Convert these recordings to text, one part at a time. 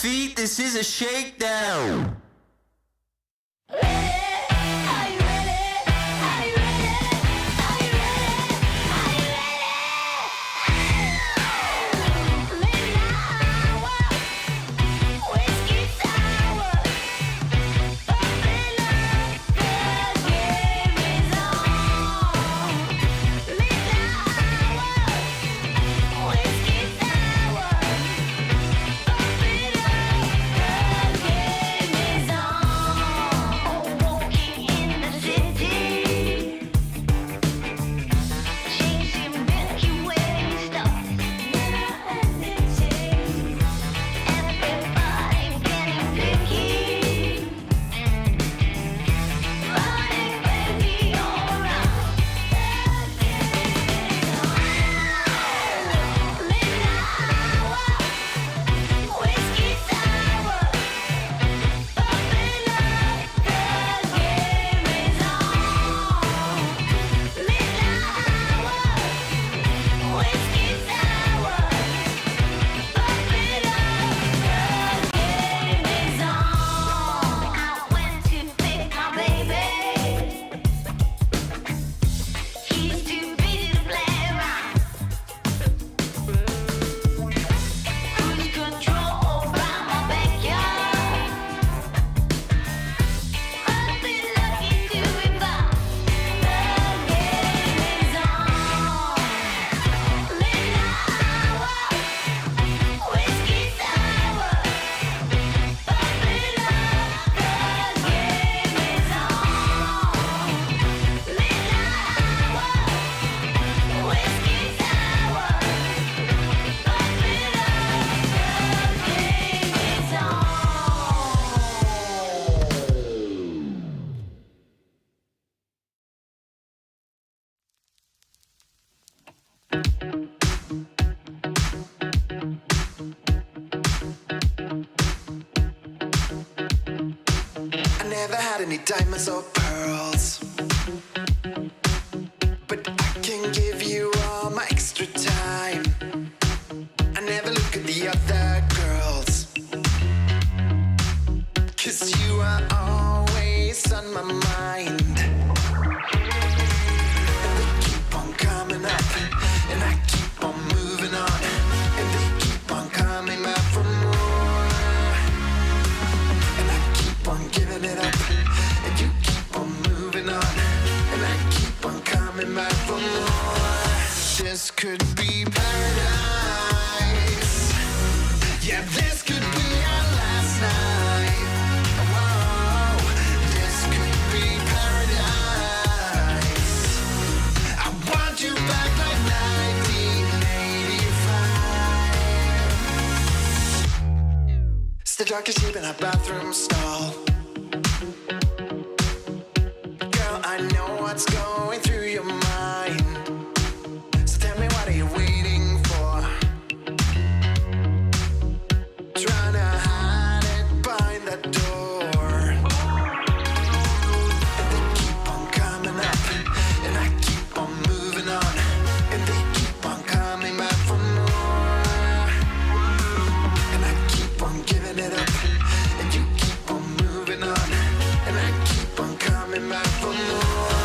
feet, this is a shakedown. Never had any diamonds or pearls, but I can give you all my extra time. I never look at the other girls, 'cause you are always on my mind. And they keep on coming up, and I keep on moving on, and they keep on coming back for more. And I keep on giving it up, and you keep on moving on, and I keep on coming back for more. This could be paradise. Yeah, this could be our last night. Whoa, this could be paradise. I want you back like 1985. It's the darkest shape in our bathroom stall. Girl, I know what's going through your mind. So tell me, what are you waiting for? Trying to hide it behind the door. And they keep on coming up, and I keep on moving on, and they keep on coming back for more. And I keep on giving it up, and you keep on moving on, and I keep on coming back for more.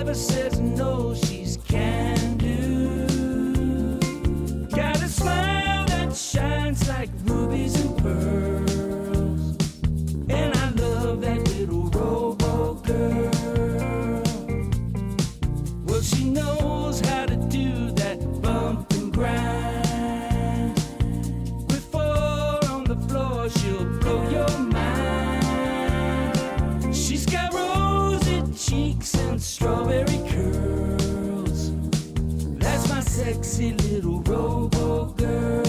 never says no, she's can do. Got a smile that shines like rubies and pearls, and I love that little robo girl. Well, she knows how to do that bump and grind. With four on the floor, she'll blow your mind. She's got rosy cheeks and strawberry curls. That's my sexy little robo girl.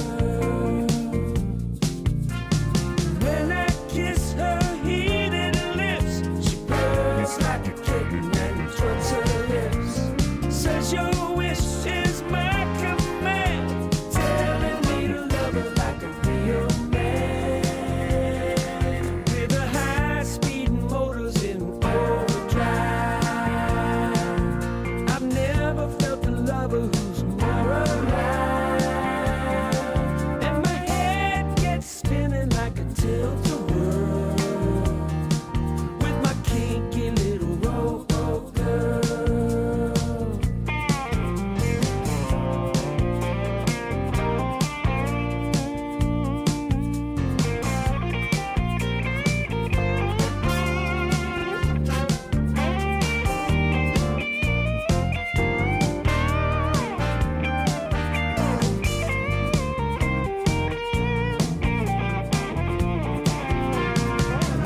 When I kiss her heated lips, she purrs like a kitten and twists her lips. Says your wish is my command, telling me to love her like a real man. With the high-speed motors in overdrive, I've never felt a lover who's more alive. And my head gets spinning like a tilt-a-whirl with my kinky little robo girl.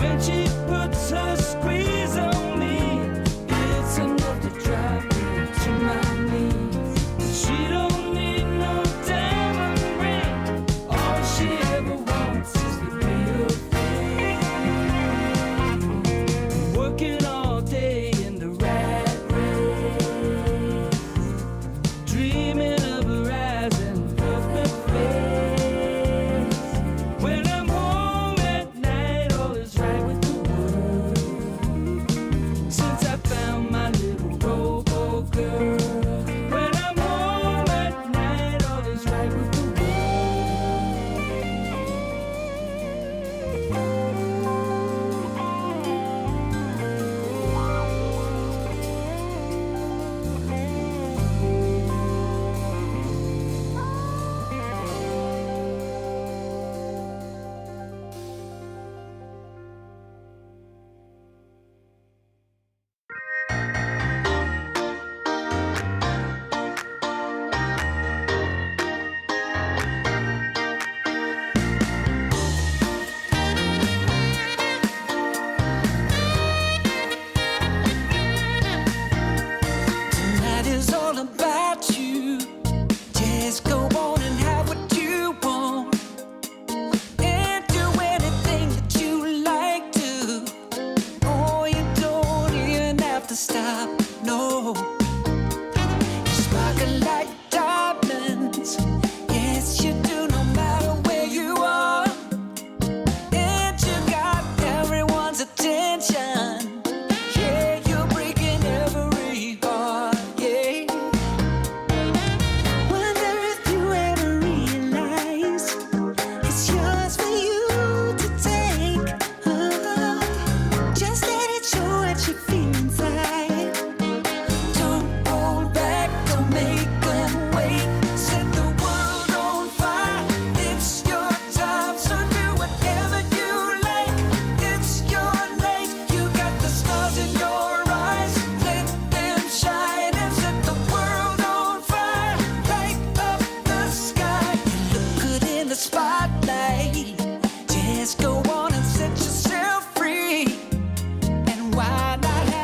When she puts her squeeze on me, it's enough to drive me to my knees. She don't need no diamond ring, all she ever wants is the real thing. Working all day in the rat race, dreaming of her eyes and perfect face. When I'm home at night, all is right with the world. Since I found my little robo girl. When I'm home at night, all is right with the world. Tonight is all about you. Just go on and have what you want, and do anything that you like to. Oh, you don't even have to stop, no. You sparkle like diamonds, yes you do, no matter where you are. And you got everyone's attention. Yeah, you're breaking every heart, yeah. Wonder if you ever realize it's yours for you to take. Just let it show what you feel inside. Don't hold back, don't make them wait. Set the world on fire, it's your time, so do whatever you like. It's your night, you got the stars in your eyes. Let them shine and set the world on fire. Light up the sky, you look good in the spotlight. Just go on and set yourself free. And why not have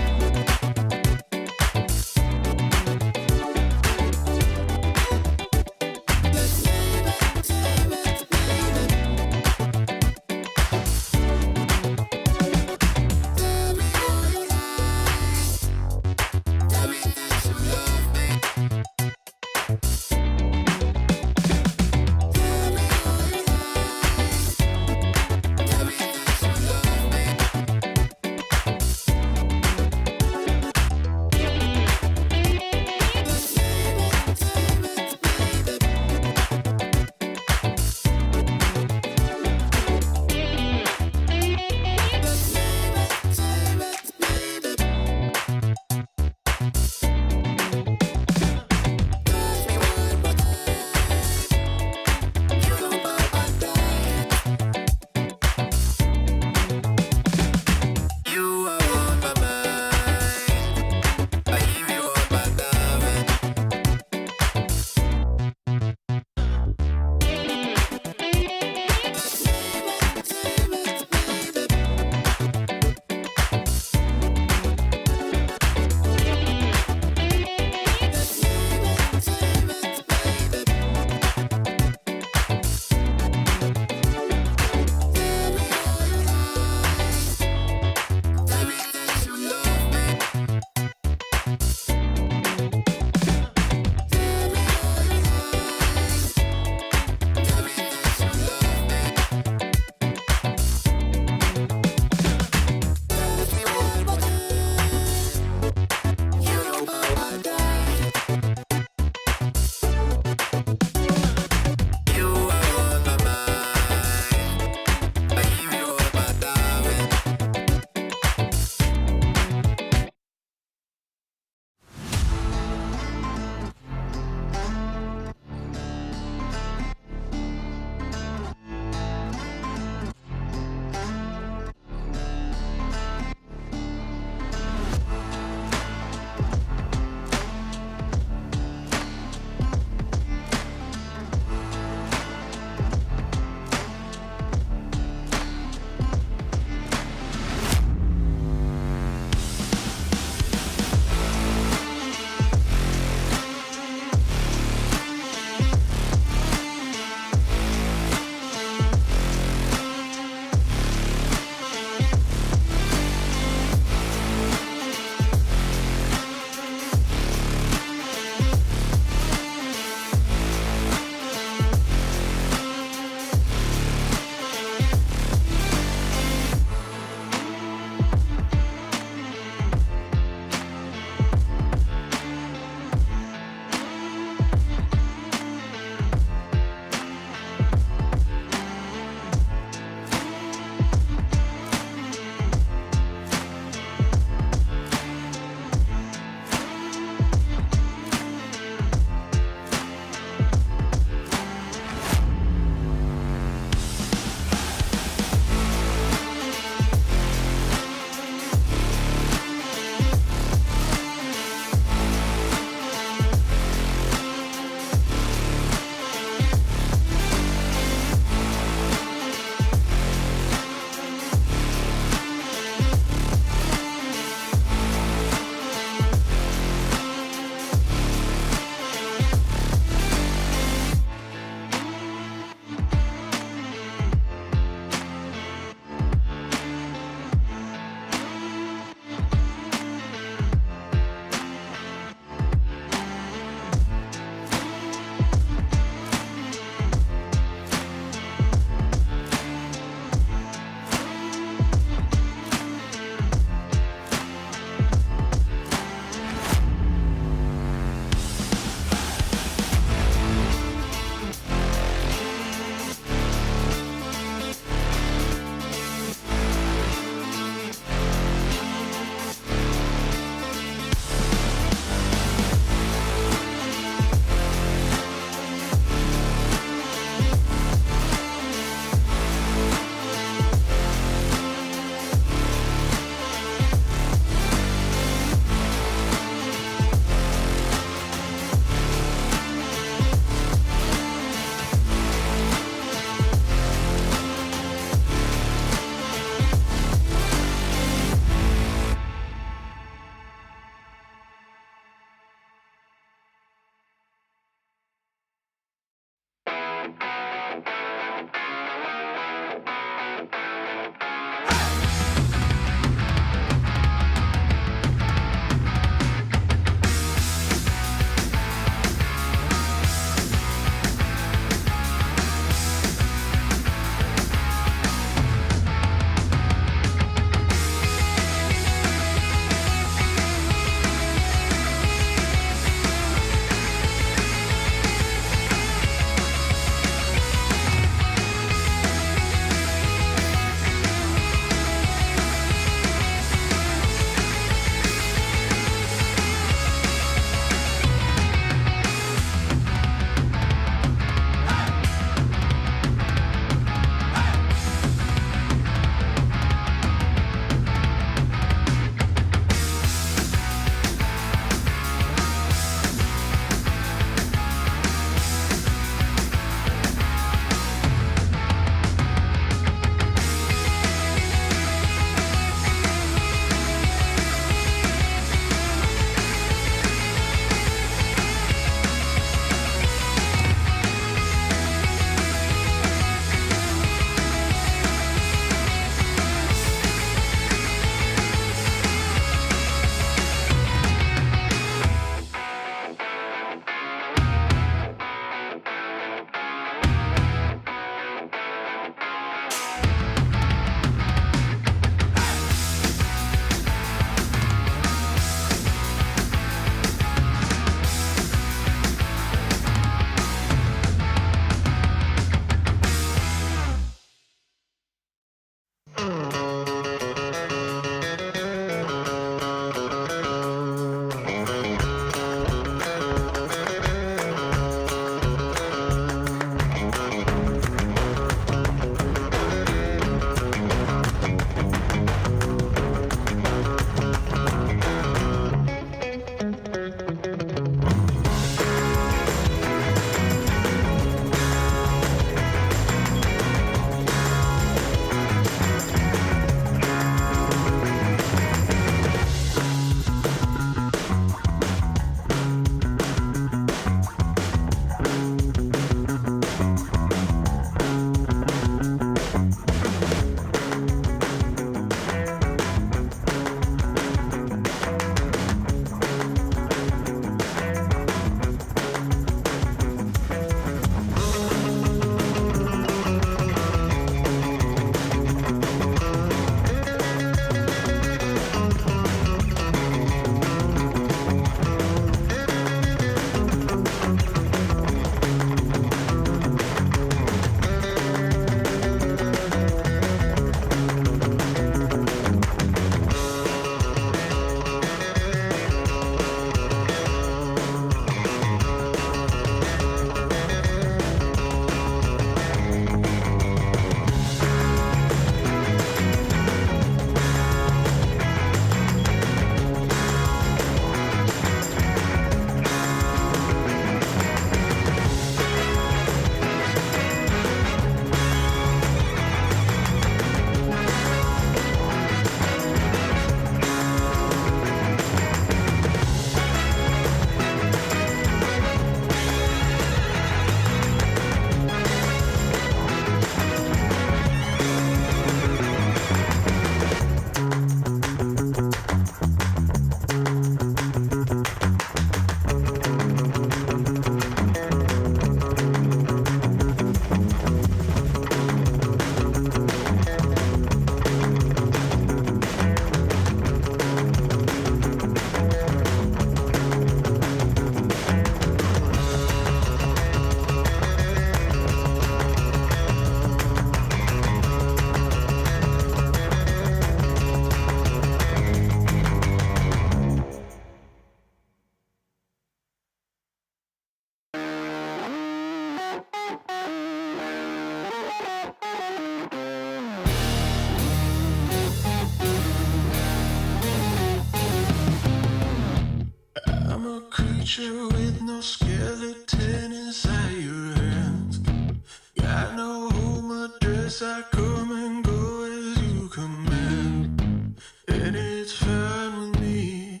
and it's fine with me,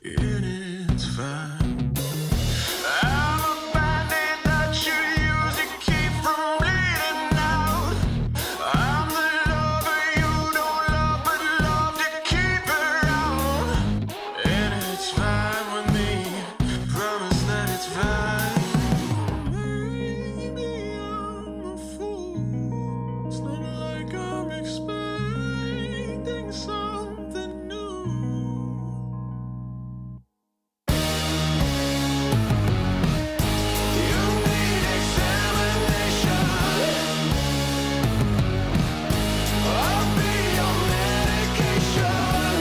and it's fine. I'm a bandit that you use to keep from bleeding out. I'm the lover you don't love but love to keep around, and it's fine with me. Promise that it's fine. Maybe I'm a fool. It's not like I'm expecting something new. You need examination. I'll be your medication.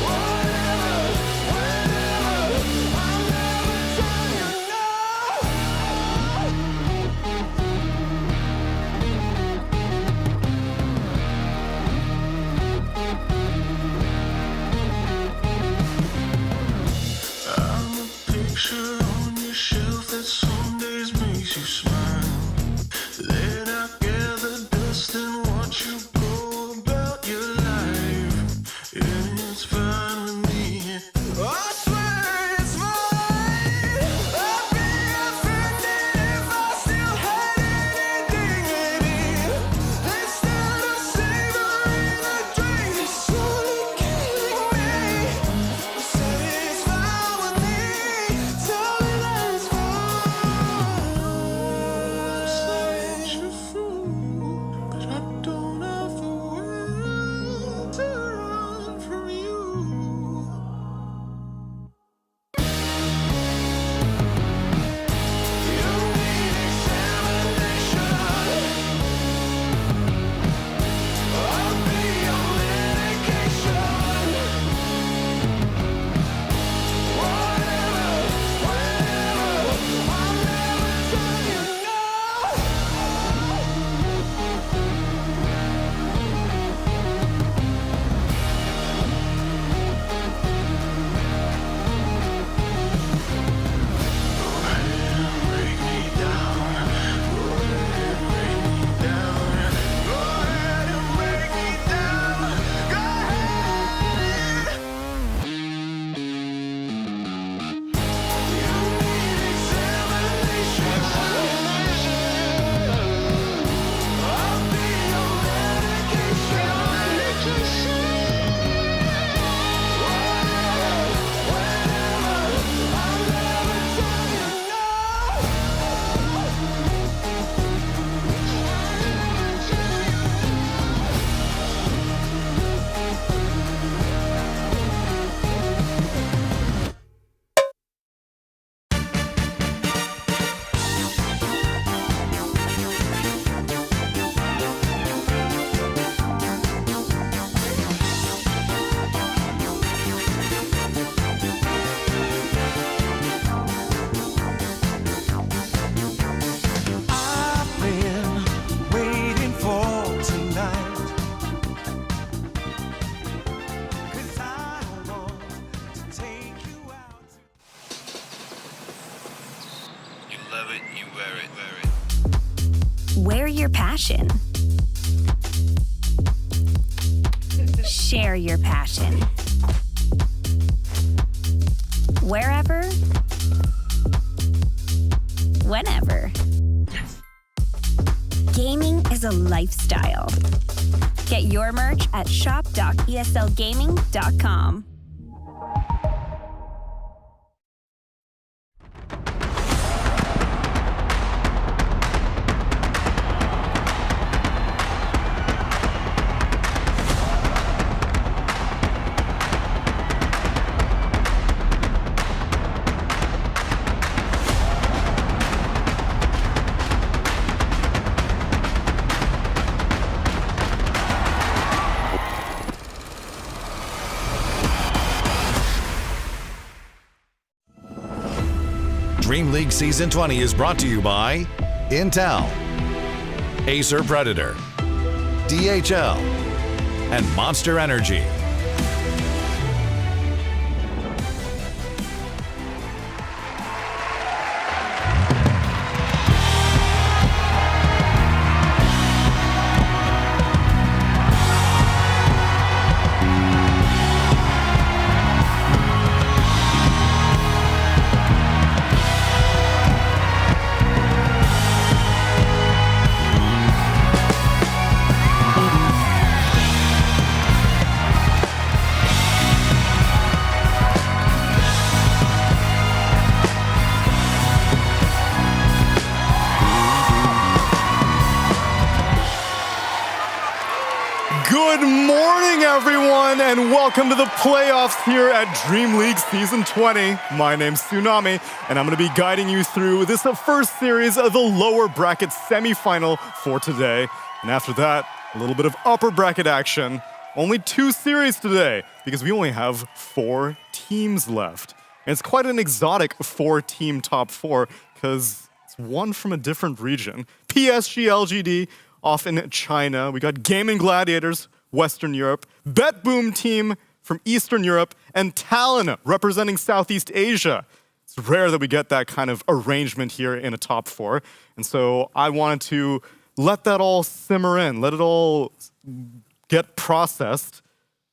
Whatever, whenever, I'll never tell you no. I'm a picture on your shelf that some days makes you smile. Then I gather dust and watch you go about your life, and it's fine with me. I swear it's fine. I'd be offended if I still had any dignity. Instead of savoring the drink, it's slowly killing me. Say it's fine with me. Tell me that it's fine. I'm such a fool, but I don't have the will to run from you. You need examination. I'll be your medication. Whatever, whenever, I'll never tell you no. Break me down. Go ahead and break me down. Go ahead and break me down. Go ahead. You need examination. I'll be your medication. Whatever, whenever, I'll never tell you no. I've been waiting for tonight, 'cause I want to take you out. You love it, you wear it, Wear your passion. Share your passion. Wherever, whenever. Gaming is a lifestyle. Get your merch at shop.eslgaming.com. DreamLeague Season 20 is brought to you by Intel, Acer Predator, DHL, and Monster Energy. Good morning, everyone, and welcome to the playoffs here at DreamLeague Season 20. My name's Tsunami, and I'm going to be guiding you through this first series of the lower bracket semifinal for today. And after that, a little bit of upper bracket action. Only 2 series today, because we only have 4 teams left. And it's quite an exotic 4-team top 4, because it's one from a different region. PSG LGD off in China. We got Gaming Gladiators, Western Europe, Bet Boom Team from Eastern Europe, and Talon representing Southeast Asia. It's rare that we get that kind of arrangement here in a top 4. And so I wanted to let that all simmer in, let it all get processed,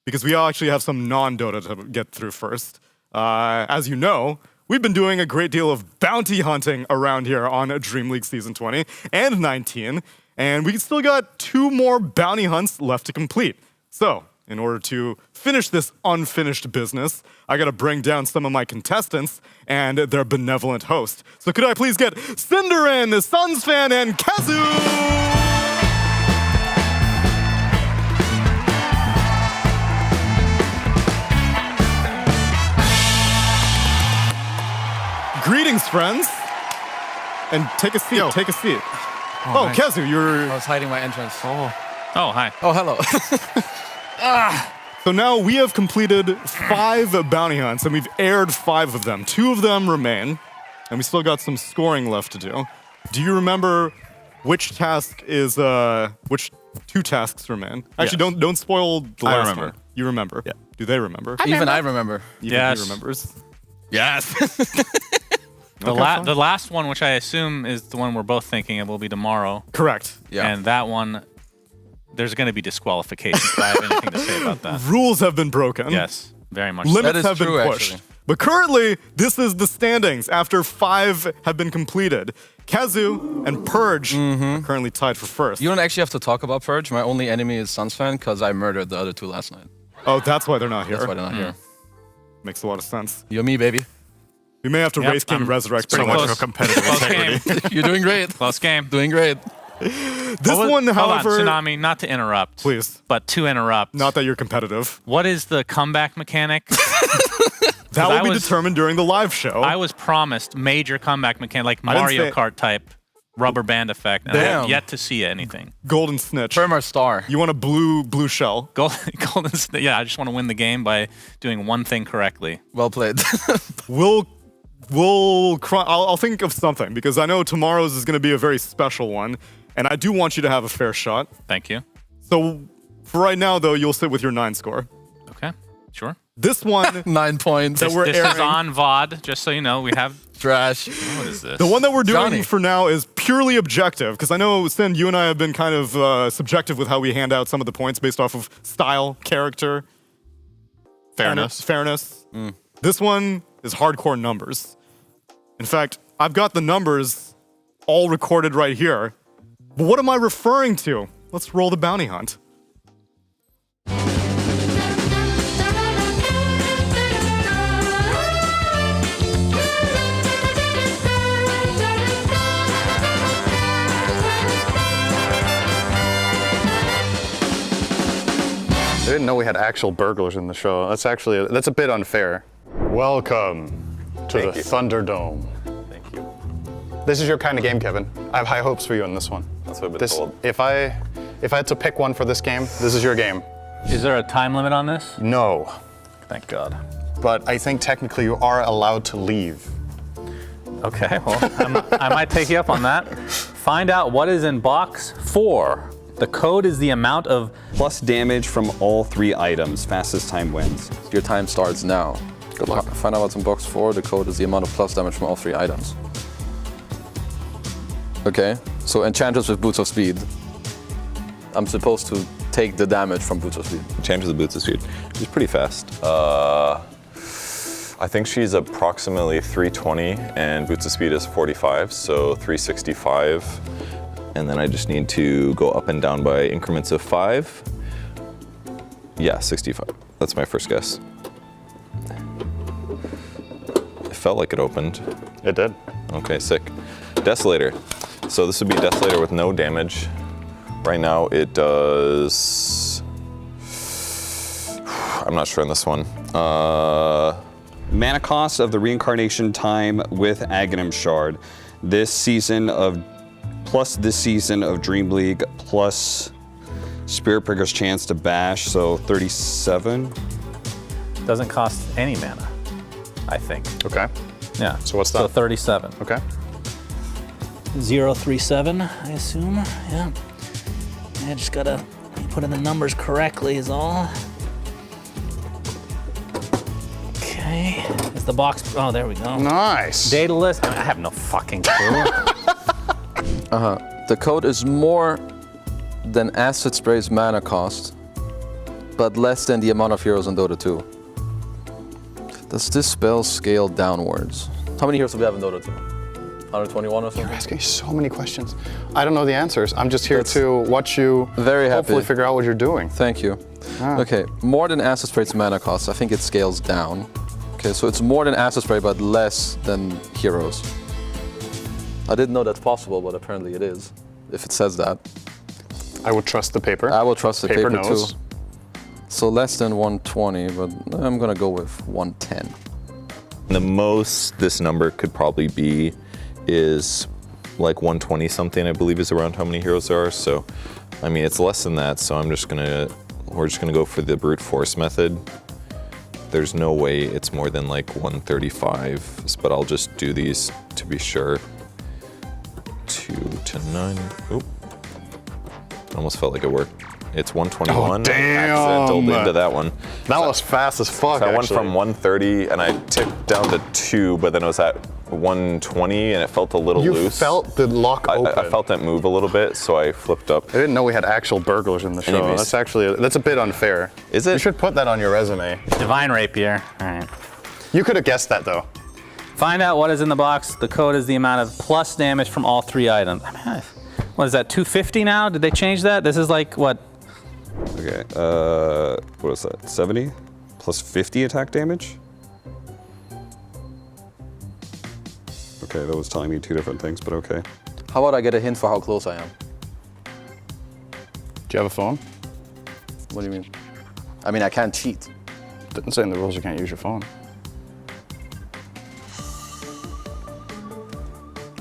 because we actually have some non-Dota to get through first. As you know, we've been doing a great deal of bounty hunting around here on DreamLeague Season 20 and 19, and we still got 2 more bounty hunts left to complete. So, in order to finish this unfinished business, I gotta bring down some of my contestants and their benevolent host. So could I please get Cinderin, the Suns fan, and Kazu! Greetings, friends. And take a seat, take a seat. Oh, nice. Kazu, I was hiding my entrance. Oh, hi. Oh, hello. So now we have completed 5 bounty hunts, and we've aired 5 of them. 2 of them remain, and we still got some scoring left to do. Do you remember which task is, which 2 tasks remain? Actually, Yes. don't spoil the I last remember. one. You remember? Yeah. Do they remember? Even I remember. Even Yes. he remembers. Yes. The, Okay, fine. the last one, which I assume is the one we're both thinking it will be tomorrow. Correct. Yeah. And that one, there's going to be disqualification if I have anything to say about that. Rules have been broken. Yes, very much so. Limits That is have true, been pushed. actually. But currently, this is the standings after 5 have been completed. Kazu and Purge are currently tied for first. You don't actually have to talk about Purge. My only enemy is Suns fan because I murdered the other 2 last night. Oh, that's why they're not here. That's why they're not here. Makes a lot of sense. You're me, baby. We may have to Yep, race King I'm Resurrect pretty pretty close. much. competitive Close integrity. game. You're doing great. Close game. Doing great. This one, Hold on, however, Tsunami, not to interrupt. Please. But to interrupt. not that you're competitive. What is the comeback mechanic? That will I be was- determined during the live show. I was promised major comeback mechanic, like I didn't Mario say- Kart type rubber band effect. And I have Damn. yet to see anything. Golden Snitch. Perma star. You want a blue shell. Golden, yeah, I just want to win the game by doing one thing correctly. Well played. I'll think of something, because I know tomorrow's is going to be a very special one, and I do want you to have a fair shot. Thank you. So for right now, though, you'll sit with your 9 score. Okay, sure. This one 9 points. that we're This airing, is on VOD, just so you know. We have. Trash. What is this? the one that we're doing Johnny. for now is purely objective, because I know, Sin, you and I have been kind of subjective with how we hand out some of the points based off of style, character, fairness. This one is hardcore numbers. In fact, I've got the numbers all recorded right here. But what am I referring to? Let's roll the bounty hunt. I didn't know we had actual burglars in the show. That's a bit unfair. Welcome to the Thunderdome. Thank you. This is your kind of game, Kevin. I have high hopes for you in this one. That's what I've been told. If I had to pick one for this game, this is your game. Is there a time limit on this? No, Thank God. but I think technically you are allowed to leave. Okay, well, I might take you up on that. Find out what is in box 4. The code is the amount of plus damage from all 3 items. Fastest time wins. Your time starts now. Good luck. Find out what's in box 4. The code is the amount of plus damage from all 3 items. Okay, so Enchantress with Boots of Speed. I'm supposed to take the damage from Boots of Speed. Changes the boots of speed. She's pretty fast. I think she's approximately 320 and boots of speed is 45, so 365. And then I just need to go up and down by increments of 5. Yeah, 65. That's my first guess. It felt like it opened. It did. Okay, sick. Desolator. So this would be Desolator with no damage. Right now it does I'm not sure on this one. Mana cost of the reincarnation time with Aghanim Shard. This season of Dream League plus Spirit Breaker's chance to bash, so 37. Doesn't cost any mana, I think. Okay. Yeah. So what's that? So 37. Okay. 037, I assume. Yeah. I just gotta put in the numbers correctly is all. Okay. Is the box? Oh, there we go. Nice. Data list. I have no fucking clue. The code is more than Acid Spray's mana cost, but less than the amount of heroes in Dota 2. Does this spell scale downwards? How many heroes do we have in Dota 2? 121 or something? You're asking so many questions. I don't know the answers. I'm just here to watch you very hopefully happy. figure out what you're doing. Thank you. Okay, more than Acid Spray's mana cost. I think it scales down. Okay, so it's more than Acid Spray, but less than heroes. I didn't know that's possible, but apparently it is, if it says that. I would trust the paper. I will trust the paper knows. too. So less than 120, but I'm gonna go with 110. The most this number could probably be is like 120 something, I believe is around how many heroes there are. So, I mean, it's less than that. So we're just gonna go for the brute force method. There's no way it's more than like 135, but I'll just do these to be sure. 2 to 9. Oop. Almost felt like it worked. It's 121. Oh, damn. Accidentally into that one. That was fast as fuck, So I went actually. from 130 and I ticked down to 2, but then it was at 120 and it felt a little loose. You felt the lock open. I felt that move a little bit, so I flipped up. I didn't know we had actual burglars in the show. Anyways. That's a bit unfair. Is it? You should put that on your resume. Divine Rapier. All right. You could have guessed that though. Find out what is in the box. The code is the amount of plus damage from all 3 items. I mean, what is that, 250 now? Did they change that? This is like, what? Okay, what is that, 70? Plus 50 attack damage? Okay, that was telling me 2 different things, but okay. How about I get a hint for how close I am? Do you have a phone? What do you mean? I mean, I can't cheat. Didn't say in the rules you can't use your phone.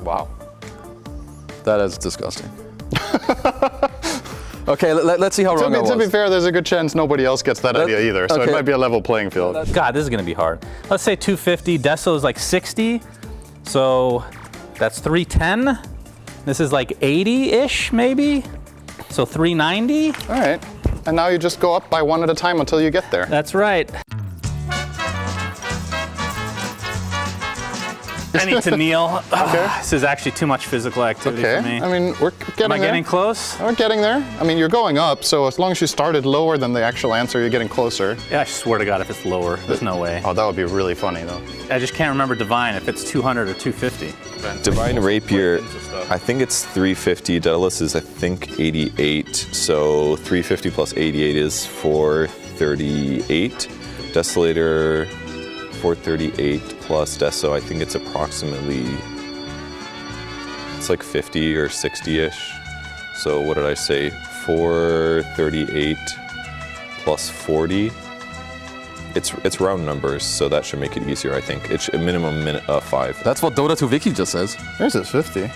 Wow. That is disgusting. Okay, let's see how wrong I was. To be fair, there's a good chance nobody else gets that idea either, so okay. it might be a level playing field. God, this is gonna be hard. Let's say 250, Deso is like 60, so that's 310. This is like 80-ish, maybe? So 390? All right, and now you just go up by 1 at a time until you get there. That's right. I need to kneel. Okay. This is actually too much physical activity for me. I mean, we're getting Am I there. getting close? We're getting there. I mean, you're going up, so as long as you started lower than the actual answer, you're getting closer. Yeah, I swear to God, if it's lower, there's no way. Oh, that would be really funny, though. I just can't remember Divine, if it's 200 or 250. Divine Rapier, I think it's 350. Daedalus is, I think, 88. So 350 plus 88 is 438. Desolator, 438 plus Deso, I think it's approximately, it's like 50 or 60-ish. So what did I say? 438 plus 40. It's round numbers, so that should make it easier, I think. It's a minimum 5. That's what Dota 2 Wiki just says. Yours is 50.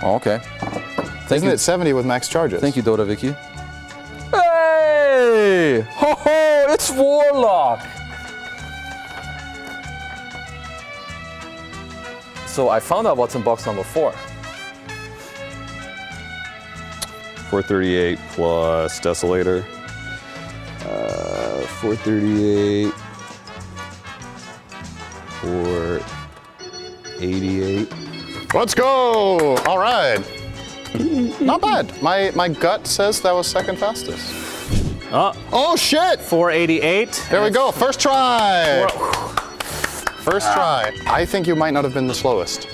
Oh, okay. Isn't it 70 with max charges? Thank you, Dota Wiki. Hey! Ho ho! It's Warlock! So I found out what's in box number 4. 438 plus Desolator. 438. 488. Let's go! All right. Not bad. My gut says that was second fastest. Oh shit! 488. There we go. First try. First try. I think you might not have been the slowest.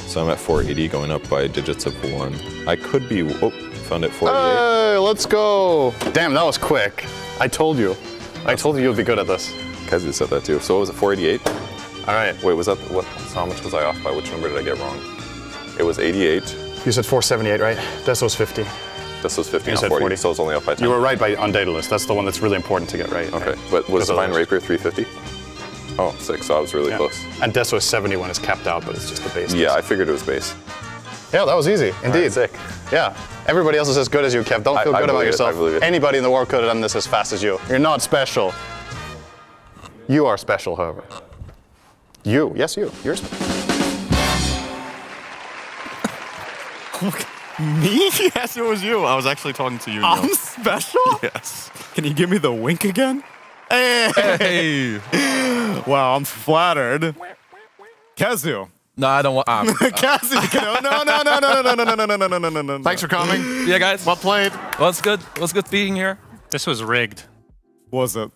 So I'm at 480, going up by digits of 1. I could be, found it 48. Hey, let's go. Damn, that was quick. I told you. I told you you'd be good at this. Kazu said that too. So what was it, 488? All right. Wait, was that, so how much was I off by? Which number did I get wrong? It was 88. You said 478, right? Deso's 50. This was 50 You on said 40, 40. so it's only up by 10. You were right on Daedalus. That's the one that's really important to get right. Okay, right? but was Because Divine otherwise- Rapier 350? Oh, 6, so I was really Yeah. close. And Deso is 70 when it's capped out, but it's just the base. Yeah, I figured it was base. Yeah, that was easy, indeed. sick. Yeah. Everybody else is as good as you, Kev. Don't feel I good about believe it, yourself. I believe it. Anybody in the world could have done this as fast as you. You're not special. You are special, however. You. Yes, you. You're special. Me? Yes, it was you. I was actually talking to you. I'm Neil. special? Yes. Can you give me the wink again? Hey! Wow, I'm flattered. Kazu. No, I don't want. Kazu, no. Thanks for coming. Yeah, guys. Well played. What's good? What's good being here? This was rigged. Was it?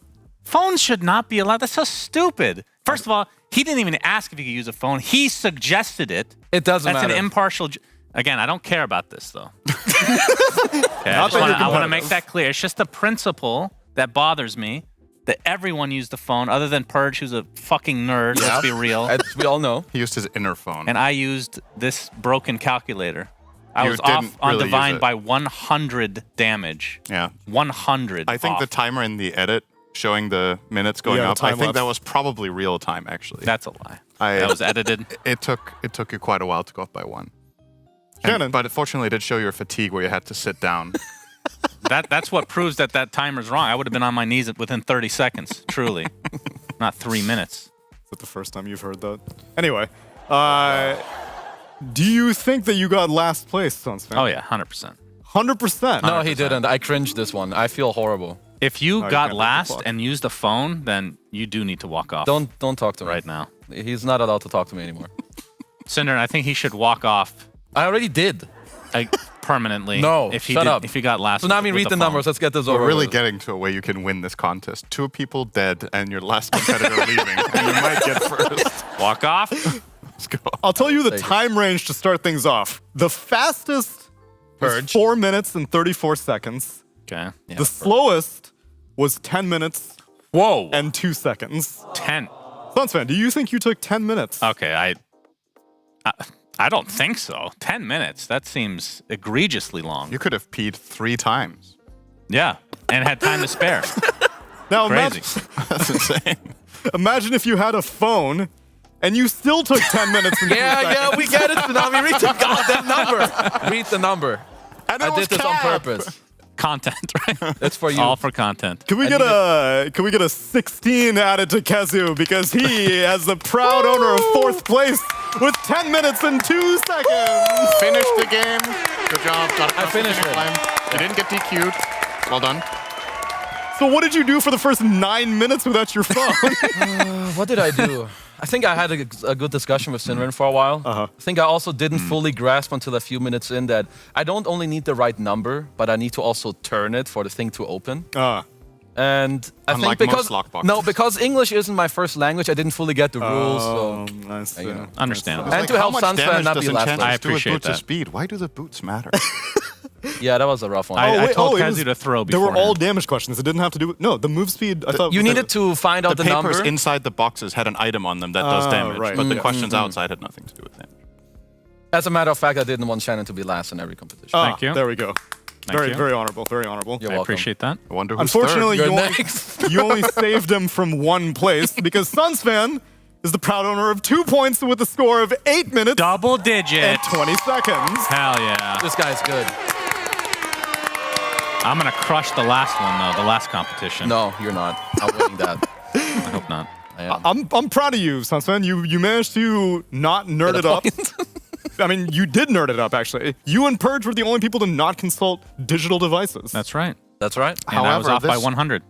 Phones should not be allowed. That's so stupid. First of all, he didn't even ask if he could use a phone. He suggested it. It doesn't That's matter. an impartial. Again, I don't care about this though. Okay, I want to make that clear. It's just the principle that bothers me. That everyone used the phone, other than Purge, who's a fucking nerd. Let's be real. As we all know. He used his inner phone. And I used this broken calculator. I You was didn't off on really Divine use it. by 100 damage. Yeah. 100. I think off. the timer in the edit showing the minutes going Yeah, up, the I time think lapse. that was probably real time, actually. That's a lie. That was edited. It took you quite a while to go up by 1. But fortunately, it did show your fatigue where you had to sit down. That's what proves that timer's wrong. I would have been on my knees within 30 seconds, truly. Not 3 minutes. Is that the first time you've heard that? Anyway, do you think that you got last place, Sunsfan? Oh, yeah, 100%. 100%? No, he didn't. I cringed this one. I feel horrible. If you got last and used a phone, then you do need to walk off. Don't talk to me right now. He's not allowed to talk to me anymore. Cinder, I think he should walk off. I already did. Permanently. No, if he shut did, up. If he got last. Tsunami, with read the phone. numbers. Let's get this over We're really with. getting to a way you can win this contest. 2 people dead and your last competitor leaving, and you might get first. Walk off. Let's go. I'll tell you the time range to start things off. The fastest was 4 minutes and 34 seconds. Okay. Yeah, the slowest was 10 minutes. Whoa. And 2 seconds. 10. Sunsfan, do you think you took 10 minutes? Okay, I don't think so. 10 minutes. That seems egregiously long. You could have peed 3 times. Yeah, and had time to spare. Now Crazy. That's insane. Imagine if you had a phone and you still took 10 minutes. And 2 Yeah, we get it, seconds. Tsunami. Read the goddamn number. Read the number. And I did this on purpose. Content, right? It's for you. All for content. Can we get a 16 added to Kazu because he has the proud owner of 4th place with 10 minutes and 2 seconds. Finished the game. Good job. Got I finished it. You didn't get DQ'd. Well done. So what did you do for the first 9 minutes without your phone? What did I do? I think I had a good discussion with Sinrin for a while. I think I also didn't fully grasp until a few minutes in that I don't only need the right number, but I need to also turn it for the thing to open. And I Unlike think most lockboxes. because English isn't my first language, I didn't fully get the rules. So I see. you know. Understandable. And to help how much Sunsfan damage not does be last enchantments I place. do with appreciate boots of that. speed? Why do the boots matter? Yeah, that was a rough one. I told it Kazu to throw They were beforehand. all damage questions. It didn't have to do with... No, the move speed, I thought... You needed to find out the the papers number. inside the boxes had an item on them that does damage, right. but the Yeah. questions outside had nothing to do with damage. As a matter of fact, I didn't want Shannon to be last in every competition. Thank you. There we go. Thank you. Very honorable, very honorable. You're I welcome. appreciate that. I wonder who's Unfortunately, You're you only, next. you only saved him from 1 place because Sunsfan is the proud owner of 2 points with a score of 8 minutes Double digit. and 20 seconds. Hell yeah. This guy's good. I'm going to crush the last one, though, the last competition. No, you're not. I'm winning that. I hope not. I am. I'm proud of you, Sunsfan. You managed to not nerd it up. I mean, you did nerd it up, actually. You and Purge were the only people to not consult digital devices. That's right. That's right. And I was off by 100.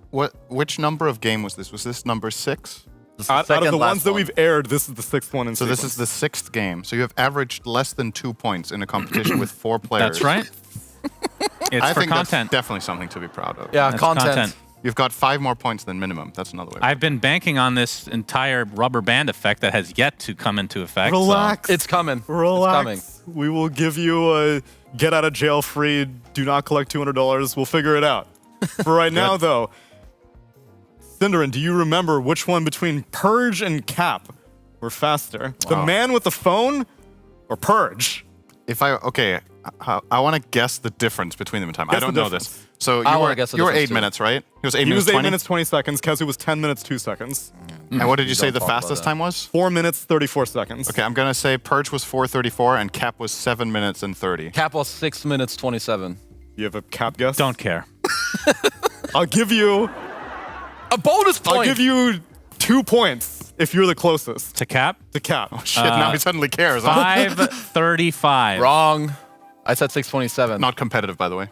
Which number of game was this? Was this number 6? This is the Out of second the last ones that one. we've aired, this is the 6th one in So this is the 6th game. So you have averaged less than 2 points in a competition with 4 players. That's right. It's I for think content. that's definitely something to be proud of. Yeah, That's content. You've got 5 more points than minimum. That's another way. I've been banking on this entire rubber band effect that has yet to come into effect. Relax. It's coming. Relax. It's coming. We will give you a get out of jail free, do not collect $200. We'll figure it out. For right now, though, Cinderin, do you remember which one between Purge and Cap were faster? The Wow. man with the phone or Purge? Okay, I want to guess the difference between them in time. Guess I don't the know difference. this. So I you wanna were, guess the you were difference 8 too. minutes, right? He was 8 He minutes was 8 20? minutes 20 seconds. Kezu was 10 minutes 2 seconds. And what did you say Don't the talk about fastest that. time was? 4 minutes 34 seconds. Okay, I'm going to say Purge was 4:34 and Cap was 7 minutes and 30. Cap was 6 minutes 27. You have a cap guess? Don't care. I'll give you A bonus point. I'll give you 2 points if you're the closest To Cap, to Cap. Shit, now he suddenly cares. Huh? 5:35. Wrong. I said 6:27. Not competitive, by the way.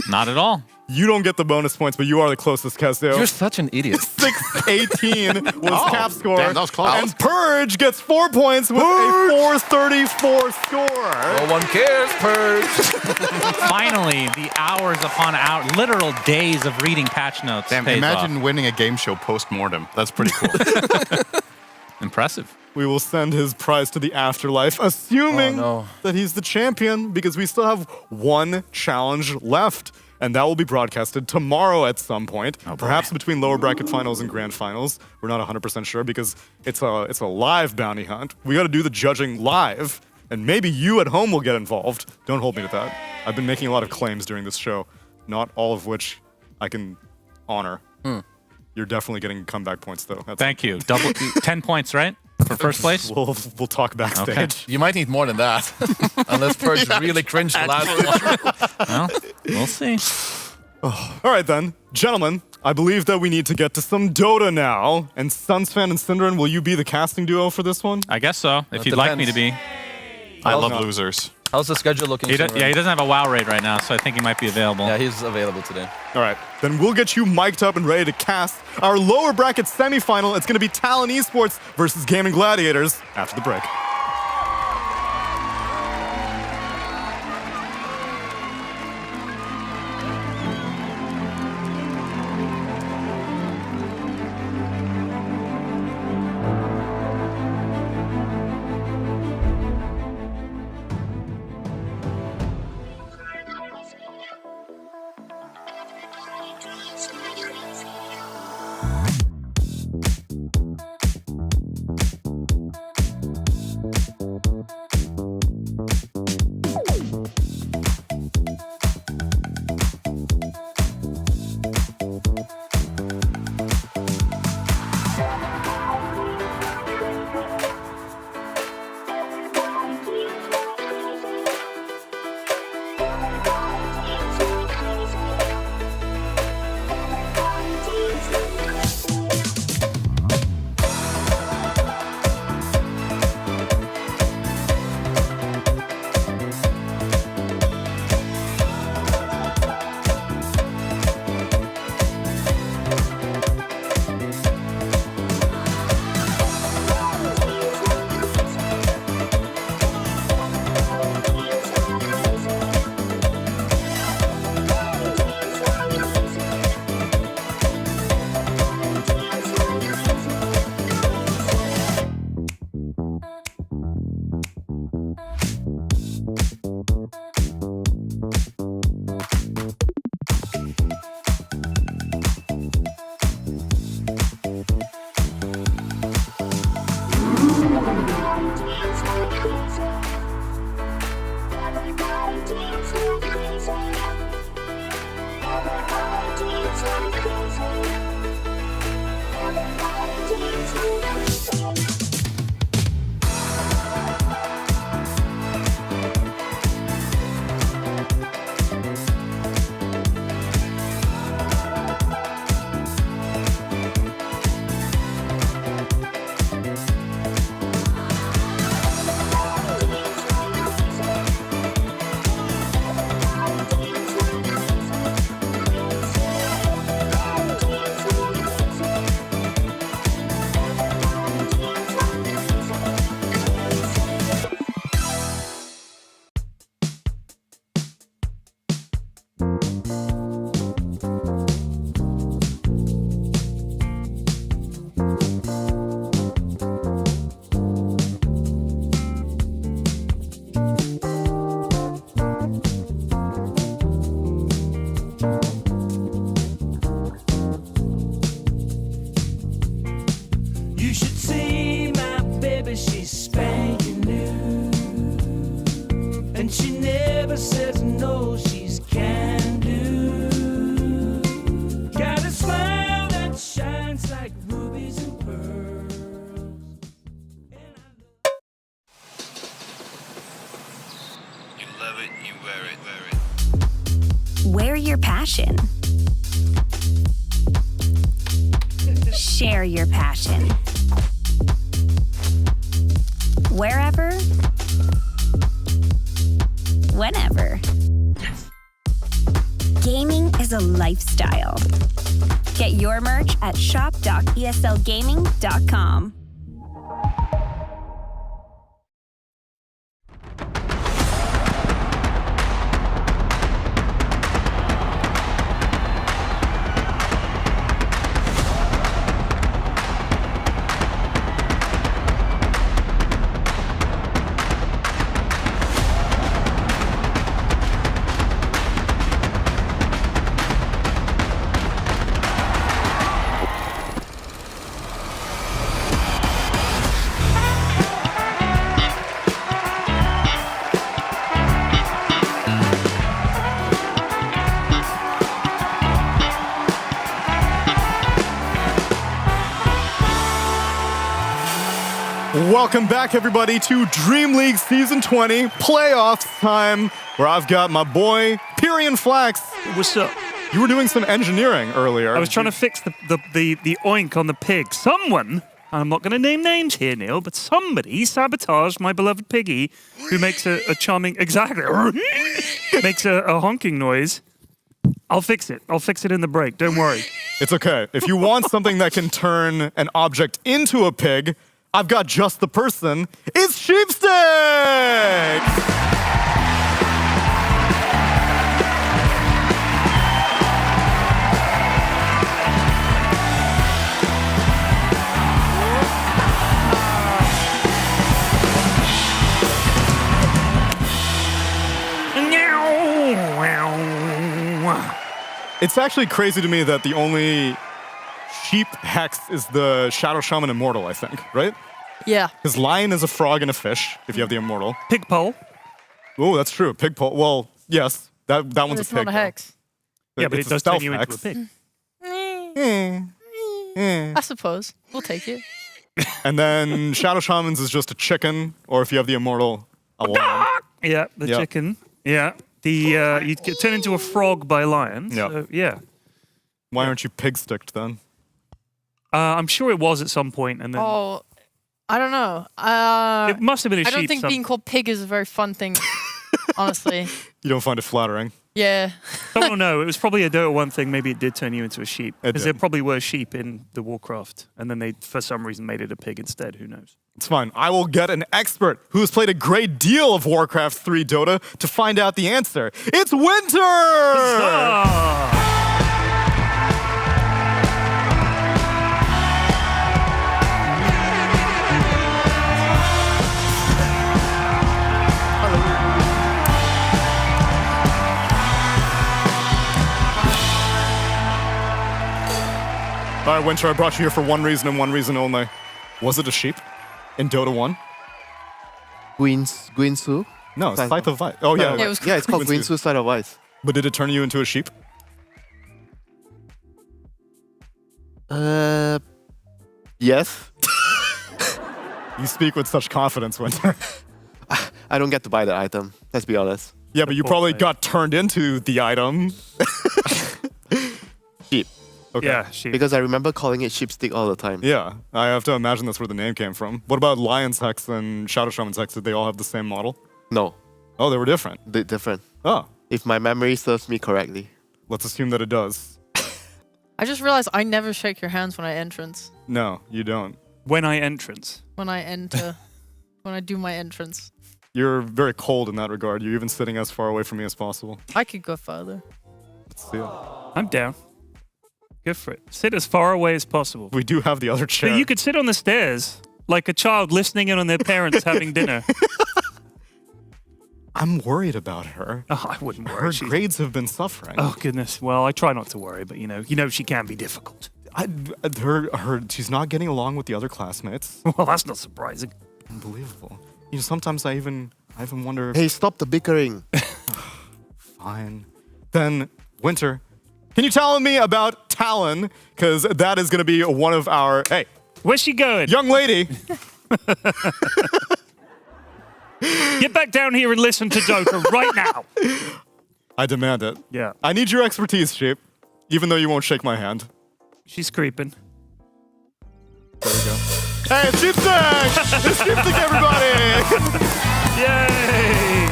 Not at all. You don't get the bonus points, but you are the closest, Kezu. You're such an idiot. 6:18 was Oh, Cap score. damn, that was close. And Purge gets 4 points with a 4:34 score. No one cares, Purge. Finally, the hours upon hours, literal days of reading patch notes. Damn, pays imagine off. winning a game show post-mortem. That's pretty cool. Impressive. We will send his prize to the afterlife, assuming Oh, no. that he's the champion, because we still have one challenge left. And that will be broadcasted tomorrow at some point, perhaps between lower bracket finals and grand finals. We're not 100% sure because it's a live bounty hunt. We got to do the judging live, and maybe you at home will get involved. Don't hold me to that. I've been making a lot of claims during this show, not all of which I can honor. You're definitely getting comeback points, though. Thank you. 10 points, right? For first place? We'll talk backstage. Okay. You might need more than that. Unless Purge really cringed the last one. Well, we'll see. All right, then. Gentlemen, I believe that we need to get to some Dota now. And Sunsfan and Synderen, will you be the casting duo for this one? I guess so, if It you'd like me to depends. be. I love no. losers. How's the schedule looking? He Synderen? doesn't have a WoW raid right now, so I think he might be available. Yeah, he's available today. All right, then we'll get you mic'd up and ready to cast our lower bracket semifinal. It's going to be Talon Esports versus Gaming Gladiators after the break. passion. Share your passion. Wherever, whenever. Gaming is a lifestyle. Get your merch at shop.eslgaming.com. Welcome back, everybody, to Dream League Season 20 playoffs time, where I've got my boy, Pyrian Flax. What's up? You were doing some engineering earlier. I was trying to fix the oink on the pig. Someone, I'm not going to name names here, Neil, but somebody sabotaged my beloved piggy, who makes a charming, exactly, makes a honking noise. I'll fix it. I'll fix it in the break. Don't worry. It's okay. If you want something that can turn an object into a pig, I've got just the person. It's Sheepstick! It's actually crazy to me that the only sheep hex is the Shadow Shaman Immortal, I think, right? Yeah. Because lion is a frog and a fish, if you have the immortal. Pig pole. Oh, that's true. Pig pole. Well, yes, that one's It's a pig. not a hex. Yeah, but it does turn you into a pig. I suppose. We'll take it. And then Shadow Shamans is just a chicken, or if you have the immortal, a lion. Yeah, the chicken. Yeah. You get turned into a frog by lions. Yeah. So, yeah. Why aren't you pig sticked then? I'm sure it was at some point, and then Oh, I don't know. it must have been a sheep. I don't think being called pig is a very fun thing, honestly. You don't find it flattering? Yeah. Someone will know. It was probably a Dota 1 thing. Maybe it did turn you into a sheep. It Because there did. probably were sheep in the Warcraft. And then they, for some reason, made it a pig instead. Who knows? It's fine. I will get an expert who has played a great deal of Warcraft 3 Dota to find out the answer. It's Winter! All right, Winter, I brought you here for one reason and one reason only. Was it a sheep in Dota 1? Guinsu? No, it's Scythe of Ice. Oh, yeah. Yeah, it's called Guinsu Scythe of Ice. But did it turn you into a sheep? Yes. You speak with such confidence, Winter. I don't get to buy that item, let's be honest. Yeah, but you probably got turned into the item. Sheep. Okay. Yeah, sheep. Because I remember calling it sheepstick all the time. Yeah, I have to imagine that's where the name came from. What about Lion's Hex and Shadow Shaman's Hex? Did they all have the same model? No. Oh, they were different. They're different. Oh. If my memory serves me correctly. Let's assume that it does. I just realized I never shake your hands when I entrance. No, you don't. When I entrance. When I enter. When I do my entrance. You're very cold in that regard. You're even sitting as far away from me as possible. I could go further. Let's see it. I'm down. Go for it. Sit as far away as possible. We do have the other chair. But you could sit on the stairs like a child listening in on their parents having dinner. I'm worried about her. Oh, I wouldn't worry. Her grades have been suffering. Oh goodness. Well, I try not to worry, but you know she can be difficult. She's not getting along with the other classmates. Well, that's not surprising. Unbelievable. You know, sometimes I even wonder. Hey, stop the bickering. Fine. Then Winter, can you tell me about Talon? Because that is going to be one of our. Hey, where's she going? Young lady. Get back down here and listen to Dota right now. I demand it. Yeah. I need your expertise, Sheep. Even though you won't shake my hand. She's creeping. There we go. Hey, it's Sheepstick! It's Sheepstick, everybody! Yay!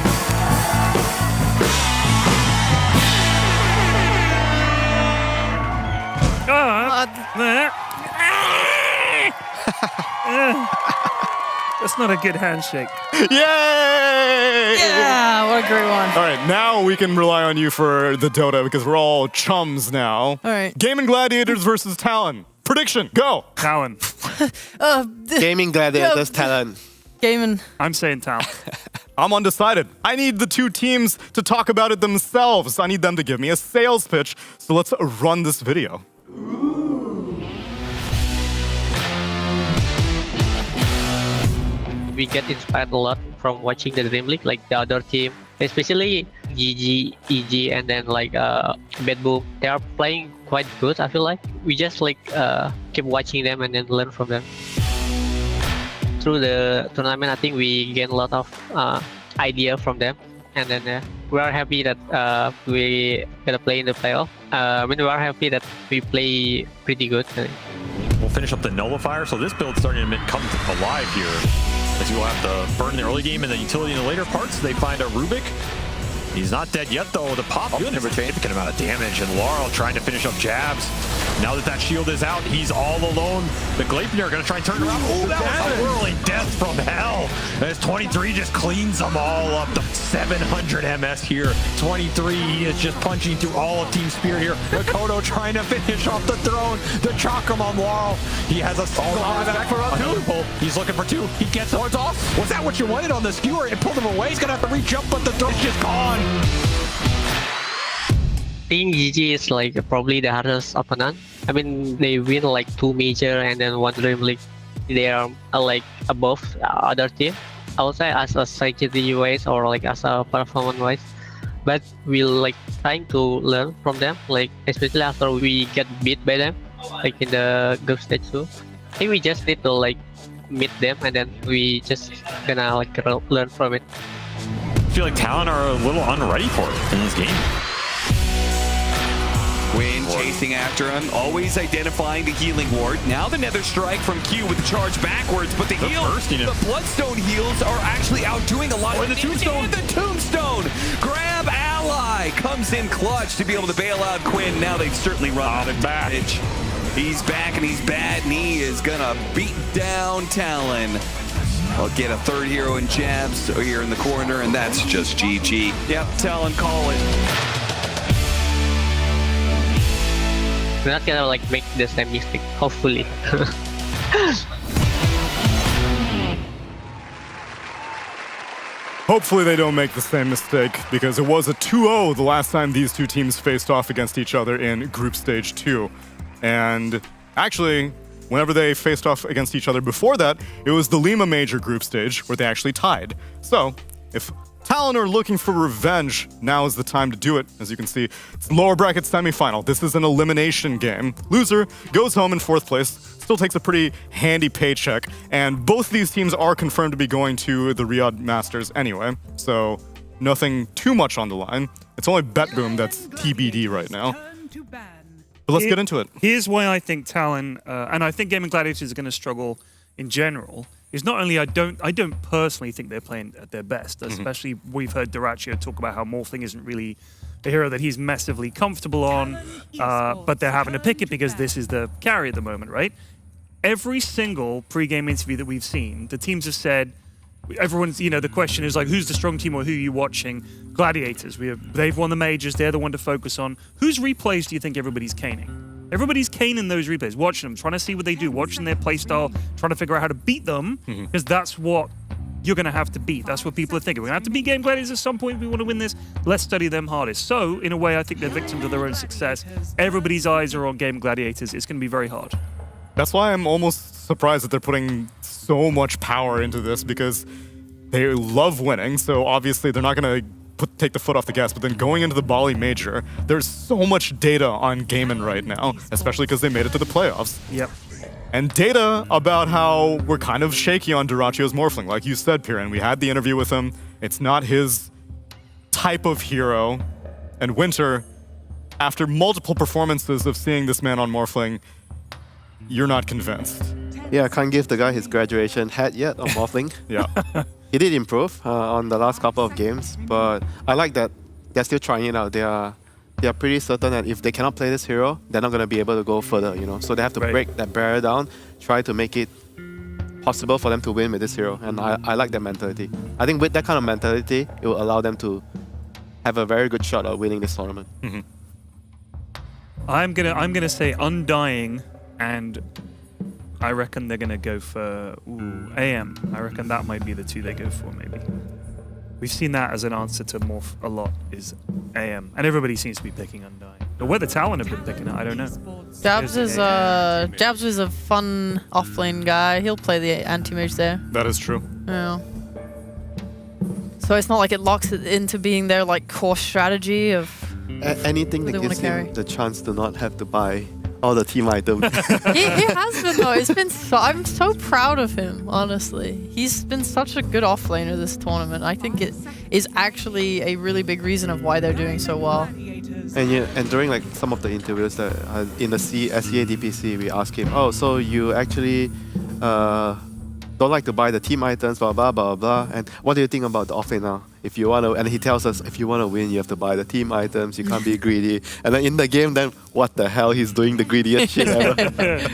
That's not a good handshake. Yay! Yeah, what a great one. All right, now we can rely on you for the Dota because we're all chums now. All right. Gaming Gladiators versus Talon. Prediction, go! Talon. Gaming Gladiators, Talon. Gaming. I'm saying Talon. I'm undecided. I need the two teams to talk about it themselves. I need them to give me a sales pitch. So let's run this video. We get inspired a lot from watching the Dream League, like the other team, especially GG, EG, and then like Bad Boom. They are playing quite good, I feel like. We just like keep watching them and then learn from them. Through the tournament, I think we gain a lot of idea from them. And then we are happy that we gonna play in the playoff. We are happy that we play pretty good. We'll finish up the nullifier, so this build's starting to come alive here. As you will have to burn the early game and the utility in the later parts. They find a Rubik. He's not dead yet, though. The pop doing a significant amount of damage, and Laurel trying to finish up jabs. Now that that shield is out, he's all alone. The Gleipnir are going to try and turn it around. Oh, that was a whirling death from hell. As 23 just cleans them all up. The 700 MS here. 23, he is just punching through all of Team Spirit here. Makoto trying to finish off the throne. The Chakram on Laurel. He has a single back for round two. He's looking for two. He gets it. Oh, it's off. Was that what you wanted on the skewer? It pulled him away. He's going to have to reach up, but the throne's just gone. I think GG is like probably the hardest opponent. I mean, they win like 2 major and then 1 Dream League. They are like above other team. I would say as a strategy wise or like as a performance wise. But we're like trying to learn from them, like especially after we get beat by them, like in the group stage 2. I think we just need to like meet them and then we just gonna like learn from it. I feel like Talon are a little unready for it in this game. Quinn chasing after him, always identifying the healing ward. Now the Nether Strike from Q with the charge backwards, but the heal, the Bloodstone heals are actually outdoing a lot. Or the Tombstone. And the Tombstone! Grab ally! Comes in clutch to be able to bail out Quinn. Now they've certainly run out of damage. He's back and he's bad, and he is gonna beat down Talon. I'll get a third hero in jabs here in the corner, and that's just GG. Yep, Talon call it. We're not gonna like make the same mistake, hopefully. Hopefully they don't make the same mistake because it was a 2-0 the last time these two teams faced off against each other in Group Stage 2. And actually, whenever they faced off against each other before that, it was the Lima Major group stage where they actually tied. So, if Talon are looking for revenge, now is the time to do it. As you can see, it's lower bracket semifinal. This is an elimination game. Loser goes home in 4th place, still takes a pretty handy paycheck, and both these teams are confirmed to be going to the Riyadh Masters anyway, so nothing too much on the line. It's only BetBoom that's TBD right now. But let's get into it. Here's why I think Talon, and I think Gaming Gladiators are going to struggle in general, is not only I don't personally think they're playing at their best, especially we've heard Duraccio talk about how Morphling isn't really a hero that he's massively comfortable on, but they're having to pick it because this is the carry at the moment, right? Every single pre-game interview that we've seen, the teams have said, everyone's, the question is like, who's the strong team or who are you watching? Gladiators. They've won the majors. They're the one to focus on. Whose replays do you think everybody's caning? Everybody's caning those replays, watching them, trying to see what they do, watching their playstyle, trying to figure out how to beat them, because that's what you're going to have to beat. That's what people are thinking. We're going to have to beat Game Gladiators at some point if we want to win this. Let's study them hardest. So, in a way, I think they're victims of their own success. Everybody's eyes are on Game Gladiators. It's going to be very hard. That's why I'm almost surprised that they're putting so much power into this, because they love winning, so obviously they're not going to take the foot off the gas, but then going into the Bali Major, there's so much data on Gaiman right now, especially because they made it to the playoffs. Yep. And data about how we're kind of shaky on Duraccio's Morphling. Like you said, Piran, we had the interview with him. It's not his type of hero. And Winter, after multiple performances of seeing this man on Morphling, you're not convinced. Yeah, I can't give the guy his graduation hat yet on Morphling. Yeah. He did improve on the last couple of games, but I like that they're still trying it out. They are pretty certain that if they cannot play this hero, they're not going to be able to go further, you know. So they have to break that barrier down, try to make it possible for them to win with this hero. And I like that mentality. I think with that kind of mentality, it will allow them to have a very good shot at winning this tournament. Mm-hmm. I'm gonna say Undying, and I reckon they're gonna go for AM. I reckon that might be the two they go for, maybe. We've seen that as an answer to Morph a lot, is AM, and everybody seems to be picking Undying. But whether Talon have been picking it, I don't know. Jabs is a fun offlane guy. He'll play the anti-mage there. That is true. Yeah. So it's not like it locks it into being their like core strategy of anything that gives him the chance to not have to buy all the team items. he has been though. It's been I'm so proud of him, honestly. He's been such a good offlaner this tournament. I think it is actually a really big reason of why they're doing so well. And during like some of the interviews that in the SEA DPC, we asked him, oh, so you actually don't like to buy the team items, blah blah blah blah. And what do you think about the offlane now? If you want to, and he tells us, if you want to win, you have to buy the team items. You can't be greedy. And then in the game, then what the hell? He's doing the greediest shit ever.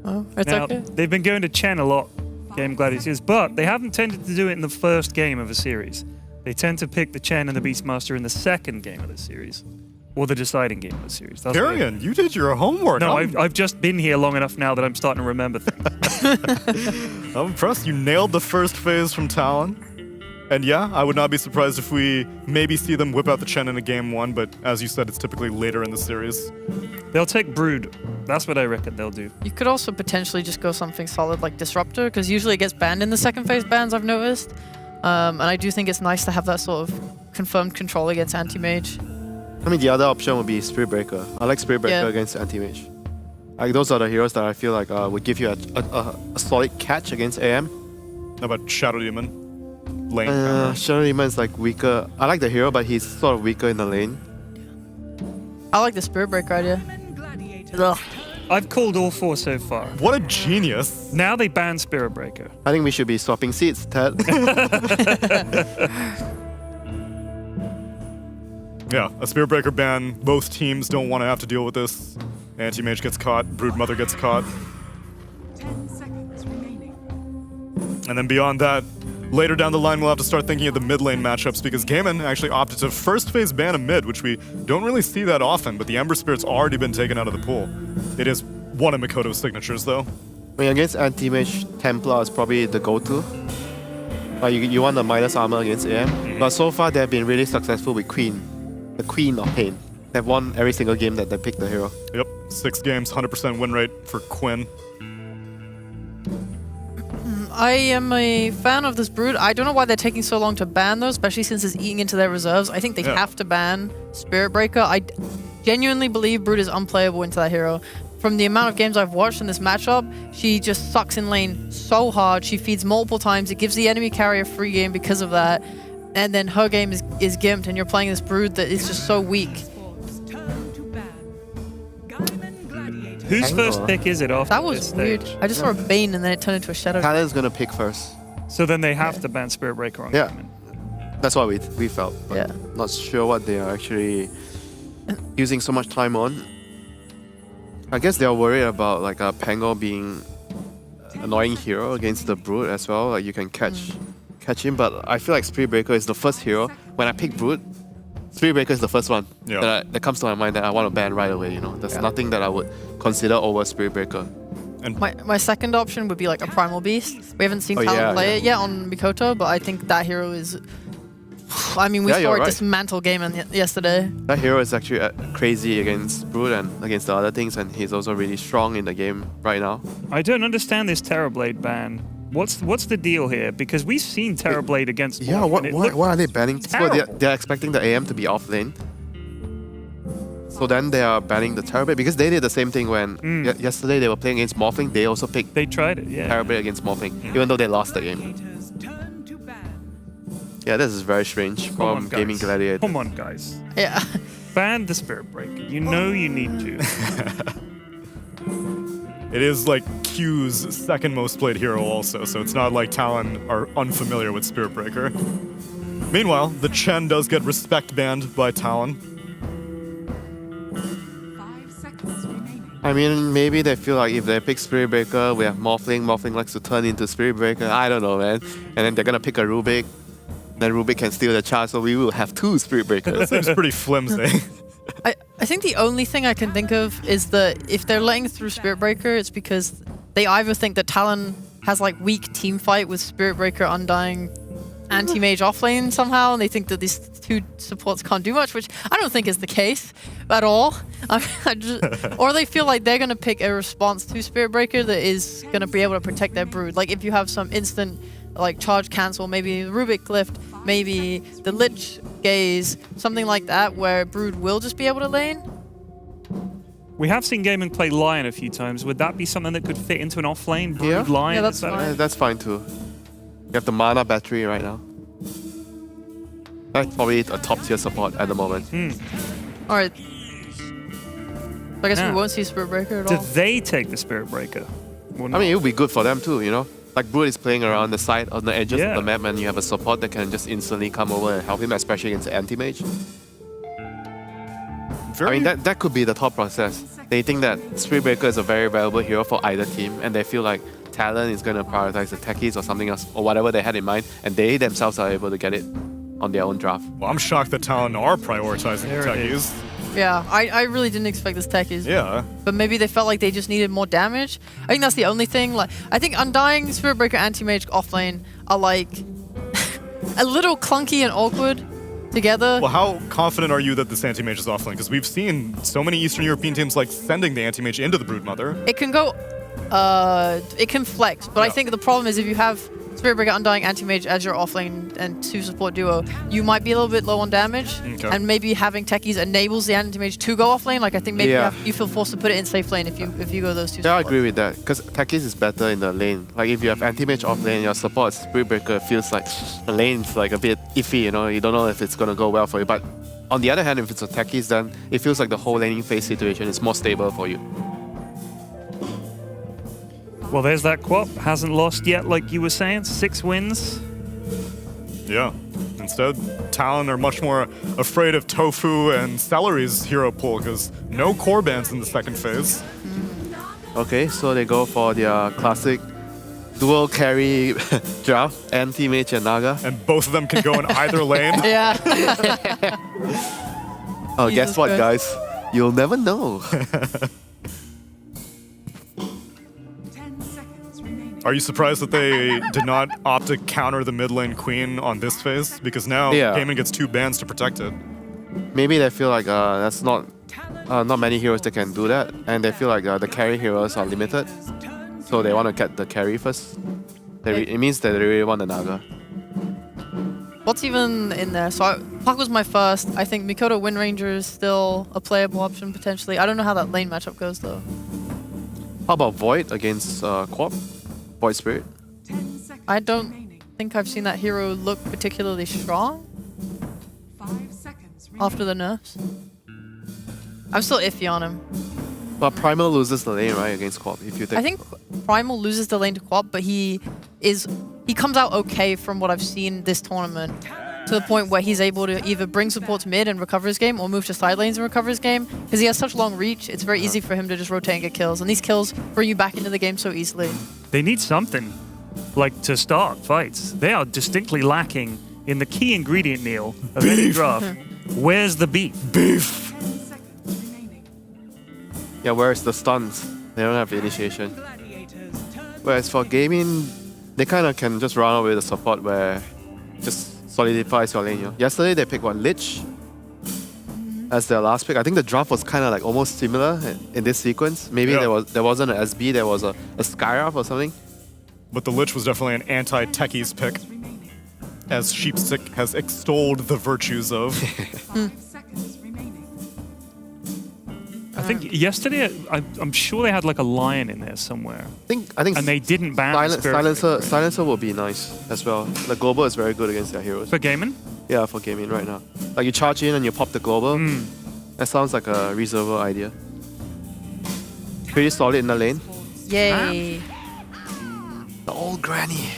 Oh, it's now, okay. They've been going to Chen a lot, Game Gladiators, but they haven't tended to do it in the first game of a series. They tend to pick the Chen and the Beastmaster in the second game of the series. Or the deciding game of the series. Darian, you did your homework. No, I've just been here long enough now that I'm starting to remember things. I'm impressed. You nailed the first phase from Talon. And yeah, I would not be surprised if we maybe see them whip out the Chen in a game one, but as you said, it's typically later in the series. They'll take Brood. That's what I reckon they'll do. You could also potentially just go something solid like Disruptor, because usually it gets banned in the second phase bans, I've noticed. And I do think it's nice to have that sort of confirmed control against Anti-Mage. I mean, the other option would be Spirit Breaker. I like Spirit Breaker against Anti-Mage. Like, those are the heroes that I feel like would give you a solid catch against AM. How about Shadow Demon? Lane? Shadow Demon is like weaker. I like the hero, but he's sort of weaker in the lane. I like the Spirit Breaker idea. Ugh. I've called all four so far. What a genius. Now they ban Spirit Breaker. I think we should be swapping seats, Ted. Yeah, a Spirit Breaker ban. Both teams don't want to have to deal with this. Anti-Mage gets caught, Broodmother gets caught. 10 seconds remaining. And then beyond that, later down the line, we'll have to start thinking of the mid lane matchups because Gaiman actually opted to first phase ban a mid, which we don't really see that often, but the Ember Spirit's already been taken out of the pool. It is one of Mikoto's signatures, though. I mean, against Anti-Mage, Templar is probably the go-to. You want the minus armor against AM, but so far they've been really successful with Queen. The Queen of Pain. They've won every single game that they picked the hero. Yep, 6 games, 100% win rate for Quinn. I am a fan of this Brood. I don't know why they're taking so long to ban those, especially since it's eating into their reserves. I think they have to ban Spirit Breaker. I genuinely believe Brood is unplayable into that hero. From the amount of games I've watched in this matchup, she just sucks in lane so hard. She feeds multiple times. It gives the enemy carry a free game because of that. And then her game is gimped, and you're playing this Brood that is just so weak. Whose first pick is it after That was this weird. stage? I just saw a Bane and then it turned into a Shadow. Talon's gonna pick first. So then they have to ban Spirit Breaker on Yeah. That's what we felt. But not sure what they are actually using so much time on. I guess they are worried about like a Pango being an annoying hero against the Brood as well. Like you can catch him, but I feel like Spirit Breaker is the first hero. When I pick Brood, Spirit Breaker is the first one that comes to my mind that I want to ban right away. You know, there's nothing that I would consider over Spirit Breaker. And my second option would be like a Primal Beast. We haven't seen Talon play it yet on Mikoto, but I think that hero is. I mean, we saw it dismantle Gaiman yesterday. That hero is actually crazy against Brood and against the other things, and he's also really strong in the game right now. I don't understand this Terrorblade ban. What's the deal here? Because we've seen Terrorblade against Morph, why are they banning? So they're expecting the AM to be off lane. So then they are banning the Terrorblade because they did the same thing when yesterday they were playing against Morphling. They also picked They tried it, yeah. Terrorblade against Morphling, even though they lost the game. Yeah, this is very strange Come from on, guys. Gaming Gladiator. Come on, guys. Yeah. Ban the Spirit Breaker. You know you need to. It is like Q's second most played hero also, so it's not like Talon are unfamiliar with Spirit Breaker. Meanwhile, the Chen does get respect banned by Talon. I mean, maybe they feel like if they pick Spirit Breaker, we have Morphling. Morphling likes to turn into Spirit Breaker. I don't know, man. And then they're gonna pick a Rubik. Then Rubik can steal the charge, so we will have 2 Spirit Breakers. That seems pretty flimsy. I think the only thing I can think of is that if they're letting through Spirit Breaker, it's because they either think that Talon has like weak team fight with Spirit Breaker, Undying, Anti-Mage offlane somehow, and they think that these 2 supports can't do much, which I don't think is the case at all. Or they feel like they're going to pick a response to Spirit Breaker that is going to be able to protect their Brood. Like if you have some instant like charge cancel, maybe Rubik Lift, maybe the Lich Gaze, something like that, where Brood will just be able to lane. We have seen Gaming play Lion a few times. Would that be something that could fit into an offlane Brood Lion? Yeah, that's fine. That's fine too. You have the mana battery right now. That's probably a top tier support at the moment. Alright. So I guess we won't see Spirit Breaker at Do all. they take the Spirit Breaker? I mean, it would be good for them too, you know? Like Brood is playing around the side, on the edges of the map, and you have a support that can just instantly come over and help him, especially against Anti-Mage. I mean, that could be the thought process. They think that Spirit Breaker is a very valuable hero for either team, and they feel like Talon is going to prioritize the techies or something else, or whatever they had in mind, and they themselves are able to get it on their own draft. Well, I'm shocked that Talon are prioritizing the techies. Yeah, I really didn't expect this techies. Yeah. But maybe they felt like they just needed more damage. I think that's the only thing. Like, I think Undying, Spirit Breaker, Anti-Mage offlane are like a little clunky and awkward together. Well, how confident are you that this Anti-Mage is offlane? Because we've seen so many Eastern European teams like sending the Anti-Mage into the Broodmother. It can go, it can flex, but I think the problem is if you have Spirit Breaker, Undying, Anti-Mage as your offlane and 2 support duo, you might be a little bit low on damage, and maybe having techies enables the Anti-Mage to go offlane. Like I think maybe you feel forced to put it in safe lane if you go those 2 Yeah, I supports. agree with that, because techies is better in the lane. Like if you have Anti-Mage off lane, your support Spirit Breaker feels like the lane's like a bit iffy, you know? You don't know if it's going to go well for you. But on the other hand, if it's a techies, then it feels like the whole laning phase situation is more stable for you. Well, there's that Quap. Hasn't lost yet, like you were saying. 6 wins. Yeah. Instead, Talon are much more afraid of Tofu and Celery's hero pool because no core bans in the second phase. Okay, so they go for their classic dual carry draft, Anti-Mage and Naga. And both of them can go in either lane. Yeah. Oh, guess what, guys? You'll never know. Are you surprised that they did not opt to counter the mid lane queen on this phase? Because now Gaming gets 2 bans to protect it. Maybe they feel like that's not many heroes that can do that, and they feel like the carry heroes are limited, so they want to get the carry first. It means that they really want the Naga. What's even in there? So Puck was my first. I think Mikoto Wind Ranger is still a playable option potentially. I don't know how that lane matchup goes though. How about Void against Quap? Void Spirit? I don't think I've seen that hero look particularly strong after the nerfs. I'm still iffy on him. But Primal loses the lane, right, against Quap, if you think. I think Primal loses the lane to Quap, but he comes out okay from what I've seen this tournament, to the point where he's able to either bring support to mid and recover his game, or move to side lanes and recover his game. Because he has such long reach, it's very easy for him to just rotate and get kills. And these kills bring you back into the game so easily. They need something, like, to start fights. They are distinctly lacking in the key ingredient, Neil, of any draft. Where's the beef? Beef! Yeah, where's the stuns? They don't have initiation. Whereas for Gaming, they kind of can just run away with the support where just solidifies your lane. You know? Yesterday they picked Lich as their last pick. I think the draft was kind of like almost similar in this sequence. Maybe there wasn't an SB, there was a Skyrath or something. But the Lich was definitely an anti-techies pick, as Sheepstick has extolled the virtues of. I think yesterday, I'm sure they had like a lion in there somewhere. I think and they didn't ban Silencer will be nice as well. The global is very good against their heroes. For gaming? Yeah, for gaming right now. Like you charge in and you pop the global. That sounds like a reasonable idea. Pretty solid in the lane. Yay. The old granny.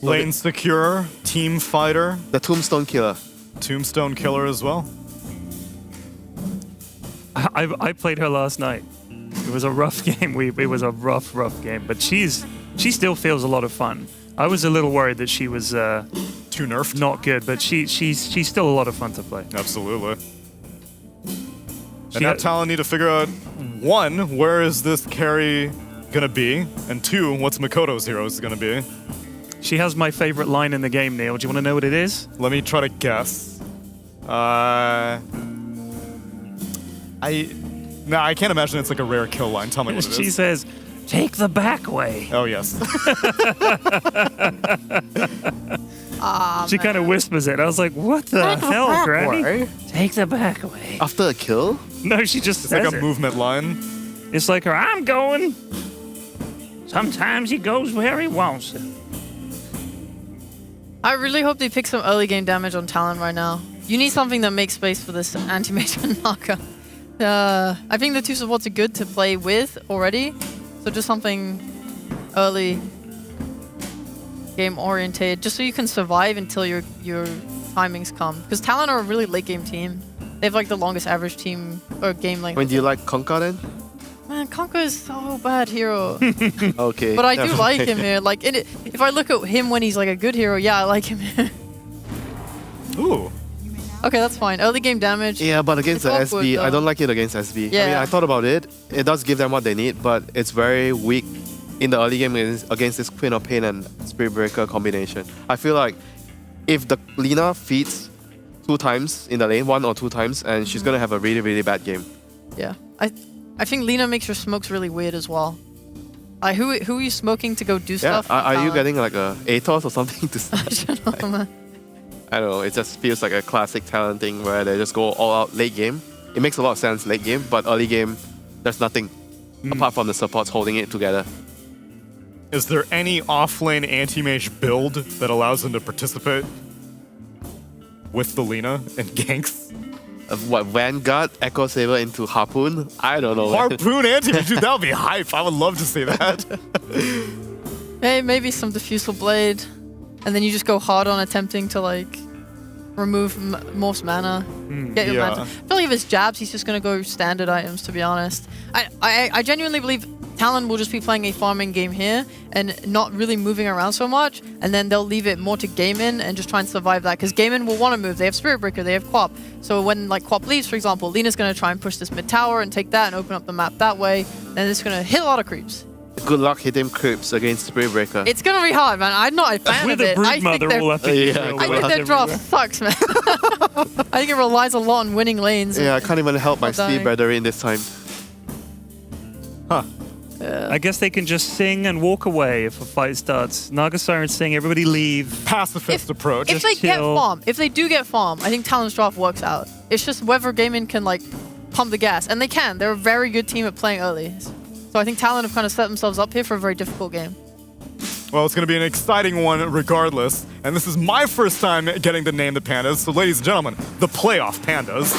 Lane secure, team fighter. The tombstone killer. Tombstone killer as well. I played her last night. It was a rough game. It was a rough game. But she still feels a lot of fun. I was a little worried that she was too nerfed, not good, but she's still a lot of fun to play. Absolutely. And now Talon need to figure out, one, where is this carry gonna be, and two, what's Makoto's heroes gonna be. She has my favorite line in the game, Neil. Do you want to know what it is? Let me try to guess. I can't imagine it's like a rare kill line. Tell me what it is. She says, "Take the back way." Oh yes. She kind of whispers it. I was like, "What the hell, Granny? way? Take the back way." After a kill? No, she just It's says like a it. movement line. It's like her, "I'm going." Sometimes he goes where he wants to. I really hope they pick some early game damage on Talon right now. You need something that makes space for this anti-mage and Naka. I think the two supports are good to play with already. So just something early game oriented, just so you can survive until your timings come. Because Talon are a really late game team. They have like the longest average team or game length. When do you like Conker then? Man, Conker is so bad hero. Okay. But I do never like mind. him here. Like, if I look at him when he's like a good hero, yeah, I like him here. Ooh. Okay, that's fine. Early game damage. Yeah, but against the It's awkward, SB, I though. don't like it against SB. I mean, Yeah. I thought about it. It does give them what they need, but it's very weak in the early game against this Queen of Pain and Spirit Breaker combination. I feel like if the Lina feeds 2 times in the lane, 1 or 2 times, and she's gonna have a really, really bad game. Yeah. I think Lina makes her smokes really weird as well. Who are you smoking to go do Yeah, stuff? are you getting like a Atos or something to start? I don't know, it just feels like a classic Talon thing where they just go all out late game. It makes a lot of sense late game, but early game, there's nothing apart from the supports holding it together. Is there any off-lane anti-mage build that allows them to participate with the Lina and ganks? What, Vanguard, Echo Saber into Harpoon? I don't know. Harpoon anti-mage? Dude, that would be hype. I would love to see that. Hey, maybe some Diffusal Blade. And then you just go hard on attempting to, like, remove most mana. Get your mana. I feel like if it's jabs, he's just going to go standard items, to be honest. I genuinely believe Talon will just be playing a farming game here and not really moving around so much. And then they'll leave it more to Gaimin and just try and survive that. Because Gaimin will want to move. They have Spirit Breaker, they have Quap. So when, like, Quap leaves, for example, Lina's going to try and push this mid tower and take that and open up the map that way. And it's going to hit a lot of creeps. Good luck hitting creeps against Spirit Breaker. It's gonna be hard, man. I'm not a fan of it. I think their draw sucks, man. I think it relies a lot on winning lanes. Yeah, I can't even help my dying. Steve brother in this time. Huh. I guess they can just sing and walk away if a fight starts. Naga Siren sing, everybody leave. Pacifist approach. If they get farm, if they do get farm, I think Talon's draft works out. It's just whether Gaimin can like pump the gas, and they can. They're a very good team at playing early. So I think Talon have kind of set themselves up here for a very difficult game. Well, it's going to be an exciting one regardless. And this is my first time getting to name the pandas. So ladies and gentlemen, the playoff pandas.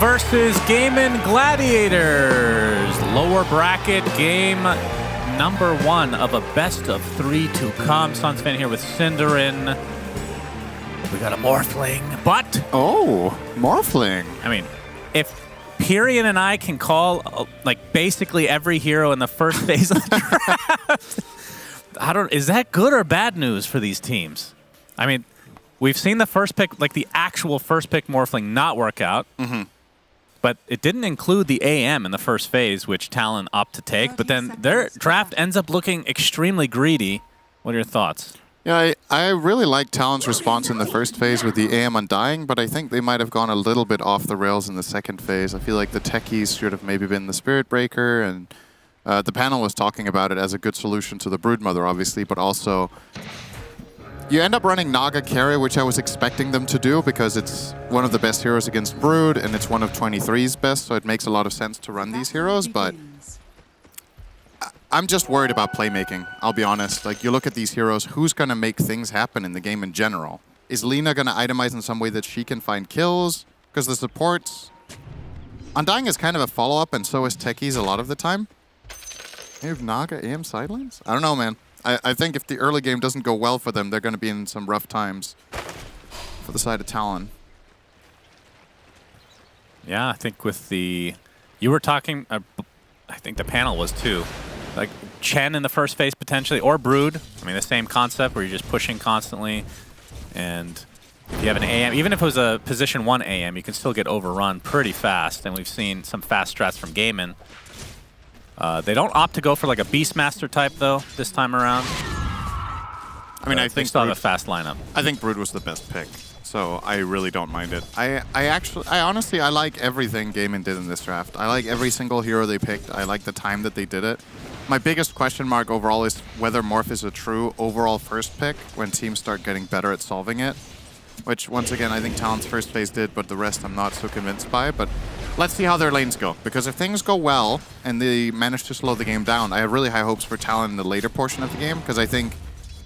versus Gaimin Gladiators. Lower bracket game number 1 of a best of 3 to come. Sunsfan here with Cinderin. We got a Morphling, but... Oh, Morphling. I mean, if Pyrian and I can call like basically every hero in the first phase of the draft, is that good or bad news for these teams? I mean, we've seen the first pick, like the actual first pick Morphling not work out, but it didn't include the AM in the first phase, which Talon opted to take, but then their draft ends up looking extremely greedy. What are your thoughts? Yeah, I really like Talon's response in the first phase with the AM Undying, but I think they might have gone a little bit off the rails in the second phase. I feel like the techies should have maybe been the Spirit Breaker, and the panel was talking about it as a good solution to the Broodmother, obviously, but also you end up running Naga carry, which I was expecting them to do because it's one of the best heroes against Brood, and it's one of 23's best, so it makes a lot of sense to run these heroes, but I'm just worried about playmaking, I'll be honest. Like, you look at these heroes, who's going to make things happen in the game in general? Is Lina going to itemize in some way that she can find kills? Because the supports... Undying is kind of a follow-up, and so is techies a lot of the time. You have Naga AM sidelines? I don't know, man. I think if the early game doesn't go well for them, they're going to be in some rough times for the side of Talon. Yeah, I think with the... You were talking... I think the panel was too. Like Chen in the first phase potentially, or Brood. I mean, the same concept where you're just pushing constantly. And if you have an AM, even if it was a position 1 AM, you can still get overrun pretty fast. And we've seen some fast strats from Gaimin. They don't opt to go for like a Beastmaster type though this time around. I mean, I think they still have a fast lineup. I think Brood was the best pick, so I really don't mind it. I honestly like everything Gaimin did in this draft. I like every single hero they picked. I like the time that they did it. My biggest question mark overall is whether Morph is a true overall first pick when teams start getting better at solving it. Which, once again, I think Talon's first phase did, but the rest I'm not so convinced by. But let's see how their lanes go. Because if things go well and they manage to slow the game down, I have really high hopes for Talon in the later portion of the game. Because I think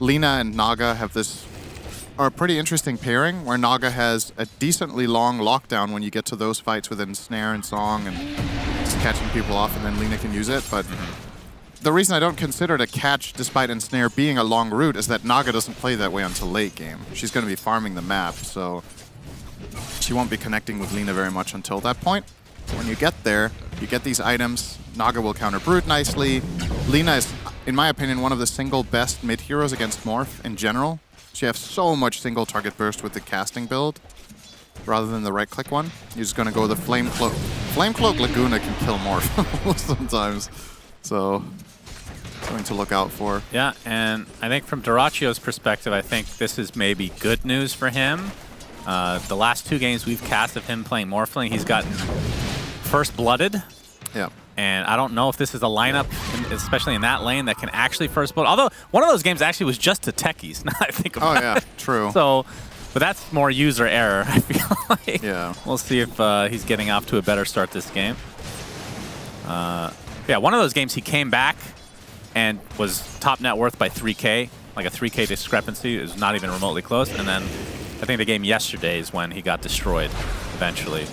Lina and Naga have are a pretty interesting pairing, where Naga has a decently long lockdown when you get to those fights with Ensnare and Song and just catching people off, and then Lina can use it. But the reason I don't consider it a catch, despite Ensnare being a long route, is that Naga doesn't play that way until late game. She's going to be farming the map, so she won't be connecting with Lina very much until that point. When you get there, you get these items. Naga will counter Brood nicely. Lina is, in my opinion, one of the single best mid-heroes against Morph in general. She has so much single target burst with the casting build, rather than the right-click one. You're just going to go with the Flame Cloak. Flame Cloak Laguna can kill Morph sometimes, so something to look out for. Yeah, and I think from Doracio's perspective, I think this is maybe good news for him. The last 2 games we've cast of him playing Morphling, he's gotten First Blooded. Yeah. And I don't know if this is a lineup, especially in that lane, that can actually First Blood. Although, one of those games actually was just to techies, now I think about it. Oh, yeah, true. So, but that's more user error, I feel like. Yeah. We'll see if he's getting off to a better start this game. Yeah, one of those games he came back and was top net worth by 3K, like a 3K discrepancy. It was not even remotely close. And then I think the game yesterday is when he got destroyed eventually.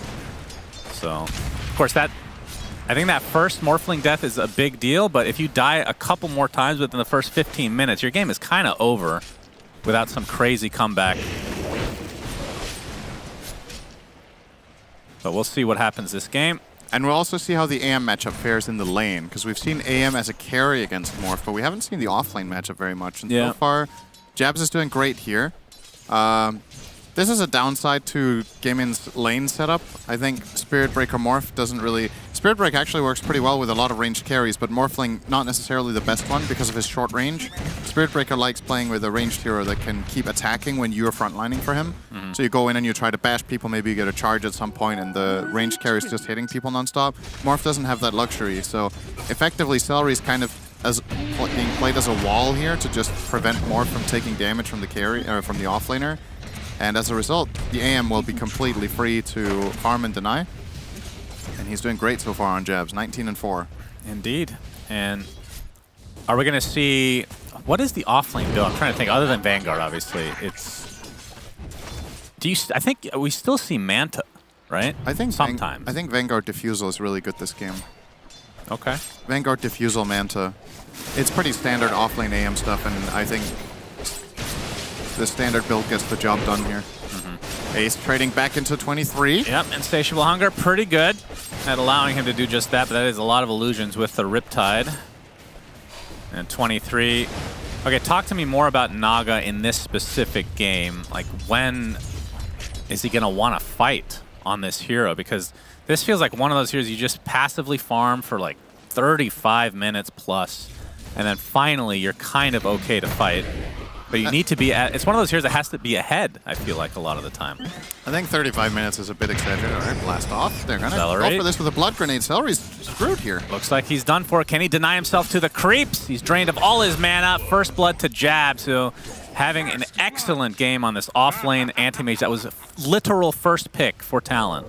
So, of course, I think that first Morphling death is a big deal, but if you die a couple more times within the first 15 minutes, your game is kind of over without some crazy comeback. But we'll see what happens this game. And we'll also see how the AM matchup fares in the lane, because we've seen AM as a carry against Morph, but we haven't seen the offlane matchup very much. And so far, Jabs is doing great here. This is a downside to Gaimin's lane setup. I think Spirit Breaker Morph doesn't really... Spirit Break actually works pretty well with a lot of ranged carries, but Morphling not necessarily the best one because of his short range. Spirit Breaker likes playing with a ranged hero that can keep attacking when you're frontlining for him. So you go in and you try to bash people, maybe you get a charge at some point, and the ranged carry is just hitting people nonstop. Morph doesn't have that luxury, so effectively Celery is kind of being played as a wall here to just prevent Morph from taking damage from the carry or from the offlaner. And as a result, the AM will be completely free to farm and deny. And he's doing great so far on Jabs, 19-4. Indeed. And are we going to see... What is the offlane build? I'm trying to think. Other than Vanguard, obviously. It's... I think we still see Manta. right? I think sometimes. I think Vanguard Diffusal is really good this game. Okay. Vanguard Diffusal Manta. It's pretty standard offlane AM stuff, and I think the standard build gets the job done here. Ace trading back into 23. Yep, Insatiable Hunger, pretty good at allowing him to do just that, but that is a lot of illusions with the Riptide. And 23. Okay, talk to me more about Naga in this specific game. Like, when is he going to want to fight on this hero? Because this feels like one of those heroes you just passively farm for like 35 minutes plus, and then finally you're kind of okay to fight. But you need to be at, it's one of those heroes that has to be ahead, I feel like, a lot of the time. I think 35 minutes is a bit exaggerated. All right, blast off. They're going to go for this with a blood grenade. Celery's screwed here. Looks like he's done for. Can he deny himself to the creeps? He's drained of all his mana. First blood to Jabs, who having an excellent game on this offlane anti-mage. That was a literal first pick for Talon.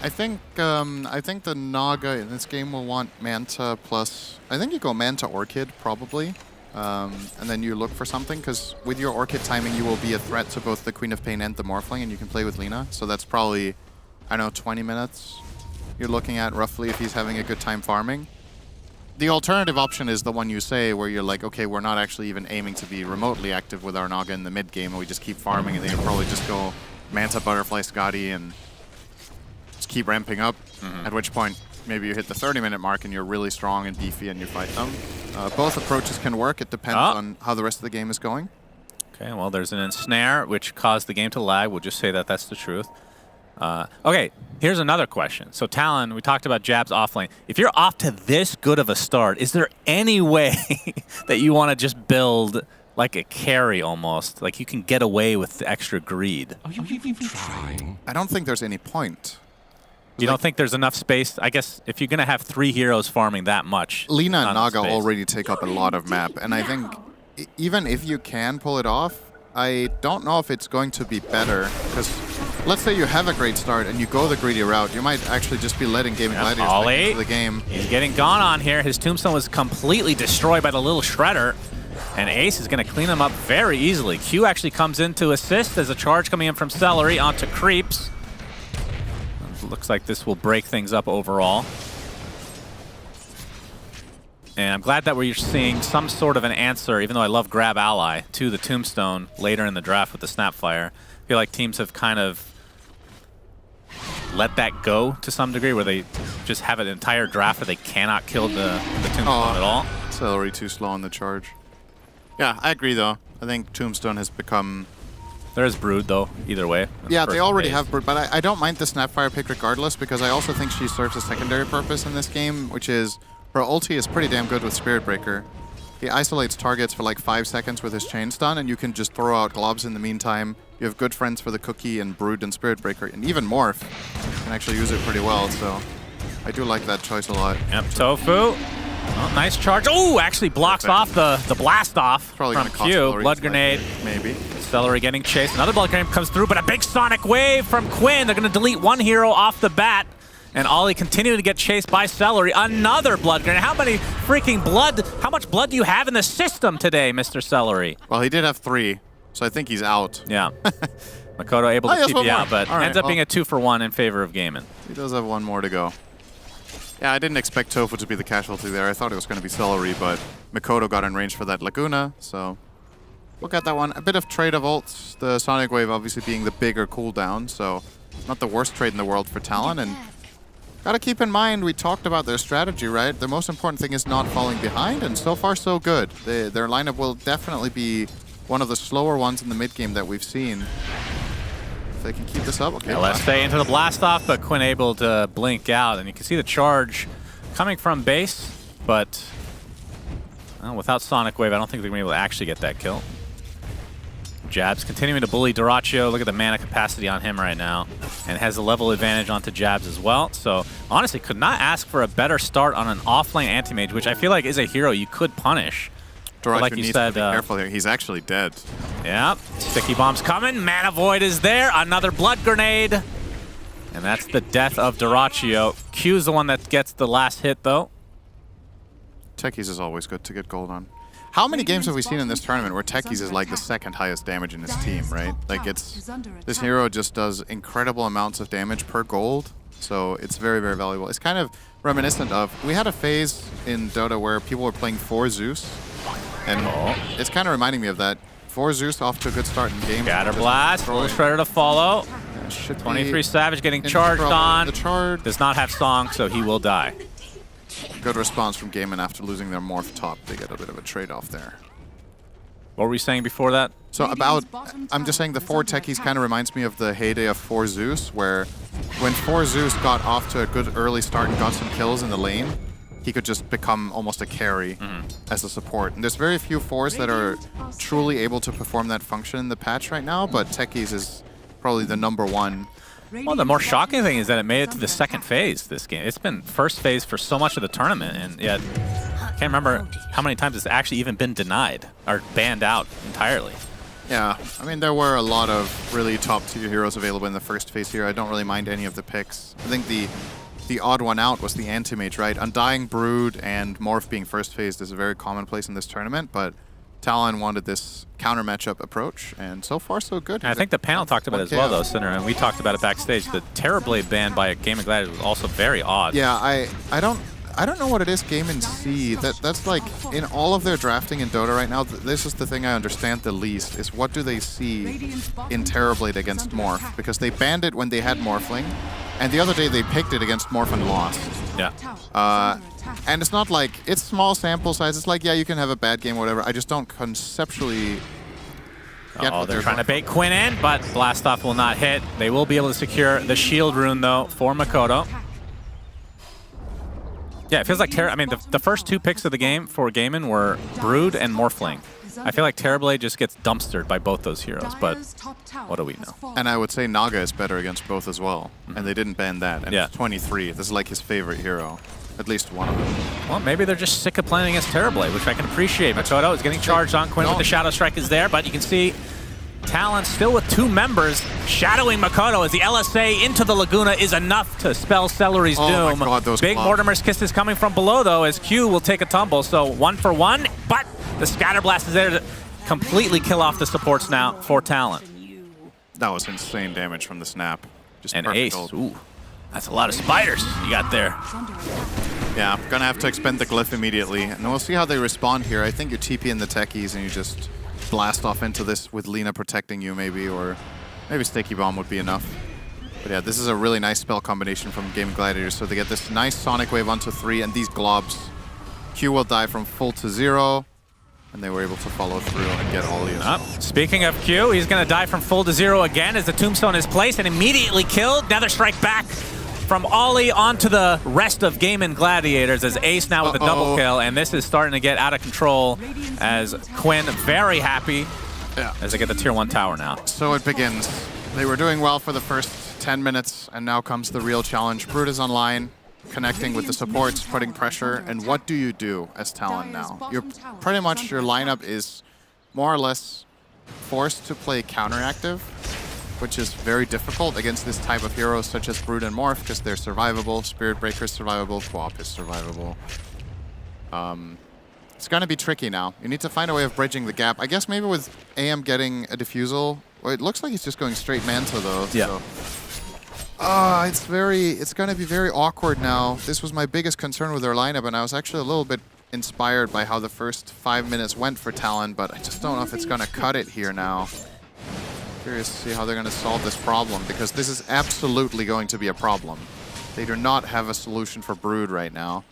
I think the Naga in this game will want Manta plus... I think you go Manta Orchid, probably. And then you look for something, because with your Orchid timing, you will be a threat to both the Queen of Pain and the Morphling, and you can play with Lina. So that's probably, I don't know, 20 minutes you're looking at roughly if he's having a good time farming. The alternative option is the one you say, where you're like, okay, we're not actually even aiming to be remotely active with our Naga in the mid game, and we just keep farming, and then you'll probably just go Manta, Butterfly, Scotty, and just keep ramping up, at which point maybe you hit the 30-minute mark and you're really strong and beefy and you fight them. Both approaches can work. It depends on how the rest of the game is going. Okay, well, there's an ensnare, which caused the game to lag. We'll just say that that's the truth. Okay, here's another question. So Talon, we talked about Jabs offlane. If you're off to this good of a start, is there any way that you want to just build like a carry almost? Like you can get away with the extra greed? Are you even trying? I don't think there's any point. You don't think there's enough space? I guess if you're going to have 3 heroes farming that much. Lina and Naga already take up a lot of map, and I think even if you can pull it off, I don't know if it's going to be better, because let's say you have a great start and you go the greedy route, you might actually just be letting Gaming Gladiators back into the game. He's getting gone on here. His Tombstone was completely destroyed by the little Shredder, and Ace is going to clean him up very easily. Q actually comes in to assist as a charge coming in from Celery onto Creeps. Looks like this will break things up overall. And I'm glad that we're seeing some sort of an answer, even though I love Grab Ally, to the Tombstone later in the draft with the Snapfire. I feel like teams have kind of let that go to some degree, where they just have an entire draft where they cannot kill the Tombstone at all. Celery too slow on the charge. Yeah, I agree though. I think Tombstone has become... There is Brood, though, either way. Yeah, they already have Brood, but I don't mind the Snapfire pick regardless, because I also think she serves a secondary purpose in this game, which is her ulti is pretty damn good with Spirit Breaker. He isolates targets for like 5 seconds with his chain stun, and you can just throw out globs in the meantime. You have good friends for the Cookie and Brood and Spirit Breaker, and even Morph can actually use it pretty well, so I do like that choice a lot. Yep, Tofu. Oh, nice charge. Oh, actually blocks off the blast off from Q. Blood grenade. Maybe. Celery getting chased. Another blood grenade comes through, but a big sonic wave from Quinn. They're going to delete one hero off the bat. And Ollie continuing to get chased by Celery. Another blood grenade. How many freaking blood? How much blood do you have in the system today, Mr. Celery? Well, he did have 3, so I think he's out. Yeah. Makoto able to TP out, but ends up being a 2-for-1 in favor of Gaiman. He does have 1 more to go. Yeah, I didn't expect Tofu to be the casualty there. I thought it was going to be Celery, but Makoto got in range for that Laguna, so look at that one. A bit of trade of ults. The Sonic Wave obviously being the bigger cooldown, so not the worst trade in the world for Talon. And gotta keep in mind, we talked about their strategy, right? The most important thing is not falling behind, and so far so good. Their lineup will definitely be one of the slower ones in the mid game that we've seen. If they can keep this up, okay. Yeah, let's stay into the blast off, but Quinn able to blink out, and you can see the charge coming from base, but well, without Sonic Wave, I don't think they're going to be able to actually get that kill. Jabs continuing to bully Dyrachyo. Look at the mana capacity on him right now, and has a level advantage onto Jabs as well. So honestly, could not ask for a better start on an offlane anti-mage, which I feel like is a hero you could punish. Dyrachyo like you said, to be careful here. He's actually dead. Yeah, sticky bombs coming. Mana Void is there. Another blood grenade, and that's the death of Dyrachyo. Q's the one that gets the last hit, though. Techies is always good to get gold on. How many games have we seen in this tournament where Techies is like the second highest damage in his team, right? Like this hero just does incredible amounts of damage per gold, so it's very, very valuable. It's kind of reminiscent of, we had a phase in Dota where people were playing 4 Zeus, and it's kind of reminding me of that. 4 Zeus off to a good start in game. Scatter Blast, full Shredder to follow. 23 Savage getting charged on. The charge does not have Song, so he will die. Good response from Gaimin after losing their Morph top. They get a bit of a trade-off there. What were we saying before that? So I'm just saying the 4 Techies kind of reminds me of the heyday of 4 Zeus, where when 4 Zeus got off to a good early start and got some kills in the lane, he could just become almost a carry as a support. And there's very few 4s that are truly able to perform that function in the patch right now, but Techies is probably the #1. Well, the more shocking thing is that it made it to the second phase this game. It's been first phase for so much of the tournament, and yet I can't remember how many times it's actually even been denied or banned out entirely. Yeah, I mean, there were a lot of really top-tier heroes available in the first phase here. I don't really mind any of the picks. I think the odd one out was the Anti-Mage, right? Undying, Brood, and Morph being first phased is a very commonplace in this tournament, but Talon wanted this counter matchup approach, and so far so good. And I think the panel talked about it as well, though, Sinner, and we talked about it backstage. The Terrorblade ban by a Gaming Gladiator was also very odd. Yeah, I don't know what it is Gaimin see. That's like, in all of their drafting in Dota right now, this is the thing I understand the least, is what do they see in Terrorblade against Morph? Because they banned it when they had Morphling, and the other day they picked it against Morph and lost. Yeah. And it's not like, it's small sample size. It's like, yeah, you can have a bad game or whatever. I just don't conceptually get what they're trying to bait Quinn in, but Blastoff will not hit. They will be able to secure the shield rune, though, for Makoto. Yeah, it feels like I mean, the first 2 picks of the game for Gaimin were Brood and Morphling. I feel like Terrorblade just gets dumpstered by both those heroes, but what do we know? And I would say Naga is better against both as well, and they didn't ban that. And 23, this is like his favorite hero. At least one of them. Well, maybe they're just sick of playing against Terrorblade, which I can appreciate. Makoto is getting charged on. Quinn with the Shadow Strike is there, but you can see Talon still with 2 members shadowing Makoto as the LSA into the Laguna is enough to spell Celery's doom. Oh my God, those Big Mortimer's Kiss is coming from below, though, as Q will take a tumble. So 1 for 1, but the Scatter Blast is there to completely kill off the supports now for Talon. That was insane damage from the snap. Just and Ace, ooh, that's a lot of spiders you got there. Yeah, gonna have to expend the glyph immediately, and we'll see how they respond here. I think you TP in the Techies and you just blast off into this with Lina protecting you maybe, or maybe Sticky Bomb would be enough. But yeah, this is a really nice spell combination from Gaming Gladiators, so they get this nice Sonic Wave onto 3 and these globs. Q will die from full to 0, and they were able to follow through and get Ollie as well. Speaking of Q, he's gonna die from full to 0 again as the Tombstone is placed and immediately killed. Another strike back from Ollie onto the rest of Gaimin Gladiators as Ace now with a double kill, and this is starting to get out of control as Quinn very happy as they get the tier 1 tower now. So it begins. They were doing well for the first 10 minutes, and now comes the real challenge. Brood is online, connecting with the supports, putting pressure, and what do you do as Talon now? You're pretty much, your lineup is more or less forced to play counteractive, which is very difficult against this type of heroes such as Brood and Morph, because they're survivable, Spirit Breaker is survivable, Quap is survivable. It's going to be tricky now. You need to find a way of bridging the gap. I guess maybe with AM getting a defusal. Well, it looks like he's just going straight Manta though. Yeah. So. It's going to be very awkward now. This was my biggest concern with their lineup, and I was actually a little bit inspired by how the first 5 minutes went for Talon, but I just don't know if it's going to cut it here now. Curious to see how they're going to solve this problem, because this is absolutely going to be a problem. They do not have a solution for Brood right now.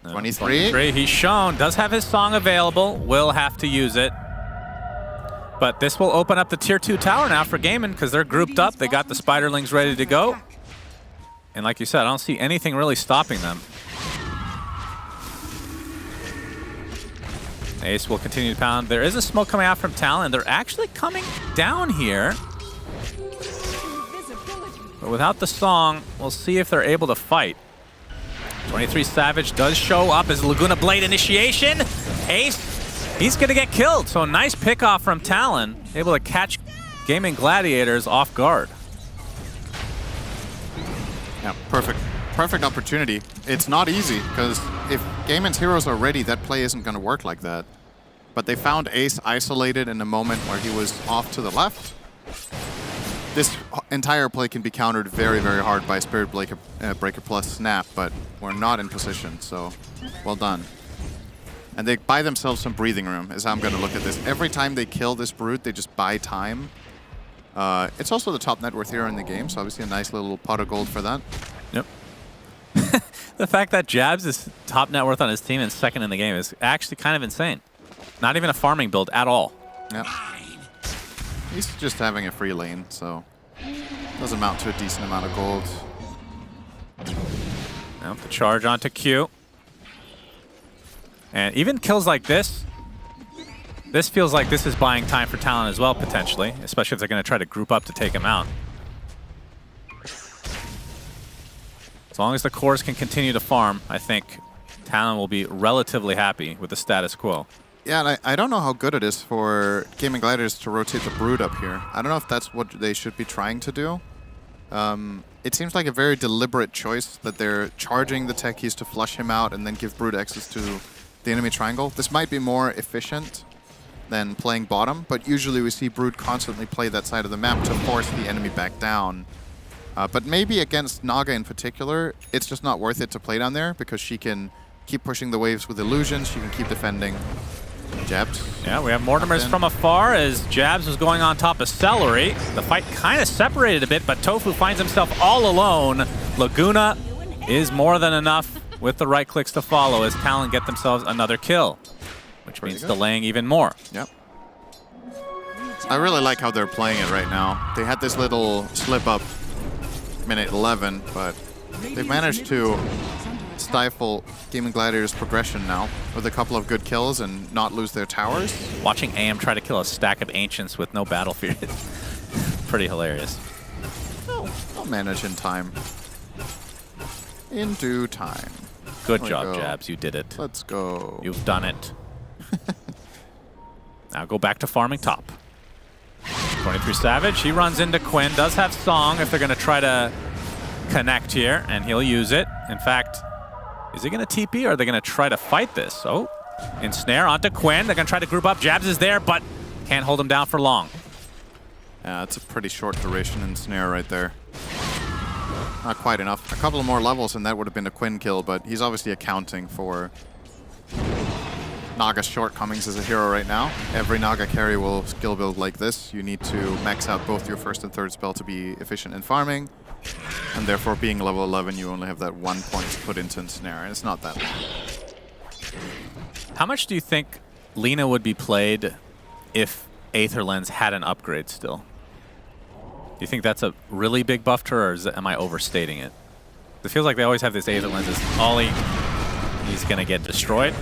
23. He's shown, does have his song available, will have to use it. But this will open up the tier 2 tower now for Gaimin, because they're grouped up. They got the Spiderlings ready to go. And like you said, I don't see anything really stopping them. Ace will continue to pound. There is a smoke coming out from Talon. They're actually coming down here. But without the song, we'll see if they're able to fight. 23 Savage does show up as Laguna Blade initiation. Ace, he's going to get killed. So a nice pickoff from Talon, able to catch Gaming Gladiators off guard. Yeah, perfect opportunity. It's not easy, because if Gaimin's heroes are ready, that play isn't going to work like that. but they found Ace isolated in a moment where he was off to the left. This entire play can be countered very, very hard by Spirit Breaker plus Snap, but we're not in position, so well done. And they buy themselves some breathing room, is how I'm going to look at this. Every time they kill this Brute, they just buy time. It's also the top net worth hero in the game, so obviously a nice little pot of gold for that. Yep. The fact that Jabs is top net worth on his team and second in the game is actually kind of insane. Not even a farming build at all. Yep. He's just having a free lane, so doesn't amount to a decent amount of gold. Now the charge onto Q. And even kills like this feels like this is buying time for Talon as well, potentially, especially if they're going to try to group up to take him out. As long as the cores can continue to farm, I think Talon will be relatively happy with the status quo. Yeah, and I don't know how good it is for Gaming Gliders to rotate the Brood up here. I don't know if that's what they should be trying to do. It seems like a very deliberate choice that they're charging the techies to flush him out and then give Brood access to the enemy triangle. This might be more efficient than playing bottom, but usually we see Brood constantly play that side of the map to force the enemy back down. But maybe against Naga in particular, it's just not worth it to play down there because she can keep pushing the waves with illusions, she can keep defending. Jabs. Yeah, we have Mortimer's from afar as Jabs was going on top of Celery. The fight kind of separated a bit, but Tofu finds himself all alone. Laguna is more than enough with the right clicks to follow as Talon get themselves another kill, which means delaying even more. Yep. I really like how they're playing it right now. They had this little slip up minute 11, but they've managed to stifle Gaming Gladiator's progression now with a couple of good kills and not lose their towers. Watching AM try to kill a stack of Ancients with no battlefield, pretty hilarious. I'll manage in time. In due time. Good job, Jabs. You did it. Let's go. You've done it. Now go back to farming top. 23 Savage. He runs into Quinn. Does have Song if they're going to try to connect here, and he'll use it. In fact, is he going to TP or are they going to try to fight this? Oh, ensnare onto Quinn. They're going to try to group up. Jabs is there, but can't hold him down for long. Yeah, that's a pretty short duration ensnare right there. Not quite enough. A couple of more levels and that would have been a Quinn kill, but he's obviously accounting for Naga's shortcomings as a hero right now. Every Naga carry will skill build like this. You need to max out both your first and third spell to be efficient in farming. And therefore, being level 11, you only have that 1 point to put into ensnare, and it's not that long. How much do you think Lina would be played if Aether Lens had an upgrade still? Do you think that's a really big buff to her, or am I overstating it? It feels like they always have this Aether Lens as Ollie. He's going to get destroyed.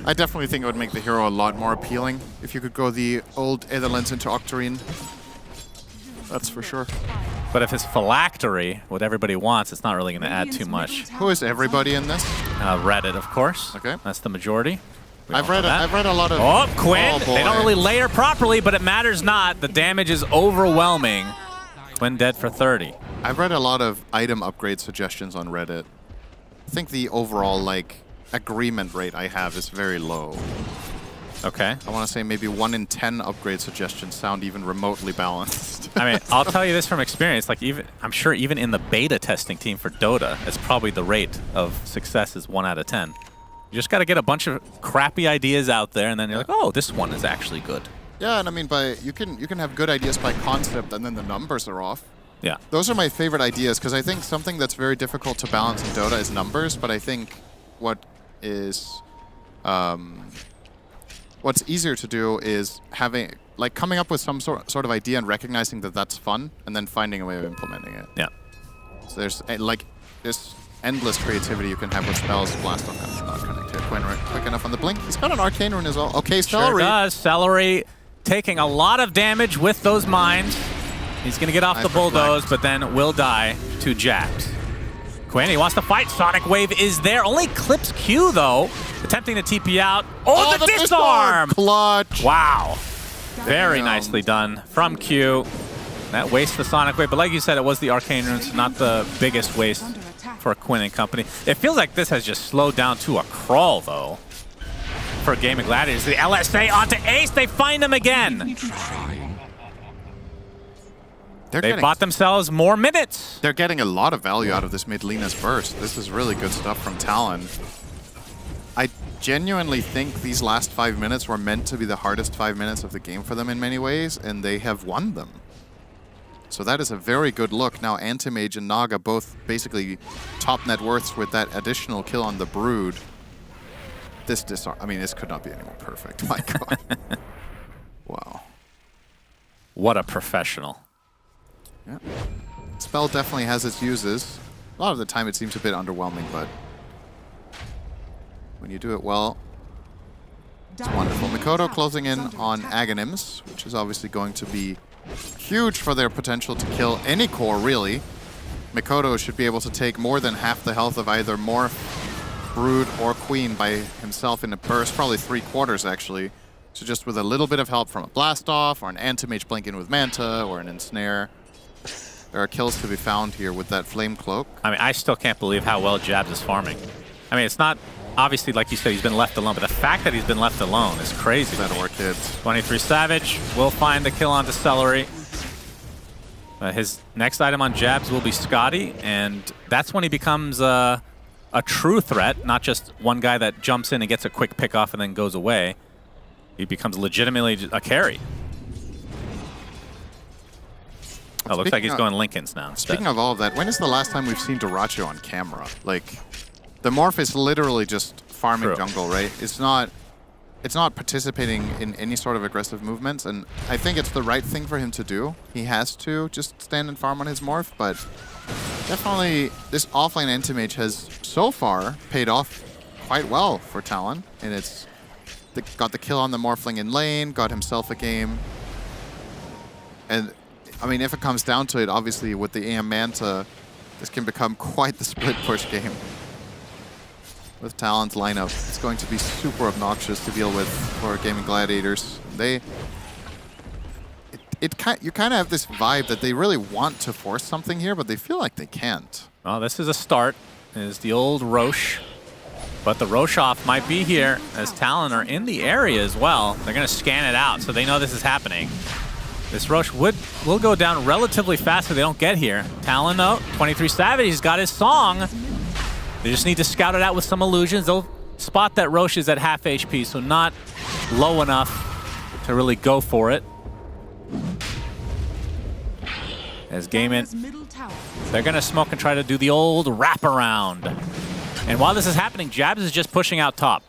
I definitely think it would make the hero a lot more appealing if you could go the old Aether Lens into Octarine. That's for sure. But if it's phylactery, what everybody wants, it's not really going to add too much. Who is everybody in this? Reddit, of course. Okay. That's the majority. I've read a lot of... Oh, Quinn! Oh, they don't really layer properly, but it matters not. The damage is overwhelming. Quinn dead for 30. I've read a lot of item upgrade suggestions on Reddit. I think the overall, agreement rate I have is very low. Okay. I want to say maybe 1 in 10 upgrade suggestions sound even remotely balanced. I mean, I'll tell you this from experience. I'm sure even in the beta testing team for Dota, it's probably the rate of success is 1 out of 10. You just got to get a bunch of crappy ideas out there, and then you're like, oh, this one is actually good. Yeah, and I mean, you can have good ideas by concept, and then the numbers are off. Yeah. Those are my favorite ideas, because I think something that's very difficult to balance in Dota is numbers, but I think what is... what's easier to do is coming up with some sort of idea and recognizing that that's fun, and then finding a way of implementing it. Yeah. So there's this endless creativity you can have with spells. Blast off, not connect here. Quinn quick enough on the blink. He's got an arcane rune as well. Okay, Celery. Sure does. Celery taking a lot of damage with those mines. He's going to get off the bulldoze, but then will die to Jabs. Quinn, he wants to fight. Sonic Wave is there. Only clips Q, though. Attempting to TP out. Oh, the disarm! Clutch! Wow. Very nicely done from Q. That wastes the Sonic Wave, but like you said, it was the Arcane Runes, not the biggest waste for Quinn and company. It feels like this has just slowed down to a crawl, though. for Gaming Gladiators. The LSA onto Ace. They find him again. They've bought themselves more minutes. They're getting a lot of value out of this mid Lina's burst. This is really good stuff from Talon. I genuinely think these last 5 minutes were meant to be the hardest 5 minutes of the game for them in many ways, and they have won them. So that is a very good look. Now Anti-Mage and Naga both basically top net worths with that additional kill on the Brood. This disarm, I mean, this could not be any more perfect. My God. Wow. What a professional. Yeah. Spell definitely has its uses. A lot of the time it seems a bit underwhelming, but when you do it well, it's wonderful. Mikoto closing in on Aghanims, which is obviously going to be huge for their potential to kill any core, really. Mikoto should be able to take more than half the health of either Morph, Brood, or Queen by himself in a burst, probably 3/4 actually. So just with a little bit of help from a Blast Off, or an Anti-Mage blink in with Manta, or an Ensnare, there are kills to be found here with that Flame Cloak. I mean, I still can't believe how well Jabs is farming. I mean, it's not, obviously, like you said, he's been left alone, but the fact that he's been left alone is crazy. That Orchid. 23 Savage will find the kill onto Celery. His next item on Jabs will be Scotty, and that's when he becomes a true threat, not just one guy that jumps in and gets a quick pick off and then goes away. He becomes legitimately a carry. Oh, looks like he's going Lincolns now. Speaking of all of that, when is the last time we've seen Duracho on camera? Like, the Morph is literally just farming jungle, right? It's not participating in any sort of aggressive movements, and I think it's the right thing for him to do. He has to just stand and farm on his Morph, but definitely this offlane Anti-Mage has so far paid off quite well for Talon, and it's got the kill on the Morphling in lane, got himself a game, and I mean, if it comes down to it, obviously with the AM Manta, this can become quite the split push game. With Talon's lineup, it's going to be super obnoxious to deal with for Gaming Gladiators. You kind of have this vibe that they really want to force something here, but they feel like they can't. Well, this is a start. It is the old Roche. But the Roche off might be here as Talon are in the area as well. They're going to scan it out, so they know this is happening. This Roche will go down relatively fast if they don't get here. Talon, though, 23 Savage, he's got his song. They just need to scout it out with some illusions. They'll spot that Roche is at half HP, so not low enough to really go for it. As Gaimin, they're going to smoke and try to do the old wraparound. And while this is happening, Jabs is just pushing out top.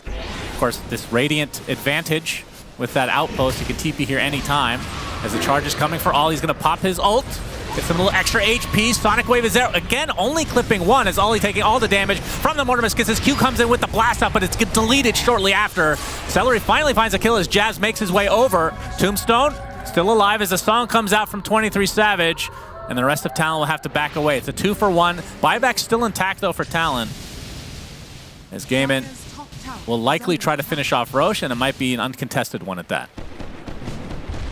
Of course, this Radiant advantage with that outpost, he can TP here anytime. As the charge is coming for all, he's going to pop his ult. Get some little extra HP. Sonic Wave is there. Again, only clipping one as Ollie taking all the damage from the Mortimer Skits. His Q comes in with the blast up, but it's deleted shortly after. Celery finally finds a kill as Jabs makes his way over. Tombstone still alive as the song comes out from 23 Savage, and the rest of Talon will have to back away. It's a 2-for-1. Buyback still intact, though, for Talon. As Gaimin will likely try to finish off Roche, and it might be an uncontested one at that.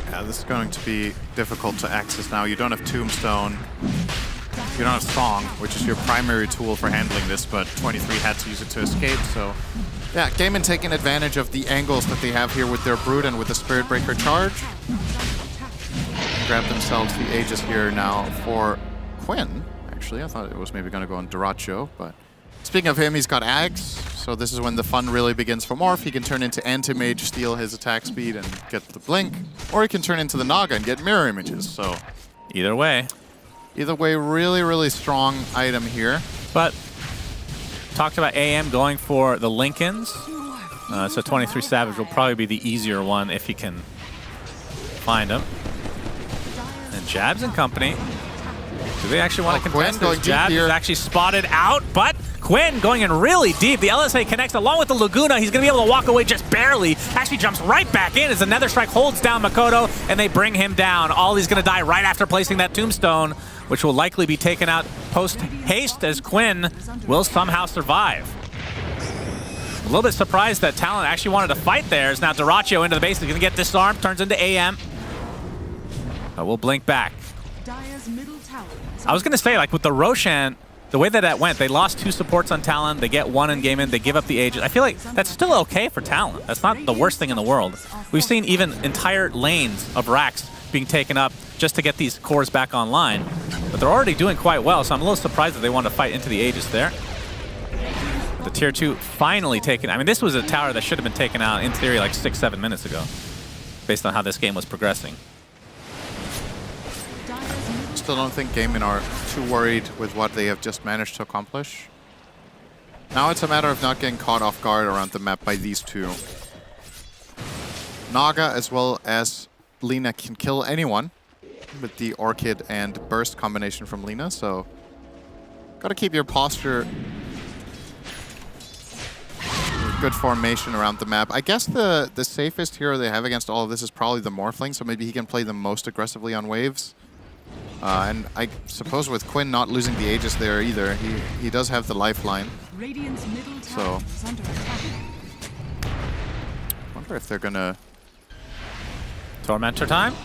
Yeah, this is going to be difficult to access now. You don't have Tombstone. You don't have Song, which is your primary tool for handling this, but 23 had to use it to escape, so... Yeah, Gaimin taking advantage of the angles that they have here with their Brood and with the Spirit Breaker charge. Grab themselves the Aegis here now for Quinn, actually. I thought it was maybe going to go on Duracho, but... Speaking of him, he's got Ags, so this is when the fun really begins for Morph. He can turn into Anti-Mage, steal his attack speed, and get the Blink. Or he can turn into the Naga and get Mirror Images, so... Either way, really, really strong item here. But, talked about AM going for the Lincolns. So 23 Savage will probably be the easier one if he can find him. And Jabs and company. Do they actually want to contest this? Jabs is actually spotted out, but Quinn going in really deep. The LSA connects along with the Laguna. He's going to be able to walk away just barely. Actually jumps right back in as the Nether Strike holds down Mikoto, and they bring him down. Ollie's going to die right after placing that Tombstone, which will likely be taken out post-haste as Quinn will somehow survive. A little bit surprised that Talon actually wanted to fight there. As now Duracho into the base. He's going to get disarmed, turns into AM. But we'll blink back. I was going to say, like with the Roshan, the way that went, they lost 2 supports on Talon. They get 1 in game in. They give up the Aegis. I feel like that's still okay for Talon. That's not the worst thing in the world. We've seen even entire lanes of racks being taken up just to get these cores back online. But they're already doing quite well, so I'm a little surprised that they want to fight into the Aegis there. The tier 2 finally taken. I mean, this was a tower that should have been taken out in theory like 6-7 minutes ago, based on how this game was progressing. Still don't think Gaming are too worried with what they have just managed to accomplish. Now it's a matter of not getting caught off guard around the map by these two. Naga as well as Lina can kill anyone with the Orchid and Burst combination from Lina, so gotta keep your posture, good formation around the map. I guess the safest hero they have against all of this is probably the Morphling, so maybe he can play them most aggressively on waves. And I suppose with Quinn not losing the Aegis there either, he does have the lifeline. So, wonder if they're gonna... Tormentor time?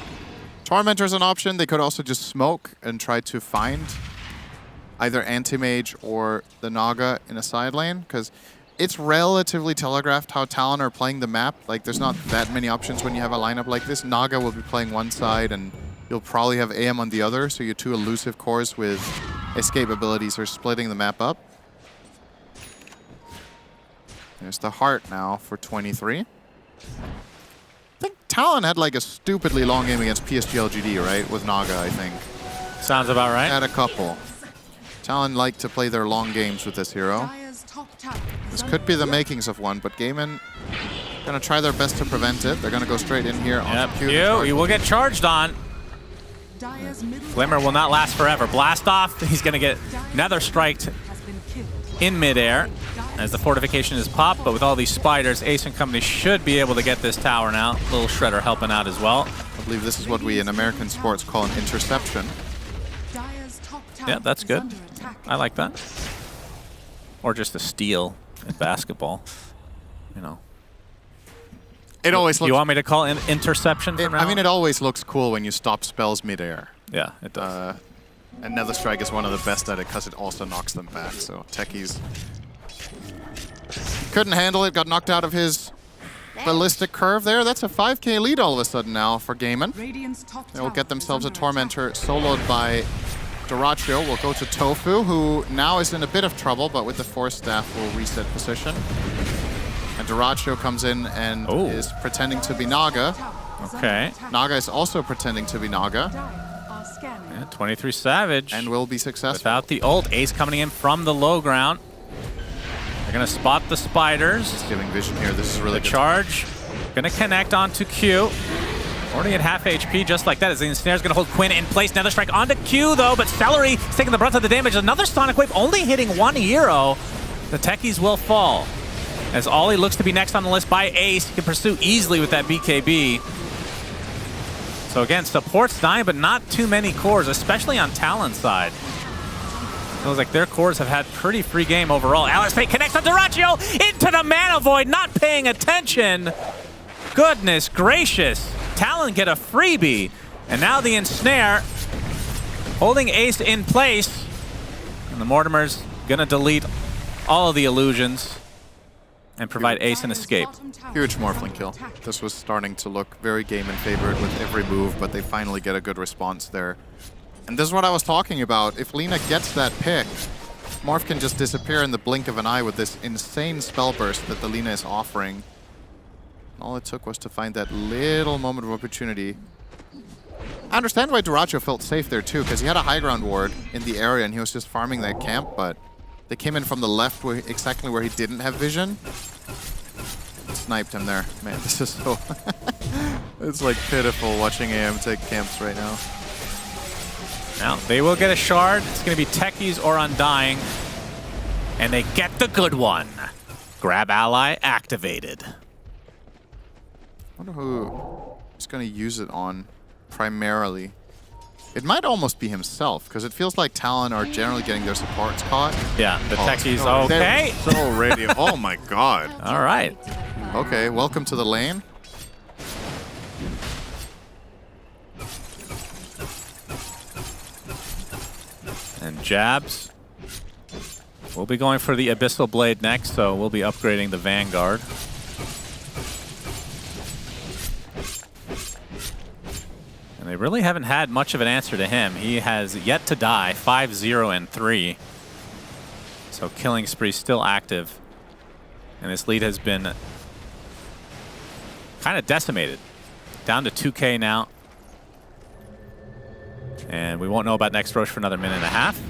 Tormentor's an option. They could also just smoke and try to find either Anti-Mage or the Naga in a side lane, because it's relatively telegraphed how Talon are playing the map. Like, there's not that many options when you have a lineup like this. Naga will be playing one side, and you'll probably have AM on the other, so your 2 elusive cores with escape abilities are splitting the map up. There's the heart now for 23. I think Talon had like a stupidly long game against PSG LGD, right? With Naga, I think. Sounds about right. Had a couple. Talon like to play their long games with this hero. This could be the makings of one, but Gaiman gonna try their best to prevent it. They're gonna go straight in here. Yep, Q, he will get charged on. Glimmer will not last forever. Blast off, he's gonna get Nether Striked in midair as the fortification is popped, but with all these spiders, Ace and company should be able to get this tower now. Little Shredder helping out as well. I believe this is what we in American sports call an interception. Yeah, that's good. I like that. Or just a steal in basketball, you know. It always looks... You want me to call an interception from now? I mean, it always looks cool when you stop spells midair. Yeah, it does. And Nether Strike is one of the best at it because it also knocks them back. So techies couldn't handle it, got knocked out of his ballistic curve there. That's a 5k lead all of a sudden now for Gaiman. They will get themselves a Tormentor soloed by Doratio. Will go to Tofu, who now is in a bit of trouble, but with the Force Staff will reset position. And Doratio comes in and is pretending to be Naga. Okay. Naga is also pretending to be Naga. Yeah, 23 Savage. And will be successful. Without the ult. Ace coming in from the low ground. They're going to spot the spiders. Just giving vision here. This is really the good. Charge. Going to connect onto Q. Already at half HP, just like that, as the Ensnare's going to hold Quinn in place. Nether Strike onto Q, though, but Celery is taking the brunt of the damage. Another Sonic Wave only hitting one hero. The techies will fall. As Ollie looks to be next on the list by Ace. He can pursue easily with that BKB. So again, support's dying, but not too many cores, especially on Talon's side. Feels like their cores have had pretty free game overall. Alice Fate connects on Doratio into the Mana Void, not paying attention. Goodness gracious. Talon get a freebie. And now the Ensnare holding Ace in place. And the Mortimer's gonna delete all of the illusions and provide Ace an escape. Huge Morphling kill. This was starting to look very game in favor with every move, but they finally get a good response there. And this is what I was talking about. If Lina gets that pick, Morph can just disappear in the blink of an eye with this insane spell burst that the Lina is offering. All it took was to find that little moment of opportunity. I understand why Doratio felt safe there too, because he had a high ground ward in the area and he was just farming that camp, but they came in from the left where exactly where he didn't have vision. Sniped him there. Man, this is so... it's like pitiful watching AM take camps right now. Now, they will get a shard. It's going to be Techies or Undying. And they get the good one. Grab Ally activated. I wonder who is going to use it on primarily. It might almost be himself, because it feels like Talon are generally getting their supports caught. Yeah, the Techies, okay. So radio. Oh my god. All right. Okay, welcome to the lane. And jabs. We'll be going for the Abyssal Blade next, so we'll be upgrading the Vanguard. And they really haven't had much of an answer to him. He has yet to die, 5-0 and 3. So killing spree still active. And this lead has been kind of decimated. Down to 2K now. And we won't know about next Roche for another minute and a half.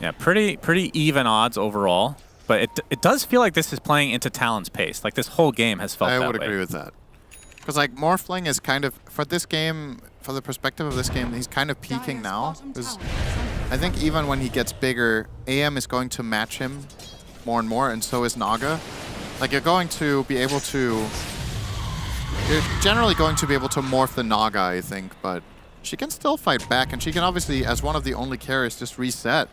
Yeah, pretty even odds overall. But it does feel like this is playing into Talon's pace. Like this whole game has felt that way. I would agree with that. Because like Morphling is kind of, for this game, for the perspective of this game, he's kind of peaking now. Because I think even when he gets bigger, AM is going to match him more and more, and so is Naga. Like you're going to be able to, you're generally going to be able to morph the Naga, I think, but she can still fight back, and she can obviously, as one of the only carriers, just reset.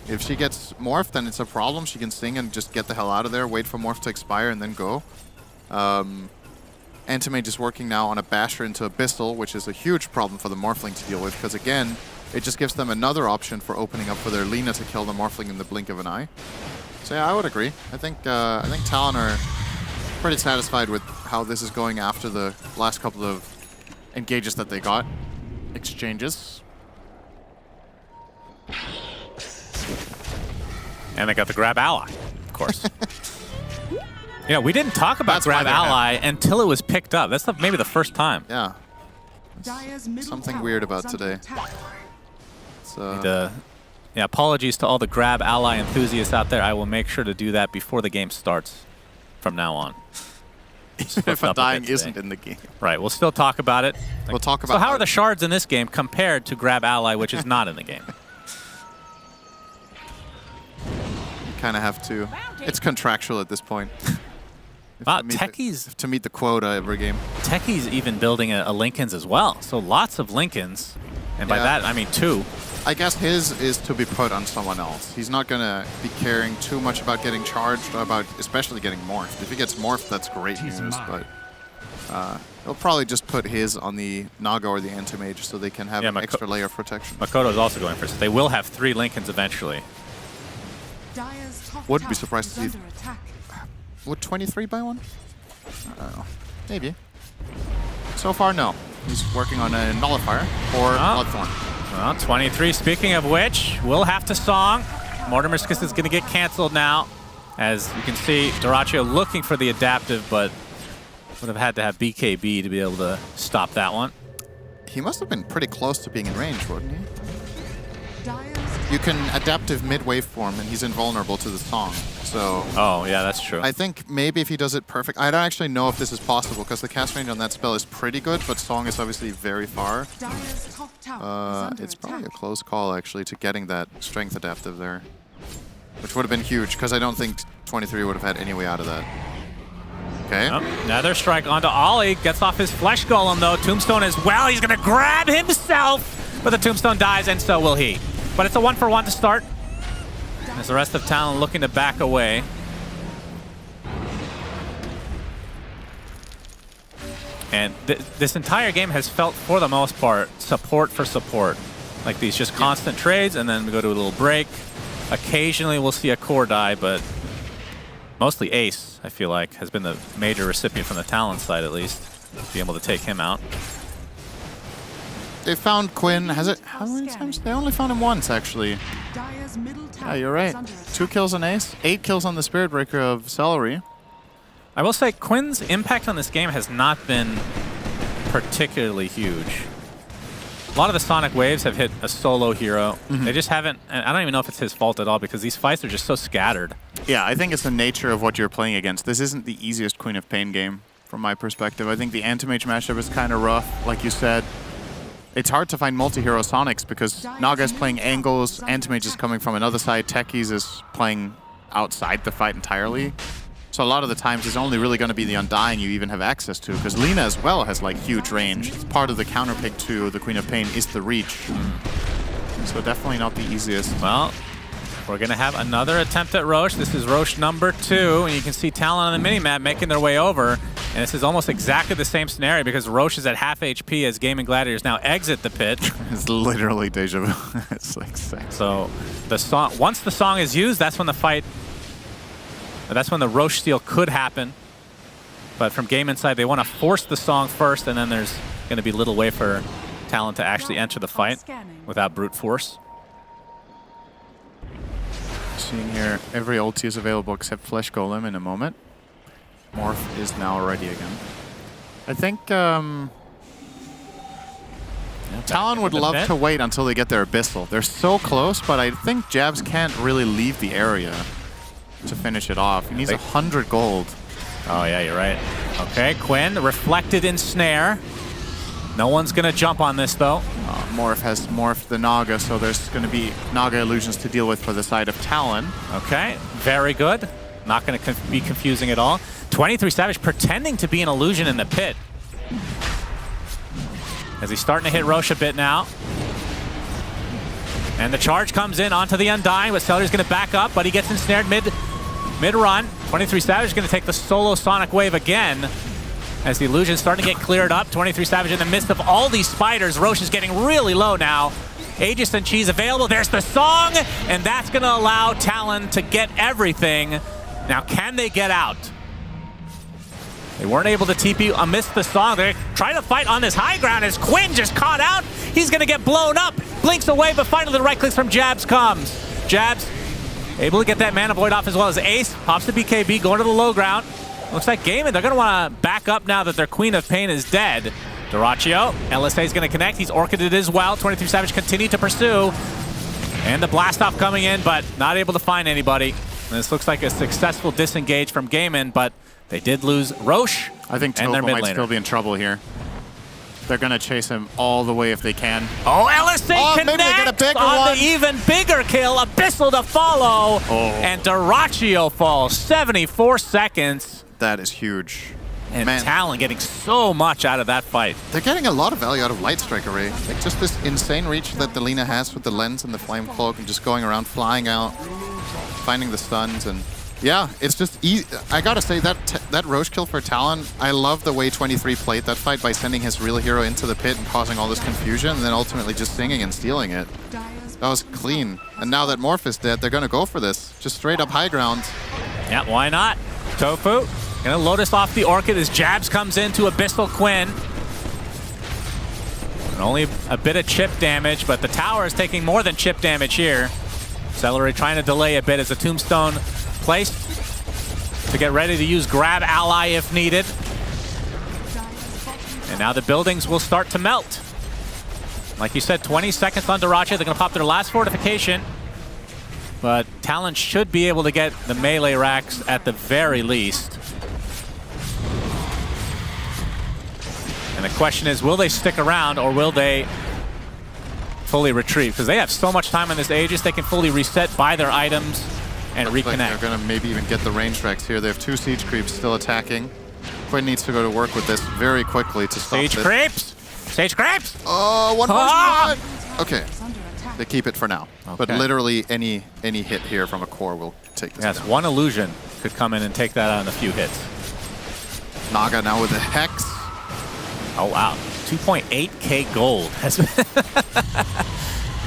If she gets morphed, then it's a problem. She can sing and just get the hell out of there, wait for morph to expire, and then go. Antimage is working now on a Basher into Abyssal, which is a huge problem for the Morphling to deal with, because again, it just gives them another option for opening up for their Lina to kill the Morphling in the blink of an eye. So yeah, I would agree. I think Talon are pretty satisfied with how this is going after the last couple of engages that they got. Exchanges. And they got the grab ally, of course. You know, we didn't talk about grab ally until it was picked up. That's maybe the first time. Yeah. Something weird about today. Yeah, apologies to all the grab ally enthusiasts out there. I will make sure to do that before the game starts from now on. If a dying isn't in the game. Right, we'll still talk about it. We'll talk about so how are the shards in this game compared to grab ally, which is not in the game? You kind of have to. It's contractual at this point. Wow, Techie's to meet the quota every game. Techie's even building a Lincolns as well. So lots of Lincolns. And by that, I mean 2. I guess his is to be put on someone else. He's not going to be caring too much about getting charged or about especially getting morphed. If he gets morphed, that's great news, but he'll probably just put his on the Naga or the Antimage so they can have an extra layer of protection. Makoto's also going for it. So they will have 3 Lincolns eventually. Wouldn't be surprised to see. Would 23 buy one? I don't know. Maybe. So far, no. He's working on a Nullifier or Bloodthorn. Well, 23, speaking of which, we'll have to song. Mortimerskis is going to get canceled now. As you can see, Dyrachyo looking for the adaptive, but would have had to have BKB to be able to stop that one. He must have been pretty close to being in range, wouldn't he? You can adaptive mid-wave form, and he's invulnerable to the song. So. Oh, yeah, that's true. I think maybe if he does it perfect. I don't actually know if this is possible, because the cast range on that spell is pretty good, but song is obviously very far. It's probably a close call, actually, to getting that strength adaptive there. Which would have been huge, because I don't think 23 would have had any way out of that. Okay. Oh, another strike onto Ollie. Gets off his Flesh Golem, though. Tombstone as well. He's going to grab himself, but the Tombstone dies, and so will he. But it's a 1-for-1 to start. As the rest of Talon looking to back away. And this entire game has felt, for the most part, support for support. Like these just constant trades, and then we go to a little break. Occasionally we'll see a core die, but mostly Ace, I feel like, has been the major recipient from the Talon side, at least. Be able to take him out. They found Quinn. Has it? How many times? They only found him once, actually. Yeah, you're right. 2 kills on Ace, 8 kills on the Spirit Breaker of Celery. I will say Quinn's impact on this game has not been particularly huge. A lot of the Sonic Waves have hit a solo hero. They just haven't, and I don't even know if it's his fault at all, because these fights are just so scattered. Yeah, I think it's the nature of what you're playing against. This isn't the easiest Queen of Pain game, from my perspective. I think the Antimage matchup is kind of rough, like you said. It's hard to find multi-hero Sonics because Naga's playing angles, Antimage is coming from another side, Techies is playing outside the fight entirely. So a lot of the times it's only really going to be the Undying you even have access to, because Lina as well has like huge range. It's part of the counterpick to the Queen of Pain is the reach. So definitely not the easiest. Well, we're going to have another attempt at Roche. This is Roche number 2, and you can see Talon on the minimap making their way over. And this is almost exactly the same scenario because Roche is at half HP as Gaming Gladiators now exit the pit. It's literally deja vu. It's like sick. So the song, once the song is used, that's when the fight, that's when the Roche steal could happen. But from Game Inside, they want to force the song first, and then there's going to be little way for Talon to actually enter the fight without brute force. Seeing here, every ulti is available except Flesh Golem in a moment. Morph is now ready again. I think Talon would love to wait until they get their Abyssal. They're so close, but I think Jabs can't really leave the area to finish it off. He needs 100 gold. Oh yeah, you're right. Okay, Quinn, reflected in Snare. No one's going to jump on this, though. Morph has morphed the Naga, so there's going to be Naga illusions to deal with for the side of Talon. Okay, very good. Not going to be confusing at all. 23 Savage pretending to be an illusion in the pit. As he's starting to hit Roche a bit now. And the charge comes in onto the Undying, but Celery's going to back up, but he gets ensnared mid-run. 23 Savage is going to take the solo Sonic Wave again. As the illusion's starting to get cleared up. 23 Savage in the midst of all these spiders. Roche is getting really low now. Aegis and Cheese available. There's the song, and that's going to allow Talon to get everything. Now, can they get out? They weren't able to TP amidst the song. They're trying to fight on this high ground as Quinn just caught out. He's going to get blown up. Blinks away, but finally the right clicks from Jabs comes. Jabs able to get that Mana Void off as well as Ace. Pops the BKB, going to the low ground. Looks like Gaiman, they're going to want to back up now that their Queen of Pain is dead. Duraccio, LSA is going to connect. He's Orchided as well. 23 Savage continue to pursue. And the blast off coming in, but not able to find anybody. And this looks like a successful disengage from Gaiman, but they did lose Roche. I think and their Topo mid might laner. still be in trouble here. They're going to chase him all the way if they can. Oh, LSA connects on the even bigger kill. Abyssal to follow. And Duraccio falls 74 seconds. That is huge. And Talon getting so much out of that fight. They're getting a lot of value out of Light Strike Array. Like just this insane reach that the Lina has with the lens and the Flame Cloak and just going around, flying out, finding the stuns. And yeah, it's just easy. I gotta say, that Roche kill for Talon, I love the way 23 played that fight by sending his real hero into the pit and causing all this confusion and then ultimately just singing and stealing it. That was clean. And now that Morph is dead, they're gonna go for this. Just straight up high ground. Yeah, why not? Tofu gonna Lotus off the Orchid as Jabs comes into Abyssal Quinn. And only a bit of chip damage, but the tower is taking more than chip damage here. Celery trying to delay a bit as the Tombstone placed to get ready to use Grab Ally if needed. And now the buildings will start to melt. Like you said, 20 seconds on Duraccio. They're gonna pop their last fortification. But Talon should be able to get the melee racks at the very least. And the question is, will they stick around or will they fully retreat? Because they have so much time on this Aegis, they can fully reset, buy their items, and reconnect. Like they're going to maybe even get the range tracks here. They have 2 siege creeps still attacking. Quinn needs to go to work with this very quickly to stop Siege creeps! Siege creeps! Oh, one more! Okay. They keep it for now. Okay. But literally any hit here from a core will take this Yes, down. one illusion could come in and take that out in a few hits. Naga now with the Hex. Oh, wow. 2.8k gold.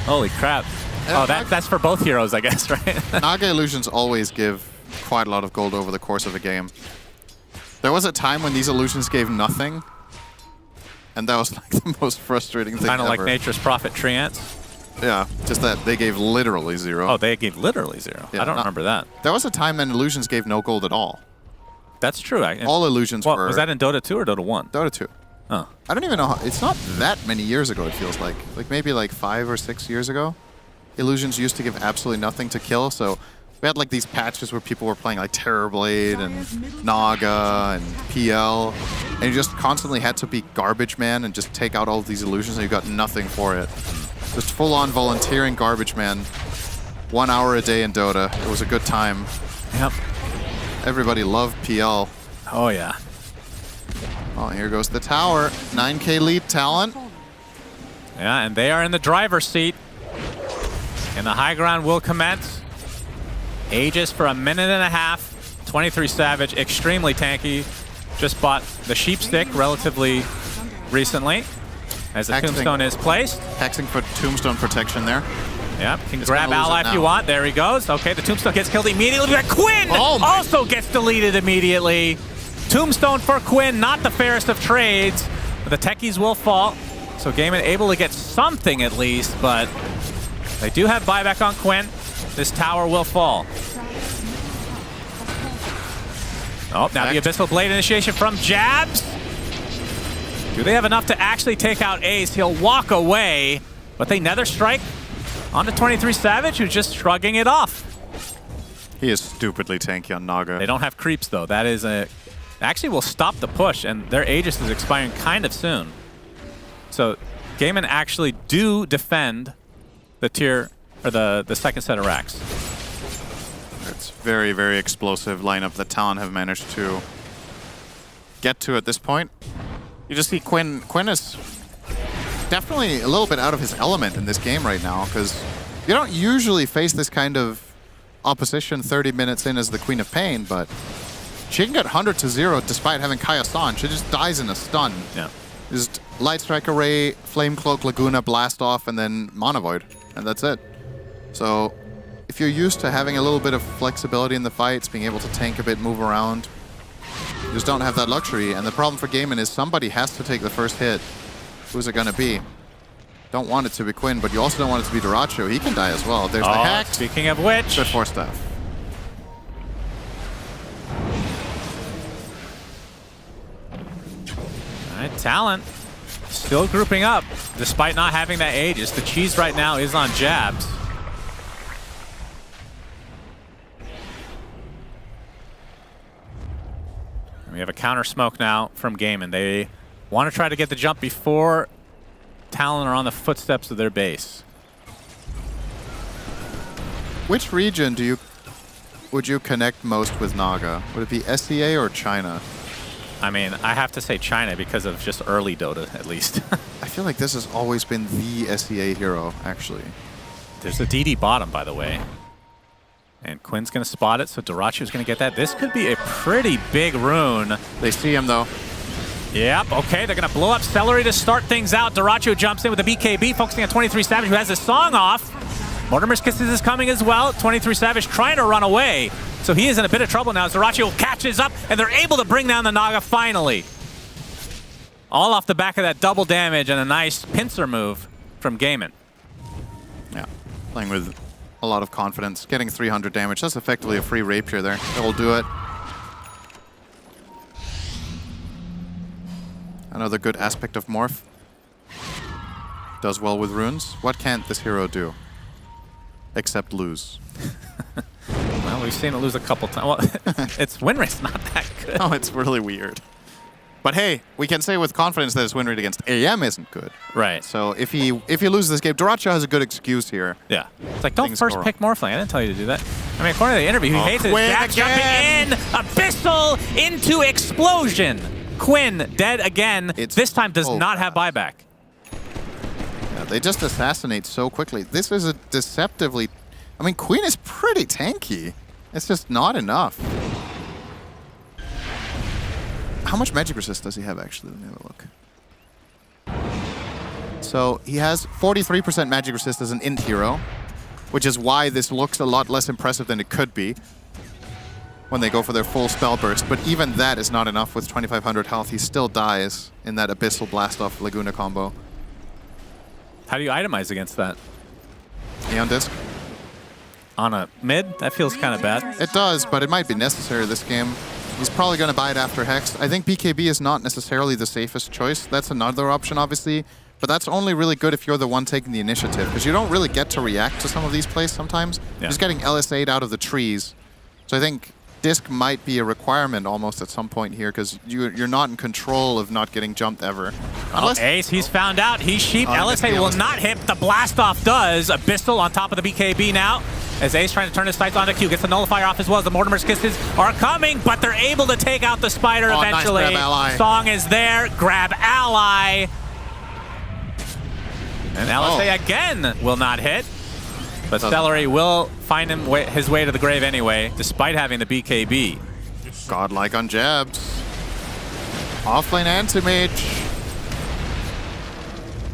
Holy crap. Oh, that's for both heroes, I guess, right? Naga illusions always give quite a lot of gold over the course of a game. There was a time when these illusions gave nothing, and that was like the most frustrating thing Kind of like ever. Nature's Prophet Treants. Yeah, just that they gave literally 0. Oh, they gave literally 0. Yeah, I don't remember that. There was a time when illusions gave no gold at all. That's true. All illusions were... Was that in Dota 2 or Dota 1? Dota 2. Oh. I don't even know. It's not that many years ago, it feels like. Like maybe like 5 or 6 years ago. Illusions used to give absolutely nothing to kill, so we had like these patches where people were playing like Terrorblade and Naga and PL, and you just constantly had to be Garbage Man and just take out all of these illusions and you got nothing for it. Just full-on volunteering Garbage Man. 1 hour a day in Dota. It was a good time. Yep. Everybody loved PL. Oh, yeah. Oh, here goes the tower. 9k lead, Talon. Yeah, and they are in the driver's seat. And the high ground will commence. Aegis for a minute and a half. 23 Savage, extremely tanky. Just bought the Sheep Stick relatively recently. As the Tombstone is placed. Hexing for Tombstone protection there. Yep, can grab ally if you want. There he goes. Okay, the Tombstone gets killed immediately. But Quinn also gets deleted immediately. Tombstone for Quinn, not the fairest of trades. But the techies will fall. So Gaiman able to get something at least, but they do have buyback on Quinn. This tower will fall. Oh, now the Abyssal Blade initiation from Jabs. Do they have enough to actually take out Ace? He'll walk away, but they Nether Strike onto 23 Savage, who's just shrugging it off. He is stupidly tanky on Naga. They don't have creeps, though. That is a... Actually, will stop the push, and their Aegis is expiring kind of soon. So Gaiman actually do defend the tier, or the second set of racks. It's very, very explosive lineup that Talon have managed to get to at this point. You just see Quinn. Quinn is definitely a little bit out of his element in this game right now, because you don't usually face this kind of opposition 30 minutes in as the Queen of Pain, but she can get 100-0 despite having Kaya-san. She just dies in a stun. Yeah. Just Light Strike Array, Flame Cloak, Laguna, Blast Off, and then Mana Void, and that's it. So if you're used to having a little bit of flexibility in the fights, being able to tank a bit, move around, you just don't have that luxury. And the problem for Gaiman is somebody has to take the first hit. Who's it going to be? Don't want it to be Quinn, but you also don't want it to be Duracho. He can die as well. There's the hack. Speaking of which. Good Force Staff. All right, Talon still grouping up despite not having that Aegis. The cheese right now is on Jabs. And we have a counter smoke now from Gaiman. They want to try to get the jump before Talon are on the footsteps of their base. Which region would you connect most with Naga? Would it be SEA or China? I mean, I have to say China because of just early Dota, at least. I feel like this has always been the SEA hero, actually. There's a DD bottom, by the way. And Quinn's going to spot it, so Duracho's going to get that. This could be a pretty big rune. They see him, though. Yep, okay, they're going to blow up Celery to start things out. Duracho jumps in with the BKB, focusing on 23 Savage, who has his song off. Mortimer's Kisses is coming as well. 23 Savage trying to run away. So he is in a bit of trouble now as Duracho catches up, and they're able to bring down the Naga finally. All off the back of that double damage and a nice pincer move from Gaiman. Yeah, playing with a lot of confidence, getting 300 damage. That's effectively a free rapier there. That will do it. Another good aspect of Morph. Does well with runes. What can't this hero do? Except lose. Well, we've seen it lose a couple times. Well, its win rate's not that good. Oh, it's really weird. But hey, we can say with confidence that his win rate against AM isn't good. Right. So if he loses this game, Duracho has a good excuse here. Yeah. It's like, don't first pick Morphling. I didn't tell you to do that. I mean, according to the interview, he hates it. Jack jumping in. Abyssal into Explosion. Quinn dead again. This time does not have buyback. Yeah, they just assassinate so quickly. This is a deceptively... I mean, Queen is pretty tanky. It's just not enough. How much magic resist does he have, actually? Let me have a look. So he has 43% magic resist as an int hero, which is why this looks a lot less impressive than it could be when they go for their full spell burst. But even that is not enough with 2,500 health. He still dies in that Abyssal Blast-Off Laguna combo. How do you itemize against that? Neon Disc. On a mid? That feels kind of bad. It does, but it might be necessary this game. He's probably going to buy it after Hex. I think BKB is not necessarily the safest choice. That's another option, obviously. But that's only really good if you're the one taking the initiative, because you don't really get to react to some of these plays sometimes. Yeah. Just getting LS8 out of the trees. So I think Disc might be a requirement almost at some point here, because you're not in control of not getting jumped ever. Unless Ace, he's found out. He's sheep. LSA will not hit. The Blast-Off does. Abyssal on top of the BKB now. As Ace trying to turn his sights onto Q. Gets the Nullifier off as well. The Mortimer's Kisses are coming, but they're able to take out the Spider eventually. Nice grab ally. Song is there. Grab ally. And LSA again will not hit. But Celery will find him his way to the grave anyway, despite having the BKB. Godlike on Jabs. Offlane anti-mage.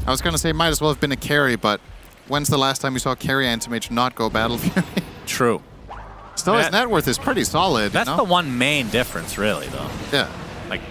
I was going to say might as well have been a carry, but when's the last time you saw carry anti-mage not go Battle Fury? True. Still, his net worth is pretty solid. That's you know? the one main difference, really, though. Yeah. Like,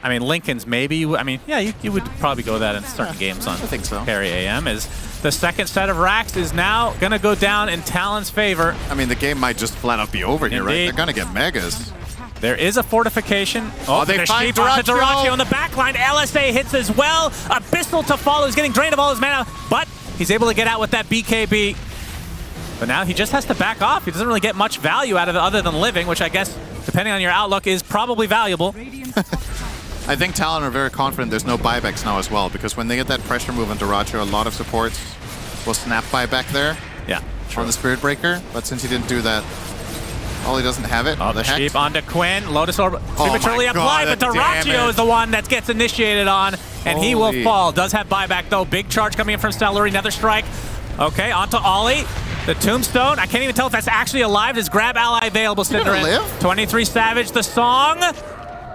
I mean, Lincoln's maybe. You would probably go that in certain games on I think so. carry AM. Is the second set of racks is now gonna go down in Talon's favor. I mean, the game might just flat out be over here, right? They're gonna get megas. There is a fortification. Oh, they the find sheep onto Dyrachyo. Dyrachyo on the back line. LSA hits as well. Abyssal to follow. He's getting drained of all his mana, but he's able to get out with that BKB. But now he just has to back off. He doesn't really get much value out of it other than living, which I guess, depending on your outlook, is probably valuable. I think Talon are very confident there's no buybacks now as well, because when they get that pressure move on Dyrachyo, a lot of supports will snap buyback there. Yeah, on the Spirit Breaker. But since he didn't do that, Ollie doesn't have it. Oh, the sheep onto Quinn. Lotus Orb prematurely applied, but Dyrachyo is the one that gets initiated on, and he will fall. Does have buyback, though. Big charge coming in from Stellary. Another strike. Okay, onto Ollie. The Tombstone. I can't even tell if that's actually alive. His grab ally available, Cinderin. 23 Savage, the song.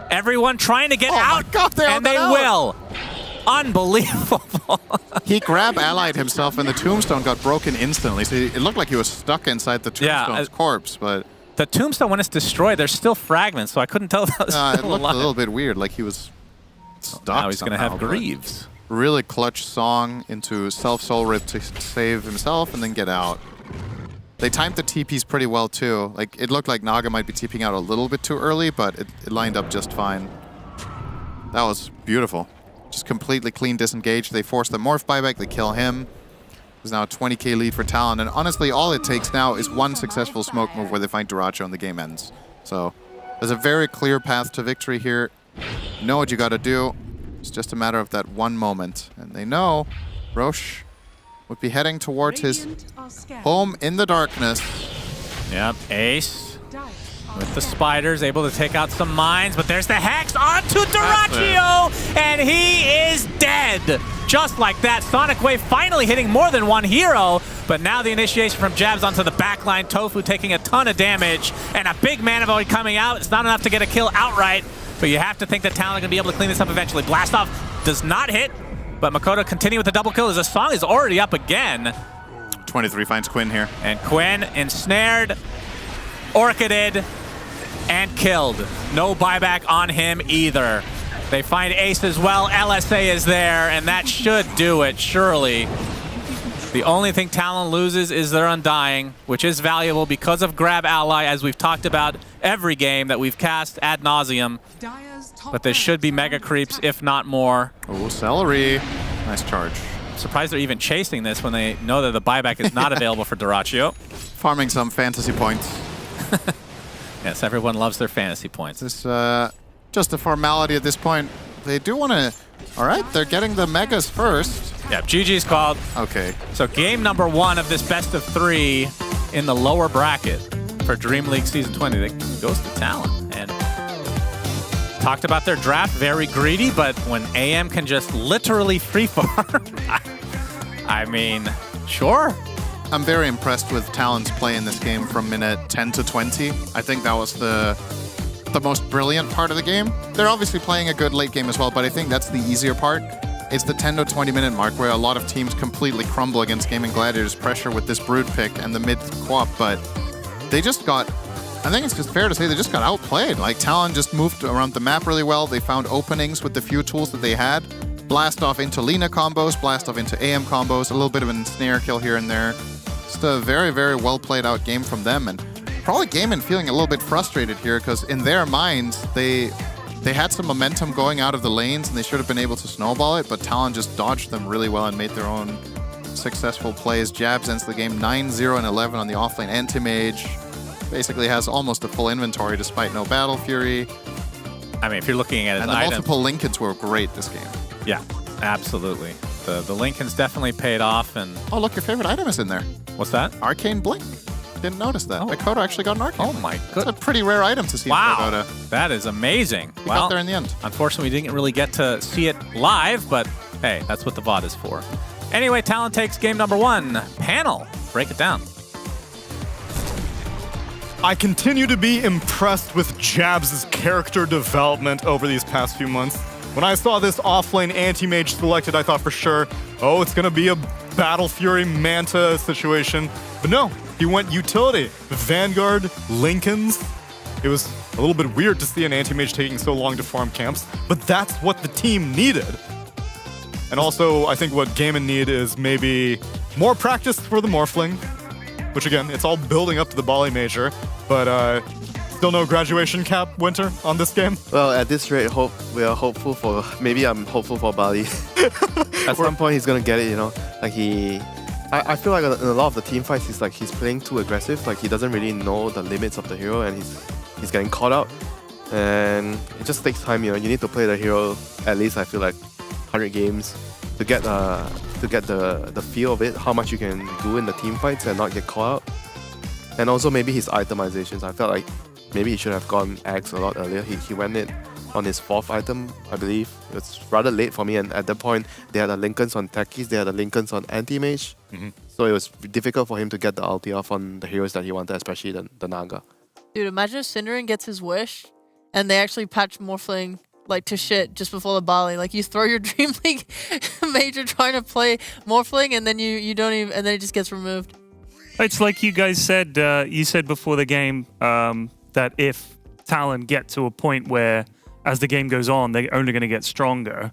Everyone trying to get out, and they will. Unbelievable. He grab allied himself, and the Tombstone got broken instantly. So it looked like he was stuck inside the Tombstone's corpse, but... The Tombstone, when it's destroyed, there's still fragments, so I couldn't tell if that was it still looked alive. a little bit weird, like he was stuck. Now he's going to have somehow, but Greaves. Really clutch song into self-soul rip to save himself and then get out. They timed the TPs pretty well too. Like it looked like Naga might be TPing out a little bit too early, but it lined up just fine. That was beautiful. Just completely clean disengaged. They force the morph buyback, they kill him. There's now a 20k lead for Talon, and honestly all it takes now is one successful smoke move where they find Dyrachyo and the game ends. So there's a very clear path to victory here. You know what you gotta do. It's just a matter of that one moment. And they know Roche would be heading towards his home in the darkness. Yep, Ace with the spiders, able to take out some mines, but there's the Hex onto Dyrachyo, and he is dead. Just like that, Sonic Wave finally hitting more than one hero, but now the initiation from Jabs onto the backline. Tofu taking a ton of damage, and a big mana void coming out. It's not enough to get a kill outright, but you have to think that Talon are going to be able to clean this up eventually. Blast Off does not hit, but Makoto continue with the double kill as the song is already up again. 23 finds Quinn here. And Quinn ensnared, orchided, and killed. No buyback on him either. They find Ace as well. LSA is there, and that should do it, surely. The only thing Talon loses is their Undying, which is valuable because of Grab Ally, as we've talked about every game that we've cast ad nauseum. But there should be mega creeps, if not more. Oh, Celery. Nice charge. Surprised they're even chasing this when they know that the buyback is not available for Dyrachyo. Farming some fantasy points. Yes, everyone loves their fantasy points. It's just a formality at this point. They do want to... All right, they're getting the megas first. Yeah, GG's called. Okay. So game number 1 of this best of 3 in the lower bracket for Dream League Season 20 that goes to Talon. And talked about their draft, very greedy, but when AM can just literally free farm, I mean, sure. I'm very impressed with Talon's play in this game from minute 10 to 20. I think that was the most brilliant part of the game. They're obviously playing a good late game as well, but I think that's the easier part. It's the 10 to 20 minute mark where a lot of teams completely crumble against Gaming Gladiators' pressure with this Brood pick and the mid co-op, but they just got, I think it's just fair to say they just got outplayed. Like Talon just moved around the map really well. They found openings with the few tools that they had. Blast off into Lina combos, blast off into AM combos, a little bit of an ensnare kill here and there. Just a very, very well played out game from them, and probably Gaimin feeling a little bit frustrated here because in their minds, they had some momentum going out of the lanes and they should have been able to snowball it, but Talon just dodged them really well and made their own successful plays. Jabs ends the game 9-0 and 11 on the offlane anti-mage. Basically has almost a full inventory despite no Battle Fury. I mean, if you're looking at his and the items, multiple Lincolns were great this game. Yeah, absolutely. The Lincolns definitely paid off. And oh, look, your favorite item is in there. What's that? Arcane Blink. Didn't notice that. Makoto actually got an Arcane. Oh my god. That's a pretty rare item to see in Dota. That is amazing. He got there in the end. Unfortunately, we didn't really get to see it live, but hey, that's what the VOD is for. Anyway, Talon takes game number 1. Panel, break it down. I continue to be impressed with Jabs' character development over these past few months. When I saw this offlane anti-mage selected, I thought for sure, oh, it's going to be a Battle Fury Manta situation. But no, he went utility. Vanguard, Lincolns. It was a little bit weird to see an anti-mage taking so long to farm camps, but that's what the team needed. And also, I think what Gaimin need is maybe more practice for the Morphling, which again, it's all building up to the Bali Major, but still no graduation cap, Winter, on this game? Well, at this rate, we are hopeful for, maybe I'm hopeful for Bali. At some point, he's going to get it, you know. Like I feel like in a lot of the team fights, he's playing too aggressive. Like he doesn't really know the limits of the hero, and he's getting caught out. And it just takes time, you know. You need to play the hero at least, I feel like, 100 games to get the feel of it, how much you can do in the team fights and not get caught out. And also maybe his itemizations. I felt like maybe he should have gone Axe a lot earlier. He went in on his 4th item, I believe. It's rather late for me, and at that point, they had the Lincolns on Techies, they had the Lincolns on Anti-Mage. So it was difficult for him to get the ulti off on the heroes that he wanted, especially the Naga. Dude, imagine if Synderen gets his wish, and they actually patch Morphling like to shit just before the Bali. Like you throw your Dream League Major trying to play Morphling, and then you don't even, and then it just gets removed. It's like you guys said. You said before the game that if Talon get to a point where, as the game goes on, they're only going to get stronger.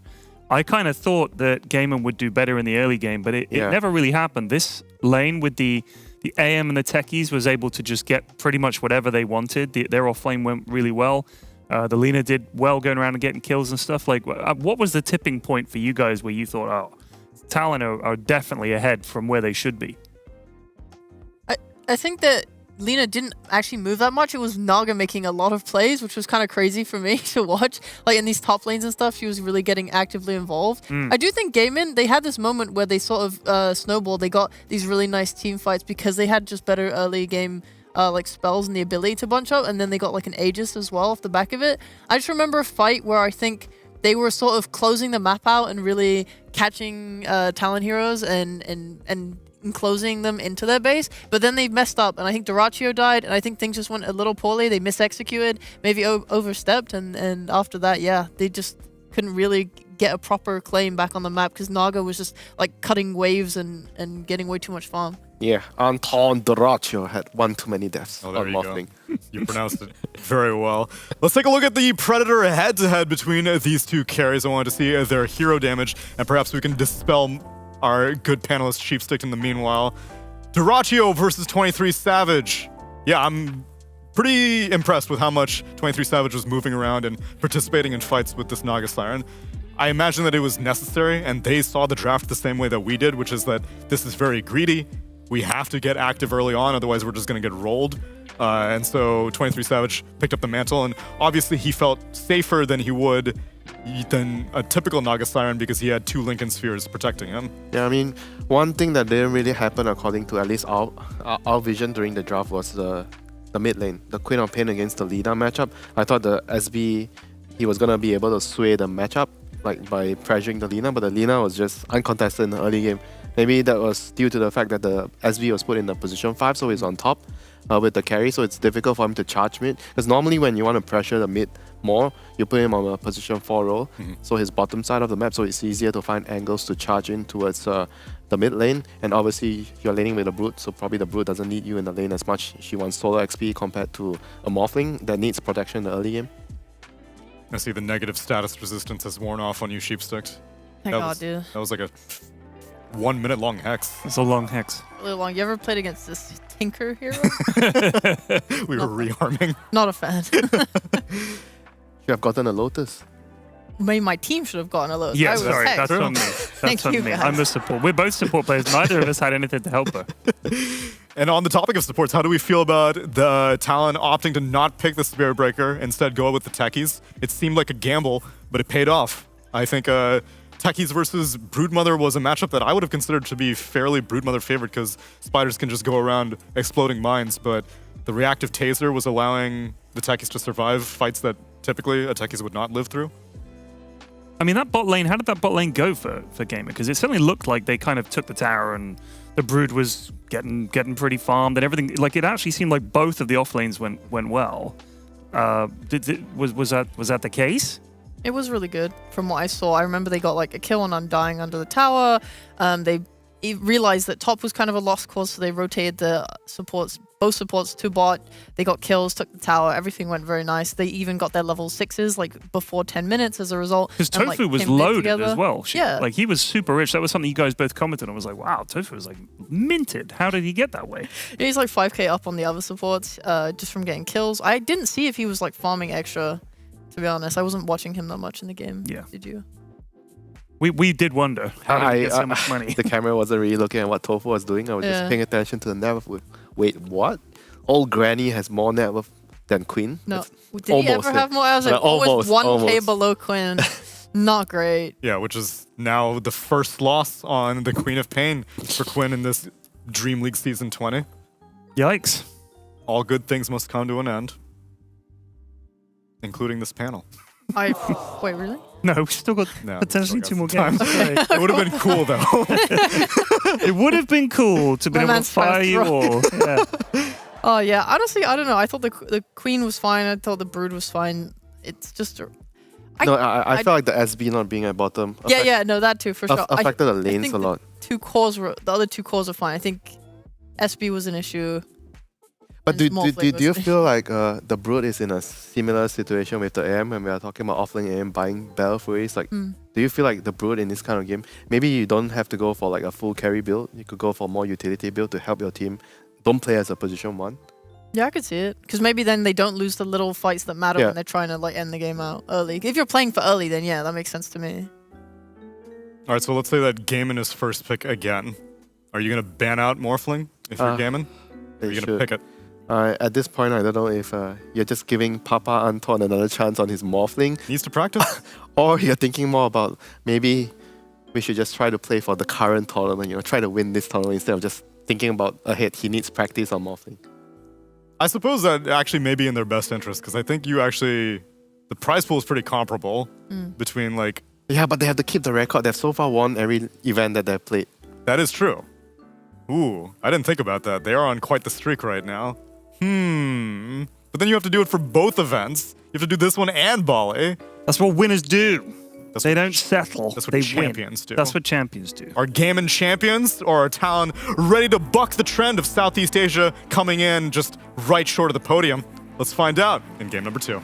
I kind of thought that Gaimin would do better in the early game, but it never really happened. This lane with the AM and the Techies was able to just get pretty much whatever they wanted. Their offlane went really well. The Lina did well going around and getting kills and stuff. Like, what was the tipping point for you guys where you thought, oh, Talon are definitely ahead from where they should be? I think that Lina didn't actually move that much. It was Naga making a lot of plays, which was kind of crazy for me to watch. Like in these top lanes and stuff, she was really getting actively involved. I do think Gaimin, they had this moment where they sort of snowballed. They got these really nice team fights because they had just better early game like spells and the ability to bunch up, and then they got like an Aegis as well off the back of it. I just remember a fight where I think they were sort of closing the map out and really catching Talon heroes and enclosing them into their base, but then they messed up, and I think Dyrachyo died, and I think things just went a little poorly. They misexecuted, maybe overstepped, and after that, yeah, they just couldn't really get a proper claim back on the map because Naga was just like cutting waves and getting way too much farm. Yeah, Anton Dyrachyo had one too many deaths on Morphling. You pronounced it very well. Let's take a look at the Predator head-to-head between these two carries. I wanted to see their hero damage, and perhaps we can dispel our good panelist Sheepstick in the meanwhile. Dyrachyo versus 23 Savage. Yeah, I'm pretty impressed with how much 23 Savage was moving around and participating in fights with this Naga Siren. I imagine that it was necessary, and they saw the draft the same way that we did, which is that this is very greedy. We have to get active early on, otherwise we're just going to get rolled. And so 23 Savage picked up the mantle, and obviously he felt safer than he would than a typical Naga Siren because he had 2 Lincoln Spheres protecting him. Yeah, I mean, one thing that didn't really happen according to at least our vision during the draft was the mid lane, the Queen of Pain against the Lina matchup. I thought the SB, he was going to be able to sway the matchup like by pressuring the Lina, but the Lina was just uncontested in the early game. Maybe that was due to the fact that the SB was put in the position 5, so he's on top with the carry, so it's difficult for him to charge mid. Because normally when you want to pressure the mid more, you put him on a position 4 role, so his bottom side of the map, so it's easier to find angles to charge in towards the mid lane. And obviously you're laning with a Brute, so probably the Brute doesn't need you in the lane as much. She wants solo XP compared to a Morphling that needs protection in the early game. I see the negative status resistance has worn off on you, Sheepstick. Thank God, dude. That was like a 1 minute long hex. It's a long hex. Really long. You ever played against this Tinker hero? We were rearming. Not a fan. You have gotten a Lotus. Maybe my team should have gotten a Lotus. Yeah, sorry, that's on me. That's on me. I'm the support. We're both support players. Neither of us had anything to help her. And on the topic of supports, how do we feel about the Talon opting to not pick the Spirit Breaker, instead go with the Techies? It seemed like a gamble, but it paid off. I think Techies versus Broodmother was a matchup that I would have considered to be fairly Broodmother favored because spiders can just go around exploding mines, but the reactive taser was allowing the Techies to survive fights that typically a Techies would not live through. I mean, that bot lane, how did that bot lane go for Gaimin? Because it certainly looked like they kind of took the tower and the Brood was getting pretty farmed and everything. Like, it actually seemed like both of the off lanes went well. Was that the case? It was really good from what I saw. I remember they got like a kill on Undying under the tower. They realized that top was kind of a lost cause, so they rotated the supports, both supports to bot. They got kills, took the tower. Everything went very nice. They even got their level 6s like before 10 minutes as a result. Because Tofu like, was came mid loaded together. as well. Yeah. Like he was super rich. That was something you guys both commented on. I was like, wow, Tofu was like minted. How did he get that way? Yeah, he's like 5k up on the other supports just from getting kills. I didn't see if he was like farming extra, to be honest. I wasn't watching him that much in the game. Yeah. Did you? We did wonder how did he get so much money. The camera wasn't really looking at what Tofu was doing. I was just paying attention to the net worth. Wait, what? Old Granny has more net worth than Queen? No. Did he ever have more? I was like, almost 1k below Quinn. Not great. Yeah, which is now the first loss on the Queen of Pain for Quinn in this Dream League Season 20. Yikes. All good things must come to an end, including this panel. Wait, really? No, we still got potentially still 2 more got games. some time. It would have been cool, though. It would have been cool to be able to fire you all. Yeah. Oh, yeah. Honestly, I don't know. I thought the Queen was fine. I thought the Brood was fine. It's just... I felt like the SB not being at bottom. Yeah, no, that too, for sure. Affected the I lanes think a lot. The other two cores were fine. I think SB was an issue. But do you feel like the Brood is in a similar situation with the AM when we are talking about offlane AM buying Belfries? Like, do you feel like the Brood in this kind of game, maybe you don't have to go for like a full carry build. You could go for more utility build to help your team. Don't play as a position 1. Yeah, I could see it. Because maybe then they don't lose the little fights that matter when they're trying to like end the game out early. If you're playing for early, then yeah, that makes sense to me. All right, so let's say that Gaiman is first pick again. Are you going to ban out Morphling if you're Gaiman? Or are you going to pick it? At this point, I don't know if you're just giving Papa Anton another chance on his Morphling. Needs to practice. Or you're thinking more about maybe we should just try to play for the current tournament, try to win this tournament instead of just thinking about ahead. He needs practice on Morphling. I suppose that actually may be in their best interest, because I think the prize pool is pretty comparable between like... Yeah, but they have to keep the record. They've so far won every event that they've played. That is true. Ooh, I didn't think about that. They are on quite the streak right now. But then you have to do it for both events. You have to do this one and Bali. That's what winners do. They don't settle. That's what they champions win. do. That's what champions do. Are Gaiman champions, or are Talon ready to buck the trend of Southeast Asia coming in just right short of the podium? Let's find out in game number 2.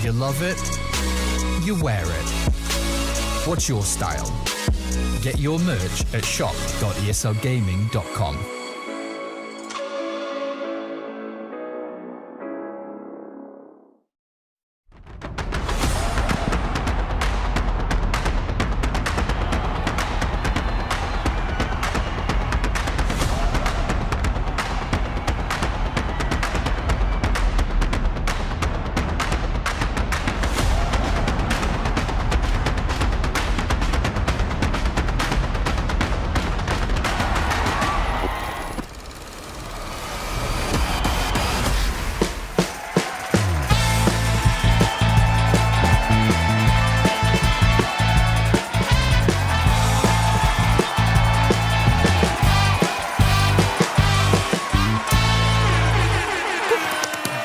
You love it, you wear it. What's your style? Get your merch at shop.eslgaming.com.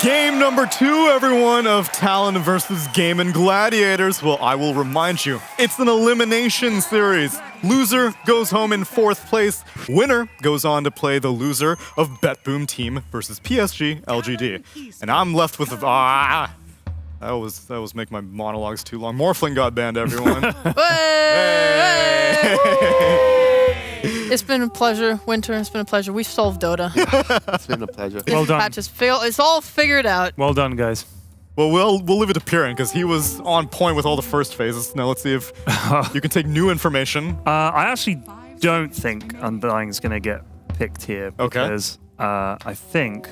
Game number 2, everyone, of Talon versus Game & Gladiators. Well, I will remind you, it's an elimination series. Loser goes home in 4th place. Winner goes on to play the loser of Bet Boom Team versus PSG LGD. And I'm left with that was making my monologues too long. Morphling got banned, everyone. It's been a pleasure, Winter. It's been a pleasure. We've solved Dota. It's been a pleasure. Well done. Patch has failed. It's all figured out. Well done, guys. Well, we'll leave it to Piran because he was on point with all the first phases. Now let's see if you can take new information. I actually don't think Undying is going to get picked here because I think...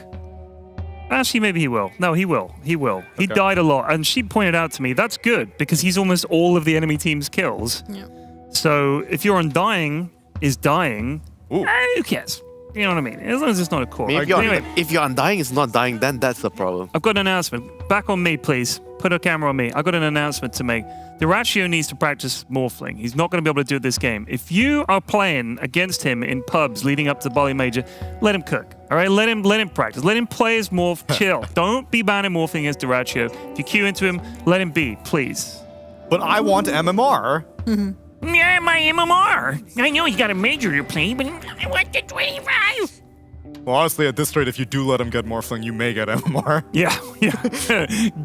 Actually, maybe he will. No, he will. He will. He died a lot. And she pointed out to me, that's good because he's almost all of the enemy team's kills. Yeah. So if your Undying is dying, who cares? You know what I mean? As long as it's not a core. If your Undying is not dying, then that's the problem. I've got an announcement. Back on me, please. Put a camera on me. I've got an announcement to make. Dirachio needs to practice Morphling. He's not going to be able to do it this game. If you are playing against him in pubs leading up to Bali Major, let him cook. All right? Let him practice. Let him play his Morph. Chill. Don't be banning Morphling against Dirachio. If you queue into him, let him be, please. But I want MMR. Yeah, my MMR. I know he's got a major to play, but I want the 25. Well, honestly, at this rate, if you do let him get Morphling, you may get MMR. Yeah.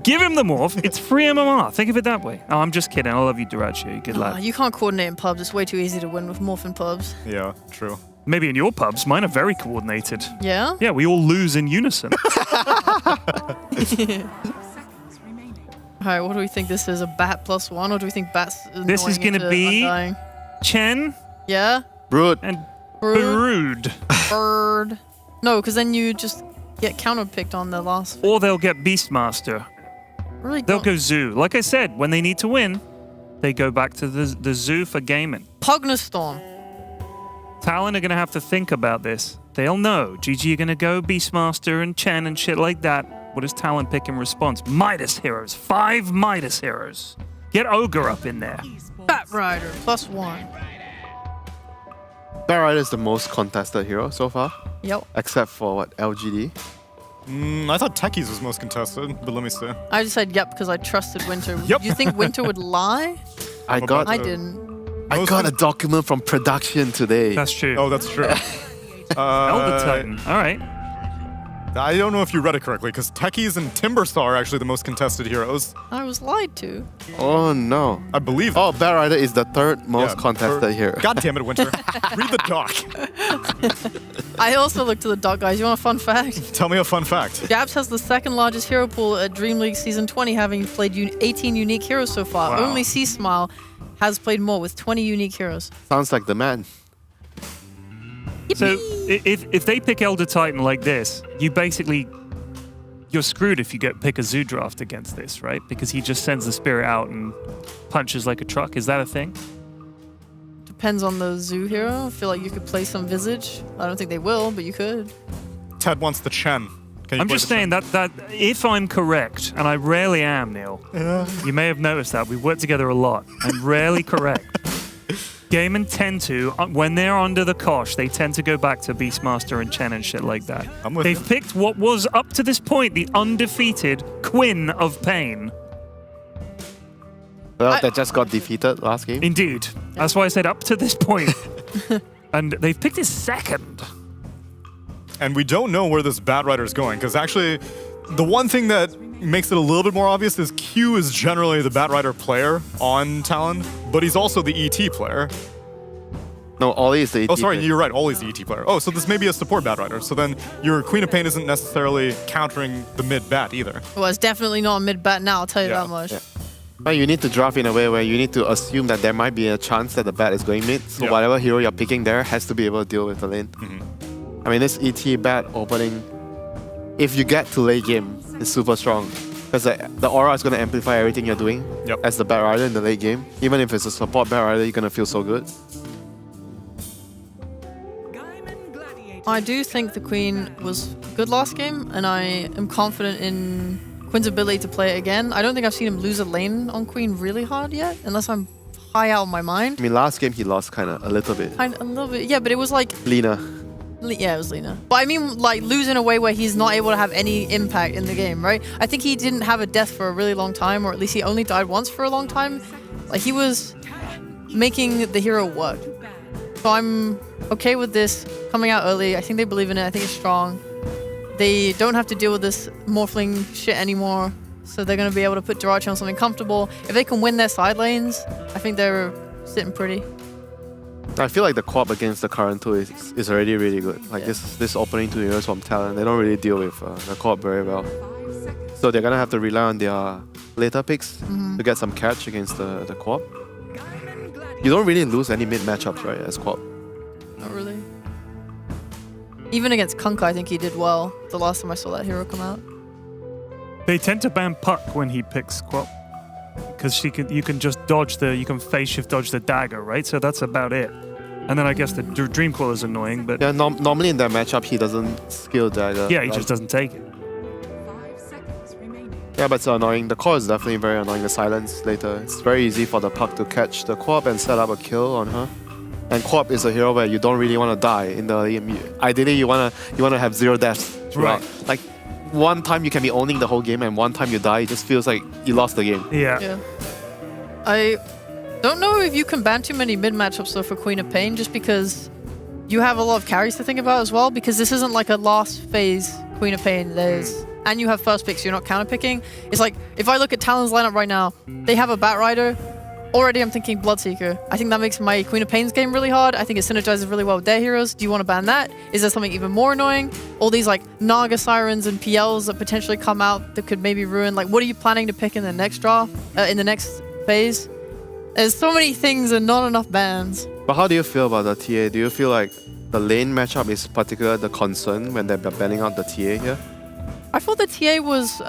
Give him the Morph. It's free MMR. Think of it that way. Oh, I'm just kidding. I love you, Dirachio. You good lad. You can't coordinate in pubs. It's way too easy to win with Morph in pubs. Yeah, true. Maybe in your pubs. Mine are very coordinated. Yeah? Yeah, we all lose in unison. Alright, what do we think this is? A bat +1, or do we think bats? This is gonna be Undying? Chen. Yeah. Brood. And Brood. Bird. No, because then you just get counterpicked on the last. Or they'll get Beastmaster. Really? They'll go Zoo. Like I said, when they need to win, they go back to the Zoo for gaming. Pugnostorm. Talon are gonna have to think about this. They'll know. GG are gonna go Beastmaster and Chen and shit like that. What does Talon pick in response? Midas heroes. 5 Midas heroes. Get Ogre up in there. Bat Rider +1. Bat Rider is the most contested hero so far. Yep. Except for what? LGD? I thought Techies was most contested, but let me see. I just said yep because I trusted Winter. Yep. Do you think Winter would lie? I didn't. got a document from production today. That's true. Oh, that's true. Elder Titan. All right. I don't know if you read it correctly, because Techies and Timberstar are actually the most contested heroes. I was lied to. Oh no. I believe that. Oh, Bat Rider is the 3rd most contested hero. God damn it, Winter. Read the doc. I also looked at the doc, guys. You want a fun fact? Tell me a fun fact. Jabs has the 2nd largest hero pool at DreamLeague Season 20, having played 18 unique heroes so far. Wow. Only C-Smile has played more with 20 unique heroes. Sounds like the man. So if they pick Elder Titan like this, you're screwed if you pick a Zoo draft against this, right? Because he just sends the spirit out and punches like a truck. Is that a thing? Depends on the Zoo hero. I feel like you could play some Visage. I don't think they will, but you could. Ted wants the Chen. I'm just saying that if I'm correct, and I rarely am, Neil, you may have noticed that. We work together a lot. I'm rarely correct. Gaiman tend to, when they're under the cosh, they tend to go back to Beastmaster and Chen and shit like that. They've picked what was, up to this point, the undefeated Quinn of Pain. Well, that just got defeated last game. Indeed. That's why I said up to this point. And they've picked his 2nd. And we don't know where this Bat Rider is going, because actually, the one thing that makes it a little bit more obvious is Q is generally the Batrider player on Talon, but he's also the ET player. No, Ollie is the ET Oh, sorry, player. you're right. Ollie's the ET player. Oh, so this may be a support Batrider. So then your Queen of Pain isn't necessarily countering the mid bat either. Well, it's definitely not a mid bat now, I'll tell you that much. Yeah. But you need to draft in a way where you need to assume that there might be a chance that the bat is going mid. So whatever hero you're picking there has to be able to deal with the lane. I mean, this ET bat opening, if you get to late game, is super strong. Because the aura is going to amplify everything you're doing as the Batrider in the late game. Even if it's a support Batrider, you're going to feel so good. I do think the Queen was good last game, and I am confident in Quinn's ability to play it again. I don't think I've seen him lose a lane on Queen really hard yet, unless I'm high out of my mind. I mean, last game he lost kind of a little bit. A little bit, yeah, but it was like... Lina. Yeah, it was Lina. But I mean, like, lose in a way where he's not able to have any impact in the game, right? I think he didn't have a death for a really long time, or at least he only died once for a long time. Like, he was making the hero work. So I'm okay with this coming out early. I think they believe in it. I think it's strong. They don't have to deal with this morphling shit anymore. So they're going to be able to put Jirachi on something comfortable. If they can win their side lanes, I think they're sitting pretty. I feel like the co-op against the current two is already really good. Like this opening 2 heroes from Talon, they don't really deal with the co-op very well. So they're going to have to rely on their later picks to get some catch against the co-op. You don't really lose any mid matchups, right, as co-op? Not really. Even against Kunkka, I think he did well the last time I saw that hero come out. They tend to ban Puck when he picks Quap. Because you can just dodge you can phase shift dodge the dagger, right? So that's about it. And then I guess the Dreamcoil is annoying, but... Yeah, normally in that matchup, he doesn't skill dagger. Yeah, he just doesn't take it. Yeah, but it's annoying. The core is definitely very annoying, the silence later. It's very easy for the Puck to catch the Quap and set up a kill on her. And Quap is a hero where you don't really want to die in the game. Ideally, you wanna have 0 deaths throughout. Right. Like, one time you can be owning the whole game, and one time you die, it just feels like you lost the game. Yeah. I don't know if you can ban too many mid matchups though for Queen of Pain, just because you have a lot of carries to think about as well, because this isn't like a last phase Queen of Pain. And you have first picks, so you're not counter picking. It's like, if I look at Talon's lineup right now, they have a Batrider. Already I'm thinking Bloodseeker. I think that makes my Queen of Pain's game really hard. I think it synergizes really well with their heroes. Do you want to ban that? Is there something even more annoying? All these like Naga Sirens and PLs that potentially come out that could maybe ruin, like, what are you planning to pick in the next draw, in the next phase? There's so many things and not enough bans. But how do you feel about the TA? Do you feel like the lane matchup is particularly the concern when they're banning out the TA here? I thought the TA was,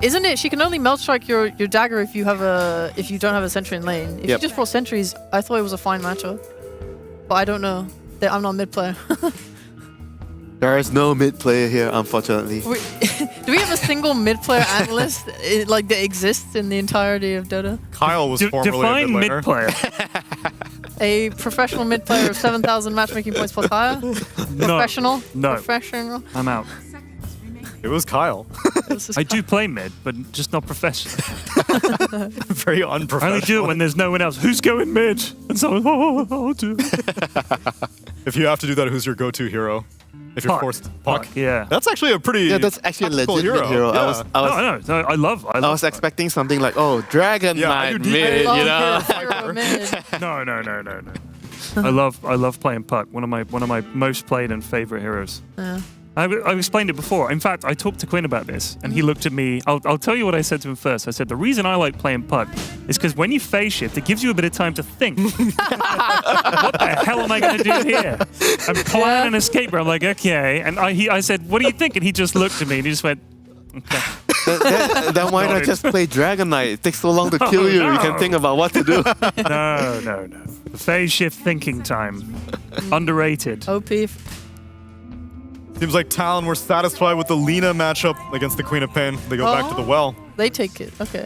isn't it? She can only melt strike your dagger if you don't have a sentry in lane. If you just brought sentries, I thought it was a fine matchup. But I don't know. I'm not mid player. There is no mid player here, unfortunately. Do we have a single mid player analyst like that exists in the entirety of Dota? Kyle was formerly a mid player. A professional mid player of 7,000 matchmaking points plus higher? Professional? No. Professional? I'm out. It was Kyle. I do play mid, but just not professional. Very unprofessional. I only do it when there's no one else. Who's going mid? And someone, I'll do it. If you have to do that, who's your go-to hero? If you're forced, Puck. Yeah. That's actually a pretty. Yeah, that's actually a legit hero. Yeah. I love expecting something like, Dragon Knight mid, you know? No. I love playing Puck. One of my most played and favorite heroes. Yeah. I explained it before. In fact, I talked to Quinn about this, and he looked at me. I'll tell you what I said to him first. I said, the reason I like playing Puck is because when you phase shift, it gives you a bit of time to think. What the hell am I going to do here? I'm plan an escape route. I'm like, okay. And I said, what do you think? And he just looked at me, and he just went, okay. Then why not just play Dragon Knight? It takes so long to kill you. No. You can think about what to do. No. Phase shift thinking time. Underrated. OP. Seems like Talon were satisfied with the Lina matchup against the Queen of Pain. They go back to the well. They take it. Okay.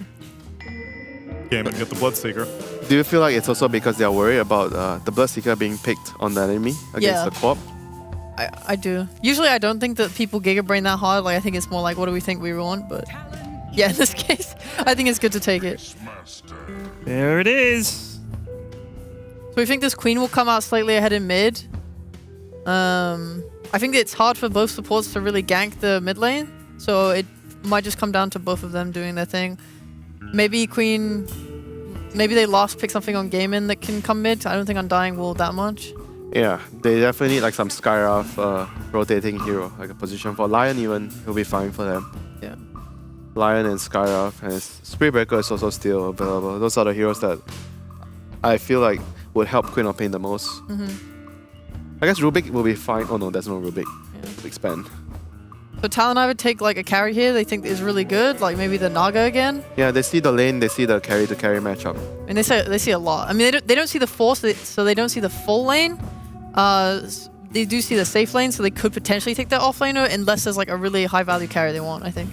Game and get the Bloodseeker. Do you feel like it's also because they're worried about the Bloodseeker being picked on the enemy against the co-op? I do. Usually I don't think that people Giga Brain that hard. Like, I think it's more like, what do we think we want? But yeah, in this case, I think it's good to take it. There it is. So we think this Queen will come out slightly ahead in mid. I think it's hard for both supports to really gank the mid lane. So it might just come down to both of them doing their thing. Maybe Queen, maybe they last pick something on Gaimin that can come mid. I don't think Undying will that much. Yeah, they definitely need like some Skyrath rotating hero, like a position for Lion even will be fine for them. Yeah. Lion and Skyrath and Spiritbreaker is also still available. Those are the heroes that I feel like would help Queen of Pain the most. I guess Rubik will be fine. Oh no, there's no Rubik. Expand. So Talon I would take like a carry here. They think is really good, like maybe the Naga again. Yeah, they see the lane, they see the carry to carry matchup. And they see a lot. I mean, they don't see the force, so they don't see the full lane. They do see the safe lane, so they could potentially take that off laner unless there's like a really high value carry they want, I think.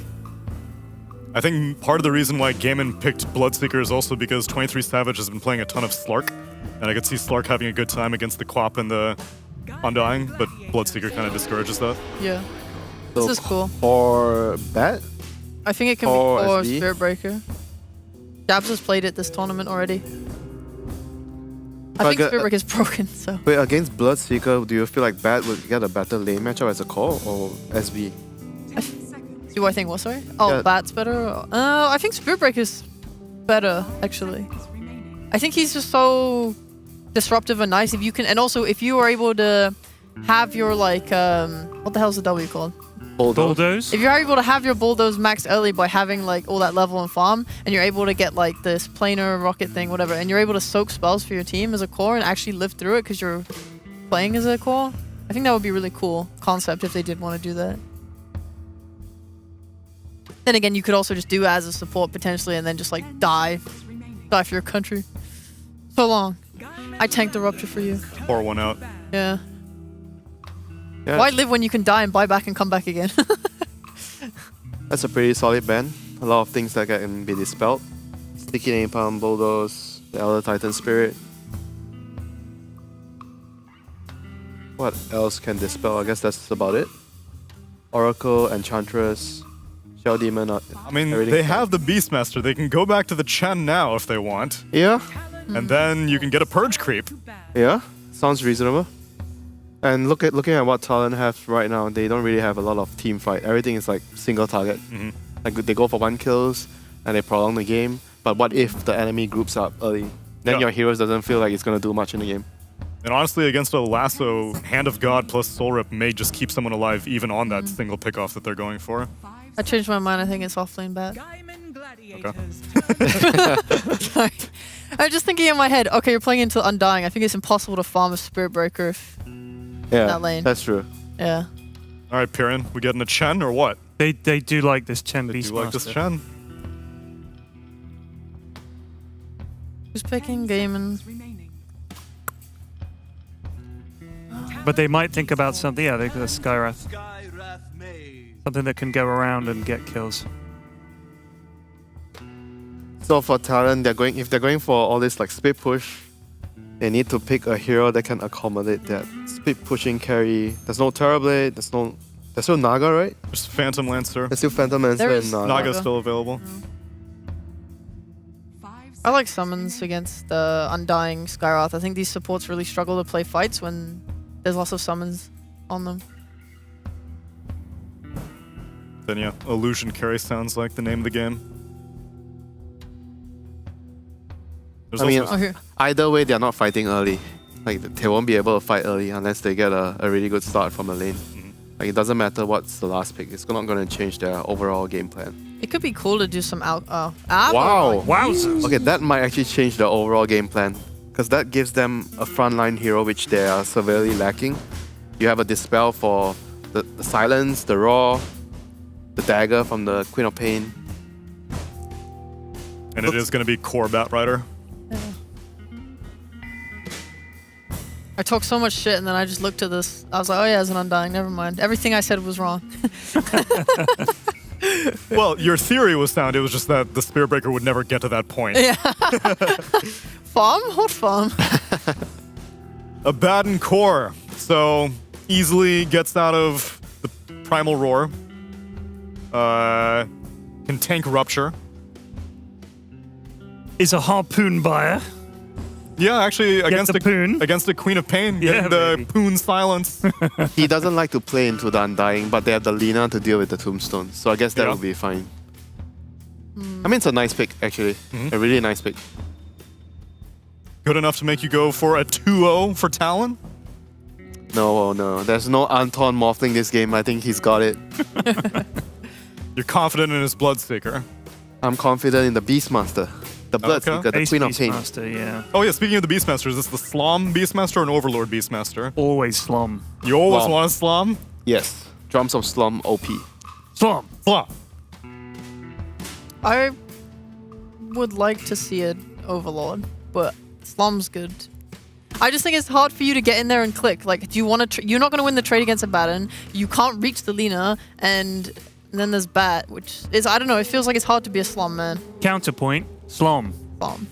I think part of the reason why Gaimin picked Bloodseeker is also because 23 Savage has been playing a ton of Slark, and I could see Slark having a good time against the Quap and the Undying, but Bloodseeker kind of discourages that. Yeah. So This is cool. For bet? I think it can be for Spiritbreaker. Dabs has played it this tournament already. I think Spiritbreaker is broken, so. Wait, against Bloodseeker, do you feel like Bat would get a better lane matchup as a core or SB? Do I think what, sorry? Oh, Yeah. Bat's better? I think Spiritbreaker's better, actually. I think he's just so disruptive and nice. If you can, and also if you are able to have your like, what the hell's the W called? Bulldoze. If you're able to have your bulldoze maxed early by having like all that level and farm, and you're able to get like this planar rocket thing, whatever, and you're able to soak spells for your team as a core and actually live through it because you're playing as a core, I think that would be a really cool concept if they did want to do that. Then again, you could also just do as a support potentially and then just like die for your country. So long. I tanked the Rupture for you. Pour one out. Yeah. Yeah. Why live when you can die and buy back and come back again? That's a pretty solid ban. A lot of things that can be dispelled. Sticky Napalm, Bulldoze, the Elder Titan Spirit. What else can dispel? I guess that's about it. Oracle, Enchantress, Shell Demon. I mean, they have the Beastmaster. They can go back to the Chen now if they want. Yeah. And then you can get a Purge creep. Yeah, sounds reasonable. And looking at what Talon have right now, they don't really have a lot of team fight. Everything is like single target. Like they go for 1 kills and they prolong the game. But what if the enemy groups up early? Then your heroes doesn't feel like it's gonna do much in the game. And honestly, against a Lasso, Hand of God plus Soul Rip may just keep someone alive even on that single pickoff that they're going for. I changed my mind. I think it's offlane bat. Okay. Sorry. I was just thinking in my head, okay, you're playing into Undying. I think it's impossible to farm a Spiritbreaker in that lane. That's true. Yeah. All right, Piran, we getting a Chen or what? They do like this Chen They Beastmaster. do like this Chen. Who's picking Gaimin? But they might think about something. Yeah, they got a Skyrath. Something that can go around and get kills. So for Talon, if they're going for all this like speed push, they need to pick a hero that can accommodate that speed pushing carry. There's no Terrorblade, there's still Naga, right? Just Phantom Lancer. There's still Phantom Lancer There and is Naga. Naga's still available. I like summons against the Undying Skyrath. I think these supports really struggle to play fights when there's lots of summons on them. Then yeah, Illusion Carry sounds like the name of the game. There's I mean, also- either way, they're not fighting early. Like they won't be able to fight early unless they get a really good start from the lane. Like it doesn't matter what's the last pick. It's not going to change their overall game plan. It could be cool to do some Wow. Wowzers. Okay, that might actually change the overall game plan. Because that gives them a frontline hero which they are severely lacking. You have a Dispel for the Silence, the Raw, the Dagger from the Queen of Pain. And it is going to be core Batrider. I talked so much shit and then I just looked at this. I was like, oh yeah, it's an Undying. Never mind. Everything I said was wrong. Well, your theory was sound. It was just that the Spiritbreaker would never get to that point. Yeah. Farm? What farm? Abaddon core. So easily gets out of the Primal Roar. Can tank Rupture. Is a harpoon buyer. Yeah, actually, against the Poon. against the Queen of Pain, Yeah, getting the baby. Poon silence. He doesn't like to play into the Undying, but they have the Lina to deal with the Tombstone. So I guess that Yeah. will be fine. I mean, it's a nice pick, actually. A really nice pick. Good enough to make you go for a 2-0 for Talon? No, no. There's no Anton Morphling this game. I think he's got it. You're confident in his Bloodseeker. I'm confident in the Beastmaster. The Bloodseeker, the Ace Queen of Pain. Beastmaster, yeah. Oh yeah, speaking of the Beastmaster, is this the Slom Beastmaster or an Overlord Beastmaster? Always Slom. You always Slom. want a Slom? Yes. Drums of Slum OP. Slom. Slom. I would like to see an Overlord, but Slum's good. I just think it's hard for you to get in there and click. Like, do you want to? You're not going to win the trade against Abaddon. You can't reach the Lina, and then there's Bat, which is, I don't know. It feels like it's hard to be a Slum man. Counterpoint, Slom. Slum.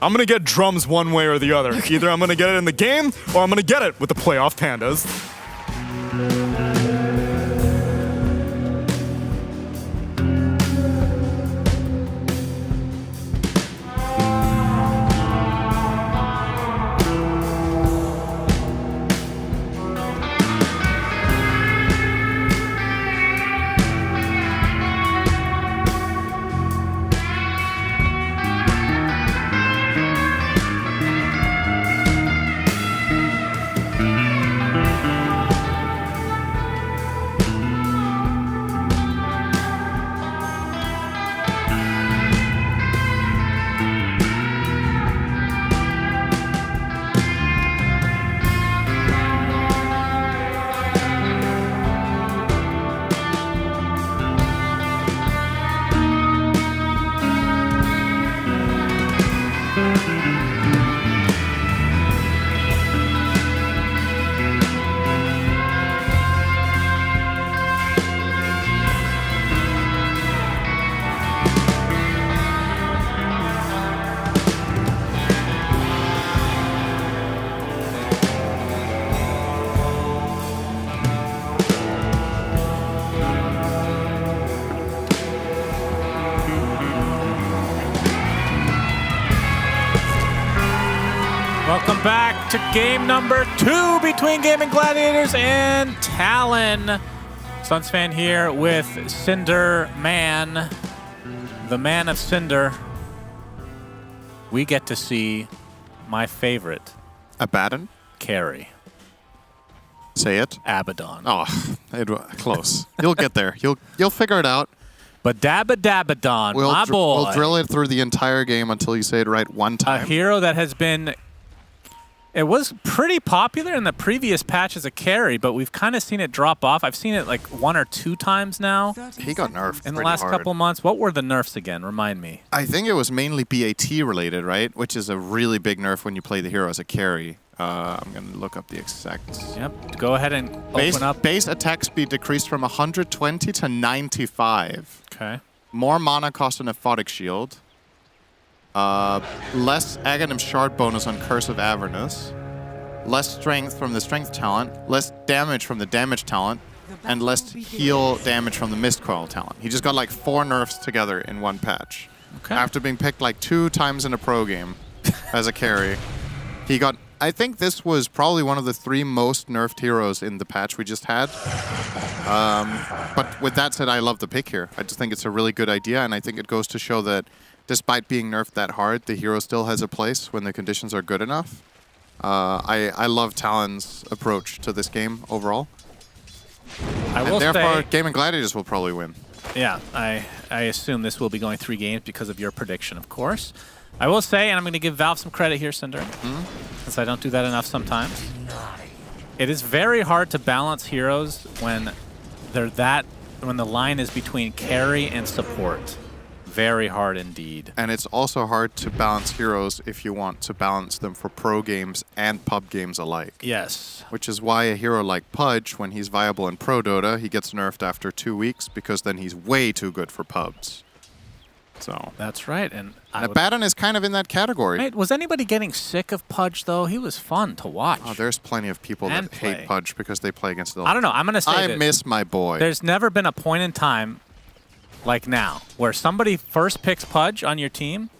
I'm gonna get drums one way or the other. Either I'm gonna get it in the game, or I'm gonna get it with the playoff Pandas. Welcome back to game number 2 between Gaming Gladiators and Talon. Suns fan here with Cinder Man, the man of Cinder. We get to see my favorite. Abaddon? Carry. Say it. Abaddon. Oh, close. You'll get there. You'll figure it out. But Dabadabadon, my boy. We'll drill it through the entire game until you say it right one time. A hero that has been... It was pretty popular in the previous patch as a carry, but we've kind of seen it drop off. I've seen it like 1 or 2 times now. He got nerfed in the last couple months. What were the nerfs again? Remind me. I think it was mainly BAT related, right? Which is a really big nerf when you play the hero as a carry. I'm going to look up the exact... Yep. Go ahead and open up. Base attack speed decreased from 120 to 95. Okay. More mana cost on Aphotic Shield. Less Aghanim Shard bonus on Curse of Avernus. Less strength from the Strength talent. Less damage from the Damage talent. And less heal damage from the Mist Coil talent. He just got like 4 nerfs together in one patch. Okay. After being picked like 2 times in a pro game as a carry. He got... I think this was probably one of the 3 most nerfed heroes in the patch we just had. But with that said, I love the pick here. I just think it's a really good idea, and I think it goes to show that despite being nerfed that hard, the hero still has a place when the conditions are good enough. I love Talon's approach to this game overall. I will therefore, say, Gaming Gladiators will probably win. Yeah, I assume this will be going 3 games because of your prediction, of course. I will say, and I'm going to give Valve some credit here, Cinder, since I don't do that enough sometimes. It is very hard to balance heroes when when the line is between carry and support. Very hard indeed. And it's also hard to balance heroes if you want to balance them for pro games and pub games alike. Yes. Which is why a hero like Pudge, when he's viable in pro Dota, he gets nerfed after 2 weeks because then he's way too good for pubs. So that's right, and Abaddon is kind of in that category. Right, was anybody getting sick of Pudge though? He was fun to watch. Oh, there's plenty of people that hate Pudge because they play against the... I don't know. I'm gonna say I miss my boy. There's never been a point in time like now where somebody first picks Pudge on your team,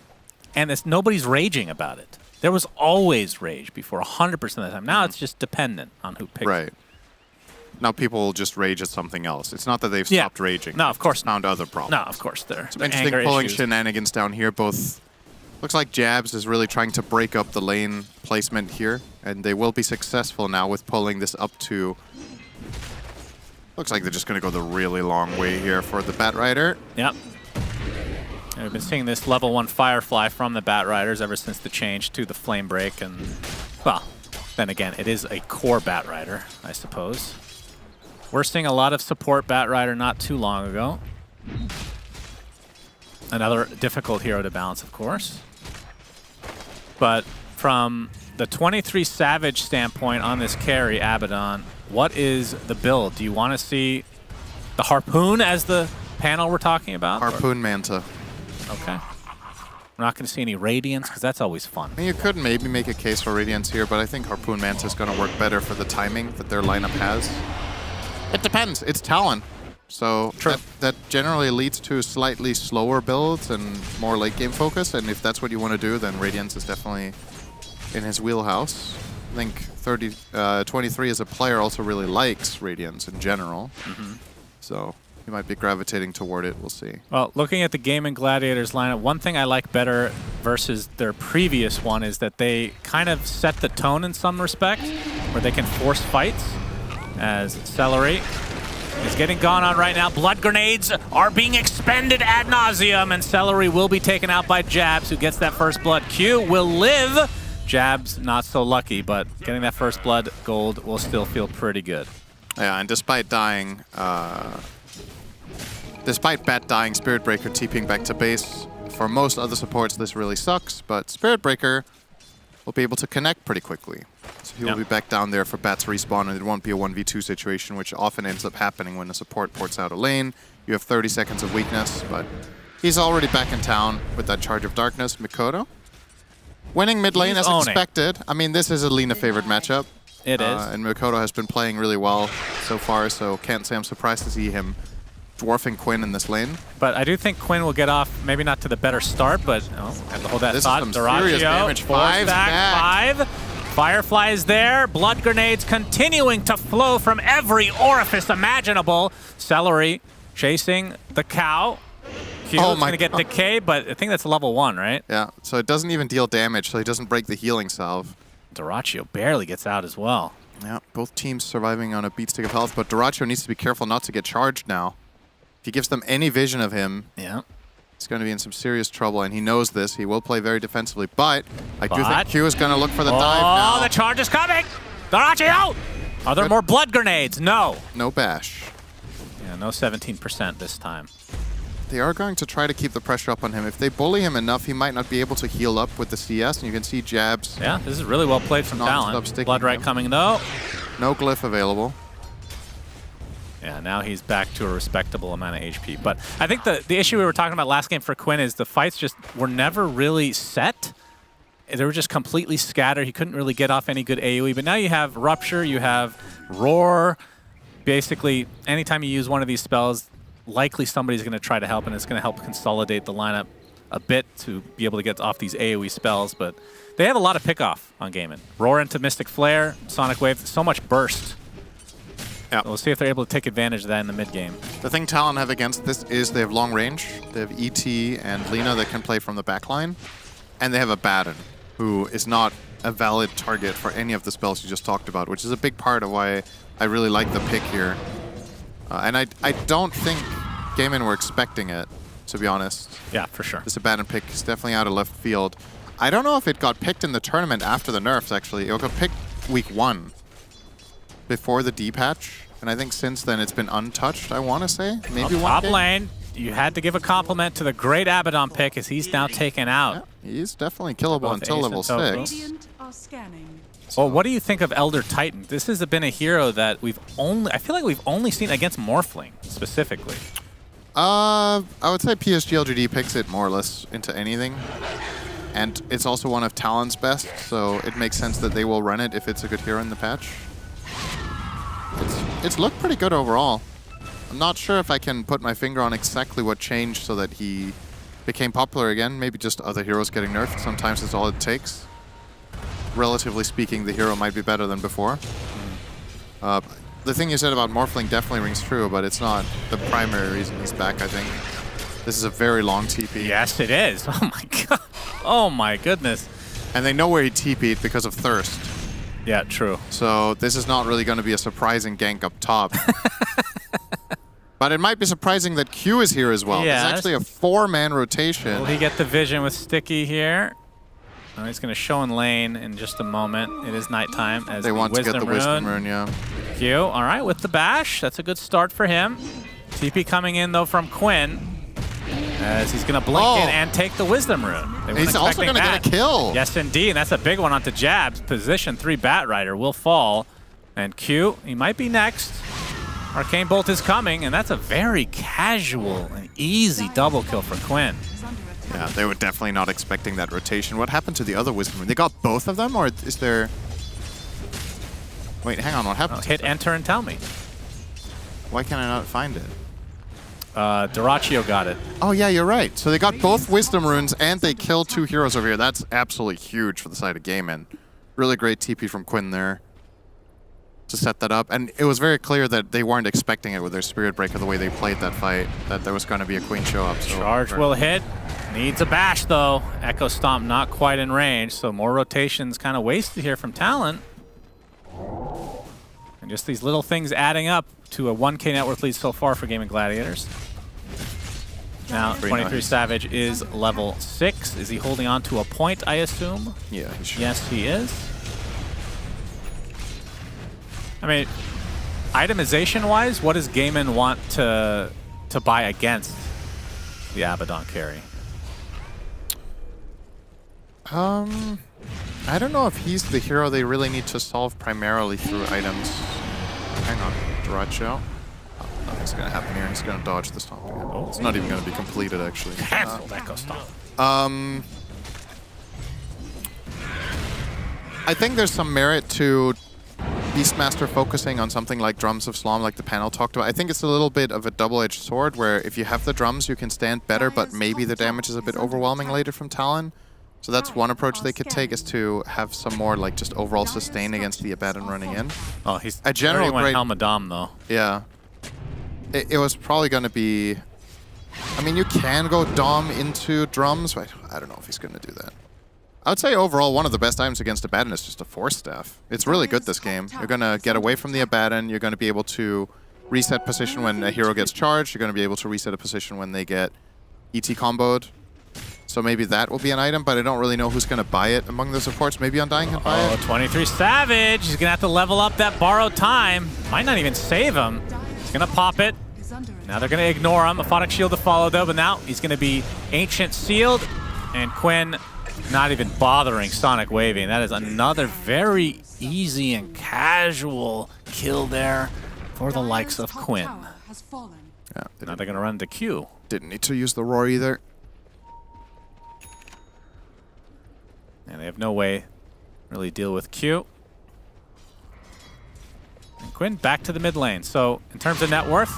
and nobody's raging about it. There was always rage before 100% of the time. Now it's just dependent on who picks. Right. Now people will just rage at something else. It's not that they've stopped raging. No, of course. Found other problems. No, of course. Some interesting pulling shenanigans down here. Both looks like Jabs is really trying to break up the lane placement here, and they will be successful now with pulling this up to. Looks like they're just going to go the really long way here for the Batrider. Yep. And we've been seeing this level 1 Firefly from the Batriders ever since the change to the Flame Break, and well, then again, it is a core Batrider, I suppose. We're seeing a lot of support Batrider not too long ago. Another difficult hero to balance, of course. But from the 23 Savage standpoint on this carry, Abaddon, what is the build? Do you want to see the Harpoon as the panel we're talking about? Harpoon Manta. Okay. We're not going to see any Radiance, because that's always fun. I mean, you could maybe make a case for Radiance here, but I think Harpoon Manta is going to work better for the timing that their lineup has. It depends. It's Talon. So that generally leads to slightly slower builds and more late game focus. And if that's what you want to do, then Radiance is definitely in his wheelhouse. I think 23 as a player also really likes Radiance in general. So he might be gravitating toward it. We'll see. Well, looking at the Gaming Gladiators lineup, one thing I like better versus their previous one is that they kind of set the tone in some respect, where they can force fights. As Celery is getting gone on right now. Blood grenades are being expended ad nauseum, and Celery will be taken out by Jabs, who gets that first blood. Q will live. Jabs not so lucky, but getting that first blood gold will still feel pretty good. Yeah, and despite dying, despite Bat dying, Spirit Breaker TPing back to base. For most other supports, this really sucks, but Spirit Breaker will be able to connect pretty quickly. So he will be back down there for Bat's respawn, and it won't be a 1v2 situation, which often ends up happening when a support ports out a lane. You have 30 seconds of weakness, but he's already back in town with that Charge of Darkness. Mikoto winning mid lane as expected. I mean, this is a Lina-favored matchup. It is. And Mikoto has been playing really well so far, so can't say I'm surprised to see him dwarfing Quinn in this lane. But I do think Quinn will get off, maybe not to the better start, but have to hold that This thought. is some serious damage. Five back. Firefly is there. Blood grenades continuing to flow from every orifice imaginable. Celery chasing the cow. Q's going to get decay, but I think that's level 1, right? Yeah, so it doesn't even deal damage, so he doesn't break the healing salve. Dyrachyo barely gets out as well. Yeah, both teams surviving on a beat stick of health, but Dyrachyo needs to be careful not to get charged now. If he gives them any vision of him, he's going to be in some serious trouble, and he knows this. He will play very defensively, but I do think Q is going to look for the dive now. Oh, the charge is coming! Dyrachyo! Are there more blood grenades? No. No bash. Yeah, no 17% this time. They are going to try to keep the pressure up on him. If they bully him enough, he might not be able to heal up with the CS, and you can see Jabs. Yeah, this is really well played from Talon. Blood right coming, though. No glyph available. Yeah, now he's back to a respectable amount of HP. But I think the issue we were talking about last game for Quinn is the fights just were never really set. They were just completely scattered. He couldn't really get off any good AoE. But now you have Rupture, you have Roar. Basically, anytime you use one of these spells, likely somebody's going to try to help, and it's going to help consolidate the lineup a bit to be able to get off these AoE spells. But they have a lot of pickoff on Gaimin. Roar into Mystic Flare, Sonic Wave, so much burst. Yeah. We'll see if they're able to take advantage of that in the mid game. The thing Talon have against this is they have long range. They have ET and Lina that can play from the backline. And they have a Batten, who is not a valid target for any of the spells you just talked about, which is a big part of why I really like the pick here. And I don't think Gaimin were expecting it, to be honest. Yeah, for sure. This Abaddon pick is definitely out of left field. I don't know if it got picked in the tournament after the nerfs, actually. It got picked week 1. Before the D patch, and I think since then it's been untouched, I want to say. Maybe one top game? lane, you had to give a compliment to the great Abaddon pick as he's now taken out. Yeah, he's definitely killable until level 6. Well, what do you think of Elder Titan? This has been a hero that I feel like we've only seen against Morphling, specifically. I would say PSG LGD picks it more or less into anything. And it's also one of Talon's best, so it makes sense that they will run it if it's a good hero in the patch. It's looked pretty good overall. I'm not sure if I can put my finger on exactly what changed so that he became popular again. Maybe just other heroes getting nerfed. Sometimes it's all it takes. relatively speaking, the hero might be better than before. The thing you said about Morphling definitely rings true, but it's not the primary reason he's back, I think. This is a very long TP. Yes, it is. Oh my god. Oh my goodness. And they know where he TP'd because of Thirst. Yeah, true. So this is not really going to be a surprising gank up top. But it might be surprising that Q is here as well. Yeah, There's actually a 4-man rotation. Will he get the vision with Sticky here? Oh, he's going to show in lane in just a moment. It is nighttime. As They want to get the Wisdom Rune, yeah. Q, all right, with the bash. That's a good start for him. TP coming in, though, from Quinn. As he's going to blink in and take the Wisdom Rune. He's also going to get a kill. Yes, indeed. And that's a big one onto Jabs. Position 3 Bat Rider will fall. And Q, he might be next. Arcane Bolt is coming, and that's a very casual and easy double kill for Quinn. Yeah, they were definitely not expecting that rotation. What happened to the other Wisdom Rune? They got both of them, or is there... Wait, hang on, what happened? Hit enter and tell me. Why can I not find it? Dyrachyo got it. Oh yeah, you're right. So they got both Wisdom Runes and they killed 2 heroes over here. That's absolutely huge for the side of Gaimin. Really great TP from Quinn there to set that up. And it was very clear that they weren't expecting it with their Spirit Breaker, the way they played that fight, that there was going to be a Queen show up. So Charge will hit. Needs a bash, though. Echo Stomp not quite in range, so more rotations kind of wasted here from Talon. And just these little things adding up to a 1K net worth lead so far for Gaming Gladiators. Now, 23 Savage is level 6. Is he holding on to a point, I assume? Yeah, he should. Yes, he is. I mean, itemization-wise, what does Gaimin want to buy against the Abaddon carry? I don't know if he's the hero they really need to solve primarily through items. Hang on, Dyrachyo. Nothing's gonna happen here. He's gonna dodge the stomp again. Oh, it's not even gonna be completed, actually. Cancelled Echo Stomp. I think there's some merit to Beastmaster focusing on something like Drums of Slom, like the panel talked about. I think it's a little bit of a double-edged sword, where if you have the drums, you can stand better, but maybe the damage is a bit overwhelming later from Talon. So that's one approach they could take, is to have some more like just overall sustain against the Abaddon running in. Oh, he's a general went great Helmadam though. Yeah, it was probably going to be. I mean, you can go Dom into drums, but I don't know if he's going to do that. I would say overall one of the best items against Abaddon is just a Force Staff. It's really good this game. You're going to get away from the Abaddon. You're going to be able to reset position when a hero gets charged. You're going to be able to reset a position when they get ET comboed. So maybe that will be an item, but I don't really know who's going to buy it among the supports. Maybe Undying can buy it. 23 Savage. He's going to have to level up that borrowed time. Might not even save him. He's going to pop it. Now they're going to ignore him. A Aphotic Shield to follow, though, but now he's going to be Ancient Sealed. And Quinn not even bothering Sonic Waving. That is another very easy and casual kill there for the likes of Quinn. Yeah, now they're going to run to Q. Didn't need to use the Roar either. And they have no way to really deal with Q. And Quinn back to the mid lane. So in terms of net worth,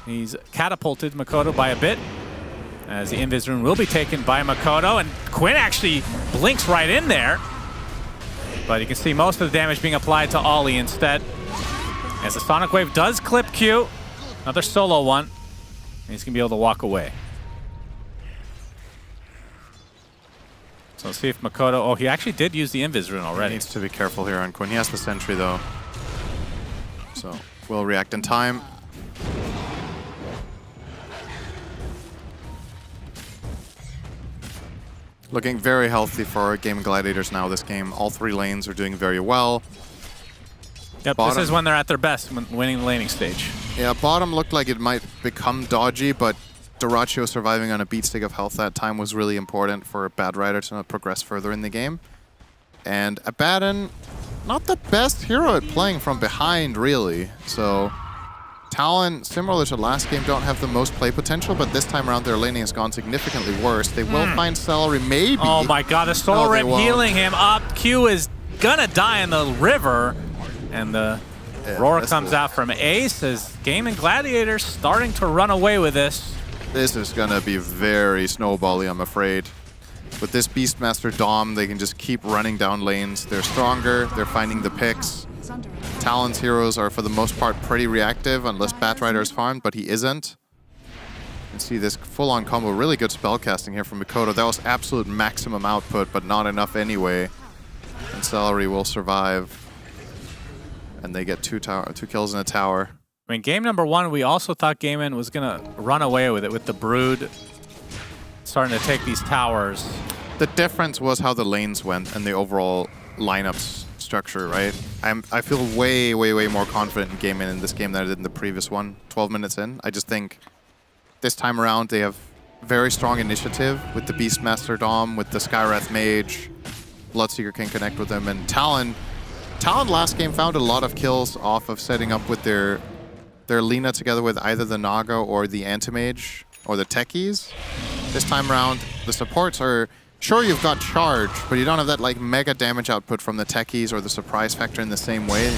he's catapulted Makoto by a bit, as the Invis Rune will be taken by Makoto. And Quinn actually blinks right in there. But you can see most of the damage being applied to Ollie instead. As the Sonic Wave does clip Q. Another solo one. And he's going to be able to walk away. So let's see if Makoto... Oh, he actually did use the Invis Rune already. He needs to be careful here on Quinn. He has the Sentry, though. So, will react in time. Looking very healthy for Gaming Gladiators now this game. All 3 lanes are doing very well. Yep, bottom, this is when they're at their best, when winning the laning stage. Yeah, bottom looked like it might become dodgy, but Dyrachyo surviving on a beat stick of health that time was really important for a Bad Rider to not progress further in the game. And Abaddon, not the best hero at playing from behind, really. So Talon, similar to last game, don't have the most play potential, but this time around their laning has gone significantly worse. They will find Celery, maybe. Oh my god, the Soul Rip healing him up. Q is gonna die in the river. And the roar comes out from Ace as Gaming Gladiators starting to run away with this. This is gonna be very snowbally, I'm afraid. With this Beastmaster Dom, they can just keep running down lanes. They're stronger, they're finding the picks. Talon's heroes are, for the most part, pretty reactive, unless Batrider is farmed, but he isn't. You can see this full-on combo. Really good spellcasting here from Mikoto. That was absolute maximum output, but not enough anyway. And Celery will survive. And they get two kills in a tower. I mean, game number 1, we also thought Gaiman was going to run away with it, with the Brood starting to take these towers. The difference was how the lanes went and the overall lineup structure, right? I feel way, way, way more confident in Gaiman in this game than I did in the previous one, 12 minutes in. I just think this time around they have very strong initiative with the Beastmaster Dom, with the Skywrath Mage. Bloodseeker can connect with them, and Talon last game found a lot of kills off of setting up with their Lina together with either the Naga or the Anti-Mage or the Techies. This time around, the supports are... Sure, you've got charge, but you don't have that like mega damage output from the Techies or the surprise factor in the same way.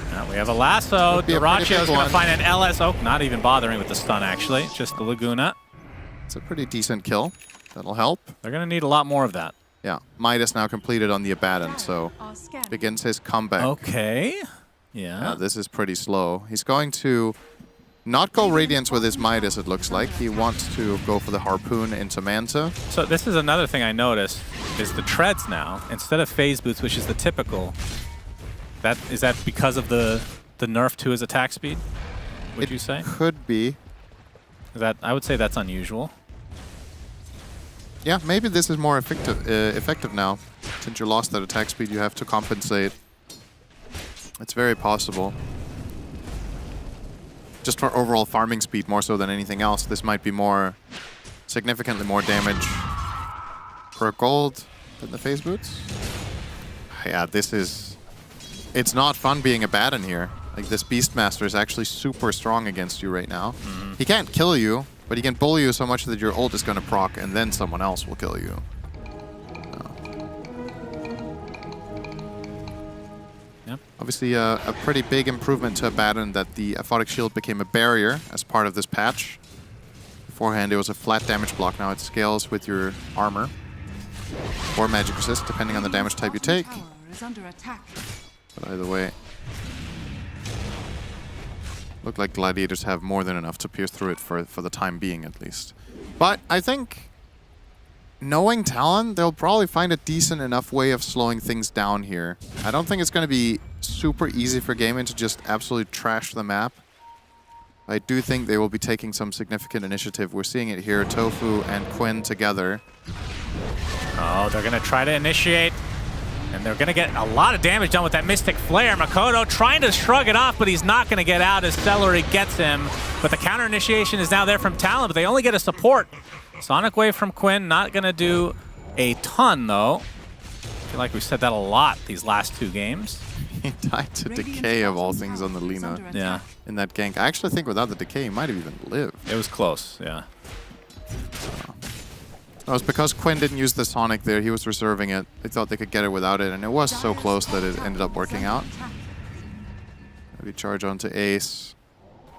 Now we have a lasso. Duracio's going to find an LS. Oh, not even bothering with the stun, actually. Just the Laguna. It's a pretty decent kill. That'll help. They're going to need a lot more of that. Yeah, Midas now completed on the Abaddon, so begins his comeback. Okay. Yeah. This is pretty slow. He's going to not go Radiance with his Midas, it looks like. He wants to go for the Harpoon into Manta. So this is another thing I noticed, is the treads now, instead of phase boots, which is the typical, is that because of the nerf to his attack speed, would you say? Could be. I would say that's unusual. Yeah, maybe this is more effective now. Since you lost that attack speed, you have to compensate. It's very possible. Just for overall farming speed more so than anything else, this might be significantly more damage per gold than the phase boots. Yeah, it's not fun being a Abaddon here. Like, this Beastmaster is actually super strong against you right now. He can't kill you, but he can bully you so much that your ult is going to proc and then someone else will kill you. Obviously, a pretty big improvement to Abaddon that the Aphotic Shield became a barrier as part of this patch. Beforehand, it was a flat damage block. Now it scales with your armor or magic resist, depending on the damage type you take. But either way, look like Gladiators have more than enough to pierce through it for the time being, at least. But I think, knowing Talon, they'll probably find a decent enough way of slowing things down here. I don't think it's going to be super easy for Gaiman to just absolutely trash the map. I do think they will be taking some significant initiative. We're seeing it here, Tofu and Quinn together. Oh, they're going to try to initiate, and they're going to get a lot of damage done with that Mystic Flare. Makoto trying to shrug it off, but he's not going to get out as Celery gets him. But the counter initiation is now there from Talon, but they only get a support. Sonic Wave from Quinn, not going to do a ton, though. I feel like we've said that a lot these last 2 games. He died to Decay, of all things, on the Lina. Yeah. In that gank. I actually think without the Decay, he might have even lived. It was close, yeah. That was because Quinn didn't use the Sonic there. He was reserving it. They thought they could get it without it, and it was so close that it ended up working out. Maybe charge onto Ace.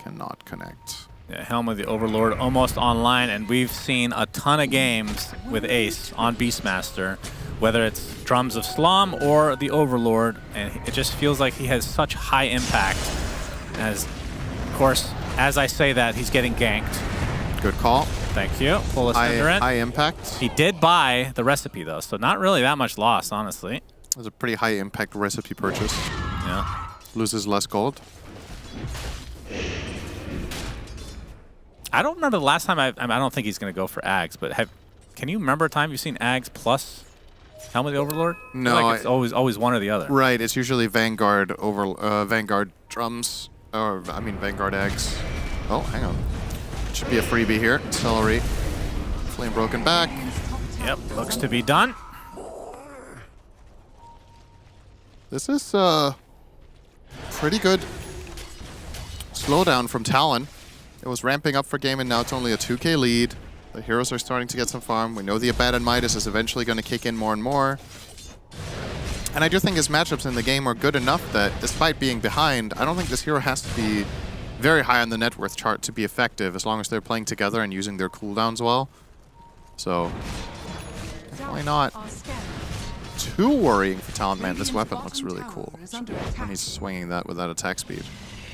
Cannot connect. Yeah, Helm of the Overlord almost online, and we've seen a ton of games with Ace on Beastmaster, whether it's Drums of Slum or the Overlord, and it just feels like he has such high impact. As, of course, as I say that, he's getting ganked. Good call. Thank you. Pull us under it. High impact. He did buy the recipe, though, so not really that much loss, honestly. It was a pretty high impact recipe purchase. Yeah. Loses less gold. I don't remember the last time I don't think he's going to go for Ags, but can you remember a time you've seen Ags plus Helm of the Overlord? No, like it's always one or the other. Right, it's usually Vanguard Vanguard drums, or I mean Vanguard Ags. Oh, hang on. Should be a freebie here. Celery. Flame broken back. Yep, looks to be done. This is pretty good slowdown from Talon. It was ramping up for Gaiman, now it's only a 2k lead. The heroes are starting to get some farm. We know the Abaddon Midas is eventually going to kick in more and more. And I do think his matchups in the game are good enough that, despite being behind, I don't think this hero has to be very high on the net worth chart to be effective, as long as they're playing together and using their cooldowns well. So, Probably not too worrying for Talon. Man, this weapon looks really cool. When he's swinging that with that attack speed.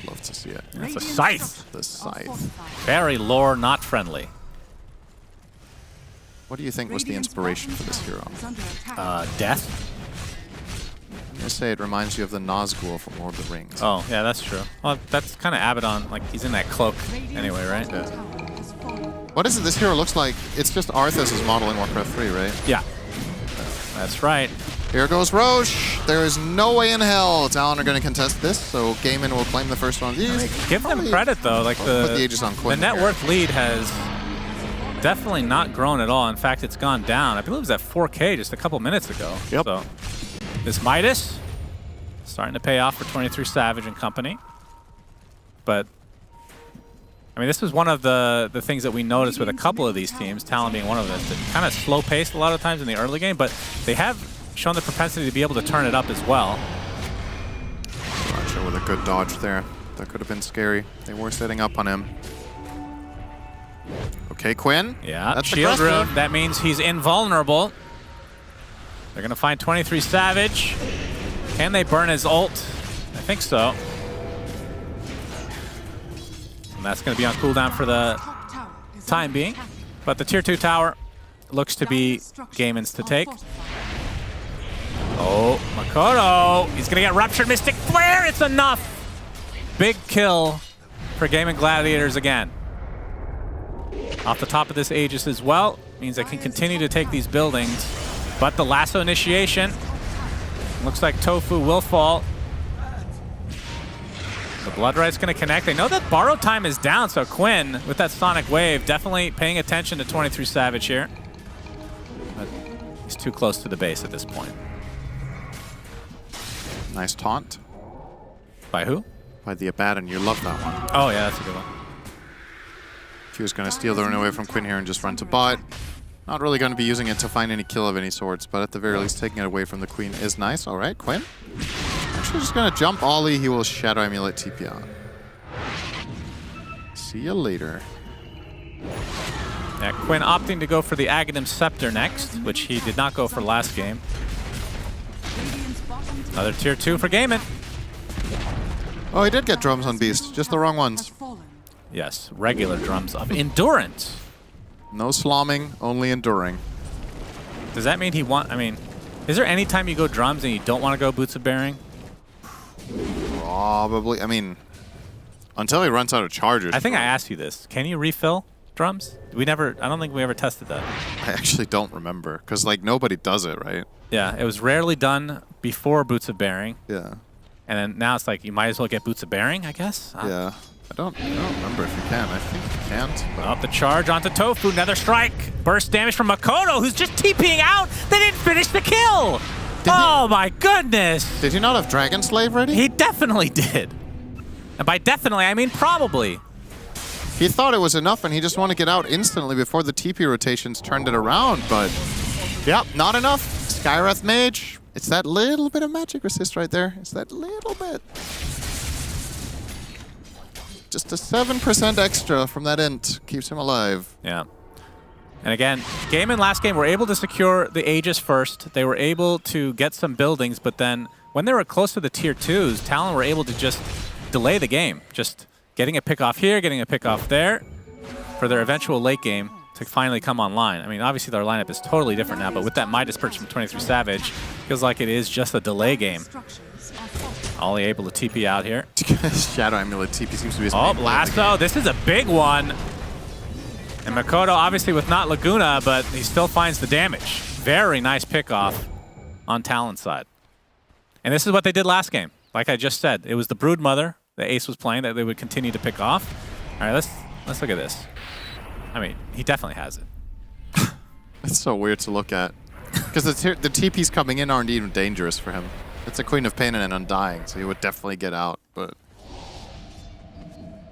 Love to see it. It's a scythe. The scythe. Very lore not friendly. What do you think was the inspiration for this hero? Death. I'm gonna say it reminds you of the Nazgul from Lord of the Rings. Oh, yeah, that's true. Well, that's kind of Abaddon. Like, he's in that cloak anyway, right? Yeah. What is it this hero looks like? It's just Arthas' model in Warcraft 3, right? Yeah. That's right. Here goes Roche. There is no way in hell Talon are going to contest this, so Gaiman will claim the first one of these. Give them credit, though. Like, put the Aegis on Quinn net here. worth lead has definitely not grown at all. In fact, it's gone down. I believe it was at 4K just a couple minutes ago. Yep. So this Midas starting to pay off for 23 Savage and company. But I mean, this was one of the things that we noticed with a couple of these teams, Talon being one of them. It's kind of slow-paced a lot of times in the early game, but they have shown the propensity to be able to turn it up as well. Roger with a good dodge there. That could have been scary. They were setting up on him. Okay, Quinn. Yeah, that's shield aggressive. room. That means he's invulnerable. They're going to find 23 Savage. Can they burn his ult? I think so. And that's going to be on cooldown for the time being. But the tier 2 tower looks to be Gaiman's to take. Oh, Makoto. He's going to get Ruptured Mystic Flare. It's enough. Big kill for Gaiman Gladiators again. Off the top of this Aegis as well. Means they can continue to take these buildings. But the lasso initiation. Looks like Tofu will fall. The Blood Right's going to connect. They know that borrow time is down, so Quinn, with that Sonic Wave, definitely paying attention to 23 Savage here. But he's too close to the base at this point. Nice taunt. By who? By the Abaddon. You love that one. Oh, yeah, that's a good one. He was going to steal the rune away from Quinn here and just run to bot. Not really going to be using it to find any kill of any sorts, but at the very least, taking it away from the Queen is nice. All right, Quinn. Actually just going to jump Ollie. He will Shadow Amulet TP on. See you later. Yeah, Quinn opting to go for the Aghanim Scepter next, which he did not go for last game. Another tier 2 for Gaiman. Oh, he did get drums on Beast. Just the wrong ones. Yes, regular drums of endurance. No slomming, only enduring. Does that mean he I mean, is there any time you go drums and you don't want to go Boots of Bearing? Probably. I mean, until he runs out of charges. I think I asked you this. Can you refill drums? I don't think we ever tested that. I actually don't remember, because like nobody does it, right? Yeah, it was rarely done before Boots of Bearing. Yeah. And then now it's like you might as well get Boots of Bearing, I guess. Yeah. I don't remember if you can. I think you can't. But Up the charge onto Tofu. Another strike. Burst damage from Makoto, who's just TPing out. They didn't finish the kill. Oh my goodness. Did he not have Dragon Slave ready? He definitely did. And by definitely, I mean probably. He thought it was enough, and he just wanted to get out instantly before the TP rotations turned it around, but yep, not enough. Skywrath Mage. It's that little bit of magic resist right there. It's that little bit. Just a 7% extra from that int keeps him alive. Yeah. And again, Gaiman last game were able to secure the Aegis first. They were able to get some buildings, but then when they were close to the tier 2s, Talon were able to just delay the game. Just getting a pick off here, getting a pick off there for their eventual late game to finally come online. I mean, obviously their lineup is totally different now, but with that Midas purchase from 23 Savage, feels like it is just a delay game. Ollie able to TP out here. Shadow Amulet TP seems to be his Oh, main Lasso. This is a big one. And Makoto, obviously with not Laguna, but he still finds the damage. Very nice pickoff on Talon's side. And this is what they did last game. Like I just said, it was the Broodmother that Ace was playing that they would continue to pick off. All right, let's look at this. I mean, he definitely has it. It's so weird to look at. Because the TPs coming in aren't even dangerous for him. It's a Queen of Pain and an Undying, so he would definitely get out, but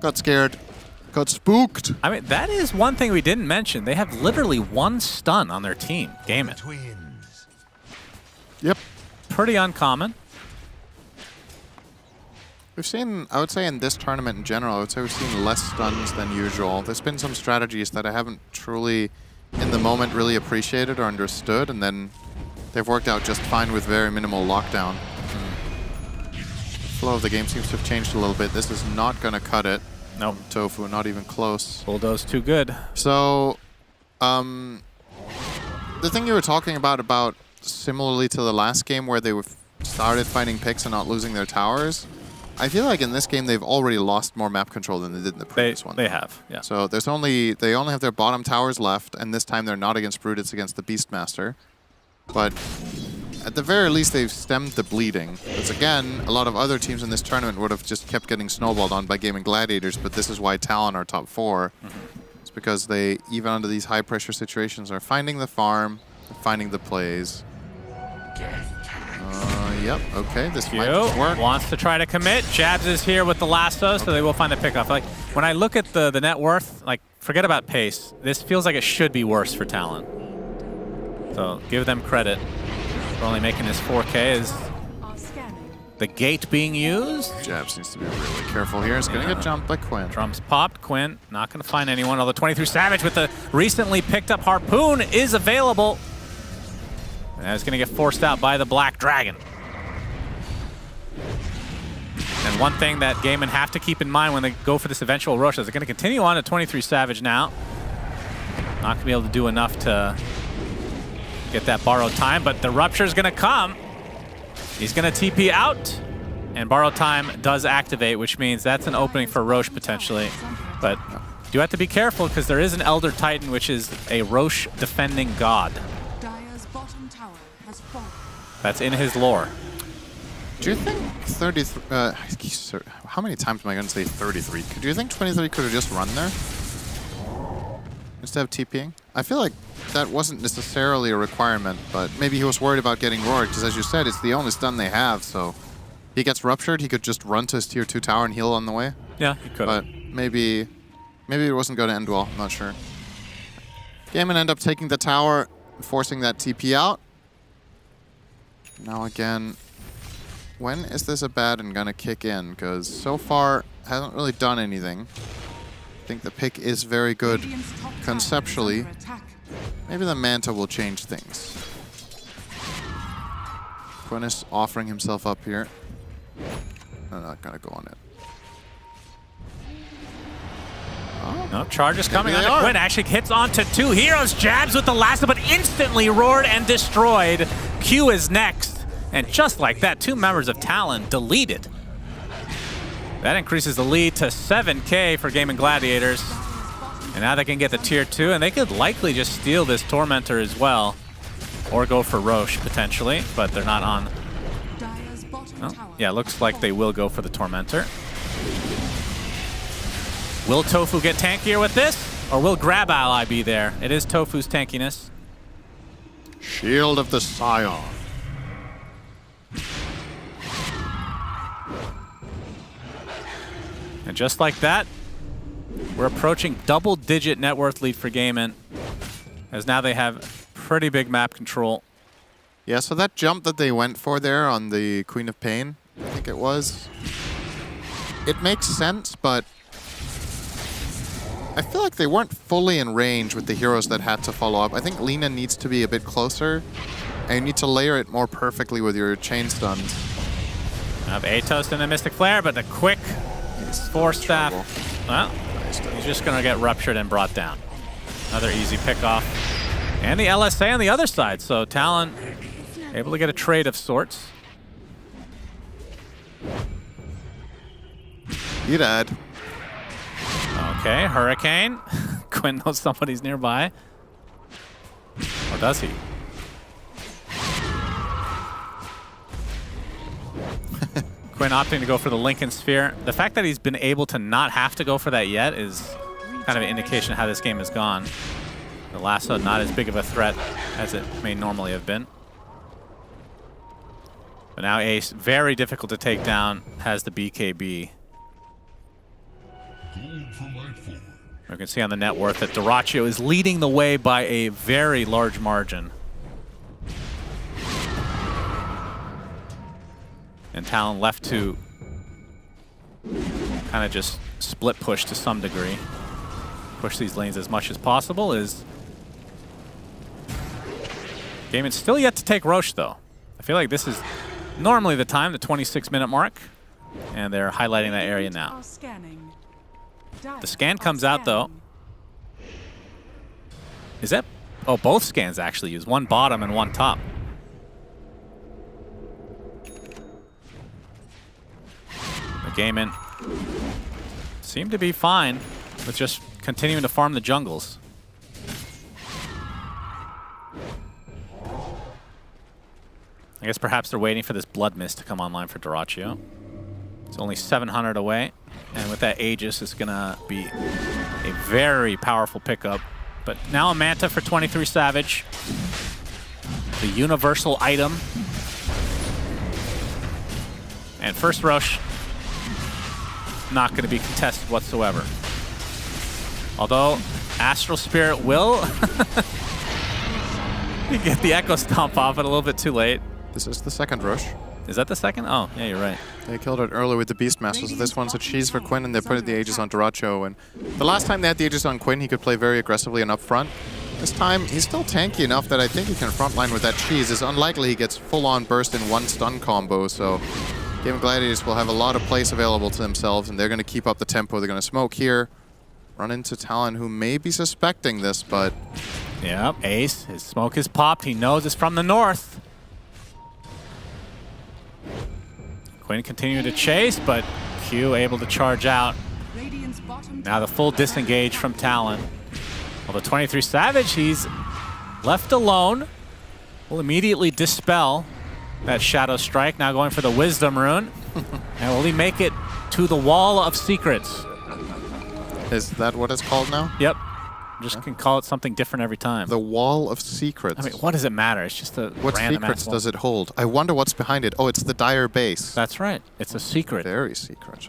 got scared. Got spooked. I mean, that is one thing we didn't mention. They have literally one stun on their team. Gaiman. Yep. Pretty uncommon. We've seen, I would say in this tournament in general, I would say we've seen less stuns than usual. There's been some strategies that I haven't truly in the moment really appreciated or understood, and then they've worked out just fine with very minimal lockdown. Flow of the game seems to have changed a little bit. This is not going to cut it. No. Tofu, not even close. Bulldoze too good. So, the thing you were talking about similarly to the last game where they started finding picks and not losing their towers, I feel like in this game they've already lost more map control than they did in the previous one. They have, yeah. So they only have their bottom towers left, and this time they're not against Brood, it's against the Beastmaster. But at the very least, they've stemmed the bleeding. Because again, a lot of other teams in this tournament would have just kept getting snowballed on by Gaming Gladiators, but this is why Talon are top 4. It's because they, even under these high-pressure situations, are finding the farm, finding the plays. Yep, okay, this might just work. Wants to try to commit. Jabs is here with the lasso, so they will find the pickoff. Like, when I look at the net worth, like, forget about pace. This feels like it should be worse for Talon. So give them credit for only making this 4K. Is the gate being used? Jabs needs to be really careful here. It's going to get jumped by Quinn. Drums popped. Quinn not going to find anyone, although 23 Savage with the recently picked up Harpoon is available. And that's going to get forced out by the Black Dragon. And one thing that Gaiman have to keep in mind when they go for this eventual rush is they're going to continue on to 23 Savage now. Not going to be able to do enough to get that borrowed time, but the rupture is going to come. He's going to TP out, and borrowed time does activate, which means that's an opening for Roche potentially. But you have to be careful because there is an Elder Titan, which is a Roche defending god. That's in his lore. Do you think 33... how many times am I going to say 33? Do you think 23 could have just run there? Instead of TPing? I feel like that wasn't necessarily a requirement, but maybe he was worried about getting roared, because as you said, it's the only stun they have, so... He gets ruptured, he could just run to his tier 2 tower and heal on the way. Yeah, he could. But maybe it wasn't going to end well, I'm not sure. Gaiman end up taking the tower, forcing that TP out. Now again, when is this Abaddon gonna kick in? Because so far, hasn't really done anything. I think the pick is very good conceptually. Maybe the Manta will change things. Quinn is offering himself up here. I'm not gonna go on it. Oh. No, charge is coming on Quinn. Actually hits onto 2 heroes. Jabs with the lasso, but instantly roared and destroyed. Q is next. And just like that, 2 members of Talon deleted. That increases the lead to 7K for Gaming Gladiators. And now they can get the tier 2, and they could likely just steal this Tormentor as well. Or go for Roche, potentially, but they're not on. Oh, yeah, looks like they will go for the Tormentor. Will Tofu get tankier with this? Or will Grab Ally be there? It is Tofu's tankiness. Shield of the Scion. And just like that, we're approaching double-digit net worth lead for Gaiman, as now they have pretty big map control. Yeah, so that jump that they went for there on the Queen of Pain, I think it was, it makes sense, but I feel like they weren't fully in range with the heroes that had to follow up. I think Lina needs to be a bit closer, and you need to layer it more perfectly with your chain stuns. Have Atos and a Mystic Flare, but the quick Force Staff, well, he's just going to get ruptured and brought down. Another easy pickoff. And the LSA on the other side, so Talon able to get a trade of sorts. You died. Okay, Hurricane. Quinn knows somebody's nearby. Or does he? Quinn opting to go for the Lincoln Sphere. The fact that he's been able to not have to go for that yet is kind of an indication of how this game has gone. The lasso not as big of a threat as it may normally have been. But now Ace, very difficult to take down, has the BKB. You can see on the net worth that Dyrachyo is leading the way by a very large margin. And Talon left to kind of just split push to some degree. Push these lanes as much as possible is Gaiman's still yet to take Roche, though. I feel like this is normally the time, the 26-minute mark, and they're highlighting that area now. The scan comes out, though. Is that? Oh, both scans actually use one bottom and one top. The Gaiman seemed to be fine with just continuing to farm the jungles. I guess perhaps they're waiting for this Blood Mist to come online for Dyrachyo. It's only 700 away, and with that Aegis, it's gonna be a very powerful pickup. But now a Manta for 23 Savage. The universal item. And first Roche, not gonna be contested whatsoever. Although, Astral Spirit will get the Echo Stomp off it a little bit too late. This is the second Roche. Is that the second? Oh, yeah, you're right. They killed it earlier with the Beastmaster, so this one's a cheese for Quinn, and they're putting the Aegis on Dyrachyo. And the last time they had the Aegis on Quinn, he could play very aggressively and up front. This time, he's still tanky enough that I think he can frontline with that cheese. It's unlikely he gets full-on burst in one stun combo, so Game of Gladiators will have a lot of place available to themselves, and they're going to keep up the tempo. They're going to smoke here, run into Talon, who may be suspecting this, but... Yep, Ace, his smoke is popped. He knows it's from the north. Quinn continuing to chase, but Q able to charge out. Now the full disengage from Talon. Well, the 23 Savage, he's left alone. Will immediately dispel that Shadow Strike. Now going for the Wisdom Rune. And will he make it to the Wall of Secrets? Is that what it's called now? Yep. Just can call it something different every time. The Wall of Secrets. I mean, what does it matter? It's just a What random secrets wall. does it hold? I wonder what's behind it. Oh, it's the Dire Base. That's right. It's a secret. Very secret.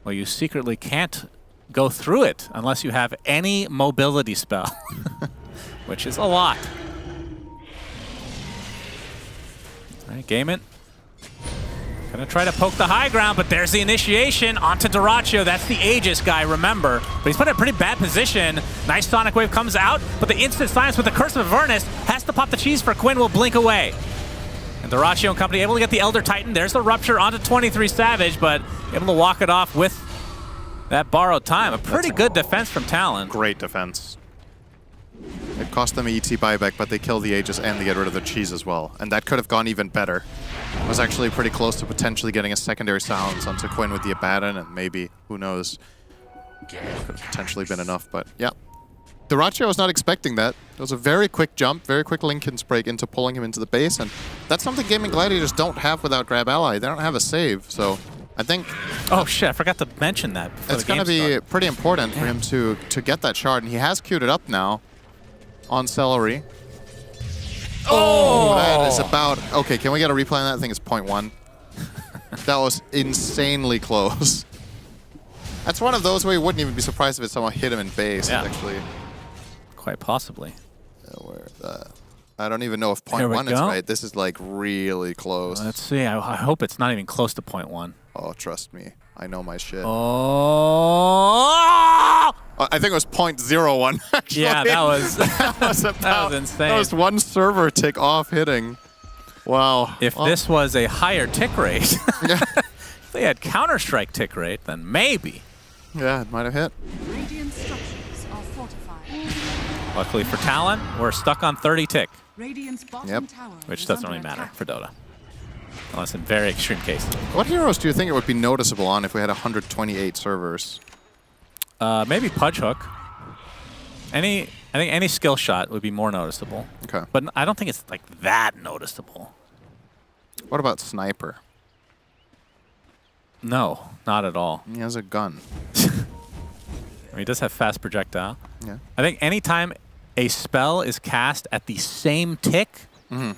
Well, you secretly can't go through it unless you have any mobility spell, which is a lot. All right, Gaiman. Gonna try to poke the high ground, but there's the initiation onto Dyrachyo. That's the Aegis guy, remember. But he's put in a pretty bad position. Nice Sonic Wave comes out, but the instant silence with the Curse of Avernus has to pop the cheese for Quinn, will blink away. And Dyrachyo and company able to get the Elder Titan. There's the Rupture onto 23 Savage, but able to walk it off with that borrowed time. A pretty good defense from Talon. Great defense. It cost them an ET buyback, but they kill the Aegis and they get rid of the cheese as well. And that could have gone even better. It was actually pretty close to potentially getting a secondary silence onto Quinn with the Abaddon, and maybe, who knows, could have potentially been enough, but yeah. Dyrachyo was not expecting that. It was a very quick jump, very quick Linken's break into pulling him into the base, and that's something Gaming Gladiators don't have without Grab Ally. They don't have a save, so I think... Oh shit, I forgot to mention that. It's going to be pretty important for him to get that shard, and he has queued it up now on Celery. Oh! That is about... Okay, can we get a replay on that? I think it's 0.1. That was insanely close. That's one of those where you wouldn't even be surprised if someone hit him in base, actually. Quite possibly. I don't even know if 0.1 is right. This is like really close. Let's see. I hope it's not even close to 0.1. Oh, trust me. I know my shit. Oh! I think it was 0.01, actually. Yeah, that was that was insane. That was one server tick off hitting. Wow. If this was a higher tick rate, if they had Counter-Strike tick rate, then maybe. Yeah, it might have hit. Luckily for Talon, we're stuck on 30 tick. Yep. Which doesn't really matter for Dota. Unless in very extreme cases. What heroes do you think it would be noticeable on if we had 128 servers? Maybe Pudge Hook. I think any skill shot would be more noticeable. Okay. But I don't think it's like that noticeable. What about Sniper? No, not at all. He has a gun. I mean, he does have fast projectile. Yeah. I think anytime a spell is cast at the same tick,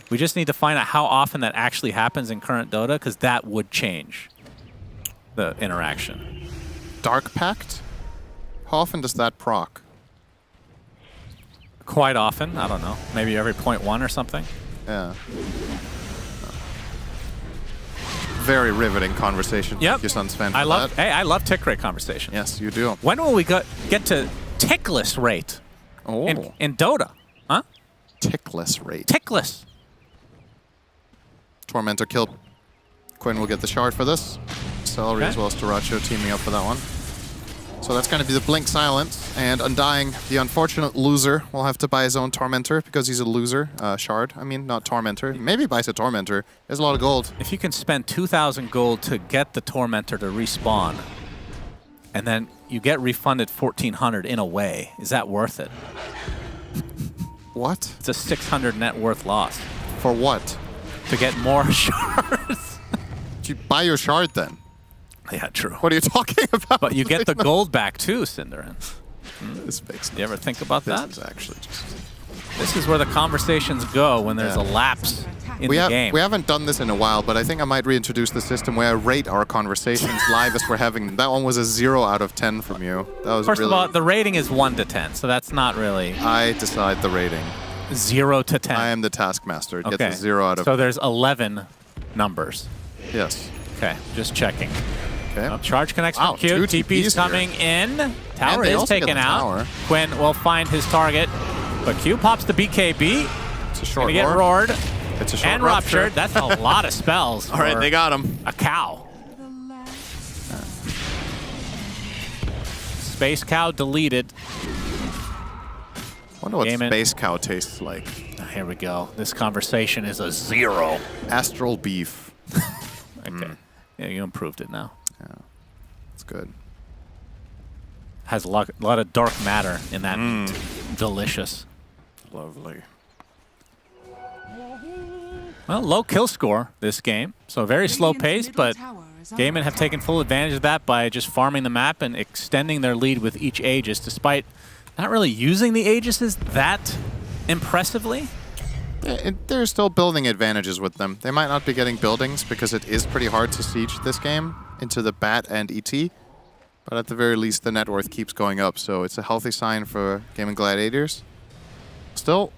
we just need to find out how often that actually happens in current Dota, because that would change the interaction. Dark Pact? How often does that proc? Quite often. I don't know. Maybe every 0.1 or something. Yeah. Very riveting conversation. Yep. Thank you, Sunsfan, for I love. that. Hey, I love tick rate conversation. Yes, you do. When will we get to tickless rate in Dota? Huh? Tickless rate. Tickless. Tormentor kill. Quinn will get the shard for this. Celery as well as Duracho teaming up for that one. So that's going to be the Blink Silence, and Undying, the unfortunate loser, will have to buy his own Tormentor because he's a loser. Shard, I mean, not Tormentor. Maybe he buys a Tormentor. There's a lot of gold. If you can spend 2,000 gold to get the Tormentor to respawn, and then you get refunded 1,400 in a way, is that worth it? What? It's a 600 net worth loss. For what? To get more shards. You buy your shard then. Yeah, true. What are you talking about? But you get the gold back too, Cinderin. This makes Do you ever think about that? This is actually just... This is where the conversations go when there's a lapse in the game. We haven't done this in a while, but I think I might reintroduce the system where I rate our conversations live as we're having them. That one was a 0 out of 10 from you. That was First really... of all, the rating is 1 to 10, so that's not really... I decide the rating. 0 to 10. I am the taskmaster. It Okay. gets a 0 out of... So there's 11 numbers. Yes. Okay, just checking. Okay. Charge connects Wow, from Q. 2 TP's TPs coming in. Tower they is also get taken the out. tower. Quinn will find his target, but Q pops the BKB. It's a short Gonna get roar. roared It's a short and rupture. ruptured. That's a lot of spells. All right, for they got him. A cow. Space cow deleted. Wonder what Gaiman. Space Cow tastes like. Here we go. This conversation is a 0. Astral beef. Okay. Yeah, you improved it now. Yeah, it's good. Has a lot of dark matter in that meat. Delicious. Lovely. Well, low kill score this game, so very slow pace, but Gaiman have taken full advantage of that by just farming the map and extending their lead with each Aegis, despite not really using the Aegises that impressively. They're still building advantages with them. They might not be getting buildings because it is pretty hard to siege this game into the Bat and ET, but at the very least the net worth keeps going up, so it's a healthy sign for Gaming Gladiators. Still,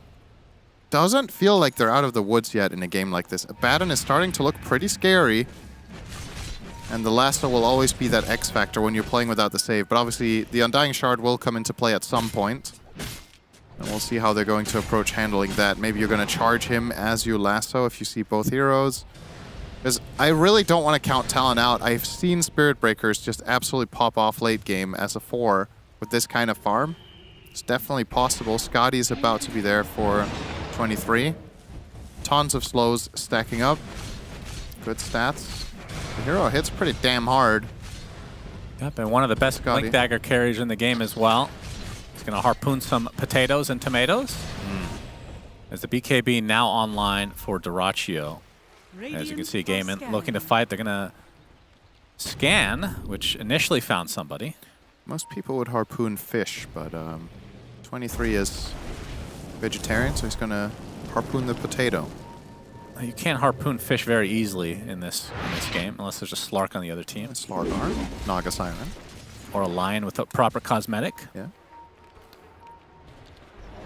doesn't feel like they're out of the woods yet in a game like this. Abaddon is starting to look pretty scary, and the Lasso will always be that X factor when you're playing without the save, but obviously the Undying Shard will come into play at some point. And we'll see how they're going to approach handling that. Maybe you're going to charge him as you lasso if you see both heroes. Because I really don't want to count Talon out. I've seen Spirit Breakers just absolutely pop off late game as a 4 with this kind of farm. It's definitely possible. Scotty is about to be there for 23. Tons of slows stacking up. Good stats. The hero hits pretty damn hard. Yep, and one of the best Blink Dagger carries in the game as well. He's going to harpoon some potatoes and tomatoes. As the BKB now online for Duracho. As you can see, Gaiman looking to fight. They're going to scan, which initially found somebody. Most people would harpoon fish, but 23 is vegetarian, so he's going to harpoon the potato. You can't harpoon fish very easily in this game, unless there's a Slark on the other team. Slark arm, Naga Siren. Or a lion with a proper cosmetic. Yeah.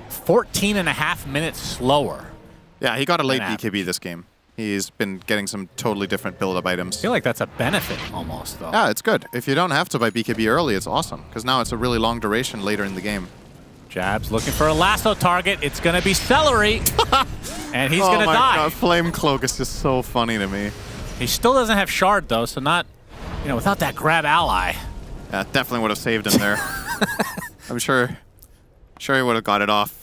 14.5 minutes slower. Yeah, he got a late BKB this game. He's been getting some totally different build-up items. I feel like that's a benefit almost, though. Yeah, it's good. If you don't have to buy BKB early, it's awesome, because now it's a really long duration later in the game. Jabs looking for a lasso target. It's going to be Celery. And he's going to die. God, Flame Cloak is just so funny to me. He still doesn't have Shard, though, so not, without that grab ally. Yeah, definitely would have saved him there. I'm sure he would have got it off.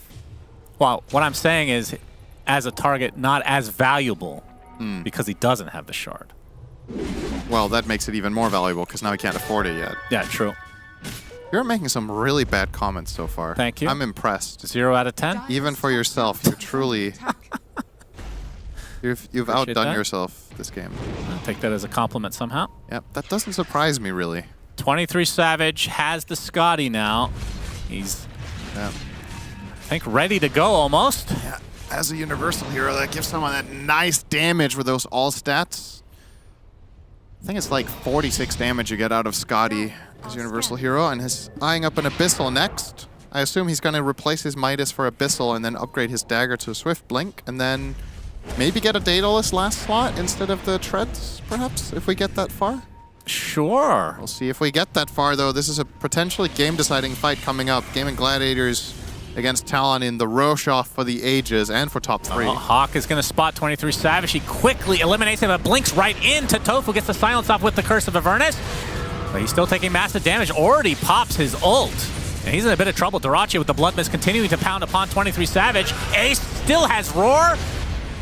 Well, what I'm saying is, as a target, not as valuable because he doesn't have the Shard. Well, that makes it even more valuable because now he can't afford it yet. Yeah, true. You're making some really bad comments so far. Thank you. I'm impressed. 0 out of 10? Even for yourself, you're truly... You've outdone that. yourself this game. I'll take that as a compliment somehow. Yep, that doesn't surprise me, really. 23 Savage has the Scotty now. He's, I think, ready to go almost. Yeah, as a universal hero, that gives someone that nice damage with those all stats. I think it's like 46 damage you get out of Scotty as universal hero, and he's eyeing up an Abyssal next. I assume he's going to replace his Midas for Abyssal and then upgrade his dagger to a Swift Blink, and then maybe get a Daedalus last slot instead of the Treads, perhaps, if we get that far? Sure. We'll see if we get that far, though. This is a potentially game-deciding fight coming up. Gaming Gladiators against Talon in the Roche off for the Aegis and for top 3. Hawk is going to spot 23 Savage. He quickly eliminates him, but blinks right into Tofu, gets the silence off with the Curse of Avernus. But he's still taking massive damage. Already pops his ult. And he's in a bit of trouble. Dyrachyo with the Blood Mist continuing to pound upon 23 Savage. Ace still has Roar.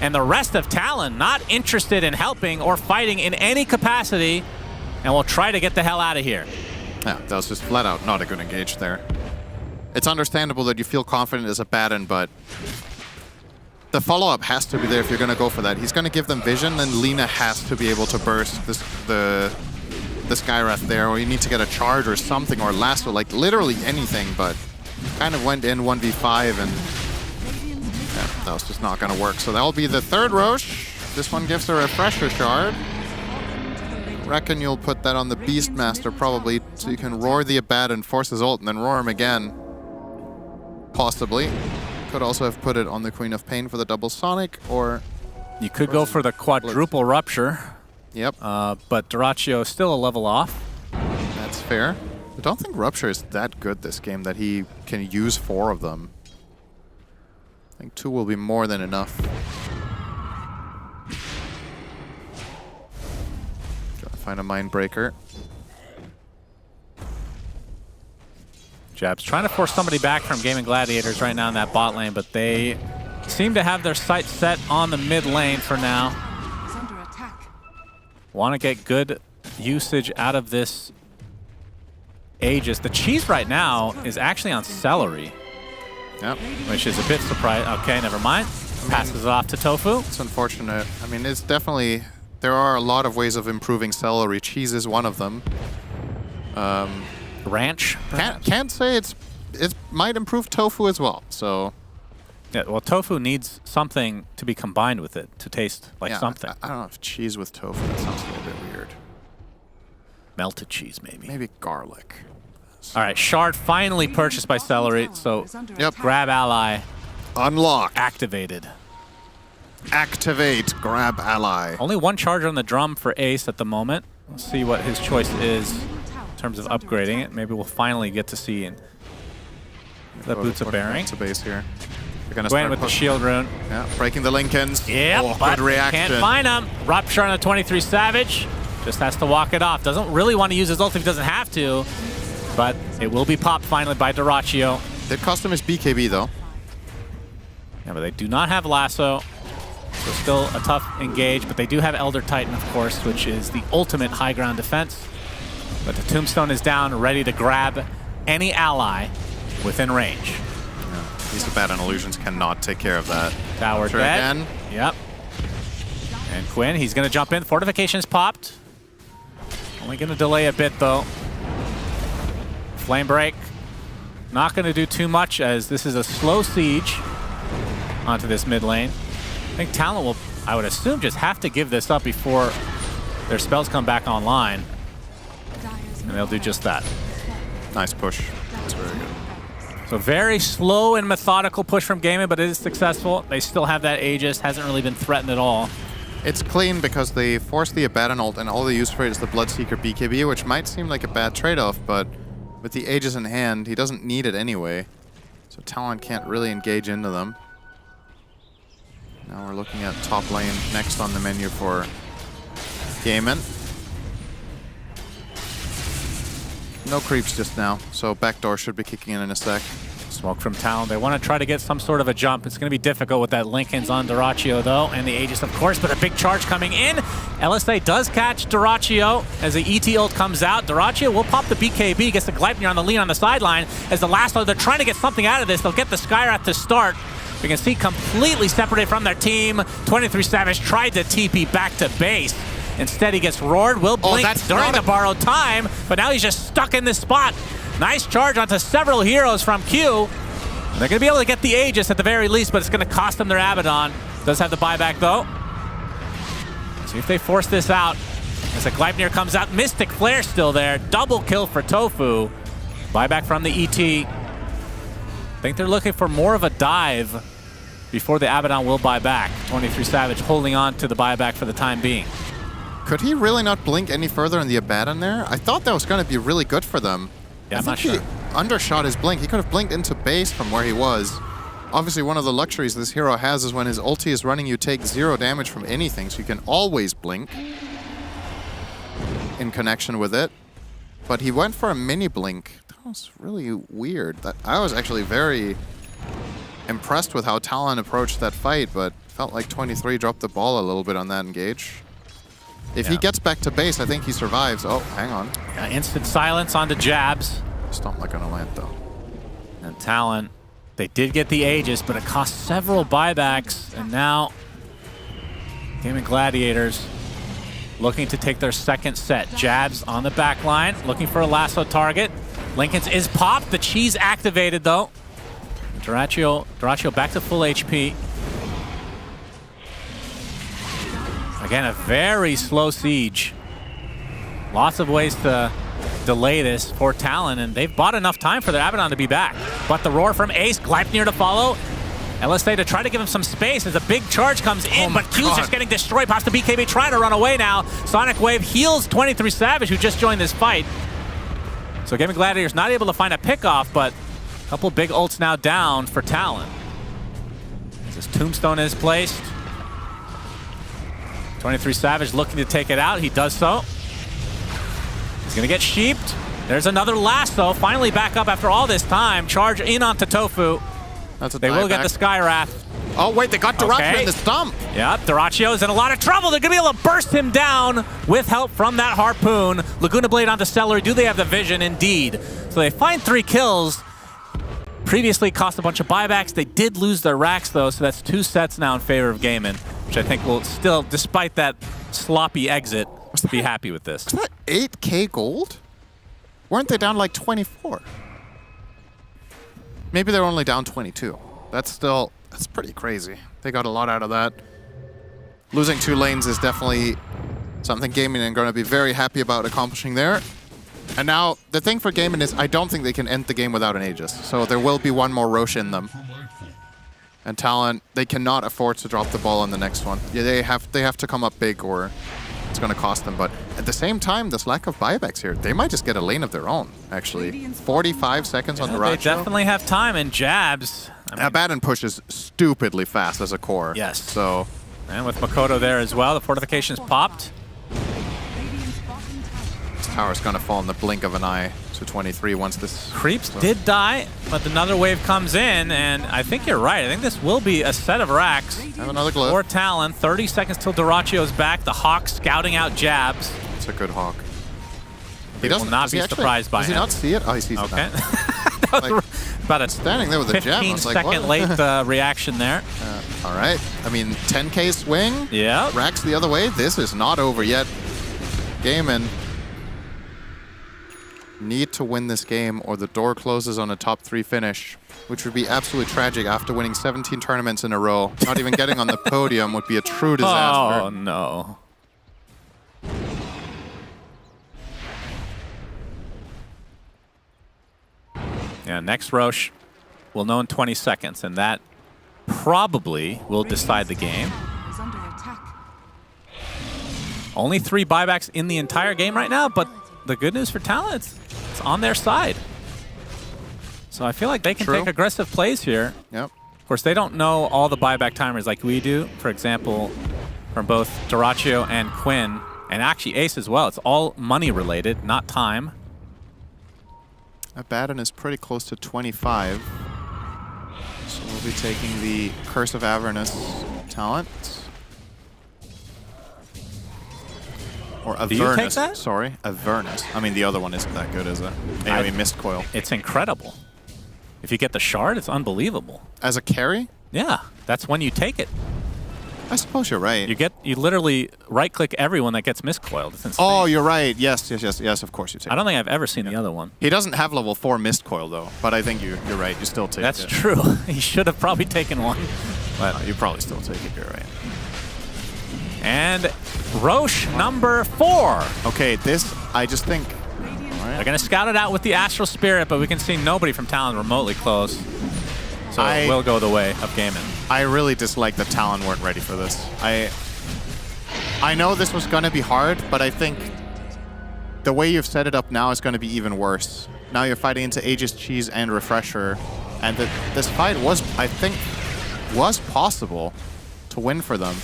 And the rest of Talon not interested in helping or fighting in any capacity. And will try to get the hell out of here. Yeah, that was just flat out not a good engage there. It's understandable that you feel confident as a Baron, but the follow-up has to be there if you're going to go for that. He's going to give them vision, and Lina has to be able to burst the Skywrath there, or you need to get a charge or something, or lasso, like literally anything, but kind of went in 1v5, and yeah, that was just not going to work. So that'll be the third Roche. This one gives a refresher shard. Reckon you'll put that on the Beastmaster probably, so you can roar the Abaddon, force his ult, and then roar him again. Possibly. Could also have put it on the Queen of Pain for the double Sonic, or... You could go for the quadruple Rupture. Yep. But Dyrachyo is still a level off. That's fair. I don't think Rupture is that good this game that he can use 4 of them. I think 2 will be more than enough. Trying to find a Mindbreaker. Jab's trying to force somebody back from Gaming Gladiators right now in that bot lane, but they seem to have their sights set on the mid lane for now. Want to get good usage out of this Aegis. The cheese right now is actually on Celery. Yep. Which is a bit surprising. Okay, never mind. Passes it off to Tofu. It's unfortunate. I mean, it's definitely... There are a lot of ways of improving Celery. Cheese is one of them. Ranch? Can't say it might improve Tofu as well, so... Yeah, well, Tofu needs something to be combined with it to taste like something. I don't know if cheese with tofu, that sounds a little bit weird. Melted cheese, maybe. Maybe garlic. All right, Shard finally purchased by Celery, so grab ally. Unlock. Activated. Activate grab ally. Only one charge on the drum for Ace at the moment. We'll see what his choice is in terms of upgrading it. Maybe we'll finally get to see the Boots of Bearing. Boots of Base here. They're gonna Going start with the shield rune. Yeah, breaking the Lincolns. Yep, oh, but good reaction. can't find him. Rupture on the 23 Savage. Just has to walk it off. Doesn't really want to use his ult if he doesn't have to. But it will be popped finally by Dyrachyo. Did cost him his BKB though. Yeah, but they do not have Lasso. So still a tough engage, but they do have Elder Titan, of course, which is the ultimate high ground defense. But the Tombstone is down, ready to grab any ally within range. These Abaddon Illusions cannot take care of that. Tower Sure dead. again. Yep. And Quinn, he's going to jump in. Fortification's popped. Only going to delay a bit, though. Flame Break. Not going to do too much, as this is a slow siege onto this mid lane. I think Talon will, I would assume, just have to give this up before their spells come back online. And they'll do just that. Nice push. That's very good. So very slow and methodical push from Gaming, but it is successful. They still have that Aegis, hasn't really been threatened at all. It's clean because they force the Abaddon ult, and all they use for it is the Bloodseeker BKB, which might seem like a bad trade-off, but with the Aegis in hand, he doesn't need it anyway. So Talon can't really engage into them. Now we're looking at top lane next on the menu for Gaiman. No creeps just now, so backdoor should be kicking in a sec. Smoke from Talon. They want to try to get some sort of a jump. It's going to be difficult with that Lincoln's on Dyrachyo, though, and the Aegis, of course, but a big charge coming in. LSA does catch Dyrachyo as the ET ult comes out. Dyrachyo will pop the BKB, gets the Gleipnir on the lean on the sideline. As the last, they're trying to get something out of this. They'll get the Skywrath to start. We can see completely separated from their team. 23 Savage tried to TP back to base. Instead, he gets roared. Will blink during the borrowed time, but now he's just stuck in this spot. Nice charge onto several heroes from Q. And they're going to be able to get the Aegis at the very least, but it's going to cost them their Abaddon. Does have the buyback, though. See if they force this out. As the Gleipnir comes out, Mystic Flare still there. Double kill for Tofu. Buyback from the ET. I think they're looking for more of a dive before the Abaddon will buy back. 23 Savage holding on to the buyback for the time being. Could he really not blink any further in the Abaddon there? I thought that was going to be really good for them. Yeah, I'm not sure. undershot his blink. He could have blinked into base from where he was. Obviously, one of the luxuries this hero has is when his ulti is running, you take 0 damage from anything, so you can always blink in connection with it. But he went for a mini blink. That was really weird. I was actually very impressed with how Talon approached that fight, but felt like 23 dropped the ball a little bit on that engage. If he gets back to base, I think he survives. Oh, hang on. Yeah, instant silence onto jabs. Stomp like on a land, though. And Talon, they did get the Aegis, but it cost several buybacks. And now, Gaming Gladiators looking to take their second set. Jabs on the back line, looking for a lasso target. Lincoln's is popped. The cheese activated, though. Dyrachyo back to full HP. Again, a very slow siege. Lots of ways to delay this for Talon, and they've bought enough time for their Abaddon to be back. But the roar from Ace, Gleipnir to follow. LSA to try to give him some space as a big charge comes in, but Q's just getting destroyed. Pops to BKB, trying to run away now. Sonic Wave heals 23 Savage, who just joined this fight. So Gaming Gladiators not able to find a pickoff, but a couple big ults now down for Talon. As his Tombstone is placed. 23 Savage looking to take it out. He does so. He's going to get sheeped. There's another lasso. Finally back up after all this time. Charge in onto Tofu. They will get the Sky Wrath. Oh, wait, they got Dyrachyo in the stump. Yep, Dyrachyo's in a lot of trouble. They're going to be able to burst him down with help from that Harpoon. Laguna Blade onto Celery. Do they have the vision? Indeed. So they find 3 kills. Previously cost a bunch of buybacks. They did lose their racks, though, so that's 2 sets now in favor of Gaiman, which I think will still, despite that sloppy exit, be happy with this. Was that 8K gold? Weren't they down like 24? Maybe they're only down 22. That's pretty crazy. They got a lot out of that. Losing 2 lanes is definitely something Gaiman are going to be very happy about accomplishing there. And now, the thing for Gaiman is I don't think they can end the game without an Aegis. So there will be one more Roche in them. And Talon, they cannot afford to drop the ball on the next one. Yeah, they have to come up big or it's going to cost them. But at the same time, this lack of buybacks here, they might just get a lane of their own, actually. 45 seconds on the Dyrachyo. They definitely have time, and Jabs. Abaddon pushes stupidly fast as a core. Yes. So, and with Makoto there as well, the fortification's popped. This tower's going to fall in the blink of an eye. So 23 once this... Creeps did die, but another wave comes in, and I think you're right. I think this will be a set of racks. Have another glyph. For Talon. 30 seconds till Dyrachyo's back. The Hawk scouting out Jabs. It's a good Hawk. He will not be surprised by him. Does he not see it? Oh, he sees it now. Like, about a standing there with a gem. 15-second late reaction there. All right. I mean, 10K swing. Yeah. Racks the other way. This is not over yet. Gaiman need to win this game or the door closes on a top 3 finish, which would be absolutely tragic after winning 17 tournaments in a row. Not even getting on the podium would be a true disaster. Oh, no. Yeah, next Roche will know in 20 seconds, and that probably will decide the game. Only 3 buybacks in the entire game right now, but the good news for Talon, it's on their side. So I feel like they can take aggressive plays here. Yep. Of course, they don't know all the buyback timers like we do. For example, from both Dyrachyo and Quinn, and actually Ace as well. It's all money related, not time. Abaddon is pretty close to 25. So we'll be taking the Curse of Avernus talent. Or Avernus. Do you take that? Sorry, Avernus. I mean, the other one isn't that good, is it? I mean, Mist Coil. It's incredible. If you get the shard, it's unbelievable. As a carry? Yeah, that's when you take it. I suppose you're right. You literally right-click everyone that gets miscoiled. It's insane. Oh, you're right. Yes, of course you take it. I don't think I've ever seen the other one. He doesn't have level 4 Mist Coil, though, but I think you're right. You still take it. That's true. He should have probably taken one. But you probably still take it. You're right. And Roche number 4. Okay, this, I just think... They're going to scout it out with the Astral Spirit, but we can see nobody from Talon remotely close. So it will go the way of Gaiman. I really dislike that Talon weren't ready for this. I know this was going to be hard, but I think the way you've set it up now is going to be even worse. Now you're fighting into Aegis, Cheese, and Refresher. And this fight was, I think, was possible to win for them.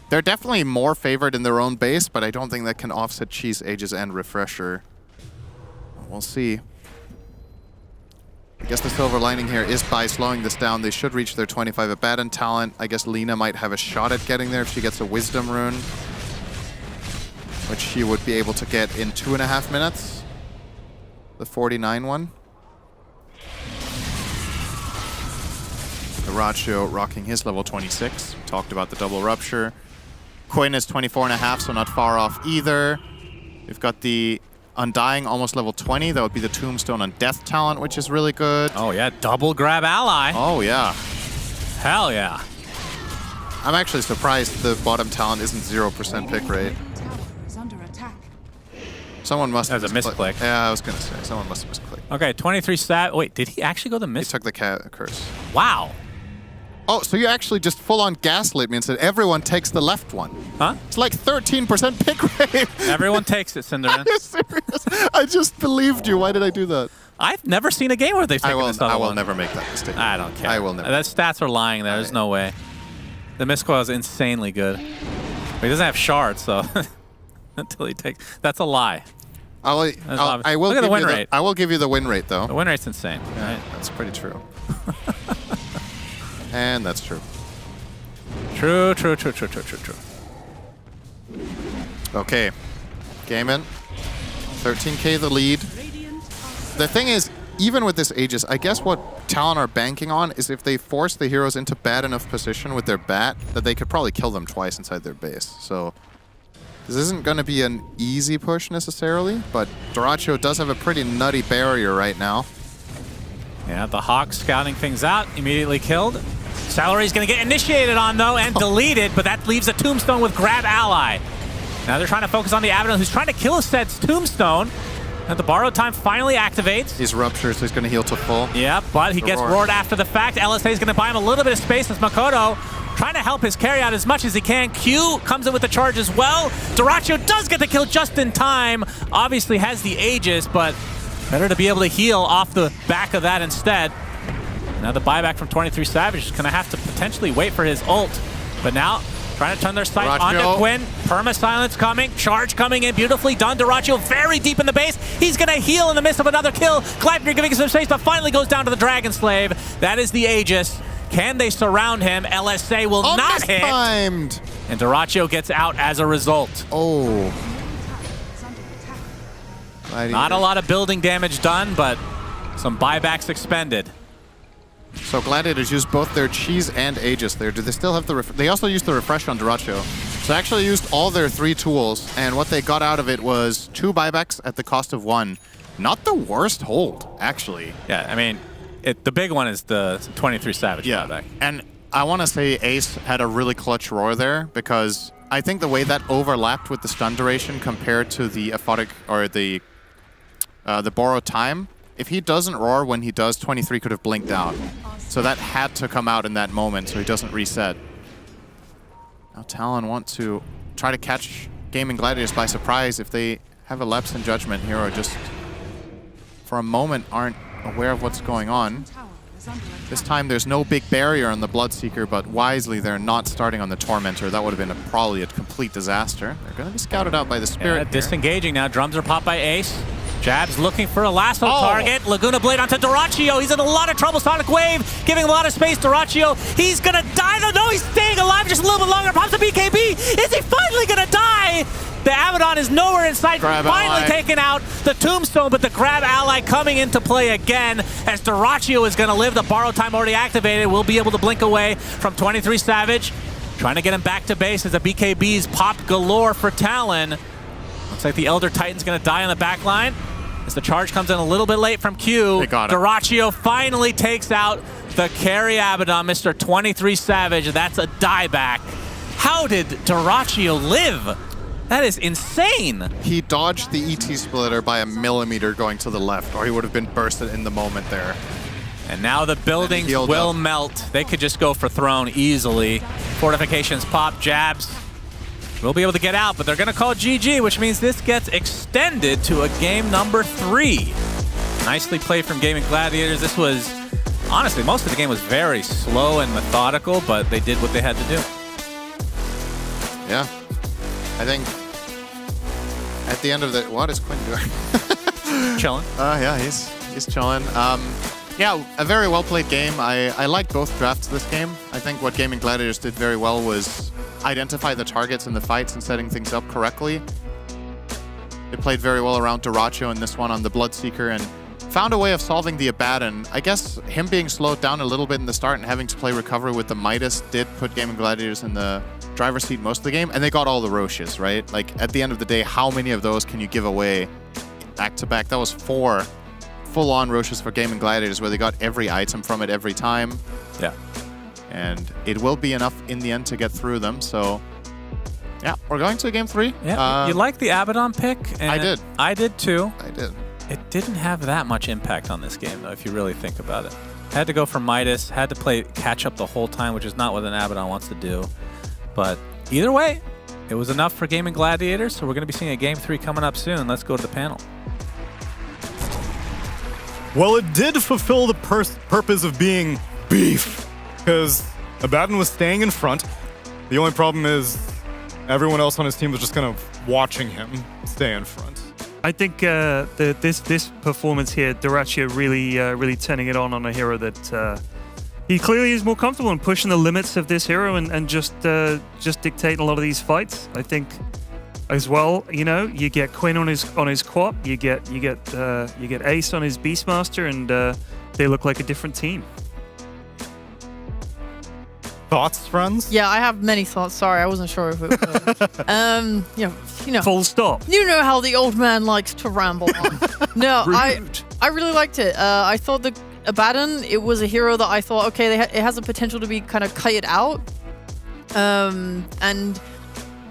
They're definitely more favored in their own base, but I don't think that can offset Cheese, Aegis, and Refresher. We'll see. I guess the silver lining here is by slowing this down, they should reach their 25 Abaddon talent. I guess Lina might have a shot at getting there if she gets a Wisdom rune, which she would be able to get in 2.5 minutes. The 49 one. Dyrachyo rocking his level 26. We talked about the double rupture. Quinn is 24.5, so not far off either. We've got the Undying, almost level 20. That would be the Tombstone on Death talent, which is really good. Oh yeah, double grab ally. Oh yeah. Hell yeah. I'm actually surprised the bottom talent isn't 0% pick rate. Someone must have misclick. Yeah, I was going to say. Someone must have misclicked. Okay, 23 stat. Wait, did he actually go the miss? He took the curse. Wow. Oh, so you actually just full-on gaslit me and said everyone takes the left one. Huh? It's like 13% pick rate. Everyone takes it, Cinderin. Are you serious? I just believed you. Why did I do that? I've never seen a game where they've taken this other I will one. never make that mistake. I don't care. I will never. That stats are lying there. There's no way. The miscoil is insanely good. But he doesn't have shards, so until he takes... That's a lie. I will Look at the win give you rate. I will give you the win rate, though. The win rate's insane. Right? That's pretty true. And that's true. True. Okay. Game in. 13k the lead. The thing is, even with this Aegis, I guess what Talon are banking on is if they force the heroes into bad enough position with their bat, that they could probably kill them twice inside their base. So this isn't going to be an easy push necessarily, but Dyrachyo does have a pretty nutty barrier right now. Yeah, the Hawk scouting things out, immediately killed. Salary's going to get initiated on, though, and deleted, but that leaves a Tombstone with Grab Ally. Now they're trying to focus on the Abaddon, who's trying to kill Sed's Tombstone. And the borrowed time finally activates. He's ruptured, so he's going to heal to full. Yeah, but he gets roared after the fact. LSA is going to buy him a little bit of space as Makoto trying to help his carry out as much as he can. Q comes in with the charge as well. Dyrachyo does get the kill just in time. Obviously has the Aegis, but better to be able to heal off the back of that instead. Now the buyback from 23 Savage is going to have to potentially wait for his ult. But now, trying to turn their sight onto Quinn. Perma-silence coming. Charge coming in. Beautifully done. Dyrachyo very deep in the base. He's going to heal in the midst of another kill. Gleipnir giving some space, but finally goes down to the Dragon Slave. That is the Aegis. Can they surround him? LSA will not hit. And Dyrachyo gets out as a result. Oh. Not a lot of building damage done, but some buybacks expended. So Gladiators used both their Cheese and Aegis there. Do they still have the... They also used the Refresh on Dyrachyo. So they actually used all their 3 tools, and what they got out of it was 2 buybacks at the cost of 1. Not the worst hold, actually. Yeah, I mean, the big one is the 23 Savage buyback. And I want to say Ace had a really clutch roar there, because I think the way that overlapped with the stun duration compared to the aphotic, or the borrowed time, if he doesn't roar when he does, 23 could have blinked out. So that had to come out in that moment so he doesn't reset. Now Talon want to try to catch Gaming Gladiators by surprise if they have a lapse in judgment here or just for a moment aren't aware of what's going on. This time there's no big barrier on the Bloodseeker, but wisely they're not starting on the Tormentor. That would have been probably a complete disaster. They're going to be scouted out by the Spirit. Yeah, disengaging now. Drums are popped by Ace. Jabs looking for a lasso target. Laguna Blade onto Dyrachyo. He's in a lot of trouble. Sonic Wave giving him a lot of space. Dyrachyo, he's going to die. No, he's staying alive just a little bit longer. Pops the BKB. Is he finally going to die? The Abaddon is nowhere in sight. Finally taking out the Tombstone, but the Grab Ally coming into play again as Dyrachyo is going to live. The borrow time already activated. We'll be able to blink away from 23 Savage. Trying to get him back to base as the BKBs pop galore for Talon. Looks like the Elder Titan's going to die on the back line. As the charge comes in a little bit late from Q, Dyrachyo finally takes out the carry Abaddon, Mr. 23 Savage. That's a dieback. How did Dyrachyo live? That is insane. He dodged the ET splitter by a millimeter going to the left, or he would have been bursted in the moment there. And now the buildings will melt. They could just go for throne easily. Fortifications pop, jabs. We'll be able to get out, but they're going to call GG, which means this gets extended to a game number 3. Nicely played from Gaming Gladiators. This was, honestly, most of the game was very slow and methodical, but they did what they had to do. Yeah. I think at the end of the... What is Quinn doing? Chilling. Yeah, he's chilling. Yeah, a very well-played game. I liked both drafts this game. I think what Gaming Gladiators did very well was identify the targets in the fights and setting things up correctly. They played very well around Duracho in this one on the Bloodseeker and found a way of solving the Abaddon. I guess him being slowed down a little bit in the start and having to play recovery with the Midas did put Gaming Gladiators in the driver's seat most of the game, and they got all the Roches, right? Like, at the end of the day, how many of those can you give away back-to-back? That was 4 full-on Roches for Gaming Gladiators where they got every item from it every time. Yeah. And it will be enough in the end to get through them, so... Yeah, we're going to game 3. Yeah, you like the Abaddon pick? And I did. I did too. I did. It didn't have that much impact on this game, though, if you really think about it. Had to go for Midas, had to play catch-up the whole time, which is not what an Abaddon wants to do. But either way, it was enough for Gaming Gladiators, so we're going to be seeing a game 3 coming up soon. Let's go to the panel. Well, it did fulfill the purpose of being beef, because Abaddon was staying in front. The only problem is everyone else on his team was just kind of watching him stay in front. I think this performance here, Duracho really turning it on a hero that he clearly is more comfortable in pushing the limits of this hero and just dictating a lot of these fights. I think as well, you know, you get Quinn on his Quap, you get Ace on his Beastmaster, and they look like a different team. Thoughts, friends? Yeah, I have many thoughts. Sorry, I wasn't sure if it was... you know. Full stop. You know how the old man likes to ramble on. No, I really liked it. I thought the Abaddon, it was a hero that I thought, okay, it has the potential to be kind of kited out. And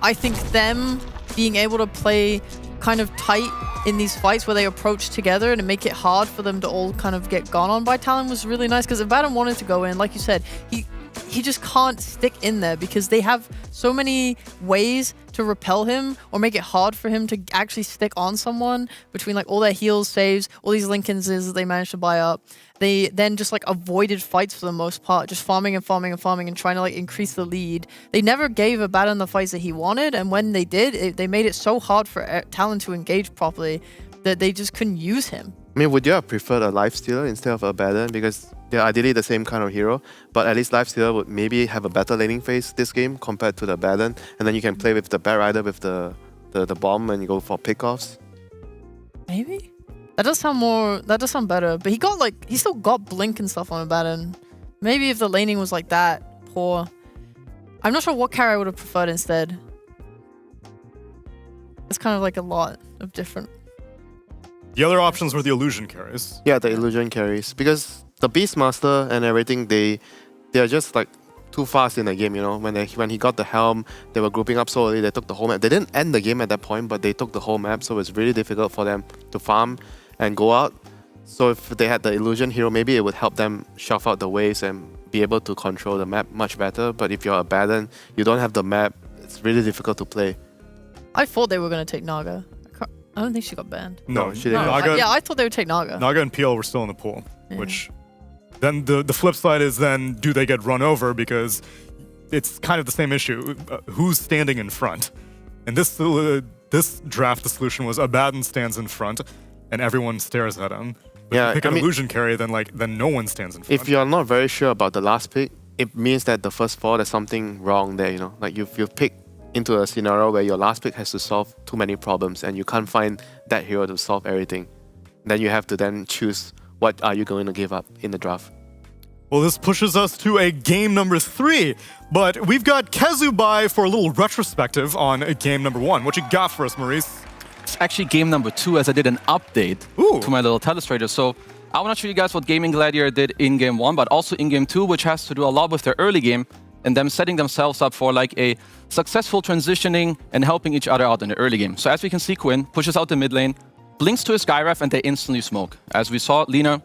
I think them being able to play kind of tight in these fights where they approach together and make it hard for them to all kind of get gone on by Talon was really nice, because Abaddon wanted to go in. Like you said, he just can't stick in there because they have so many ways to repel him or make it hard for him to actually stick on someone between like all their heals, saves, all these Linkenses that they managed to buy up. They then just like avoided fights for the most part, just farming and farming and farming and trying to like increase the lead. They never gave Abaddon the fights that he wanted, and when they did, they made it so hard for Talon to engage properly that they just couldn't use him. I mean, would you have preferred a Lifestealer instead of Abaddon? Because they're ideally the same kind of hero, but at least Lifestealer would maybe have a better laning phase this game compared to the Abaddon, and then you can play with the Bat Rider with the bomb and you go for pickoffs. Maybe? That does sound better, but he still got blink and stuff on Abaddon. Maybe if the laning was like that poor. I'm not sure what carry I would have preferred instead. It's kind of like a lot of different. The other options were the illusion carries. Yeah, the illusion carries. Because the Beastmaster and everything, they are just like too fast in the game, you know. When he got the helm, they were grouping up so early, they took the whole map. They didn't end the game at that point, but they took the whole map, so it's really difficult for them to farm and go out. So if they had the illusion hero, maybe it would help them shove out the waves and be able to control the map much better. But if you're Abaddon, you don't have the map, it's really difficult to play. I thought they were going to take Naga. I don't think she got banned. No, she didn't. I thought they would take Naga. Naga and PL were still in the pool, which then the flip side is then do they get run over, because it's kind of the same issue. Who's standing in front? And this draft, the solution was Abaddon stands in front and everyone stares at him. But if you pick an illusion carry, then no one stands in front. If you're not very sure about the last pick, it means that the first 4, there's something wrong there, you know. Like you've picked into a scenario where your last pick has to solve too many problems and you can't find that hero to solve everything. Then you have to then choose what are you going to give up in the draft. Well, this pushes us to a game number 3, but we've got Kezubai for a little retrospective on game number 1. What you got for us, Maurice? It's actually game number 2, as I did an update to my little telestrator. So I want to show you guys what Gaming Gladiator did in game 1, but also in game 2, which has to do a lot with their early game and them setting themselves up for like a successful transitioning and helping each other out in the early game. So as we can see, Quinn pushes out the mid lane, blinks to his Skyref, and they instantly smoke. As we saw, Lina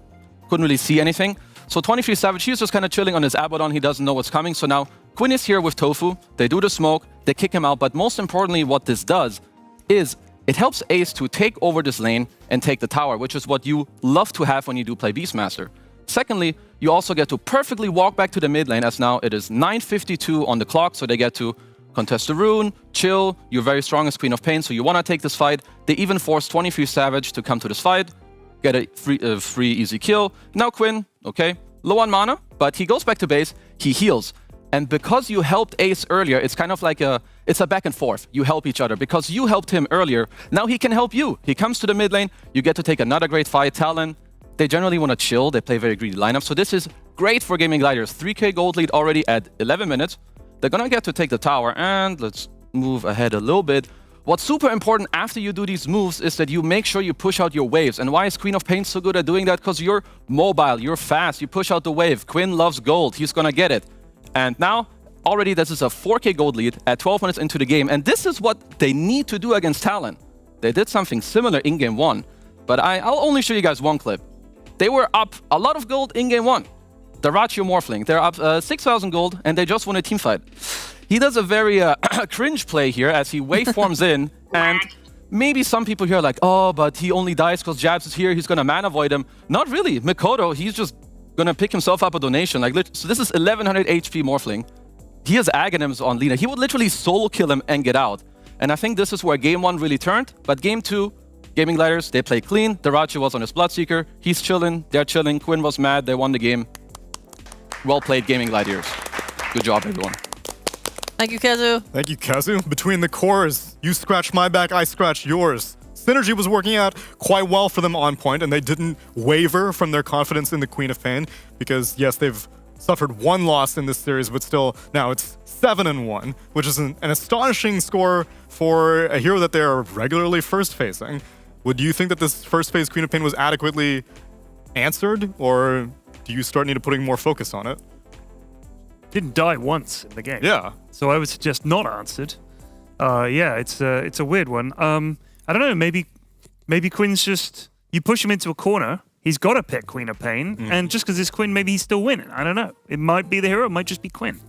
couldn't really see anything. So 23 Savage, he's just kind of chilling on his Abaddon. He doesn't know what's coming. So now Quinn is here with Tofu. They do the smoke, they kick him out. But most importantly, what this does is it helps Ace to take over this lane and take the tower, which is what you love to have when you do play Beastmaster. Secondly, you also get to perfectly walk back to the mid lane, as now it is 9:52 on the clock, so they get to contest the rune, chill, you're very strong as Queen of Pain, so you want to take this fight. They even force 23 Savage to come to this fight, get a free easy kill. Now Quinn, okay, low on mana, but he goes back to base, he heals. And because you helped Ace earlier, it's kind of like it's a back and forth. You help each other. Because you helped him earlier, now he can help you. He comes to the mid lane, you get to take another great fight. Talon, they generally want to chill, they play very greedy lineups. So this is great for Gaming Gliders. 3k gold lead already at 11 minutes. They're gonna get to take the tower, and let's move ahead a little bit. What's super important after you do these moves is that you make sure you push out your waves. And why is Queen of Pain so good at doing that? Because you're mobile, you're fast, you push out the wave. Quinn loves gold, he's gonna get it. And now, already this is a 4k gold lead at 12 minutes into the game. And this is what they need to do against Talon. They did something similar in game 1. But I'll only show you guys one clip. They were up a lot of gold in game 1. The Ratio Morphling, they're up 6,000 gold, and they just won a team fight. He does a very cringe play here as he waveforms in, and maybe some people here are like, oh, but he only dies because Jabs is here, he's gonna mana void him. Not really. Mikoto, he's just gonna pick himself up a donation. So this is 1100 HP Morphling. He has Aghanims on Lina. He would literally solo kill him and get out. And I think this is where game 1 really turned, but game 2, Gaming Gliders, they play clean. Darachi was on his Bloodseeker. He's chilling, they're chilling. Quinn was mad, they won the game. Well played, Gaming Gliders. Good job, everyone. Thank you, Kazu. Thank you, Kazu. Between the cores, you scratch my back, I scratch yours. Synergy was working out quite well for them on point, and they didn't waver from their confidence in the Queen of Pain, because yes, they've suffered one loss in this series, but still, now it's 7-1, which is an astonishing score for a hero that they are regularly first facing. Would you think that this first phase Queen of Pain was adequately answered, or do you start needing putting more focus on it? Didn't die once in the game. Yeah. So I would suggest not answered. Yeah, it's a weird one. I don't know. Maybe Quinn's just, you push him into a corner. He's got to pick Queen of Pain, and just because it's Quinn, maybe he's still winning. I don't know. It might be the hero. It might just be Quinn.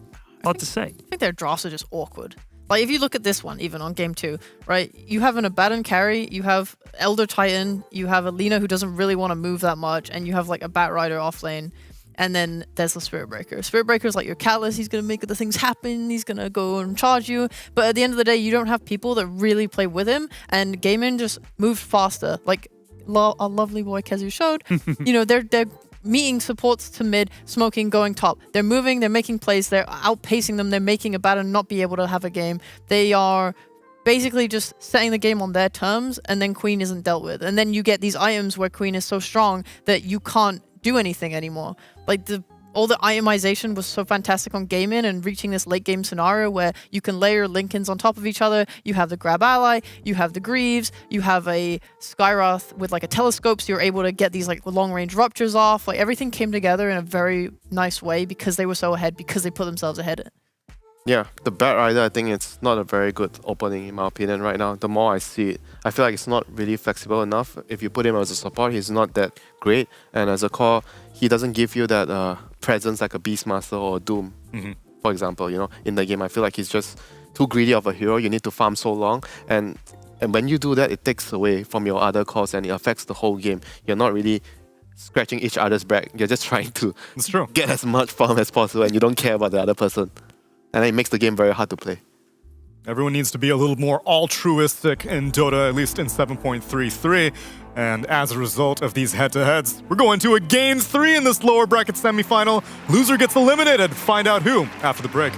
Hard to say. I think their drafts are just awkward. Like, if you look at this one, even on game 2, right? You have an Abaddon carry, you have Elder Titan, you have a Lina who doesn't really want to move that much, and you have like a Bat Rider off lane. And then there's the Spirit Breaker. Spirit Breaker is like your catalyst. He's going to make the things happen. He's going to go and charge you. But at the end of the day, you don't have people that really play with him. And Gaimin just moved faster. Like our lovely boy Kezu showed. You know, they're meeting supports to mid, smoking, going top. They're moving, they're making plays, they're outpacing them, they're making Abaddon not be able to have a game. They are basically just setting the game on their terms, and then Queen isn't dealt with. And then you get these items where Queen is so strong that you can't do anything anymore. Like all the itemization was so fantastic on Gaimin, and reaching this late game scenario where you can layer Linkens on top of each other. You have the Grab Ally, you have the Greaves, you have a Skyroth with like a telescope, so you're able to get these like long range ruptures off. Like everything came together in a very nice way because they were so ahead, because they put themselves ahead. Yeah, the Bat Rider, I think it's not a very good opening in my opinion right now. The more I see it, I feel like it's not really flexible enough. If you put him as a support, he's not that great. And as a core, he doesn't give you that presence like a Beastmaster or a Doom, for example. You know, in the game, I feel like he's just too greedy of a hero. You need to farm so long. And when you do that, it takes away from your other cores and it affects the whole game. You're not really scratching each other's back. You're just trying to get as much farm as possible, and you don't care about the other person. And it makes the game very hard to play. Everyone needs to be a little more altruistic in Dota, at least in 7.33. And as a result of these head-to-heads, we're going to a Game 3 in this lower bracket semifinal. Loser gets eliminated. Find out who after the break.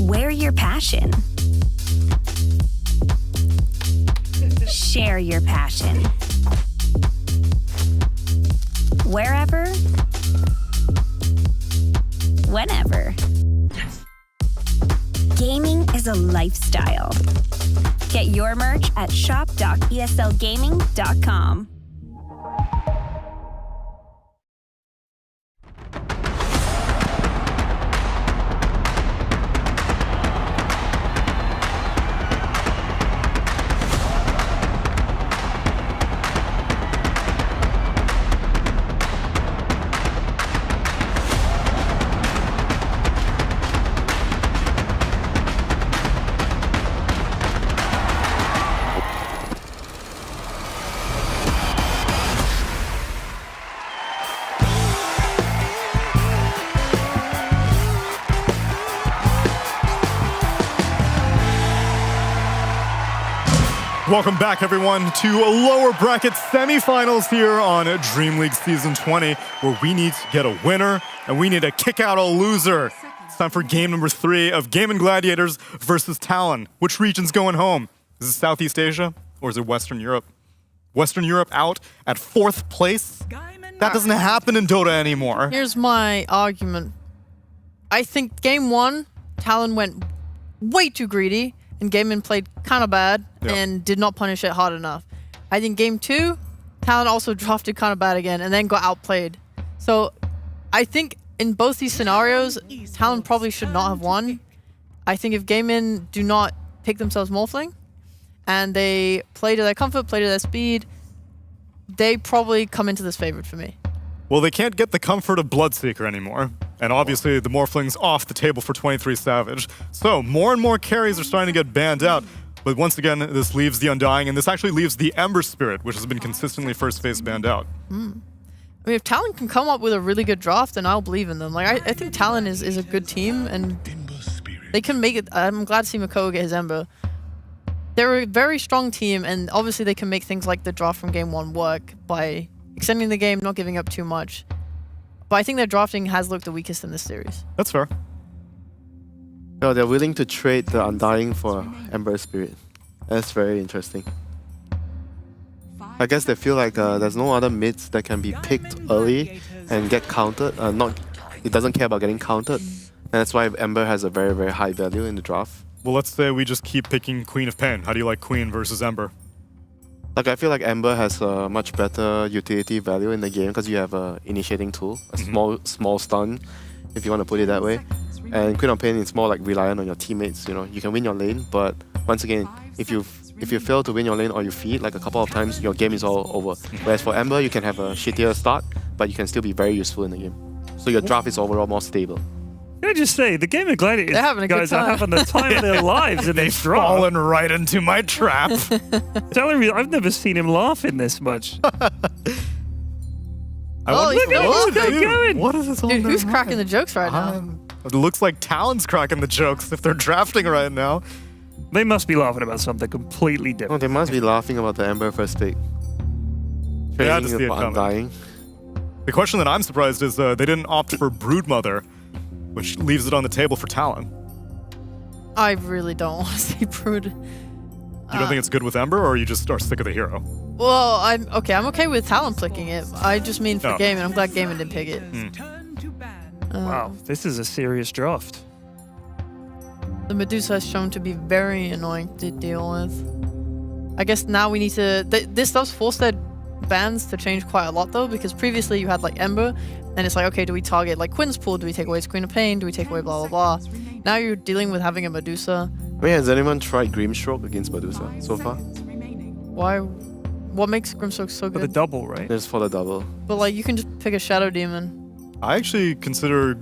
Wear your passion. Share your passion. Wherever, whenever. Gaming is a lifestyle. Get your merch at shop.eslgaming.com. Welcome back, everyone, to a lower bracket semifinals here on DreamLeague Season 20, where we need to get a winner and we need to kick out a loser. It's time for game number 3 of Game & Gladiators versus Talon. Which region's going home? Is it Southeast Asia or is it Western Europe? Western Europe out at 4th place? That doesn't happen in Dota anymore. Here's my argument. I think game 1, Talon went way too greedy, and Gaimin played kind of bad and did not punish it hard enough. I think game 2, Talon also drafted kind of bad again and then got outplayed. So I think in both these scenarios, Talon probably should not have won. I think if Gaimin do not pick themselves Morphling and they play to their comfort, play to their speed, they probably come into this favored for me. Well, they can't get the comfort of Bloodseeker anymore. And obviously, the Morphling's off the table for 23 Savage. So, more and more carries are starting to get banned out. But once again, this leaves the Undying, and this actually leaves the Ember Spirit, which has been consistently first phase banned out. I mean, if Talon can come up with a really good draft, then I'll believe in them. Like, I think Talon is a good team, and they can make it. I'm glad to see Mako get his Ember. They're a very strong team, and obviously they can make things like the draft from game 1 work by extending the game, not giving up too much. But I think their drafting has looked the weakest in this series. That's fair. No, they're willing to trade the Undying for Ember Spirit. That's very interesting. I guess they feel like there's no other mids that can be picked early and get countered. It doesn't care about getting countered. And that's why Ember has a very, very high value in the draft. Well, let's say we just keep picking Queen of Pain. How do you like Queen versus Ember? Like, I feel like Ember has a much better utility value in the game because you have a initiating tool, a small stun, if you want to put it that way. And Queen of Pain is more like reliant on your teammates. You know, you can win your lane, but once again, if you fail to win your lane or you feed like a couple of times, your game is all over. Whereas for Ember, you can have a shittier start, but you can still be very useful in the game. So your draft is overall more stable. Can I just say, the Game of Gladiators guys are having the time of their lives in this draft. Fallen right into my trap. Telling me, I've never seen him laughing this much. Look at going. Dude, who's cracking the jokes right now? It looks like Talon's cracking the jokes if they're drafting right now. They must be laughing about something completely different. Oh, they must be laughing about the Ember first pick. They had to see it About coming. Undying. The question that I'm surprised is they didn't opt for Broodmother, which leaves it on the table for Talon. I really don't want to see Brood. You don't think it's good with Ember, or you just are sick of the hero? Well, I'm okay with Talon picking it. I just mean for Gaimin. I'm glad Gaimin didn't pick it. Wow, this is a serious draft. The Medusa has shown to be very annoying to deal with. I guess now we need to... this does force their bans to change quite a lot, though, because previously you had, like, Ember, and it's like, okay, do we target, like, Quinn's Pool? Do we take away his Queen of Pain? Do we take away blah, blah, blah? Now you're dealing with having a Medusa. Wait, has anyone tried Grimstroke against Medusa so far? Why? What makes Grimstroke so good? For the double, right? Just for the double. But, like, you can just pick a Shadow Demon. I actually consider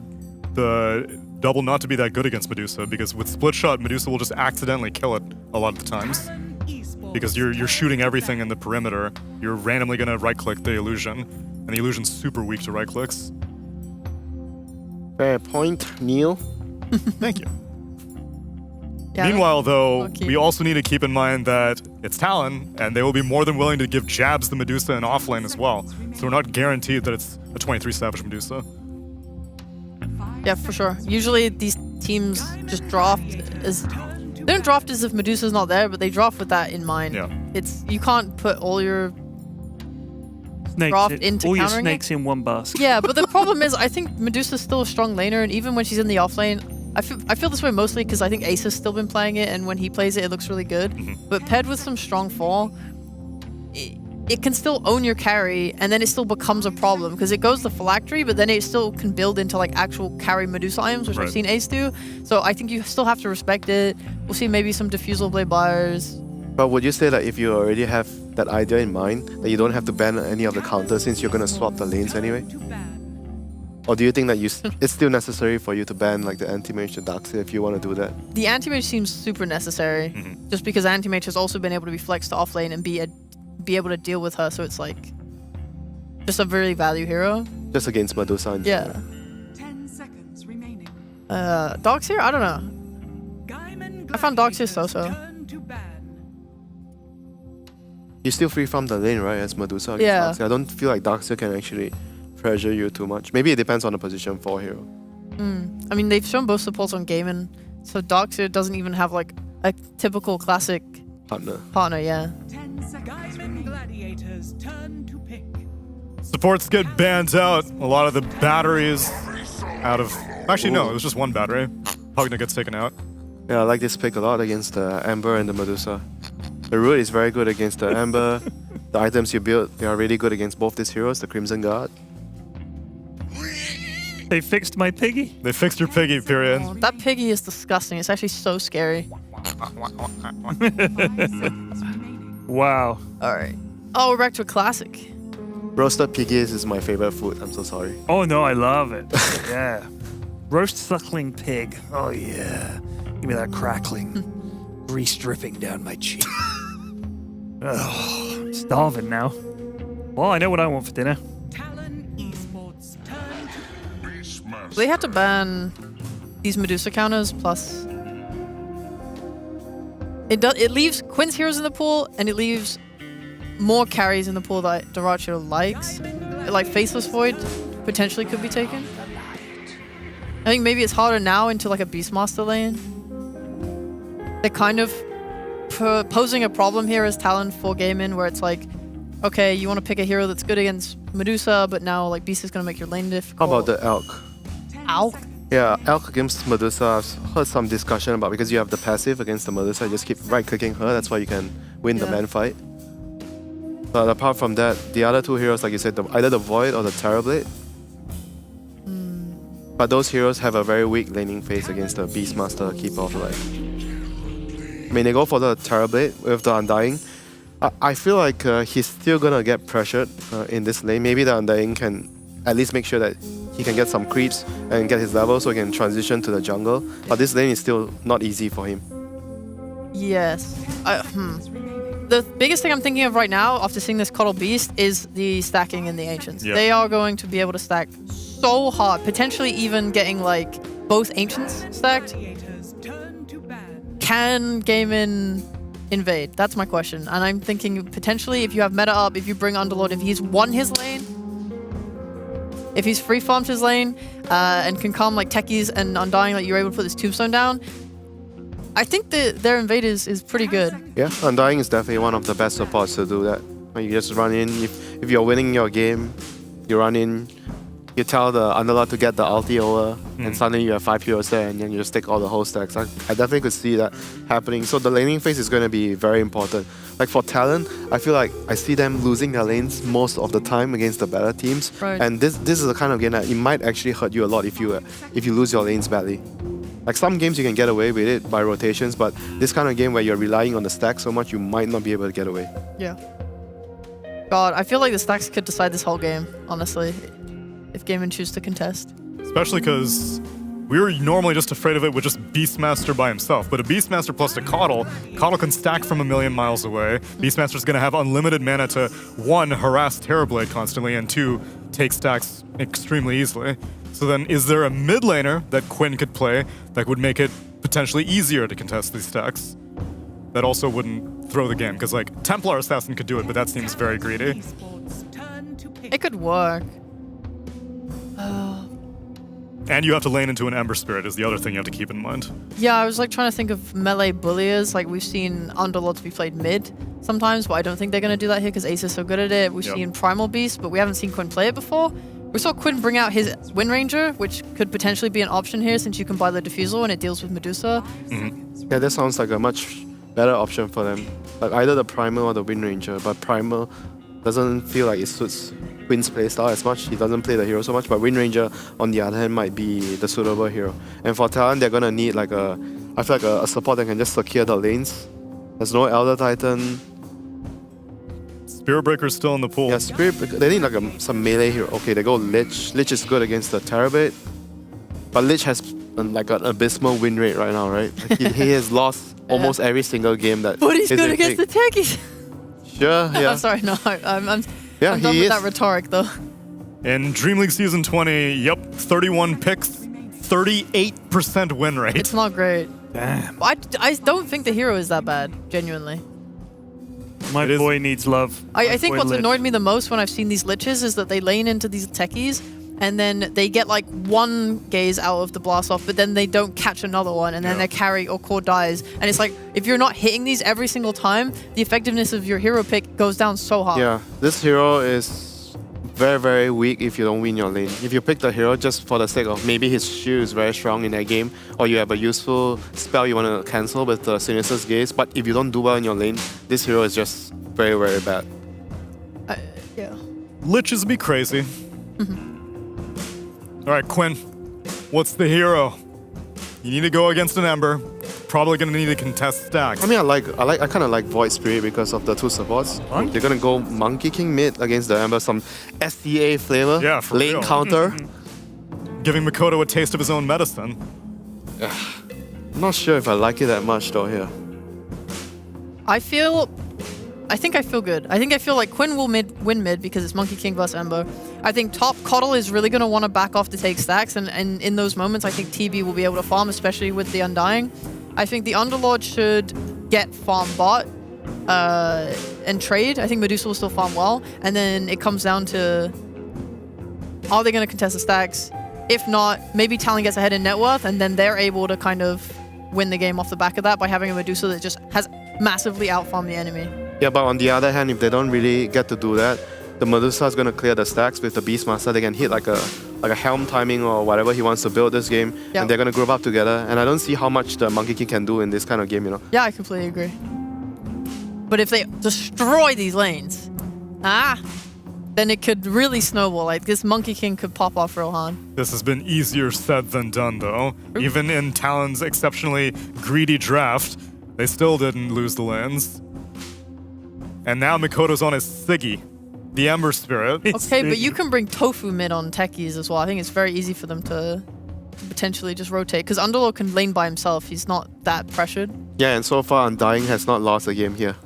the double not to be that good against Medusa, because with split shot, Medusa will just accidentally kill it a lot of the times. Because you're shooting everything in the perimeter. You're randomly going to right-click the illusion, and the illusion's super weak to right-clicks. Fair point, Neil. Thank you. Yeah, Meanwhile, though, we also need to keep in mind that it's Talon, and they will be more than willing to give jabs to Medusa in offlane as well. So we're not guaranteed that it's a 23 Savage Medusa. Yeah, for sure. Usually these teams just draft as... They don't draft as if Medusa's not there, but they draft with that in mind. Yeah. It's... You can't put all your draft into all your countering snakes in one basket. Yeah, but the problem is I think Medusa's still a strong laner, and even when she's in the offlane, I feel this way mostly because I think Ace has still been playing it, and when he plays it, it looks really good. But paired with some strong fall, it can still own your carry, and then it still becomes a problem because it goes to phylactery, but then it still can build into like actual carry Medusa items, which I've seen Ace do. So I think you still have to respect it. We'll see maybe some Diffusal Blade buyers. But would you say that if you already have that idea in mind, that you don't have to ban any of the counters since you're going to swap the lanes anyway? Or do you think that it's still necessary for you to ban like the Anti-Mage to Darkseer if you want to do that? The Anti-Mage seems super necessary, just because Anti-Mage has also been able to be flexed to offlane and be able to deal with her, so it's like just a very value hero. Just against Medusa in Yeah. general. 10 seconds remaining. Darkseer? I don't know. I found Darkseer so-so. You still free from the lane, right, as Medusa against Yeah. Darkseer? I don't feel like Darkseer can actually pressure you too much. Maybe it depends on the position for hero. I mean, they've shown both supports on Gaimin, so Darkseer doesn't even have like a typical classic partner, yeah. Gladiators turn to pick. Supports get banned out. A lot of the batteries out of... Actually, no, it was just one battery. Probably gonna get taken out. Yeah, I like this pick a lot against the Ember and the Medusa. The root is very good against the Ember. The items you build, they are really good against both these heroes, the Crimson Guard. They fixed my piggy? They fixed your piggy, period. Oh, that piggy is disgusting. It's actually so scary. Wow. Alright. Oh, we're back to a classic. Roasted piggies is my favorite food, I'm so sorry. Oh no, I love it. Yeah. Roast suckling pig. Oh yeah. Give me that crackling. Grease dripping down my cheek. Oh, I'm starving now. Well, I know what I want for dinner. They had to ban these Medusa counters, plus it leaves Quinn's heroes in the pool, and it leaves more carries in the pool that Dyrachyo likes. Like Faceless Void potentially could be taken. I think maybe it's harder now into like a Beastmaster lane. They're kind of posing a problem here as Talon for Gaimin, where it's like, okay, you want to pick a hero that's good against Medusa, but now like Beast is going to make your lane difficult. How about the Elk? Elk? Yeah, Elk against Medusa, I've heard some discussion about because you have the passive against the Medusa, you just keep right-clicking her, that's why you can win the man fight. But apart from that, the other two heroes, like you said, either the Void or the Terrorblade. But those heroes have a very weak laning phase against the Beastmaster Keeper of Life. I mean, they go for the Terrorblade with the Undying. I feel like he's still gonna get pressured in this lane. Maybe the Undying can at least make sure that he can get some creeps and get his level so he can transition to the jungle. But this lane is still not easy for him. Yes. The biggest thing I'm thinking of right now, after seeing this Coddle Beast, is the stacking in the Ancients. Yeah. They are going to be able to stack so hard, potentially even getting like both Ancients stacked, can Gaimin invade? That's my question. And I'm thinking potentially if you have meta up, if you bring Underlord, if he's won his lane, if he's free farmed his lane, and can come like Techies and Undying, like you're able to put this tombstone down, I think their invade is pretty good. Yeah, Undying is definitely one of the best supports to do that. When you just run in, if you're winning your game, you run in, you tell the Underlord to get the ulti over, and suddenly you have 5 heroes there, and then you just take all the whole stacks. I definitely could see that happening. So the laning phase is going to be very important. Like for Talon, I feel like I see them losing their lanes most of the time against the better teams. Right. And this is the kind of game that it might actually hurt you a lot if you lose your lanes badly. Like some games you can get away with it by rotations, but this kind of game where you're relying on the stack so much, you might not be able to get away. Yeah. God, I feel like the stacks could decide this whole game, honestly, if Gaimin choose to contest. Especially because we were normally just afraid of it with just Beastmaster by himself, but a Beastmaster plus a Coddle can stack from a million miles away. Beastmaster's going to have unlimited mana to, 1, harass Terrorblade constantly, and 2, take stacks extremely easily. So then is there a mid laner that Quinn could play that would make it potentially easier to contest these stacks? That also wouldn't throw the game, because like Templar Assassin could do it, but that seems very greedy. It could work. And you have to lane into an Ember Spirit is the other thing you have to keep in mind. Yeah, I was like trying to think of melee bulliers. Like we've seen Underlords be played mid sometimes, but I don't think they're going to do that here because Ace is so good at it. We've seen Primal Beast, but we haven't seen Quinn play it before. We saw Quinn bring out his Wind Ranger, which could potentially be an option here since you can buy the Diffusal and it deals with Medusa. Yeah, that sounds like a much better option for them. Like either the Primal or the Wind Ranger, but Primal doesn't feel like it suits Quinn's playstyle as much. He doesn't play the hero so much, but Wind Ranger, on the other hand, might be the suitable hero. And for Talon, they're gonna need like I feel like a support that can just secure the lanes. There's no Elder Titan. Spirit Breaker's still in the pool. Yeah, Spirit Breaker. They need like some melee hero. Okay, they go Lich. Lich is good against the Terrorblade, but Lich has like an abysmal win rate right now, right? Like he has lost almost every single game that. But he's good against the Techies. Sure, yeah. I'm sorry, no, I'm done he with is. that rhetoric though. In DreamLeague Season 20, 31 picks, 38% win rate. It's not great. Damn. I don't think the hero is that bad, genuinely. My boy needs love. I think what's annoyed me the most when I've seen these Liches is that they lane into these Techies and then they get like one gaze out of the blast off, but then they don't catch another one, and then their carry or core dies. And it's like, if you're not hitting these every single time, the effectiveness of your hero pick goes down so hard. Yeah, this hero is very, very weak if you don't win your lane. If you pick the hero just for the sake of maybe his shield is very strong in that game, or you have a useful spell you want to cancel with the Sinister's Gaze, but if you don't do well in your lane, this hero is just very, very bad. Yeah. Liches be crazy. All right, Quinn, what's the hero? You need to go against an Ember. Probably gonna need to contest stacks. I mean, I kind of like Void Spirit because of the 2 supports. They're gonna go Monkey King mid against the Ember, some SDA flavor, for lane real. counter. Giving Mikoto a taste of his own medicine. I'm not sure if I like it that much though here. I think I feel good. I think I feel like Quinn will win mid because it's Monkey King versus Ember. I think top Coddle is really going to want to back off to take stacks, and in those moments I think TB will be able to farm, especially with the Undying. I think the Underlord should get farm bot and trade. I think Medusa will still farm well, and then it comes down to, are they going to contest the stacks? If not, maybe Talon gets ahead in net worth, and then they're able to kind of win the game off the back of that by having a Medusa that just has massively outfarmed the enemy. Yeah, but on the other hand, if they don't really get to do that, the Medusa is going to clear the stacks with the Beastmaster. They can hit like a helm timing or whatever he wants to build this game, and they're going to group up together. And I don't see how much the Monkey King can do in this kind of game, you know? Yeah, I completely agree. But if they destroy these lanes, then it could really snowball. Like this Monkey King could pop off real hard. This has been easier said than done, though. Even in Talon's exceptionally greedy draft, they still didn't lose the lanes. And now Mikoto's on his Siggy, the Ember Spirit. Okay, but you can bring Tofu mid on Techies as well. I think it's very easy for them to potentially just rotate, because Underlord can lane by himself. He's not that pressured. Yeah, and so far Undying has not lost a game here.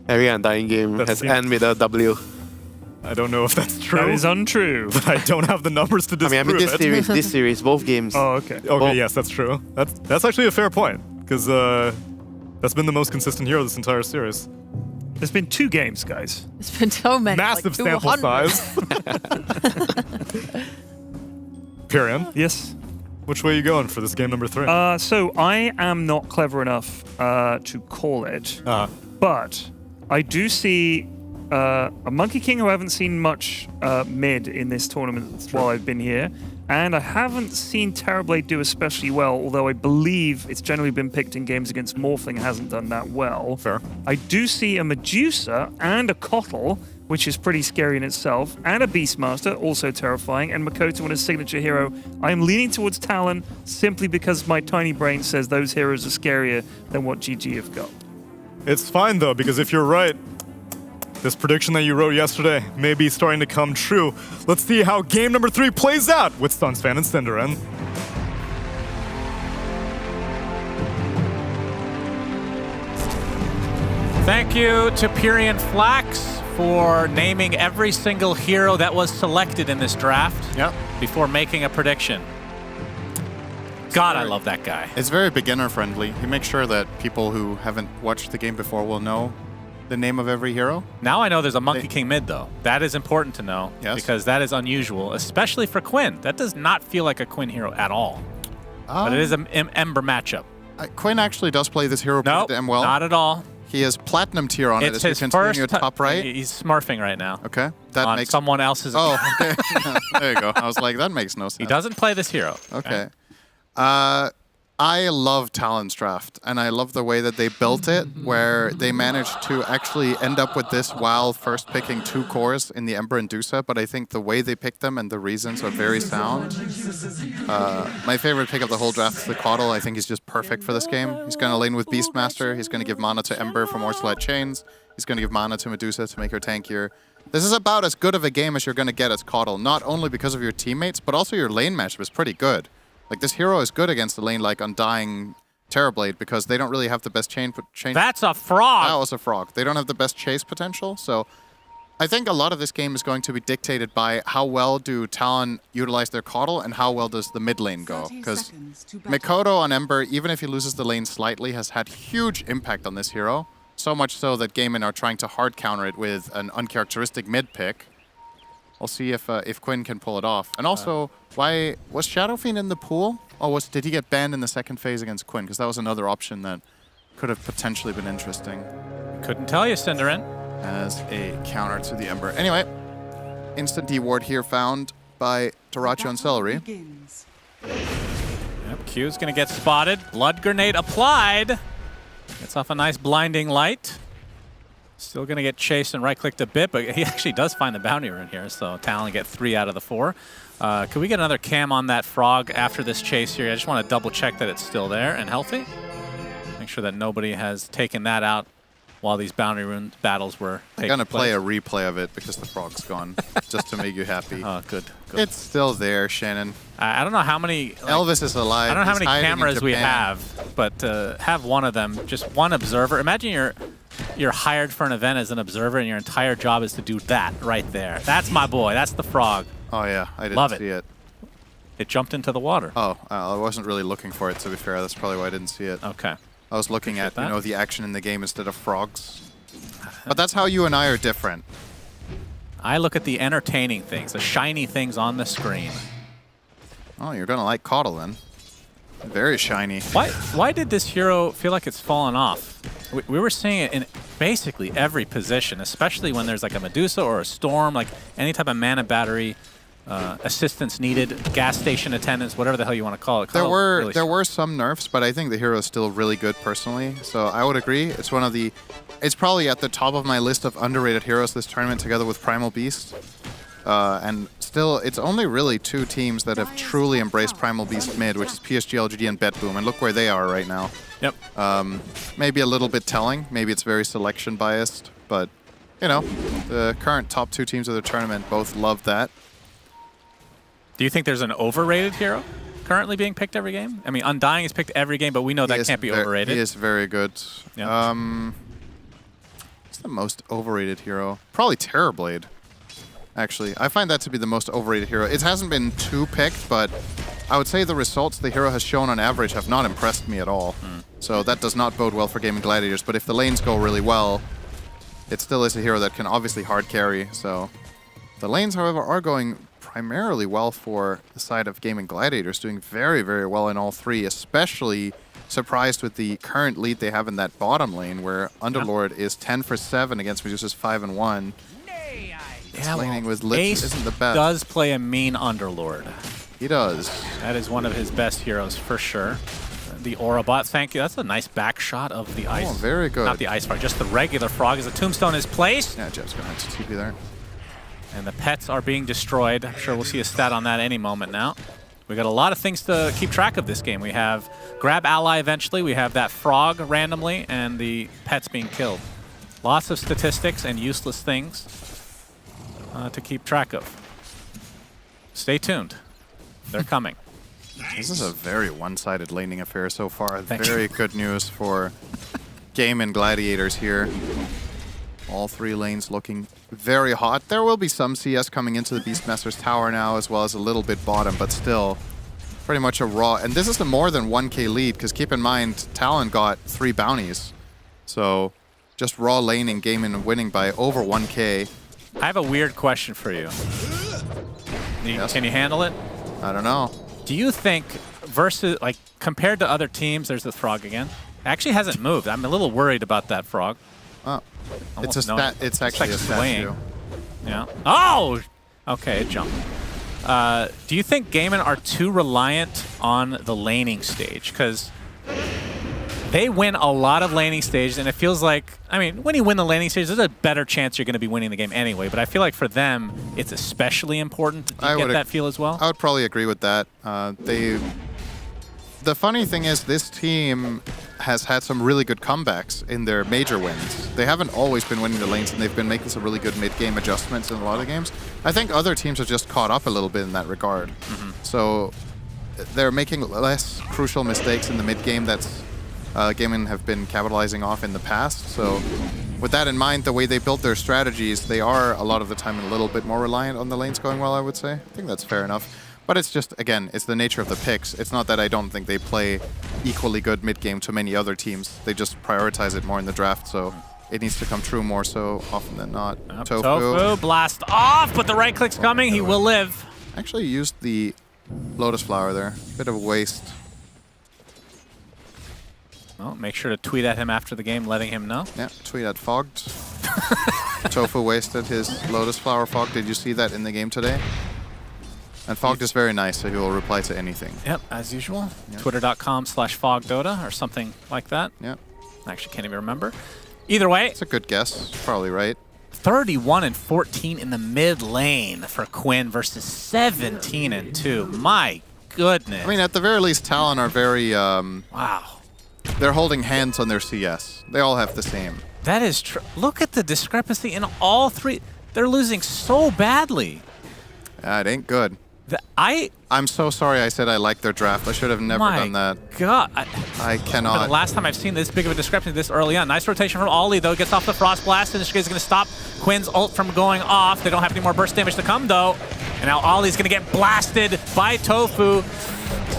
Every Undying game has ended with a W. I don't know if that's true. That is untrue. But I don't have the numbers to disprove this series, both games. Oh, okay. Okay, yes, that's true. That's actually a fair point, because that's been the most consistent hero this entire series. There's been 2 games, guys. It's been so many. Massive like sample size. Pyrian? Yes? Which way are you going for this game number 3? So I am not clever enough to call it, but I do see a Monkey King who I haven't seen much mid in this tournament while I've been here, and I haven't seen Terrorblade do especially well, although I believe it's generally been picked in games against Morphling, hasn't done that well. Fair. I do see a Medusa and a Kotl, which is pretty scary in itself, and a Beastmaster, also terrifying, and Makoto and his signature hero. I am leaning towards Talon simply because my tiny brain says those heroes are scarier than what GG have got. It's fine, though, because if you're right, this prediction that you wrote yesterday may be starting to come true. Let's see how game number 3 plays out with Sunsfan and Cinderin. Thank you to Pyrian Flax for naming every single hero that was selected in this draft before making a prediction. God, I love that guy. It's very beginner friendly. He makes sure that people who haven't watched the game before will know the name of every hero. Now I know there's a Monkey King mid, though. That is important to know, because that is unusual, especially for Quinn. That does not feel like a Quinn hero at all. But it is an Ember matchup. Quinn actually does play this hero pretty damn well. Not at all. He has platinum tier on It's it. his As you can see in first your top right. He's smurfing right now. Okay. That on makes someone else's Oh, account. okay. There you go. I was like, that makes no sense. He doesn't play this hero. Okay. I love Talon's draft, and I love the way that they built it, where they managed to actually end up with this while first picking 2 cores in the Ember and Dusa, but I think the way they picked them and the reasons are very sound. My favorite pick of the whole draft is the Kotl. I think he's just perfect for this game. He's going to lane with Beastmaster. He's going to give mana to Ember for more Slight Chains. He's going to give mana to Medusa to make her tankier. This is about as good of a game as you're going to get as Kotl, not only because of your teammates, but also your lane matchup is pretty good. Like, this hero is good against a lane like Undying Terrorblade because they don't really have the best chain. That's a frog! That was a frog. They don't have the best chase potential, so I think a lot of this game is going to be dictated by how well do Talon utilize their Kotl and how well does the mid lane go. Because Makoto on Ember, even if he loses the lane slightly, has had huge impact on this hero. So much so that Gaimin are trying to hard counter it with an uncharacteristic mid pick. We'll see if Quinn can pull it off. And also, why was Shadow Fiend in the pool? Or did he get banned in the second phase against Quinn? Because that was another option that could have potentially been interesting. Couldn't tell you, Cinderin. As a counter to the Ember. Anyway, instant D-ward here found by Duracho and Celery. Yep, Q's gonna get spotted. Blood grenade applied. Gets off a nice blinding light. Still going to get chased and right-clicked a bit, but he actually does find the bounty rune here, so Talon get 3 out of the 4. Could we get another cam on that frog after this chase here? I just want to double-check that it's still there and healthy. Make sure that nobody has taken that out while these bounty rune battles were taking I'm going to play place. a replay of it because the frog's gone, just to make you happy. Oh, good. It's still there, Shannon. I don't know how many... Elvis is alive. I don't know how He's many hiding in cameras we Japan. have, but have one of them, just one observer. Imagine you're hired for an event as an observer and your entire job is to do that right there. That's my boy. That's the frog. Oh, yeah. I didn't Love see it. It jumped into the water. Oh, I wasn't really looking for it, to be fair. That's probably why I didn't see it. Okay. I was looking at, that. the action in the game instead of frogs. But that's how you and I are different. I look at the entertaining things, the shiny things on the screen. Oh, you're going to like Kotl then. Very shiny. Why did this hero feel like it's fallen off? We were seeing it in basically every position, especially when there's like a Medusa or a Storm, like any type of mana battery, assistance needed, gas station attendants, whatever the hell you want to call it. There were some nerfs, but I think the hero is still really good personally. So I would agree. It's probably at the top of my list of underrated heroes this tournament, together with Primal Beast. And still, it's only really 2 teams that have truly embraced Primal Beast mid, which is PSG, LGD, and BetBoom. And look where they are right now. Yep. Maybe a little bit telling. Maybe it's very selection biased. But, the current top 2 teams of the tournament both love that. Do you think there's an overrated hero currently being picked every game? I mean, Undying is picked every game, but we know that can't be overrated. He is very good. Yep. What's the most overrated hero? Probably Terrorblade. actually. I find that to be the most overrated hero. It hasn't been too picked, but I would say the results the hero has shown on average have not impressed me at all. So that does not bode well for Gaming Gladiators, but if the lanes go really well, it still is a hero that can obviously hard carry. So the lanes, however, are going primarily well for the side of Gaming Gladiators, doing very, very well in all three, especially surprised with the current lead they have in that bottom lane, where Underlord is 10 for 7 against Medusa's 5 and 1. Yeah, laning with Ace isn't the best. does play a mean Underlord. He does. That is one of his best heroes for sure. The Aura bot, thank you. That's a nice back shot of the ice. Oh, very good. Not the ice frog, just the regular frog as the tombstone is placed. Yeah, Jeff's gonna have to TP there. And the pets are being destroyed. I'm sure we'll see a stat on that any moment now. We got a lot of things to keep track of this game. We have grab ally eventually, we have that frog randomly, and the pets being killed. Lots of statistics and useless things to keep track of. Stay tuned. They're coming. This is a very one-sided laning affair so far. Thank Very good news for Gaming Gladiators here. All three lanes looking very hot. There will be some CS coming into the Beastmaster's tower now, as well as a little bit bottom, but still pretty much a raw. And this is a more than 1k lead, because keep in mind, Talon got 3 bounties. So just raw laning, gaming, and winning by over 1k. I have a weird question for you. Can you handle it? I don't know. Do you think, versus, like, compared to other teams, there's the frog again? It actually hasn't moved. I'm a little worried about that frog. Oh. Almost It's a no- stat. It's actually like a swaying. statue. Yeah. Oh! Okay, it jumped. Do you think Gaiman are too reliant on the laning stage? Because they win a lot of laning stages, and it feels like, I mean, when you win the laning stage, there's a better chance you're going to be winning the game anyway, but I feel like for them, it's especially important. Do you get that feel as well? I would probably agree with that. The funny thing is, this team has had some really good comebacks in their major wins. They haven't always been winning the lanes, and they've been making some really good mid-game adjustments in a lot of games. I think other teams have just caught up a little bit in that regard. So they're making less crucial mistakes in the mid-game that's Gaming have been capitalizing off in the past. So with that in mind, the way they built their strategies, they are a lot of the time a little bit more reliant on the lanes going well, I would say. I think that's fair enough. But it's just, again, it's the nature of the picks. It's not that I don't think they play equally good mid-game to many other teams. They just prioritize it more in the draft, so it needs to come true more so often than not. Tofu, blast off, but the right click's coming. He will live. Actually used the Lotus Flower there. Bit of a waste. Well, make sure to tweet at him after the game, letting him know. Yeah, tweet at Fogged. Tofu wasted his Lotus Flower Fog. Did you see that in the game today? And Fogged is very nice, so he will reply to anything. Yep, as usual. Yep. Twitter.com/FogDota or something like that. Yep. I actually can't even remember. Either way. It's a good guess. Probably right. 31 and 14 in the mid lane for Quinn versus 17 and 2. My goodness. I mean, at the very least, Talon are very... wow. They're holding hands on their CS. They all have the same. That is true. Look at the discrepancy in all three. They're losing so badly. Yeah, it ain't good. I'm so sorry I said I liked their draft. I should have never done that. God. I cannot. The last time I've seen this big of a discrepancy this early on. Nice rotation from Ollie, though. Gets off the Frost Blast, and this is going to stop Quinn's ult from going off. They don't have any more burst damage to come, though. And now Ollie's going to get blasted by Tofu.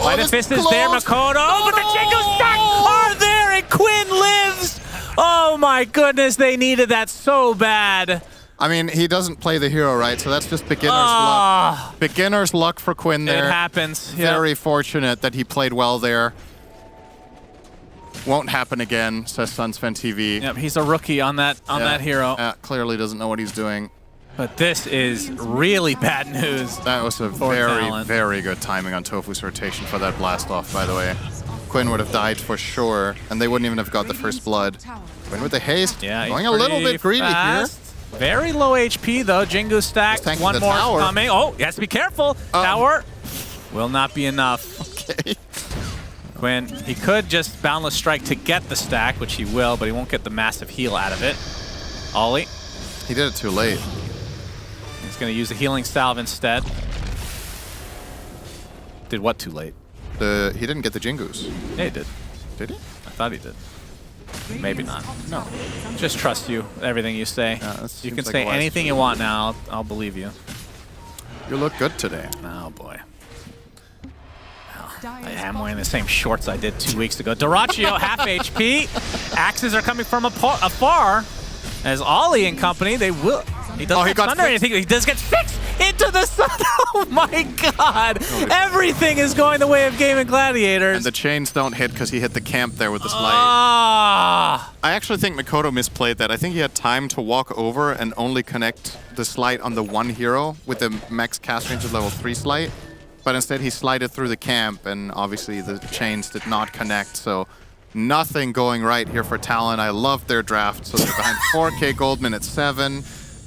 By the fist is there, Makoto. But the Jingle Stack are there, and Quinn lives. Oh, my goodness. They needed that so bad. I mean, he doesn't play the hero, right? So that's just beginner's luck. Beginner's luck for Quinn there. It happens. Very fortunate that he played well there. Won't happen again, says Sunsven TV. Yep, he's a rookie on that hero. Clearly doesn't know what he's doing. But this is really bad news. That was a very good timing on Tofu's rotation for that blast off, by the way. Quinn would have died for sure, and they wouldn't even have got the first blood. Quinn with the haste, going a little bit greedy here. Very low HP though. Jingu stack. One more coming. Oh, he has to be careful. Tower will not be enough. Okay. Quinn, he could just Boundless Strike to get the stack, which he will, but he won't get the massive heal out of it. Ollie. He did it too late. He's going to use the healing salve instead. Did what too late? He didn't get the Jingus. Yeah, he did. Did he? I thought he did. Maybe not. No. Just trust you, everything you say. You can say anything you want now. I'll believe you. You look good today. Oh, boy. Well, I am wearing the same shorts I did 2 weeks ago. Dyrachyo, half HP. Axes are coming from afar. As Ollie and company, they will... He doesn't get thunder or anything. He does get fixed into the sun. Oh my god. Everything is going the way of Gaming Gladiators. And the chains don't hit because he hit the camp there with the slide. Ah. I actually think Mikoto misplayed that. I think he had time to walk over and only connect the slide on the one hero with the max cast range of level 3 slide. But instead he slided through the camp and obviously the chains did not connect. So nothing going right here for Talon. I love their draft. So they're behind 4K Goldman at 7.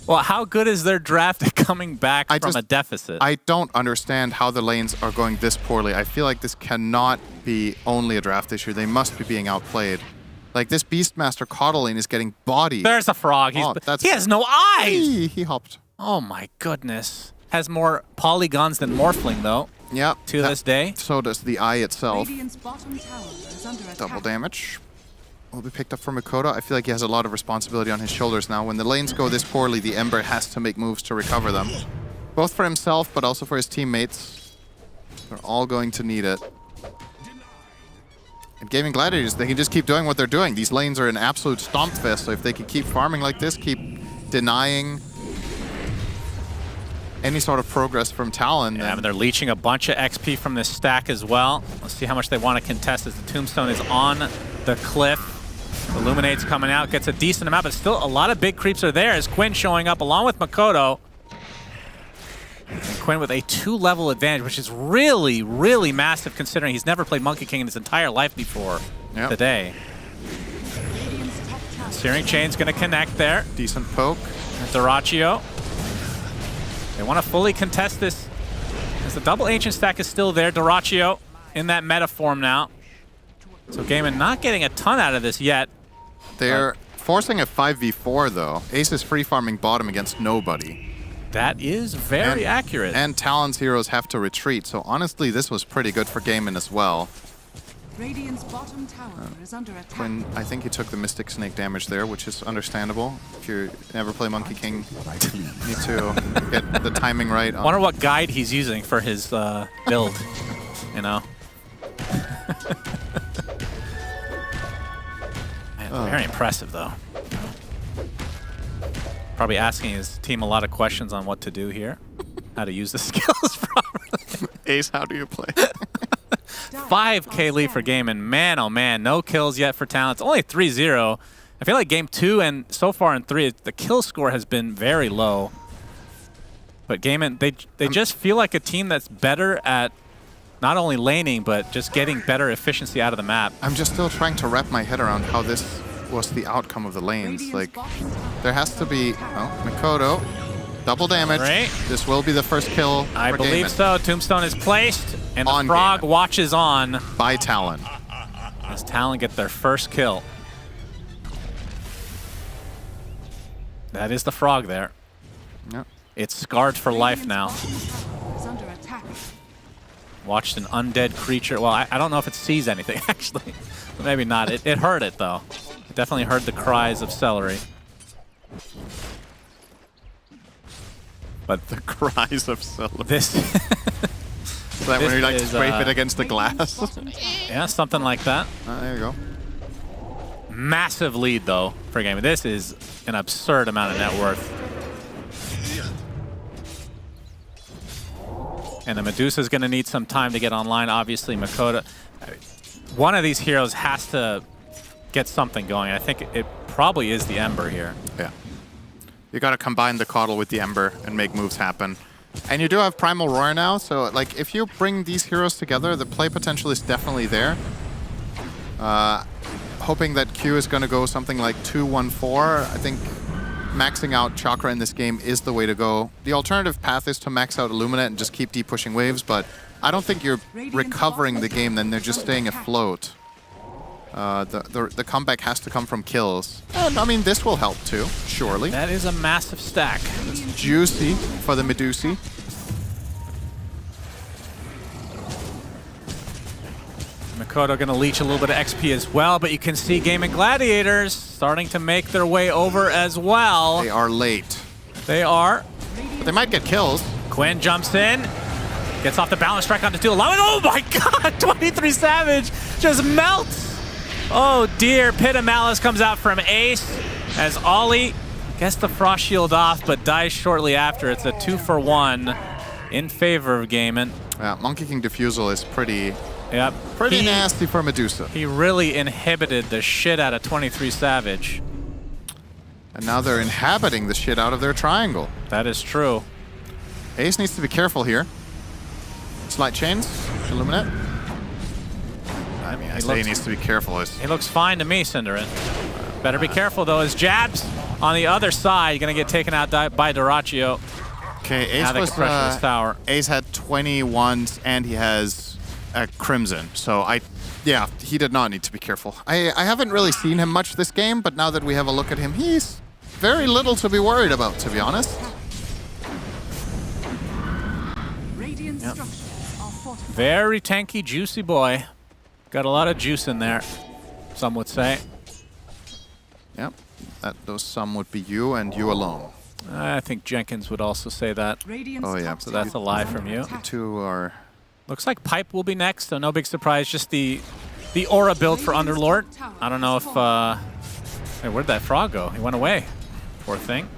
Well, how good is their draft at coming back from a deficit? I don't understand how the lanes are going this poorly. I feel like this cannot be only a draft issue. They must be being outplayed. Like, this Beastmaster Coddle lane is getting bodied. There's a frog. He has no eyes! He hopped. Oh my goodness. Has more polygons than Morphling, though. Yep. To this day. So does the eye itself. Radiant's bottom tower is under attack. Double damage. Will be picked up for Mikoto. I feel like he has a lot of responsibility on his shoulders now. When the lanes go this poorly, the Ember has to make moves to recover them. Both for himself, but also for his teammates. They're all going to need it. And Gaming Gladiators, they can just keep doing what they're doing. These lanes are an absolute stomp fest, so if they can keep farming like this, keep denying any sort of progress from Talon. Yeah, but they're leeching a bunch of XP from this stack as well. Let's see how much they want to contest as the Tombstone is on the cliff. Illuminate's coming out, gets a decent amount, but still a lot of big creeps are there as Quinn showing up along with Mikoto. And Quinn with a 2-level advantage, which is really, really massive considering he's never played Monkey King in his entire life before today. Searing Chain's going to connect there. Decent poke. Dyrachyo. They want to fully contest this as the double ancient stack is still there. Dyrachyo in that meta form now. So Gaiman not getting a ton out of this yet. They're forcing a 5v4 though. Ace is free farming bottom against nobody. That is very accurate. And Talon's heroes have to retreat. So honestly, this was pretty good for Gaiman as well. Radiant's bottom tower is under attack. Quinn, I think he took the Mystic Snake damage there, which is understandable. If you never play Monkey King, you need to get the timing right. I wonder what guide he's using for his build, you know? Man, very impressive, though. Probably asking his team a lot of questions on what to do here, how to use the skills properly. Ace, how do you play? 5K lead for Gaiman. Man, oh man, no kills yet for Talon. It's only 3-0. I feel like game 2 and so far in 3, the kill score has been very low. But Gaiman, they just feel like a team that's better at not only laning, but just getting better efficiency out of the map. I'm just still trying to wrap my head around how this was the outcome of the lanes. Like, there has to be... Oh, Mikoto. Double damage. Right. This will be the first kill I for believe Gaiman. so. Tombstone is placed, and the On frog Gaiman. watches on. By Talon. As Talon get their first kill. That is the frog there. Yep. It's scarred for life now. Is under attack. Watched an undead creature. Well, I don't know if it sees anything, actually. But maybe not. It heard it, though. It definitely heard the cries of celery. But the cries of celery. This... Is that when you like to scrape it against the glass? Yeah, something like that. There you go. Massive lead, though, for Gaiman. This is an absurd amount of net worth. And the Medusa's going to need some time to get online. Obviously, Mikoto. One of these heroes has to get something going. I think it probably is the Ember here. Yeah. You got to combine the Coddle with the Ember and make moves happen. And you do have Primal Roar now, so like if you bring these heroes together, the play potential is definitely there. Hoping that Q is going to go something like 2-1-4. I think maxing out Chakra in this game is the way to go. The alternative path is to max out Illuminate and just keep deep pushing waves, but I don't think you're recovering the game, then they're just staying afloat. The comeback has to come from kills. And I mean, this will help too, surely. That is a massive stack. It's juicy for the Medusi. Mikoto going to leech a little bit of XP as well, but you can see Gaming Gladiators starting to make their way over as well. They are late. They are. But they might get kills. Quinn jumps in, gets off the balance strike onto dual allowing. Oh my god, 23 Savage just melts. Oh dear, Pit of Malice comes out from Ace as Ollie gets the Frost Shield off, but dies shortly after. It's a 2-for-1 in favor of Gaiman. Yeah, Monkey King Diffusal is pretty Yep. pretty nasty for Medusa. He really inhibited the shit out of 23 Savage. And now they're inhabiting the shit out of their triangle. That is true. Ace needs to be careful here. Slight chains, Illuminate. I mean, I say he needs to be careful. He looks fine to me, Cinderin. Better be careful, though, as Jabs on the other side going to get taken out by Dyrachyo. Okay, Ace now they was, can pressure this tower. Ace had 21s, and he has a Crimson. So, yeah, he did not need to be careful. I haven't really seen him much this game, but now that we have a look at him, he's very little to be worried about, to be honest. Radiant structures are fortified. Very tanky, juicy boy. Got a lot of juice in there, some would say. Yep, those some would be you and you alone. I think Jenkins would also say that. Oh yeah, so that's a lie from you. You two are... Looks like Pipe will be next, so no big surprise. Just the aura build for Underlord. I don't know if... Hey, where'd that frog go? He went away. Poor thing.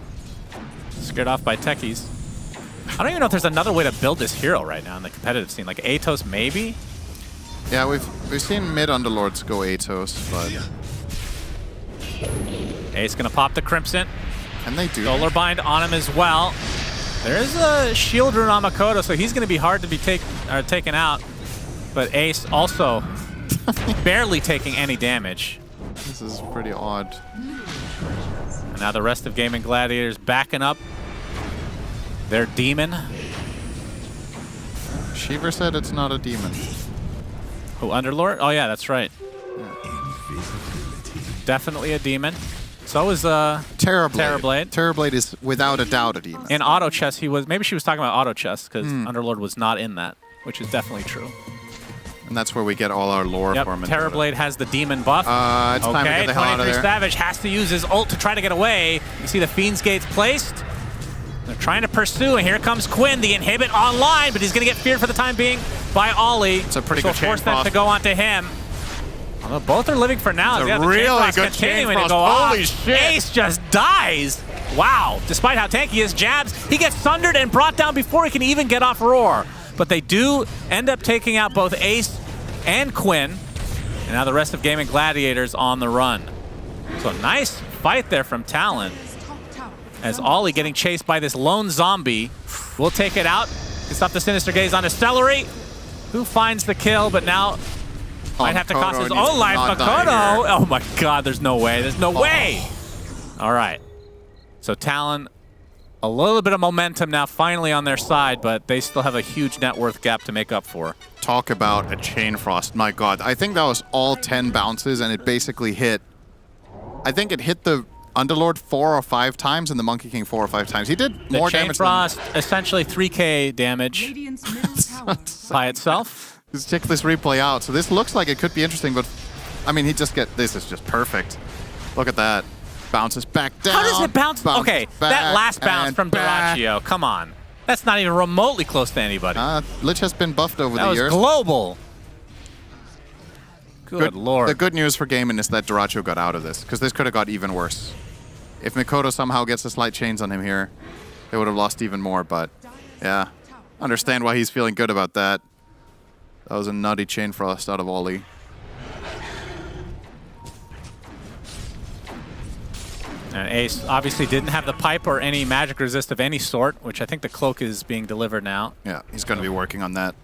Scared off by techies. I don't even know if there's another way to build this hero right now in the competitive scene. Like Atos, maybe? Yeah, we've seen mid Underlords go Atos, but... Ace gonna pop the Crimson. And they do. Solar Bind on him as well. There is a shield rune on Makoto, so he's gonna be hard to be taken out. But Ace also barely taking any damage. This is pretty odd. And now the rest of Gaming Gladiators backing up their demon. Shiver said it's not a demon. Who, Underlord? Oh yeah, that's right. Definitely a demon. So is Terrorblade. Terrorblade is without a doubt a demon. In auto chess, he was. Maybe she was talking about auto chess because Underlord was not in that, which is definitely true. And that's where we get all our lore for him. Terrorblade has the demon buff. It's time to get the hell out of there. Savage has to use his ult to try to get away. You see the Fiend's Gates placed. They're trying to pursue, and here comes Quinn, the inhibit online, but he's going to get feared for the time being by Ollie. It's a pretty good chain force them frost. to go onto him. Although both are living for now. It's Yeah, a the really chain frost good chain continuing to frost. go off. Holy shit. Ace just dies. Wow. Despite how tanky he is, Jabs, he gets sundered and brought down before he can even get off Roar. But they do end up taking out both Ace and Quinn. And now the rest of Gaming Gladiators on the run. So a nice fight there from Talon. As Ollie getting chased by this lone zombie. We'll take it out. Gets up the Sinister Gaze onto Celery, who finds the kill, but now might have to cost his own life. Makoto! Oh my god, there's no way. There's no way! All right. So Talon, a little bit of momentum now finally on their side, but they still have a huge net worth gap to make up for. Talk about a chain frost. My god. I think that was all 10 bounces, and it basically hit... I think it hit the Underlord 4 or 5 times and the Monkey King 4 or 5 times. He did more chain damage frost, essentially 3k damage by itself. Just check this replay out. So this looks like it could be interesting, but I mean, this is just perfect. Look at that. Bounces back down. How does it bounce? Okay, that last bounce and from back. Dyrachyo, come on. That's not even remotely close to anybody. Lich has been buffed over that the was years. Global. Good lord. The good news for Gaiman is that Dyrachyo got out of this, because this could have got even worse. If Makoto somehow gets the slight chains on him here, they would have lost even more, but yeah. Understand why he's feeling good about that. That was a nutty chain frost out of Ollie. And Ace obviously didn't have the pipe or any magic resist of any sort, which I think the cloak is being delivered now. Yeah, he's going to be working on that.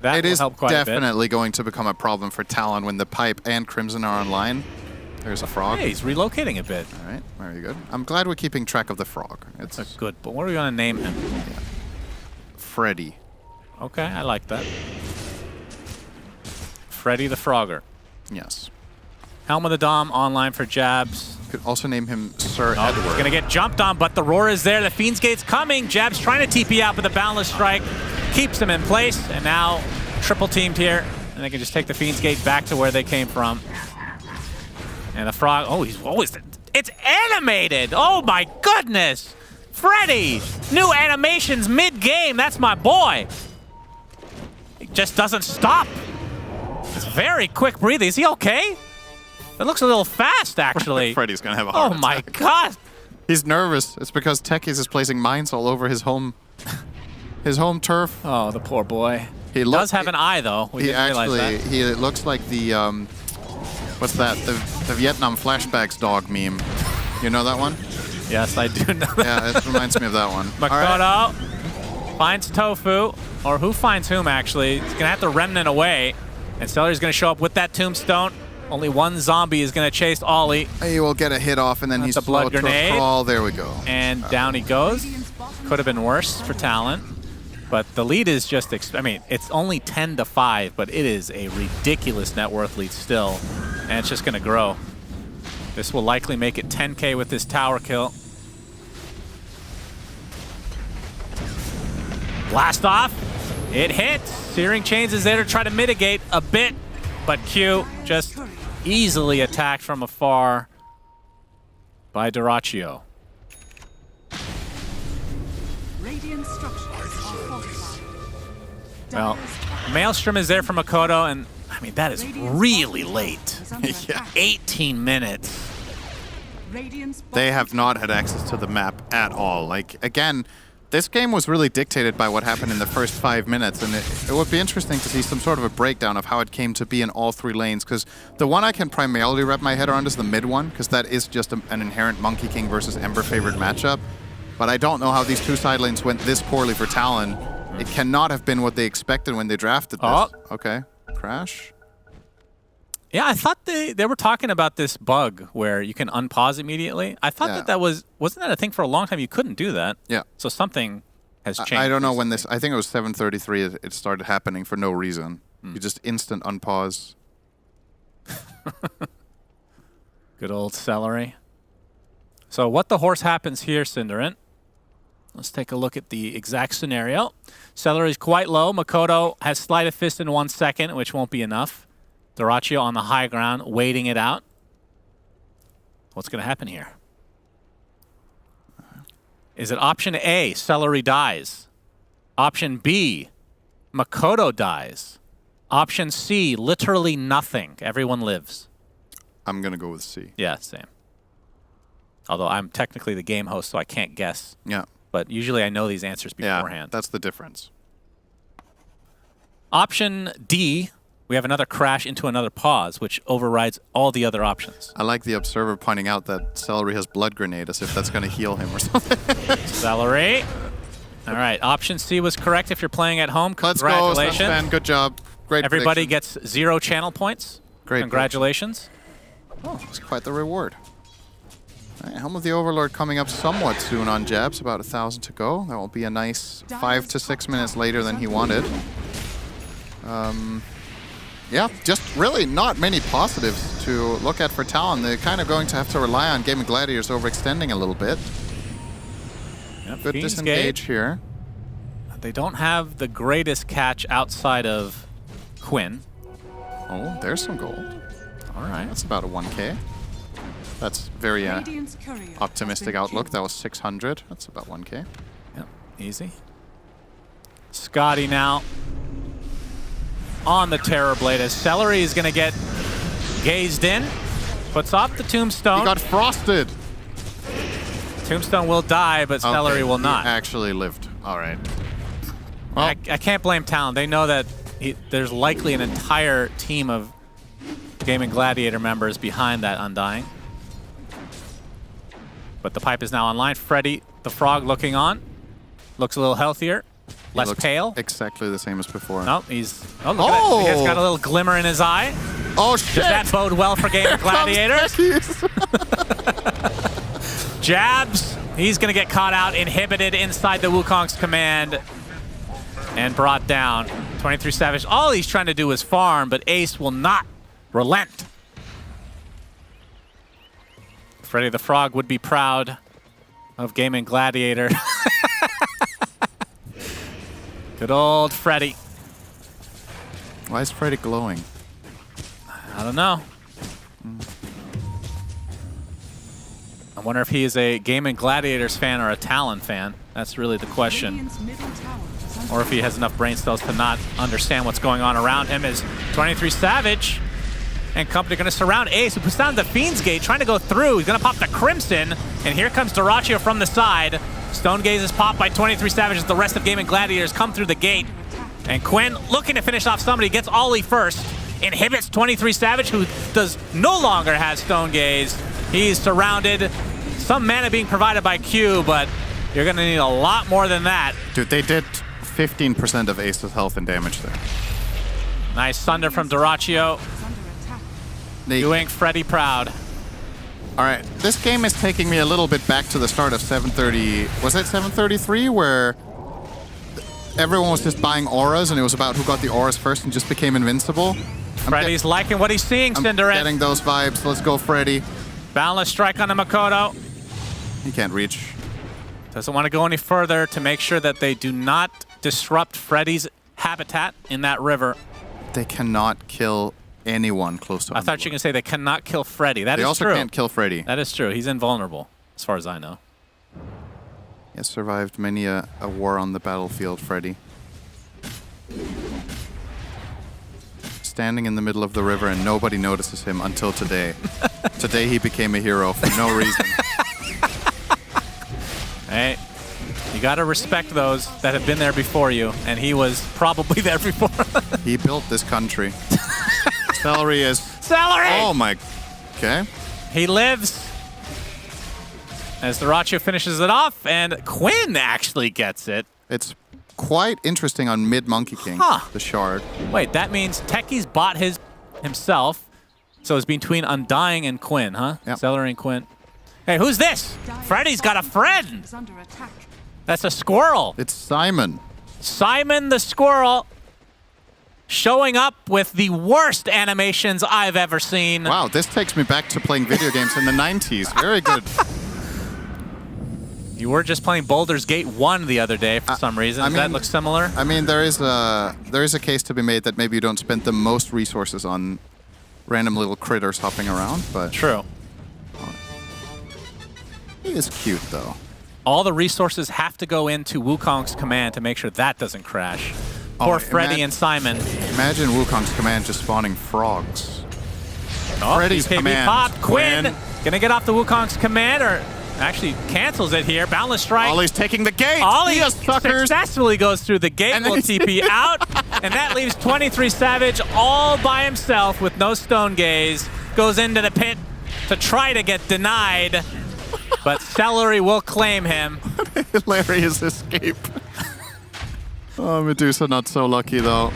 That it will is help quite a bit. definitely going to become a problem for Talon when the pipe and Crimson are online. There's a frog. Hey, he's relocating a bit. All right, very good. I'm glad we're keeping track of the frog. It's good, but what are we going to name him? Yeah. Freddy. Okay, I like that. Freddy the Frogger. Yes. Helm of the Dom online for Jabs. Could also name him Sir Edward. He's going to get jumped on, but the roar is there. The Fiend's Gate's coming. Jabs trying to TP out, but the Boundless Strike keeps him in place. And now triple teamed here, and they can just take the Fiend's Gate back to where they came from. And the frog, oh, he's always, it's animated. Oh my goodness. Freddy! New animations mid-game. That's my boy. He just doesn't stop. It's very quick breathing. Is he okay? It looks a little fast, actually. Freddy's gonna have a heart Oh my attack. god! He's nervous. It's because Techies is placing mines all over his home turf. Oh, the poor boy. He does have an eye, though. We didn't realize that. He looks like the what's that? The Vietnam flashbacks dog meme. You know that one? Yes, I do know that. Yeah, it reminds me of that one. Makoto finds Tofu, or who finds whom, actually. He's gonna have to remnant away, and Celery's gonna show up with that tombstone. Only one zombie is gonna chase Ollie. He will get a hit off, and then he's a blood slow to a grenade. crawl. There we go. And down he goes. Could have been worse for Talon. But the lead is just, I mean, it's only 10-5, but it is a ridiculous net worth lead still. And it's just going to grow. This will likely make it 10K with this tower kill. Blast off. It hits. Searing Chains is there to try to mitigate a bit. But Q just easily attacked from afar by Dyrachyo. Radiant structures are fortified. Well, Maelstrom is there for Makoto, and I mean, that is really late. Yeah. 18 minutes. They have not had access to the map at all. Like, again, this game was really dictated by what happened in the first 5 minutes, and it would be interesting to see some sort of a breakdown of how it came to be in all three lanes, because the one I can primarily wrap my head around is the mid one, because that is just an inherent Monkey King versus Ember favored matchup. But I don't know how these two side lanes went this poorly for Talon. It cannot have been what they expected when they drafted this. Oh. Okay. Crash. Yeah, I thought they were talking about this bug where you can unpause immediately. I thought that wasn't that a thing for a long time? You couldn't do that. Yeah. So something has changed. I don't know when this, I think it was 7:33 it started happening for no reason. You just instant unpause. Good old Celery. So what the horse happens here, Cinderant? Let's take a look at the exact scenario. Celery's quite low. Makoto has Sleight of Fist in 1 second, which won't be enough. Dyrachyo on the high ground, waiting it out. What's going to happen here? Is it option A, Celery dies? Option B, Makoto dies? Option C, literally nothing. Everyone lives. I'm going to go with C. Yeah, same. Although I'm technically the game host, so I can't guess. Yeah. But usually I know these answers beforehand. That's the difference. Option D, we have another crash into another pause, which overrides all the other options. I like the observer pointing out that Celery has blood grenade as if that's going to heal him or something. Celery. All right, option C was correct if you're playing at home. Let's go, Congratulations. Fan. Good job. Great Everybody prediction. gets 0 channel points. Great Congratulations. Oh, it's quite the reward. All right, Helm of the Overlord coming up somewhat soon on Jabs, about 1,000 to go. That will be a nice 5 to 6 minutes later than he wanted. Yeah, just really not many positives to look at for Talon. They're kind of going to have to rely on Gaming Gladiators overextending a little bit. Yep, Good Fiend's disengage Gate. here. They don't have the greatest catch outside of Quinn. Oh, there's some gold. All right. That's about a 1K. That's very optimistic outlook. That was 600. That's about 1K. Yep, easy. Scotty now on the Terror Blade as Celery is going to get gazed in. Puts off the Tombstone. He got frosted. Tombstone will die, but Celery will not. He actually lived. All right. Well, I can't blame Talon. They know that there's likely an entire team of Gaming Gladiator members behind that Undying. But the pipe is now online. Freddy the Frog looking on. Looks a little healthier. Less pale. Exactly the same as before. No, he's... Oh, look at that. He's got a little glimmer in his eye. Oh, shit. Does that bode well for Gaming Gladiators? Jabs. He's going to get caught out, inhibited inside the Wukong's command, and brought down. 23 Savage. All he's trying to do is farm, but Ace will not relent. Freddy the Frog would be proud of Gaming Gladiator. Good old Freddy. Why is Freddy glowing? I don't know. wonder if he is a Gaming Gladiators fan or a Talon fan. That's really the question. Radiant's middle tower is under Or if he has enough brain cells to not understand what's going on around him. Is 23 Savage and company going to surround Ace, who puts down the Fiend's Gate, trying to go through. He's going to pop the Crimson, and here comes Dyrachyo from the side. Stone Gaze is popped by 23 Savage as the rest of Gaming Gladiators come through the gate. And Quinn looking to finish off somebody, gets Ollie first, inhibits 23 Savage, who does no longer have Stone Gaze. He's surrounded. Some mana being provided by Q, but you're going to need a lot more than that. Dude, they did 15% of Ace's health and damage there. Nice thunder from Dyrachyo. Doing Freddy proud. All right, this game is taking me a little bit back to the start of 730. Was it 733 where everyone was just buying auras and it was about who got the auras first and just became invincible? Freddy's liking what he's seeing, Cinderin. I'm getting those vibes. Let's go, Freddy. Boundless strike on the Makoto. He can't reach. Doesn't want to go any further to make sure that they do not disrupt Freddy's habitat in that river. They cannot kill anyone close to him. I thought you were going to say they cannot kill Freddy. That is true. They also can't kill Freddy. That is true. He's invulnerable, as far as I know. He has survived many a war on the battlefield, Freddy. Standing in the middle of the river and nobody notices him until today. Today he became a hero for no reason. Hey, you got to respect those that have been there before you, and he was probably there before. He built this country. Celery is... Celery! Oh my... Okay. He lives. As Dyrachyo finishes it off, and Quinn actually gets it. It's quite interesting on mid Monkey King, the shard. Wait, that means Techie's bought his himself, so it's between Undying and Quinn, huh? Yep. Celery and Quinn. Hey, who's this? Freddy's got a friend! is under attack. That's a squirrel. It's Simon. Simon the squirrel showing up with the worst animations I've ever seen. Wow, this takes me back to playing video games in the 90s. Very good. You were just playing Baldur's Gate 1 the other day for some reason. Does that look similar? I mean, there is a case to be made that maybe you don't spend the most resources on random little critters hopping around, but... True. He is cute, though. All the resources have to go into Wukong's command to make sure that doesn't crash. Poor Freddy and Simon. Imagine Wukong's command just spawning frogs. Oh, Freddy's BKB command. popped. Quinn gonna get off the Wukong's command, or actually cancels it here. Boundless strike. Ollie's taking the gate. Ollie Yes, suckers. successfully goes through the gate. And then Will TP out, and that leaves 23 Savage all by himself with no Stone Gaze. Goes into the pit to try to get denied, but Celery will claim him. Hilarious escape. Oh, Medusa not so lucky, though.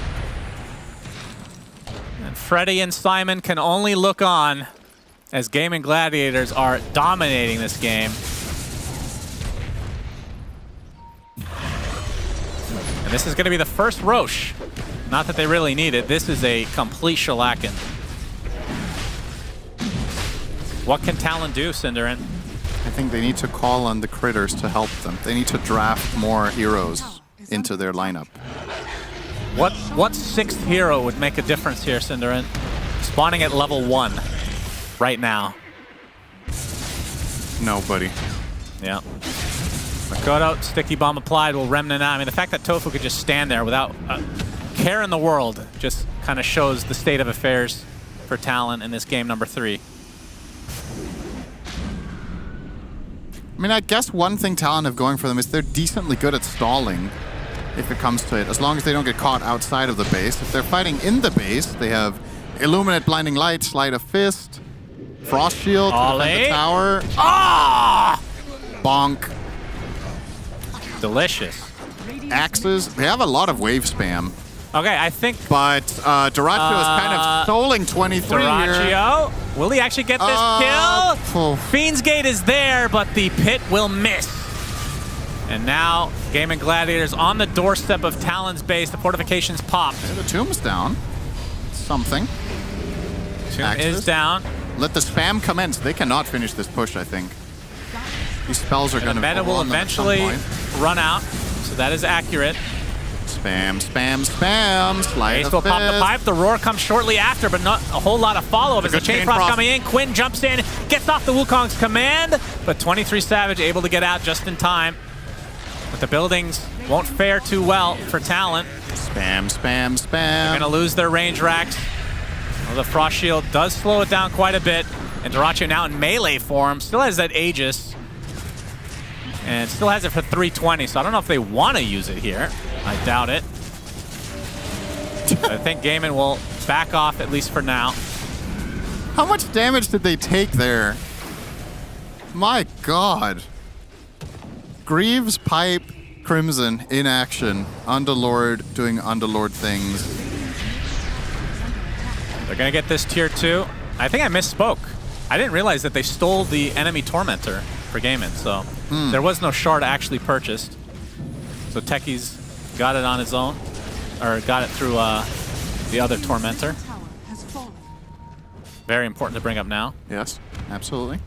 And Freddy and Simon can only look on as Gaming Gladiators are dominating this game. And this is going to be the first Roche. Not that they really need it. This is a complete shellacking. What can Talon do, Cinderin? I think they need to call on the critters to help them. They need to draft more heroes into their lineup. What sixth hero would make a difference here, Cinderin? Spawning at level 1 right now. Nobody. Yeah. Makoto, sticky bomb applied, will Remnant out. I mean, the fact that Tofu could just stand there without a care in the world just kind of shows the state of affairs for Talon in this game number 3. I mean, I guess one thing Talon have going for them is they're decently good at stalling if it comes to it, as long as they don't get caught outside of the base. If they're fighting in the base, they have Illuminate, Blinding Light, Sleight of Fist, Frost Shield to defend the tower. Ah! Bonk. Delicious. Axes. They have a lot of wave spam. Okay, I think... But Dyrachyo is kind of stalling 23 here. Dyrachyo, will he actually get this kill? Fiend's Gate is there, but the pit will miss. And now, Gaming Gladiators on the doorstep of Talon's base. The fortifications popped. The tomb's down. Something. Tomb is down. Let the spam commence. They cannot finish this push, I think. These spells are going to... The meta will eventually run out, so that is accurate. Spam, spam, spam. Slide Ace will pop the pipe. The roar comes shortly after, but not a whole lot of follow-up as the Chain Frost coming in. Quinn jumps in, gets off the Wukong's command, but 23 Savage able to get out just in time. But the buildings won't fare too well for Talent. Spam, spam, spam. They're going to lose their range racks. Well, the Frost Shield does slow it down quite a bit. And Dyrachyo now in melee form. Still has that Aegis. And still has it for 320, so I don't know if they want to use it here. I doubt it. I think Gaiman will back off, at least for now. How much damage did they take there? My God. Greaves, Pipe, Crimson in action. Underlord doing Underlord things. They're going to get this tier 2. I think I misspoke. I didn't realize that they stole the enemy Tormentor for Gaiman, so there was no shard actually purchased. So Techies got it on his own, or got it through the other Tormentor. Very important to bring up now. Yes, absolutely.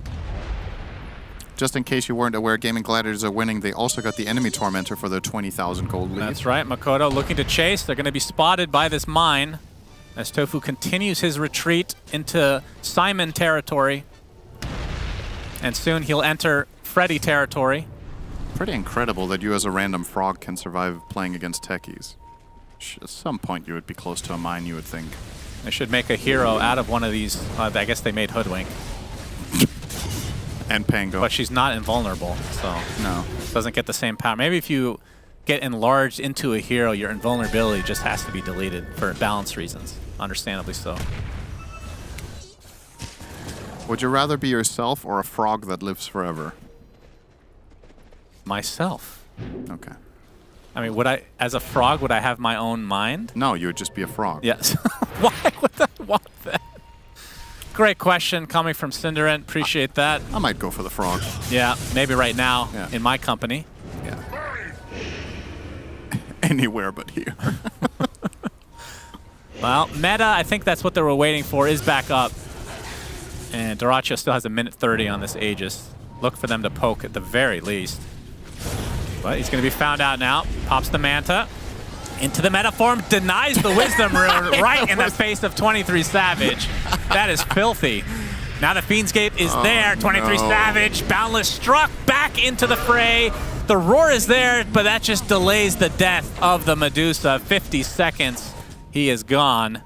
Just in case you weren't aware, Gaming Gladiators are winning. They also got the enemy Tormentor for their 20,000 gold lead. That's right. Makoto looking to chase. They're going to be spotted by this mine as Tofu continues his retreat into Simon territory. And soon he'll enter Freddy territory. Pretty incredible that you as a random frog can survive playing against techies. At some point you would be close to a mine, you would think. They should make a hero out of one of these. I guess they made Hoodwink. And Pango. But she's not invulnerable, so no, doesn't get the same power. Maybe if you get enlarged into a hero, your invulnerability just has to be deleted for balance reasons. Understandably so. Would you rather be yourself or a frog that lives forever? Myself. Okay. I mean, would I, as a frog, would I have my own mind? No, you would just be a frog. Yes. Why would I want that? Great question coming from Cinderant. Appreciate that. I might go for the frog. Yeah, maybe right now in my company. Yeah. Anywhere but here. Well, meta, I think that's what they were waiting for, is back up. And Dyrachyo still has a minute 30 on this Aegis. Look for them to poke at the very least. But he's going to be found out now. Pops the Manta. Into the meta form. Denies the Wisdom Rune right in the face of 23 Savage. That is filthy. Now the Fiend's Gate is there. 23 Savage. Boundless struck back into the fray. The Roar is there, but that just delays the death of the Medusa. 50 seconds. He is gone.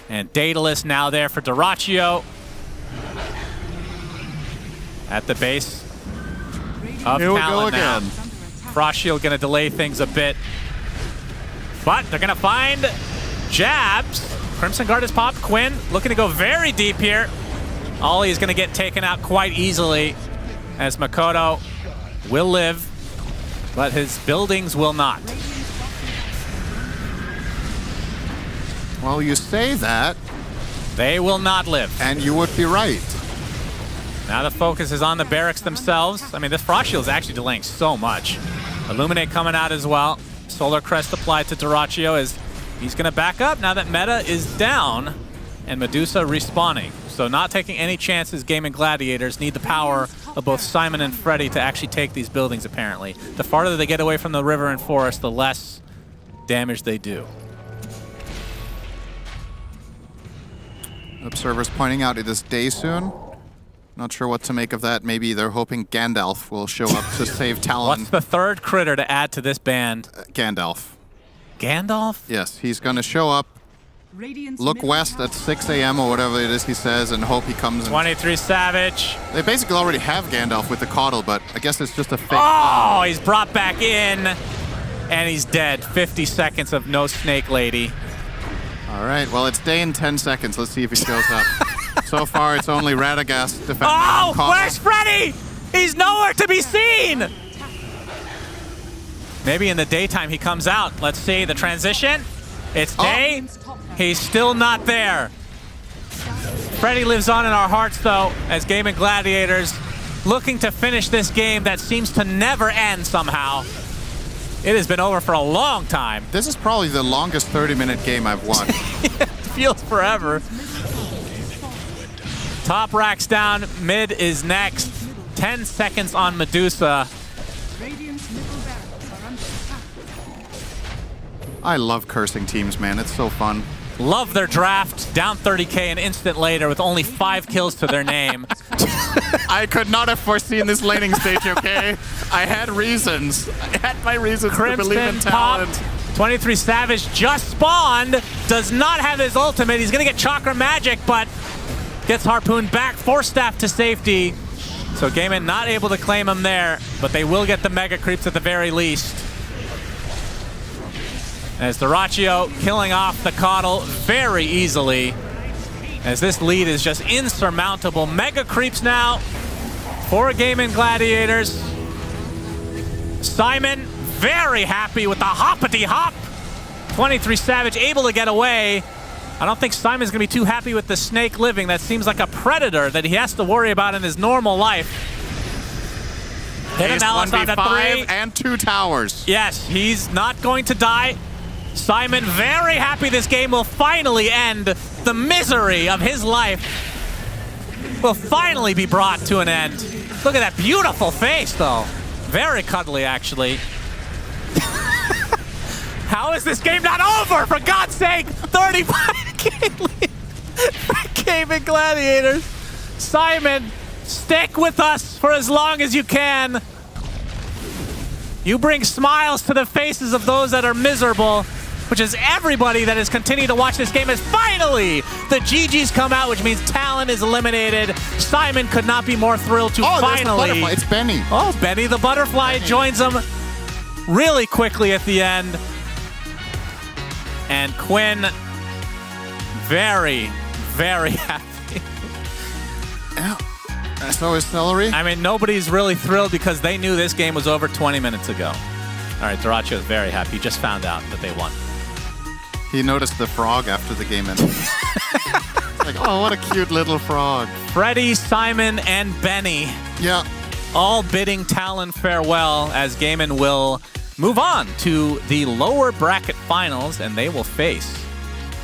And Daedalus now there for Dyrachyo. At the base of Here we go Talon now. again. Frost Shield going to delay things a bit. But they're going to find jabs. Crimson Guard has popped. Quinn looking to go very deep here. Ollie is going to get taken out quite easily as Makoto will live, but his buildings will not. Well, you say that. They will not live. And you would be right. Now the focus is on the barracks themselves. I mean, this Frost Shield is actually delaying so much. Illuminate coming out as well. Solar Crest applied to Dyrachyo as he's going to back up now that meta is down and Medusa respawning. So not taking any chances. Gaming Gladiators need the power of both Simon and Freddy to actually take these buildings, apparently. The farther they get away from the river and forest, the less damage they do. Observers pointing out it is day soon. Not sure what to make of that. Maybe they're hoping Gandalf will show up to save Talon. What's the third critter to add to this band? Gandalf. Gandalf? Yes, he's going to show up, look west at 6 a.m. or whatever it is he says, and hope he comes in. 23 Savage. They basically already have Gandalf with the Caudle, but I guess it's just a fake. Oh, he's brought back in, and he's dead. 50 seconds of no Snake Lady. All right, well, it's day and 10 seconds. Let's see if he shows up. So far, it's only Radagast defending. Oh, where's Freddy? He's nowhere to be seen. Maybe in the daytime he comes out. Let's see the transition. It's day. He's still not there. Freddy lives on in our hearts, though, as Gaming Gladiators looking to finish this game that seems to never end somehow. It has been over for a long time. This is probably the longest 30-minute game I've won. It feels forever. Top racks down, mid is next. 10 seconds on Medusa. I love cursing teams, man. It's so fun. Love their draft. Down 30K an instant later with only 5 kills to their name. I could not have foreseen this laning stage, okay? I had reasons. I had my reasons to believe in talent. Popped. 23 Savage just spawned. Does not have his ultimate. He's going to get Chakra Magic, but gets harpooned back. Force Staff to safety. So Gaimin not able to claim him there, but they will get the Mega Creeps at the very least. As Dyrachyo killing off the Coddle very easily. As this lead is just insurmountable. Mega Creeps now for Gaimin Gladiators. Simon very happy with the hoppity hop. 23 Savage able to get away. I don't think Simon's going to be too happy with the snake living. That seems like a predator that he has to worry about in his normal life. Hit Ace Analysis on the 3. and 2 towers. Yes, he's not going to die. Simon very happy this game will finally end. The misery of his life will finally be brought to an end. Look at that beautiful face, though. Very cuddly, actually. How is this game not over, for God's sake? 35K lead for Gaimin Gladiators. Simon, stick with us for as long as you can. You bring smiles to the faces of those that are miserable, which is everybody that has continued to watch this game. As finally the GGs come out, which means Talon is eliminated. Simon could not be more thrilled to finally. It's Benny. Oh, Benny the Butterfly joins them really quickly at the end. And Quinn, very, very happy. Yeah. So is Celery. I mean, nobody's really thrilled because they knew this game was over 20 minutes ago. All right, Dyrachyo is very happy. He just found out that they won. He noticed the frog after the game ended. Like, oh, what a cute little frog. Freddy, Simon, and Benny. Yeah. All bidding Talon farewell as Gaimin will move on to the lower bracket finals, and they will face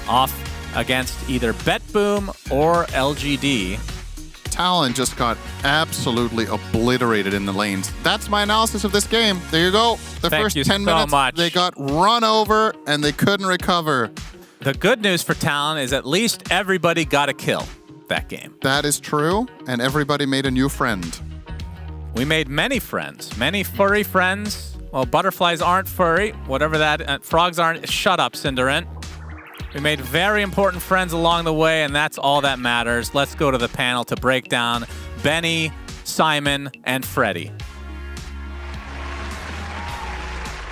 off against either BetBoom or LGD. Talon just got absolutely obliterated in the lanes. That's my analysis of this game. There you go. The first 10 minutes, they got run over and they couldn't recover. The good news for Talon is at least everybody got a kill that game. That is true, and everybody made a new friend. We made many friends, many furry friends. Well, butterflies aren't furry, whatever that, frogs aren't. Shut up, Cinderant. We made very important friends along the way, and that's all that matters. Let's go to the panel to break down Benny, Simon, and Freddy.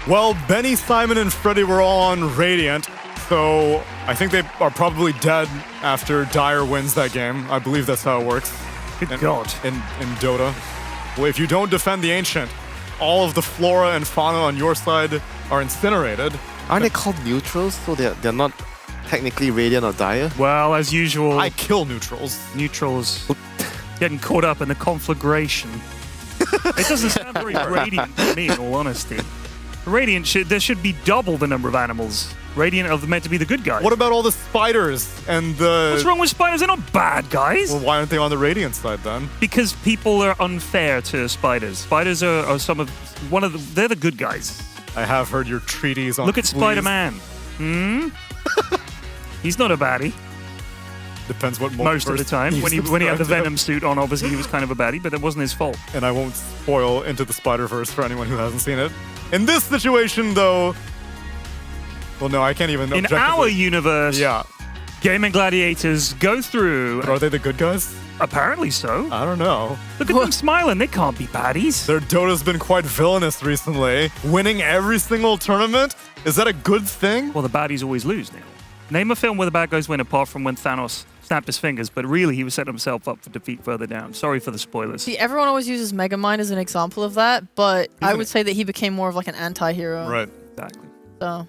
Well, Benny, Simon, and Freddy were all on Radiant, so I think they are probably dead after Dire wins that game. I believe that's how it works. Good God. In Dota. Well, if you don't defend the Ancient, all of the flora and fauna on your side are incinerated. Aren't they called neutrals? So they're not technically Radiant or Dire? Well, as usual, I kill neutrals. Neutrals getting caught up in the conflagration. It doesn't sound very Radiant to me, in all honesty. Radiant there should be double the number of animals. Radiant are meant to be the good guys. What about all the spiders and the... What's wrong with spiders? They're not bad guys. Well, why aren't they on the Radiant side then? Because people are unfair to spiders. Spiders are they're the good guys. I have heard your treaties on... Look at Spider-Man. He's not a baddie. Depends what most of the time. When he had the Venom suit on, obviously he was kind of a baddie, but that wasn't his fault. And I won't spoil Into the Spider-Verse for anyone who hasn't seen it. In this situation, though... Well, no, I can't even... In our universe, yeah, Gaimin Gladiators go through... Are they the good guys? Apparently so. I don't know. Look at them smiling. They can't be baddies. Their Dota's been quite villainous recently. Winning every single tournament? Is that a good thing? Well, the baddies always lose, Neil. Name a film where the bad guys win apart from when Thanos snapped his fingers, but really he was setting himself up for defeat further down. Sorry for the spoilers. See, everyone always uses Megamind as an example of that, but I would say that he became more of like an anti-hero. Right. Exactly. So...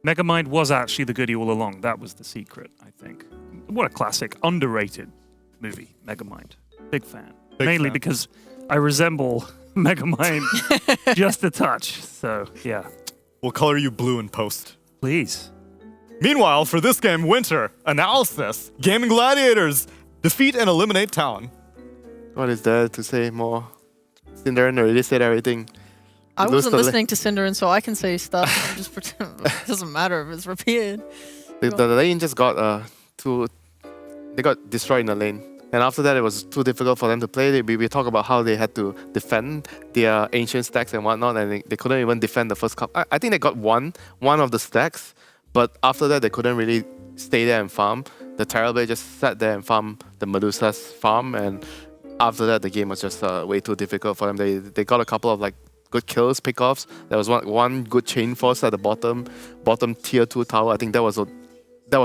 Megamind was actually the goodie all along. That was the secret, I think. What a classic, underrated movie, Megamind. Big fan. Mainly because I resemble Megamind just a touch. So, yeah. We'll color you blue in post. Please. Meanwhile, for this game, Winter, analysis, Gaimin Gladiators, defeat and eliminate Talon. What is there to say more? Cinderella already said everything. I wasn't listening to Cinderin, so I can say stuff. I'm just pretend it doesn't matter if it's repeated. The lane just got they got destroyed in the lane. And after that, it was too difficult for them to play. We talk about how they had to defend their ancient stacks and whatnot, and they couldn't even defend the first cup. I think they got one of the stacks, but after that, they couldn't really stay there and farm. The Terrorblade just sat there and farmed the Medusa's farm, and after that, the game was just way too difficult for them. They got a couple of like good kills, pickoffs. There was one good chain force at the bottom tier 2 tower. I think that was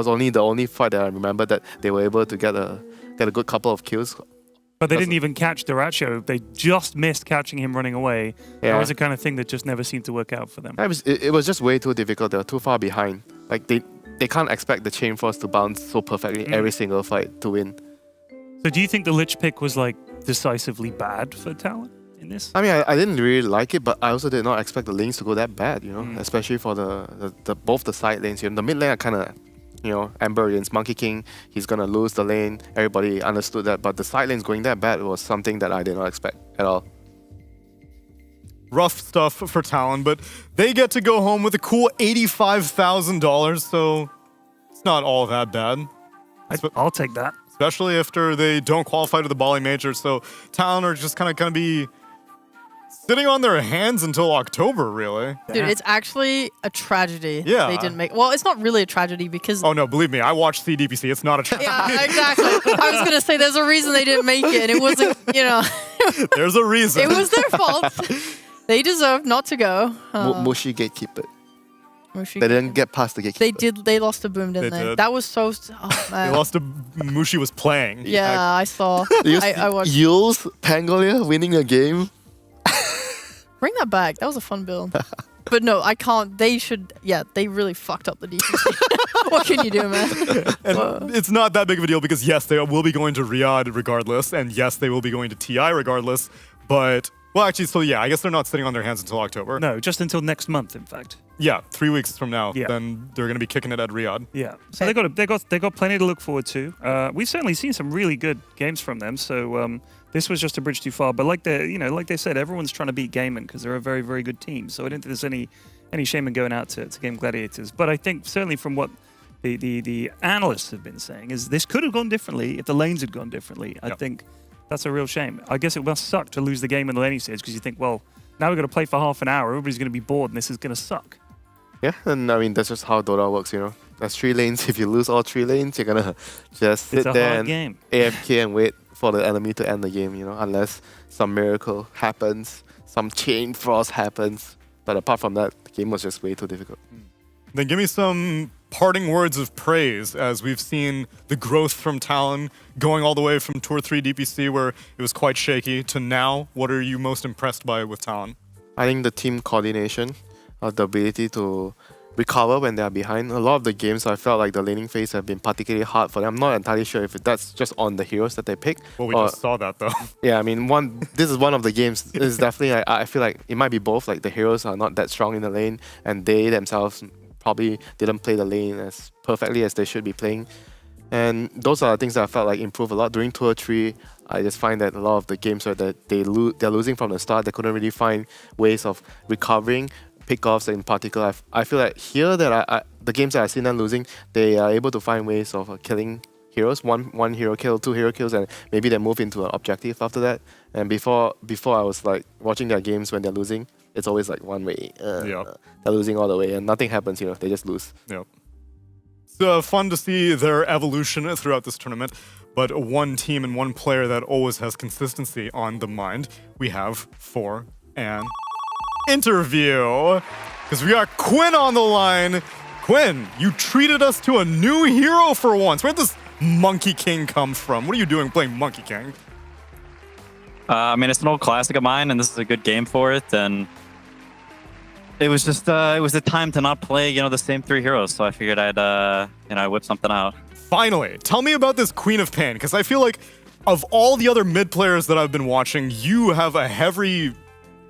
only the only fight that I remember that they were able to get a good couple of kills. But they didn't even catch Duracho. They just missed catching him running away. Yeah. That was the kind of thing that just never seemed to work out for them. It was just way too difficult. They were too far behind. Like they can't expect the chain force to bounce so perfectly every single fight to win. So do you think the Lich pick was like decisively bad for Talon in this? I mean, I didn't really like it, but I also did not expect the lanes to go that bad, you know, especially for the both the side lanes. You know, the mid lane are kind of, you know, Ember against Monkey King, he's gonna lose the lane. Everybody understood that, but the side lanes going that bad was something that I did not expect at all. Rough stuff for Talon, but they get to go home with a cool $85,000, so it's not all that bad. I'll take that. Especially after they don't qualify to the Bali Major, so Talon are just kind of going to be sitting on their hands until October, really. Dude, it's actually a tragedy. Yeah. They didn't make. Well, it's not really a tragedy because. Oh no, believe me, I watched CDPC. It's not a tragedy. Yeah, exactly. I was gonna say there's a reason they didn't make it, and it wasn't. You know. There's a reason. It was their fault. They deserved not to go. Mushi gatekeeper. Mushi They didn't get past the gatekeeper. They did. They lost to Boom, didn't They they? did. That was so. Oh man. They lost to Mushi was playing. Yeah, I saw. I watched. Yules, Pangolia winning a game. Bring that back. That was a fun build. But no, I can't. They should. Yeah, they really fucked up the defense. What can you do, man? And it's not that big of a deal because yes, they will be going to Riyadh regardless, and yes, they will be going to TI regardless, but well, actually, so yeah, I guess they're not sitting on their hands until October. No, just until next month, in fact. Yeah, 3 weeks from now, Yeah. then they're going to be kicking it at Riyadh. Yeah, so they got plenty to look forward to. We've certainly seen some really good games from them. So this was just a bridge too far. But like they said, everyone's trying to beat Gaiman because they're a very, very good team. So I don't think there's any shame in going out to Game Gladiators. But I think certainly from what the analysts have been saying is this could have gone differently if the lanes had gone differently. I think that's a real shame. I guess it must suck to lose the game in the laning stage because you think, well, now we've got to play for half an hour. Everybody's going to be bored and this is going to suck. Yeah, and I mean, that's just how Dota works, you know. There's 3 lanes. If you lose all 3 lanes, you're gonna just sit there and game. AFK and wait for the enemy to end the game, you know, unless some miracle happens, some chain frost happens. But apart from that, the game was just way too difficult. Then give me some parting words of praise as we've seen the growth from Talon going all the way from Tour 3 DPC where it was quite shaky to now. What are you most impressed by with Talon? I think the team coordination, the ability to recover when they are behind. A lot of the games I felt like the laning phase have been particularly hard for them. I'm not entirely sure if that's just on the heroes that they pick. Well, we just saw that though. Yeah, I mean, this is one of the games. This is definitely, I feel like it might be both. Like the heroes are not that strong in the lane and they themselves probably didn't play the lane as perfectly as they should be playing. And those are things that I felt like improve a lot. During Tour 3, I just find that a lot of the games where they're losing from the start, they couldn't really find ways of recovering. Pickoffs in particular, I feel like here that the games that I've seen them losing, they are able to find ways of killing heroes. One hero kill, 2 hero kills, and maybe they move into an objective after that. And before I was like watching their games when they're losing, it's always like one way. They're losing all the way, and nothing happens. You know, they just lose. Yep. It's fun to see their evolution throughout this tournament. But one team and one player that always has consistency on the mind, we have for an interview, because we got Quinn on the line. Quinn, you treated us to a new hero for once. Where'd this Monkey King come from? What are you doing playing Monkey King? I mean, it's an old classic of mine, and this is a good game for it. And it was just it was the time to not play, the same 3 heroes. So I figured I'd whip something out. Finally, tell me about this Queen of Pain, because I feel like of all the other mid players that I've been watching, you have a heavy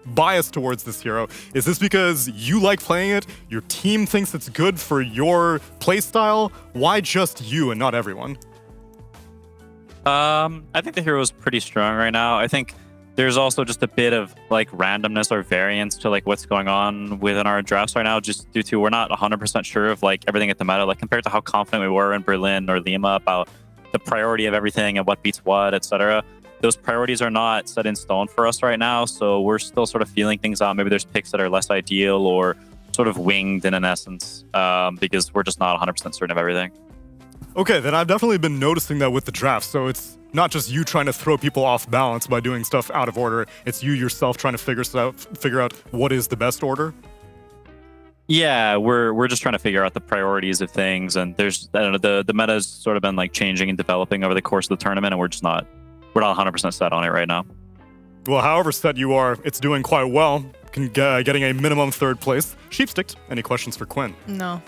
bias towards this hero. Is this because you like playing it? Your team thinks it's good for your playstyle? Why just you and not everyone? I think the hero is pretty strong right now. I think there's also just a bit of like randomness or variance to like what's going on within our drafts right now, just due to we're not 100% sure of like everything at the meta, like compared to how confident we were in Berlin or Lima about the priority of everything and what beats what, etc. Those priorities are not set in stone for us right now, so we're still sort of feeling things out. Maybe there's picks that are less ideal or sort of winged in an essence, because we're just not 100% certain of everything. Okay, then I've definitely been noticing that with the draft. So it's not just you trying to throw people off balance by doing stuff out of order. It's you yourself trying to figure out what is the best order. Yeah, we're just trying to figure out the priorities of things, and there's I don't know, the meta's sort of been like changing and developing over the course of the tournament, and we're not 100% set on it right now. Well, however set you are, it's doing quite well. Getting a minimum 3rd place. Sheepsticked. Any questions for Quinn? No.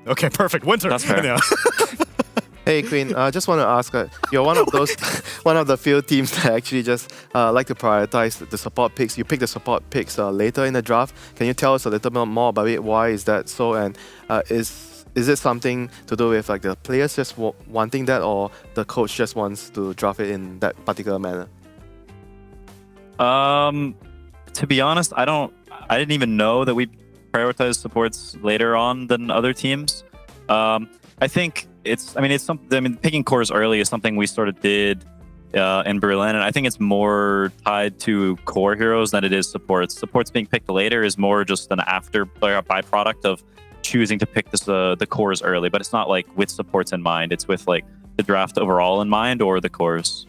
Okay, perfect. Winter. That's fair. Yeah. Hey Queen, I just want to ask, you're one of the few teams that actually just like to prioritize the support picks. You pick the support picks later in the draft. Can you tell us a little bit more about it? Why is that so? And is it something to do with like the players just wanting that, or the coach just wants to draft it in that particular manner? To be honest, I didn't even know that we prioritize supports later on than other teams. I think picking cores early is something we sort of did in Berlin, and I think it's more tied to core heroes than it is supports. Supports being picked later is more just an byproduct of choosing to pick the cores early, but it's not like with supports in mind. It's with like the draft overall in mind or the cores.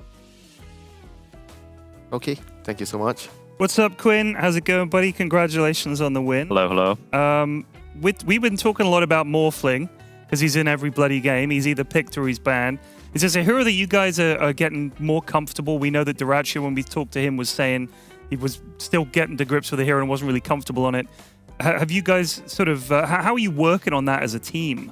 Okay, thank you so much. What's up, Quinn? How's it going, buddy? Congratulations on the win. Hello. We've been talking a lot about Morphling, because he's in every bloody game. He's either picked or he's banned. Is this a hero that you guys are getting more comfortable? We know that Dyrachyo, when we talked to him, was saying he was still getting to grips with the hero and wasn't really comfortable on it. Have you guys sort of... how are you working on that as a team?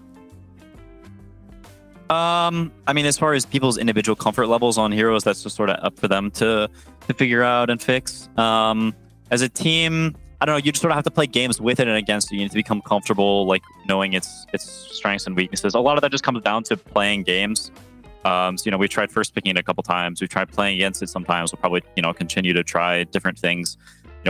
As far as people's individual comfort levels on heroes, that's just sort of up for them to figure out and fix. As a team... I don't know, you just sort of have to play games with it and against it. You need to become comfortable, like, knowing its strengths and weaknesses. A lot of that just comes down to playing games. We tried first picking it a couple times. We've tried playing against it sometimes. We'll probably, continue to try different things.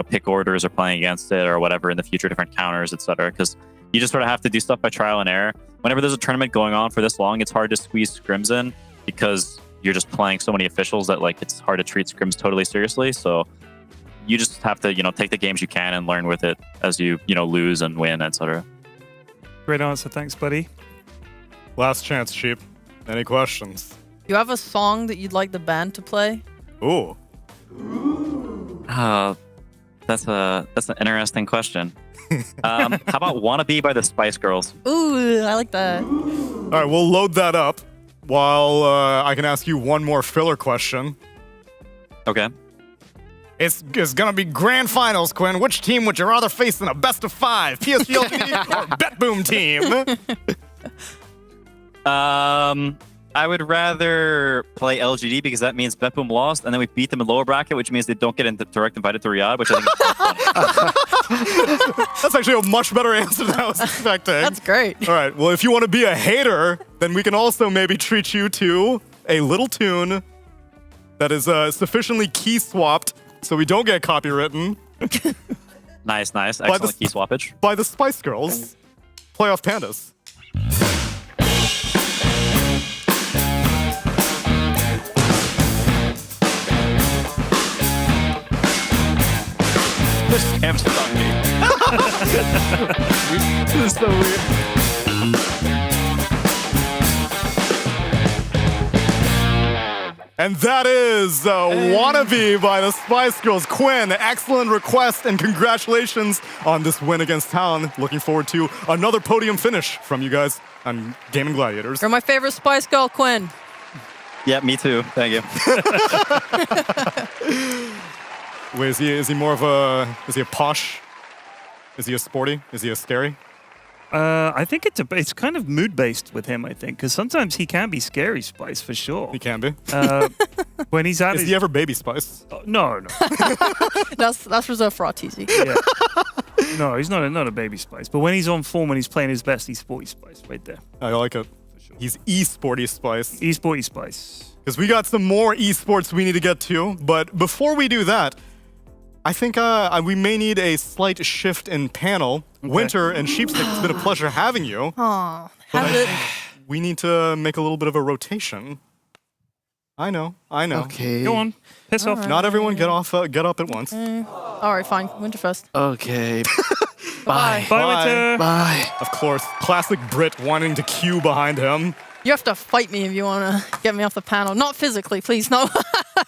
Pick orders or playing against it or whatever in the future, different counters, etc. Because you just sort of have to do stuff by trial and error. Whenever there's a tournament going on for this long, it's hard to squeeze scrims in because you're just playing so many officials that, like, it's hard to treat scrims totally seriously. So you just have to, take the games you can and learn with it as you, lose and win, etc. Great answer. Thanks, buddy. Last chance, Sheep. Any questions? You have a song that you'd like the band to play? Ooh. That's an interesting question. How about Wannabe by the Spice Girls? Ooh, I like that. All right, we'll load that up while I can ask you one more filler question. Okay. It's gonna be grand finals, Quinn. Which team would you rather face in a best of 5? PSG LTD or Bet Boom team? I would rather play LGD because that means Bet Boom lost, and then we beat them in lower bracket, which means they don't get direct invited to Riyadh, which I think is funny. That's actually a much better answer than I was expecting. That's great. All right, well, if you want to be a hater, then we can also maybe treat you to a little tune that is sufficiently key swapped so we don't get copywritten. Nice. Excellent key swappage. By the Spice Girls, Playoff Pandas. This cam's stuck me. This is so weird. And that is Wannabe by the Spice Girls. Quinn, excellent request and congratulations on this win against Talon. Looking forward to another podium finish from you guys on Gaming Gladiators. You're my favorite Spice Girl, Quinn. Yeah, me too. Thank you. Wait, is he more of is he a posh? Is he a sporty? Is he a scary? I think it's kind of mood-based with him, I think, because sometimes he can be scary Spice, for sure. He can be. When he's at Is he ever Baby Spice? No. That's reserved for RTZ. Yeah. No, he's not a Baby Spice. But when he's on form, when he's playing his best, he's Sporty Spice right there. I like it. For He's eSporty Spice. Esporty Spice. Because we got some more esports we need to get to. But before we do that, I think we may need a slight shift in panel. Okay. Winter and Sheepstick, it's been a pleasure having you. Oh, we need to make a little bit of a rotation. I know. Okay. Go on. Piss off. Not everyone get up at once. All right, fine. Winter first. Okay. Bye. Bye, Winter. Bye. Of course, classic Brit wanting to queue behind him. You have to fight me if you want to get me off the panel. Not physically, please. No.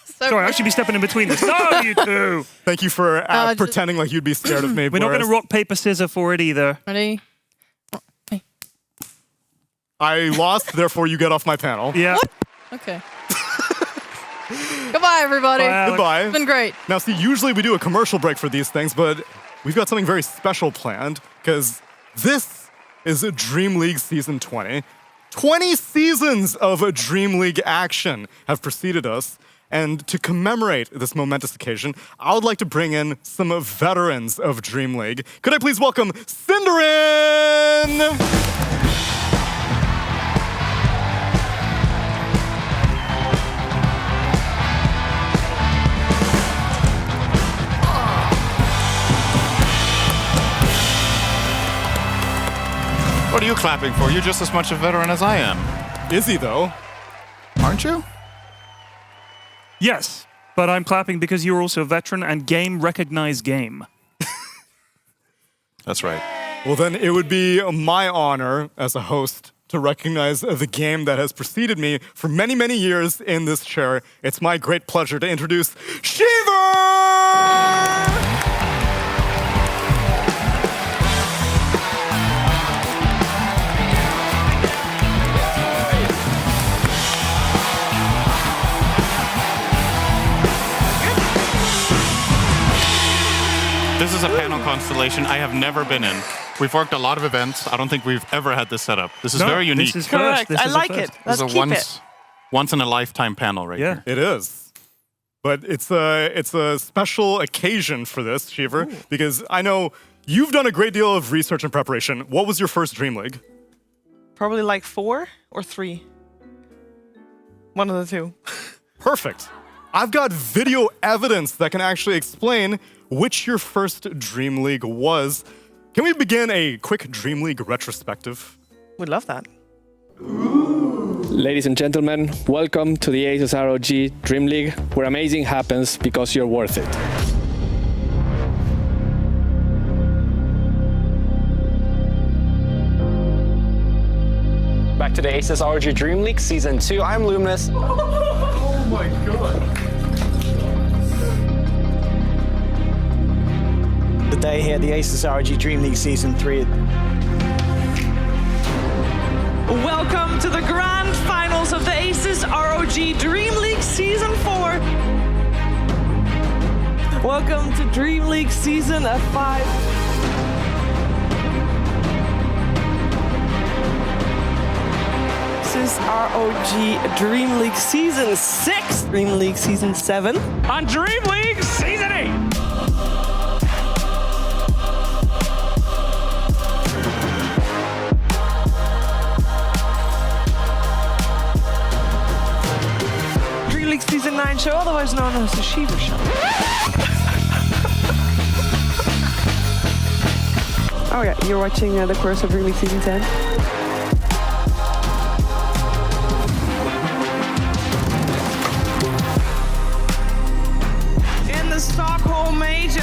Sorry, I should be stepping in between this. No, you two. Thank you for pretending like you'd be scared of me. We're not going to rock, paper, scissors for it either. Ready? I lost, therefore you get off my panel. Yeah. What? Okay. Goodbye, everybody. Bye, Goodbye. It's been great. Now, see, usually we do a commercial break for these things, but we've got something very special planned, because this is Dream League Season 20. 20 seasons of Dream League action have preceded us, and to commemorate this momentous occasion, I would like to bring in some veterans of Dream League. Could I please welcome Cinderin? What are you clapping for? You're just as much a veteran as I am. Is he, though? Aren't you? Yes, but I'm clapping because you're also a veteran and game recognized game. That's right. Well, then it would be my honor as a host to recognize the game that has preceded me for many, many years in this chair. It's my great pleasure to introduce Shiver! This is a panel constellation I have never been in. We've worked a lot of events. I don't think we've ever had this setup. This is very unique. This is correct. I like it. Let's This is keep a it. once in a lifetime panel right here. It is. But it's a special occasion for this, Shiver, because I know you've done a great deal of research and preparation. What was your first Dream League? Probably like 4 or 3. One of the two. Perfect. I've got video evidence that can actually explain which your first Dream League was. Can we begin a quick Dream League retrospective? Would love that. Ladies and gentlemen, welcome to the Aces ROG Dream League, where amazing happens because you're worth it. Back to the Aces ROG Dream League Season 2. I'm Luminous. Oh my god. Today here at the Aces ROG Dream League Season 3. Welcome to the grand finals of the Aces ROG Dream League Season 4. Welcome to Dream League Season 5. Aces ROG Dream League Season 6. Dream League Season 7. On Dream League Season 8. Season 9 show, otherwise known as the Shiver Show. Oh yeah, you're watching the course of Dream League Season 10. In the Stockholm Major.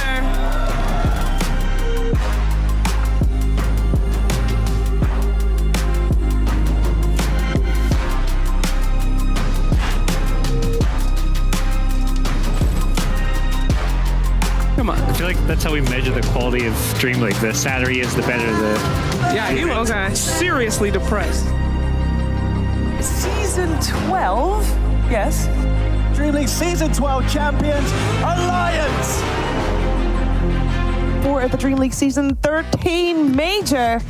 I feel like that's how we measure the quality of Dream League. The sadder he is, the better the... Yeah, you okay. Seriously depressed. Season 12? Yes. Dream League Season 12 Champions Alliance! For the Dream League Season 13 Major.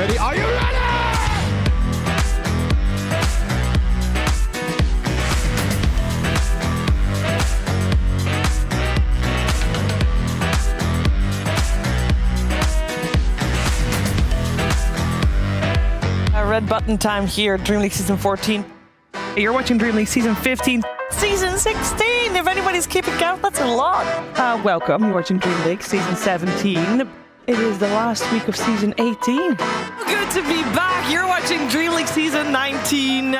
ready? Are you ready? Red button time here, DreamLeague Season 14. You're watching DreamLeague Season 15. Season 16! If anybody's keeping count, that's a lot. Welcome, you're watching DreamLeague Season 17. It is the last week of Season 18. Good to be back. You're watching DreamLeague Season 19.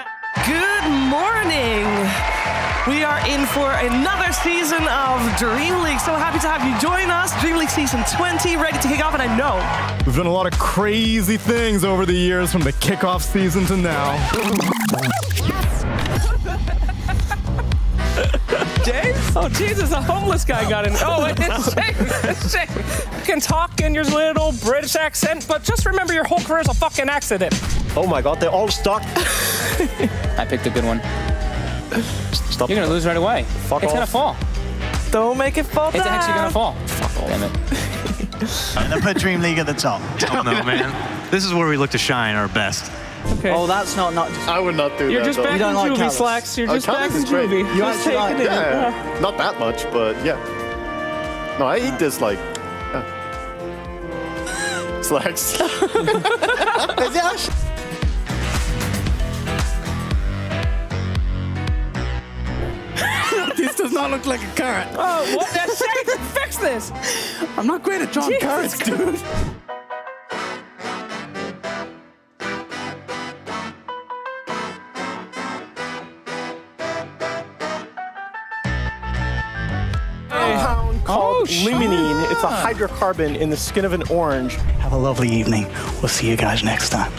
Good morning. We are in for another season of DreamLeague. So happy to have you join us. DreamLeague Season 20, ready to kick off, and I know We've done a lot of crazy things over the years from the kickoff season to now. Jay? Oh, Jesus, a homeless guy got in. Oh, it's Jay. It's Jay. You can talk in your little British accent, but just remember your whole career is a fucking accident. Oh my God, they're all stuck. I picked a good one. Stop. You're going to lose right away. Fuck It's off. going to fall. don't make it fall It's down. actually going to fall. Fuck off. Damn it. I'm gonna put DreamLeague at the top. Oh no, man. This is where we look to shine our best. Okay. Oh, that's not. I would not do You're that. just though. back in Juvie, Slacks. You're just back in Juvie. You Just actually take it in. yeah, not that much, but yeah. No, I eat this like. Slacks. This does not look like a carrot. Oh, what the shit? Fix this. I'm not great at drawing carrots, dude. Compound called limonene. It's a hydrocarbon in the skin of an orange. Have a lovely evening. We'll see you guys next time.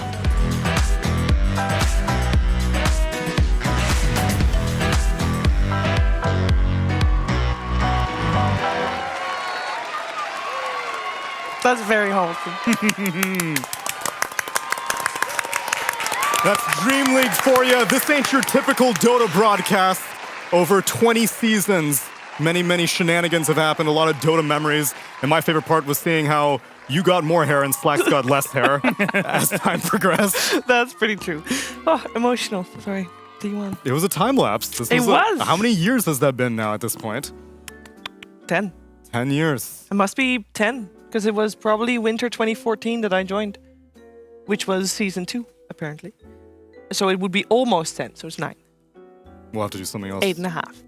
That's very wholesome. That's DreamLeague for you. This ain't your typical Dota broadcast. Over 20 seasons, many shenanigans have happened, a lot of Dota memories. And my favorite part was seeing how you got more hair and Slacks got less hair as time progressed. That's pretty true. Oh, emotional. Sorry. D1. It was a time lapse. It was. How many years has that been now at this point? 10. 10 years. It must be 10, because it was probably winter 2014 that I joined, which was Season 2, apparently. So it would be almost 10, so it's 9. We'll have to do something else 8.5.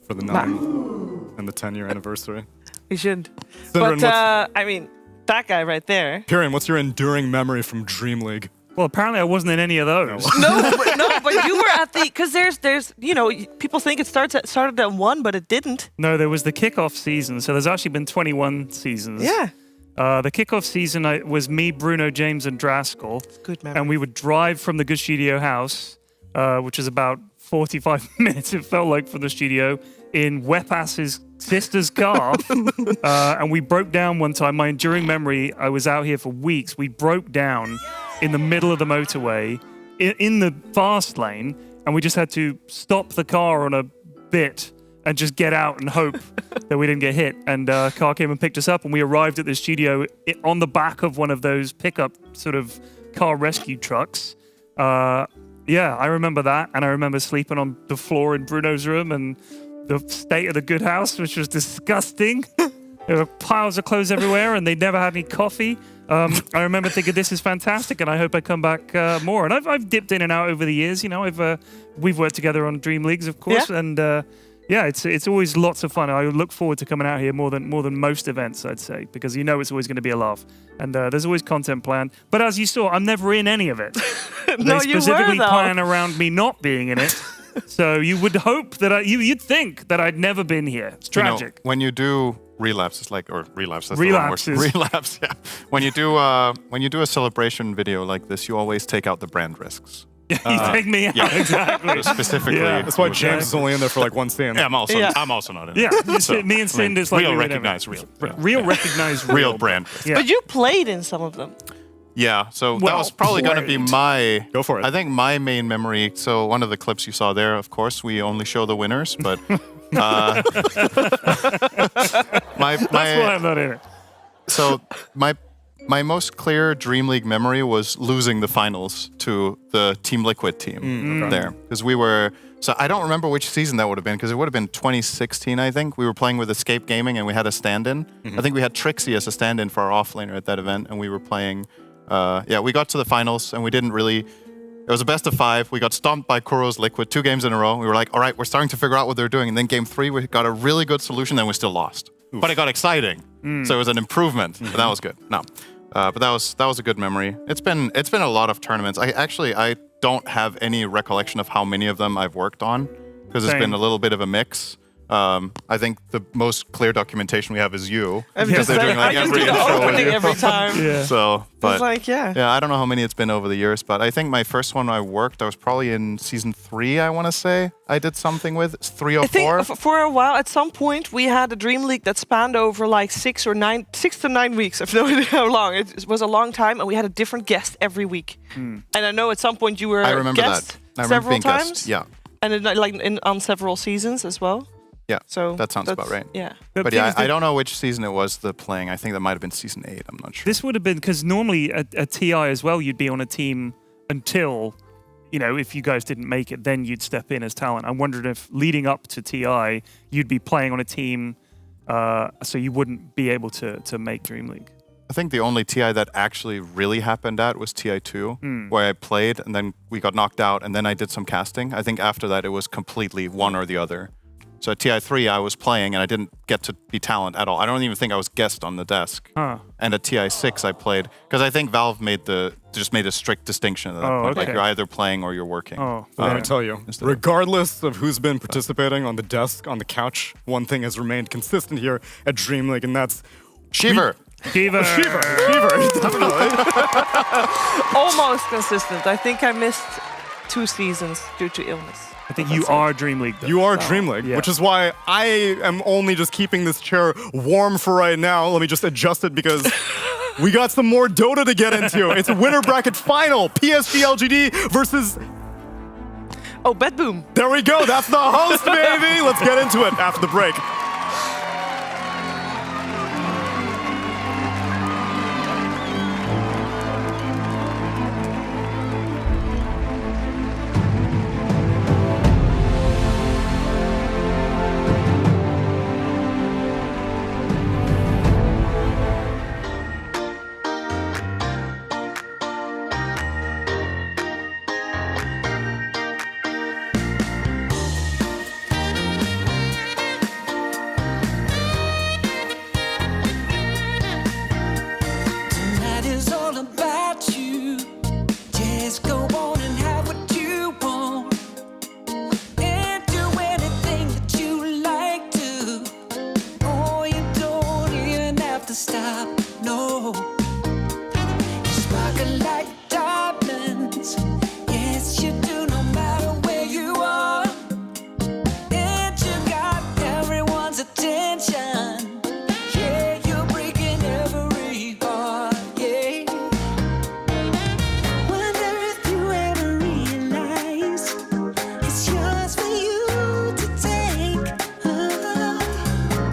for the 9 and the 10-year anniversary. We should. Synderen, But, I mean, that guy right there. Pyrian, what's your enduring memory from DreamLeague? Well, apparently I wasn't in any of those. No, but you were at the, because there's, people think it started at 1, but it didn't. No, there was the kickoff season, so there's actually been 21 seasons. Yeah. The kickoff season was me, Bruno, James, and Draskell. Good memory. And we would drive from the Good Studio house, which is about 45 minutes, it felt like, from the studio, in Wepass's sister's car. And we broke down one time. My enduring memory, I was out here for weeks. We broke down in the middle of the motorway, in the fast lane, and we just had to stop the car on a bit and just get out and hope that we didn't get hit. And a car came and picked us up, and we arrived at the studio on the back of one of those pickup sort of car rescue trucks. Yeah, I remember that, and I remember sleeping on the floor in Bruno's room and the state of the good house, which was disgusting. There were piles of clothes everywhere, and they never had any coffee. I remember thinking, this is fantastic, and I hope I come back more. And I've dipped in and out over the years. We've worked together on DreamLeagues, of course, and yeah, it's always lots of fun. I look forward to coming out here more than most events, I'd say, because it's always going to be a laugh, and there's always content planned. But as you saw, I'm never in any of it. No, they you were, specifically though. plan around me not being in it. So you would hope that you'd think that I'd never been here. It's tragic. When you do relapse, it's like, or relapse, that's Relapses. the wrong word. Relapse, yeah. When you do a celebration video like this, you always take out the brand risks. You take me out, exactly. Specifically. Yeah, that's why James is only in there for like one scene. Yeah, I'm also not in it. Yeah, So, me and Sind is like real we would recognize never- real. recognize real brand. Yeah. But you played in some of them. Yeah, so that was probably going to be my... Go for it. I think my main memory, so one of the clips you saw there, of course, we only show the winners, but... That's why I'm not in it. So my My most clear Dream League memory was losing the finals to the Team Liquid team there. Because we were... So I don't remember which season that would have been, because it would have been 2016, I think. We were playing with Escape Gaming, and we had a stand-in. I think we had Trixie as a stand-in for our offlaner at that event, and we were playing... we got to the finals, and we didn't really... It was a best of 5. We got stomped by Kuro's Liquid 2 games in a row. We were like, all right, we're starting to figure out what they're doing. And then game 3, we got a really good solution, and we still lost. Oof. But it got exciting. So it was an improvement. But that was good. No. But that was a good memory. It's been a lot of tournaments. I don't have any recollection of how many of them I've worked on, because it's been a little bit of a mix. I think the most clear documentation we have is you. Because they're doing like every intro with you. Every time. So, but it's like, I don't know how many it's been over the years, but I think my first one I was probably in season 3, I want to say. I did something with 3 or 4. I think for a while, at some point, we had a Dream League that spanned over like 6 to 9 weeks. I have no idea how long. It was a long time, and we had a different guest every week. And I know at some point you were I remember guest that. I remember several being times. guest. Yeah. And on several seasons as well. Yeah, so that sounds about right. Yeah. But yeah, I don't know which season it was the playing. I think that might have been season 8. I'm not sure. This would have been, because normally at TI as well, you'd be on a team until, if you guys didn't make it, then you'd step in as talent. I wondered if leading up to TI, you'd be playing on a team so you wouldn't be able to make Dream League. I think the only TI that actually really happened at was TI2, where I played and then we got knocked out and then I did some casting. I think after that it was completely one or the other. So at TI3 I was playing and I didn't get to be talent at all. I don't even think I was guest on the desk. And at TI6 I played, because I think Valve just made a strict distinction at that point. Like you're either playing or you're working. Let me tell you, regardless of who's been participating on the desk, on the couch, one thing has remained consistent here at Dream League, and that's... Shiver! Shiver! Definitely. Almost consistent. I think I missed 2 seasons due to illness. I think you are Dream League, though. You are Dream League, which is why I am only just keeping this chair warm for right now. Let me just adjust it because we got some more Dota to get into. It's a winner bracket final. PSG LGD versus... Oh, Bet Boom. There we go. That's the host, baby. Let's get into it after the break.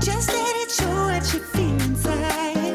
Just let it show what you feel inside.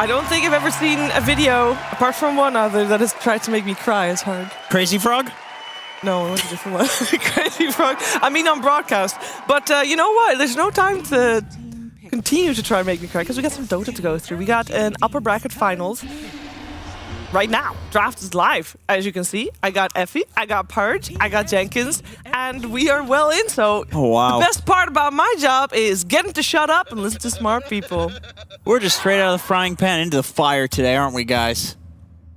don't think I've ever seen a video, apart from one other, that has tried to make me cry as hard. Crazy Frog? No, it was a different one. Crazy Frog. I mean, on broadcast. But you know what? There's no time to continue to try and make me cry because we got some Dota to go through. We got an upper bracket finals right now. Draft is live, as you can see. I got Effie, I got Purge, I got Jenkins, and we are well in. So the best part about my job is getting to shut up and listen to smart people. We're just straight out of the frying pan into the fire today, aren't we, guys?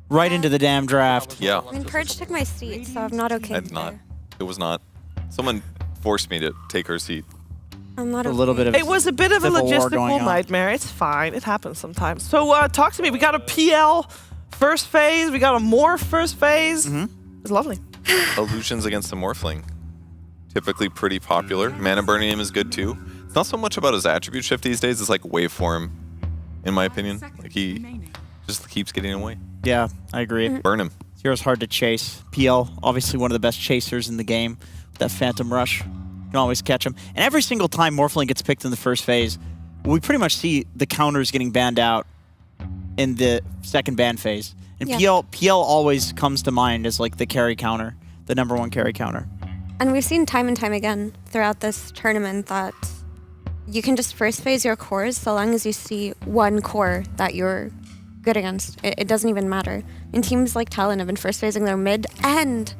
Right into the damn draft. Yeah. I mean, Purge took my seat, so I'm not okay. It's not. It was not. Someone forced me to take her seat. I'm not a little bit of It was a bit of a civil war going logistical on. nightmare. It's fine. It happens sometimes. So talk to me. We got a PL first phase. We got a Morph first phase. It's lovely. Illusions against the Morphling. Typically pretty popular. Mana Burning him is good too. It's not so much about his attribute shift these days. It's like waveform, in my opinion. Like he just keeps getting away. Yeah, I agree. Burn him. Hero's hard to chase. PL, obviously one of the best chasers in the game. That Phantom Rush, you can always catch him. And every single time Morphling gets picked in the first phase, we pretty much see the counters getting banned out in the second ban phase. And PL always comes to mind as like the carry counter, the #1 carry counter. And we've seen time and time again throughout this tournament that you can just first phase your cores so long as you see one core that you're good against. It doesn't even matter. And teams like Talon have been first phasing their mid and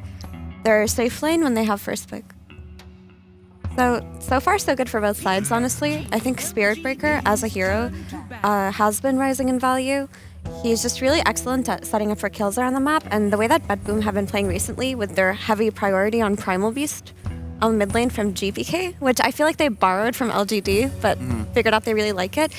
their safe lane when they have first pick. So far so good for both sides, honestly. I think Spirit Breaker as a hero has been rising in value. He's just really excellent at setting up for kills around the map, and the way that Betboom have been playing recently with their heavy priority on Primal Beast on mid lane from GPK, which I feel like they borrowed from LGD, but figured out they really like it.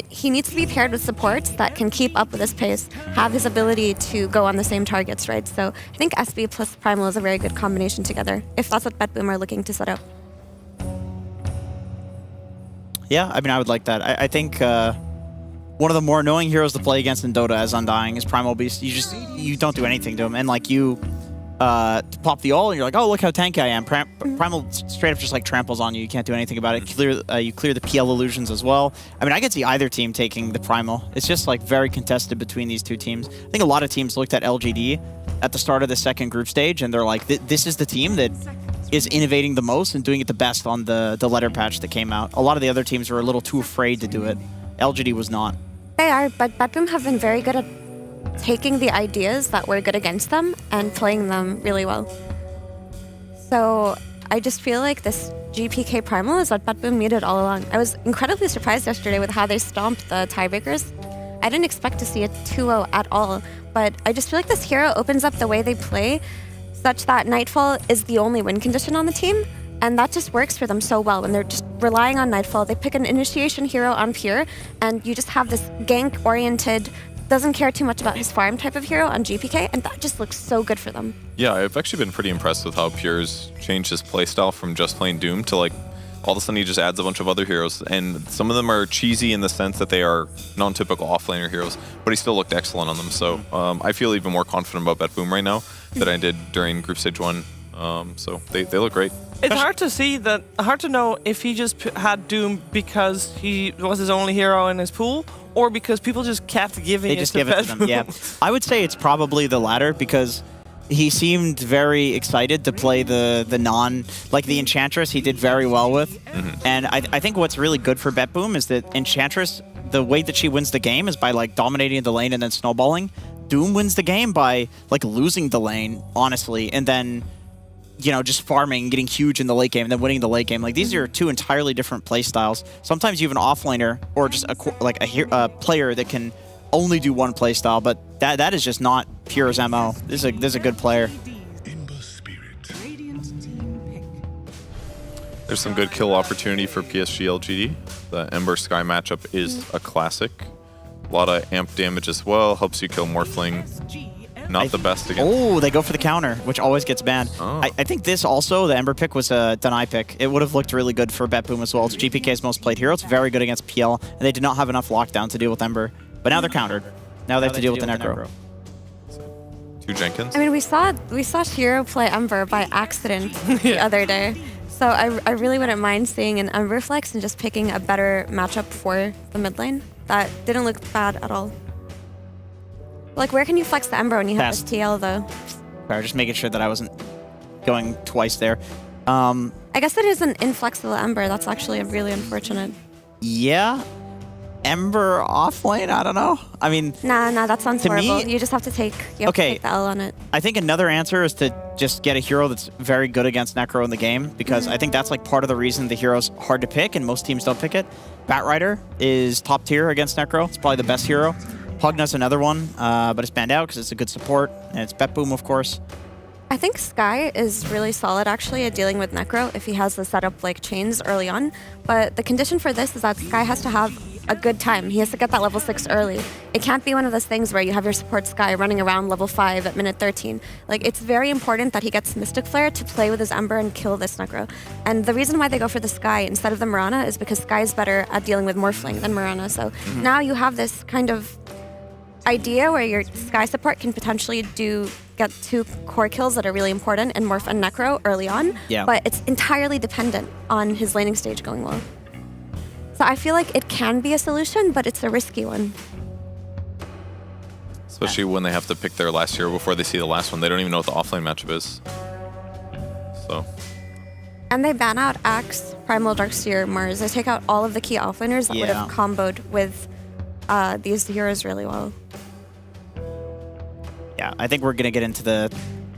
He needs to be paired with supports that can keep up with his pace, have his ability to go on the same targets, right? So I think SB plus Primal is a very good combination together, if that's what Betboom are looking to set up. Yeah, I mean, I would like that. I think one of the more annoying heroes to play against in Dota as Undying is Primal Beast. You don't do anything to him, and like you pop the ult, and you're like, oh, look how tanky I am. Primal straight up just like tramples on you. You can't do anything about it. You clear the PL illusions as well. I mean, I could see either team taking the Primal. It's just like very contested between these two teams. I think a lot of teams looked at LGD at the start of the second group stage, and they're like, this is the team that is innovating the most and doing it the best on the letter patch that came out. A lot of the other teams were a little too afraid to do it. LGD was not. They are, but Betboom have been very good at taking the ideas that were good against them and playing them really well. So I just feel like this GPK Primal is what Betboom needed all along. I was incredibly surprised yesterday with how they stomped the tiebreakers. I didn't expect to see a 2-0 at all, but I just feel like this hero opens up the way they play such that Nightfall is the only win condition on the team, and that just works for them so well. When they're just relying on Nightfall, they pick an initiation hero on Pure, and you just have this gank-oriented, doesn't care too much about his farm type of hero on GPK, and that just looks so good for them. Yeah, I've actually been pretty impressed with how Pure's changed his playstyle from just playing Doom to like all of a sudden he just adds a bunch of other heroes, and some of them are cheesy in the sense that they are non-typical offlaner heroes, but he still looked excellent on them. So I feel even more confident about Betboom right now than I did during Group Stage 1. So they look great. It's hard to see that, hard to know if he just had Doom because he was his only hero in his pool, or because people just kept giving it to They just give it to them, yeah. I would say it's probably the latter, because he seemed very excited to play the Enchantress he did very well with. And I think what's really good for Betboom is that Enchantress, the way that she wins the game is by like dominating the lane and then snowballing. Doom wins the game by like losing the lane, honestly, and then just farming, getting huge in the late game, and then winning the late game. Like, these are two entirely different play styles. Sometimes you have an offlaner or just a player that can only do one play style, but that is just not Pure's MO. This is a good player. There's some good kill opportunity for PSG LGD. The Ember Sky matchup is a classic. A lot of amp damage as well. Helps you kill Morphling. Not the best against. Oh, they go for the counter, which always gets banned. Oh. I think this also, the Ember pick was a deny pick. It would have looked really good for Betboom as well. It's GPK's most played hero. It's very good against PL, and they did not have enough lockdown to deal with Ember. But now they're countered. Now they have to deal with the Necro. Two Jenkins. I mean, we saw Shiro play Ember by accident the other day. So I really wouldn't mind seeing an Ember flex and just picking a better matchup for the mid lane. that didn't look bad at all. Like, where can you flex the Ember when you have Pass. this TL, though? Sorry, just making sure that I wasn't going twice there. I guess it is an inflexible Ember. That's actually really unfortunate. Yeah. Ember off lane? I don't know. I mean... Nah, that sounds to me- horrible. You just have to take, take the L on it. I think another answer is to just get a hero that's very good against Necro in the game, because I think that's like part of the reason the hero's hard to pick and most teams don't pick it. Batrider is top tier against Necro. It's probably the best hero. Pugna's another one, but it's banned out because it's a good support, and it's Bet Boom, of course. I think Sky is really solid, actually, at dealing with Necro if he has the setup like chains early on. But the condition for this is that Sky has to have a good time. He has to get that level 6 early. It can't be one of those things where you have your support Sky running around level 5 at minute 13. Like, it's very important that he gets Mystic Flare to play with his Ember and kill this Necro. And the reason why they go for the Sky instead of the Mirana is because Sky is better at dealing with Morphling than Mirana. So now you have this kind of idea where your Sky support can potentially get 2 core kills that are really important in Morph and Necro early on. Yeah. But it's entirely dependent on his laning stage going well. So I feel like it can be a solution, but it's a risky one. Especially when they have to pick their last hero before they see the last one. They don't even know what the offlane matchup is. So. And they ban out Axe, Primal, Darkseer, Mars. They take out all of the key offlaners that would have comboed with these heroes really well. Yeah, I think we're going to get into the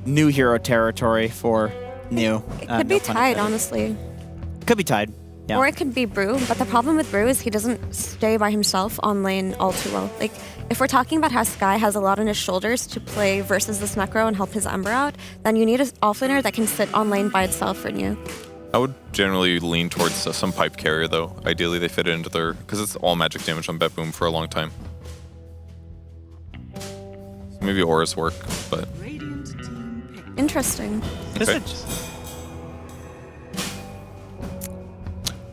new hero territory for New. It could be tied, honestly. Could be tied. Yeah. Or it could be Brew, but the problem with Brew is he doesn't stay by himself on lane all too well. Like, if we're talking about how Sky has a lot on his shoulders to play versus this Necro and help his Ember out, then you need an offlaner that can sit on lane by itself for New. I would generally lean towards some pipe carrier, though. Ideally, they fit it into their... Because it's all magic damage on Bet Boom for a long time. So maybe auras work, but... Interesting. Okay.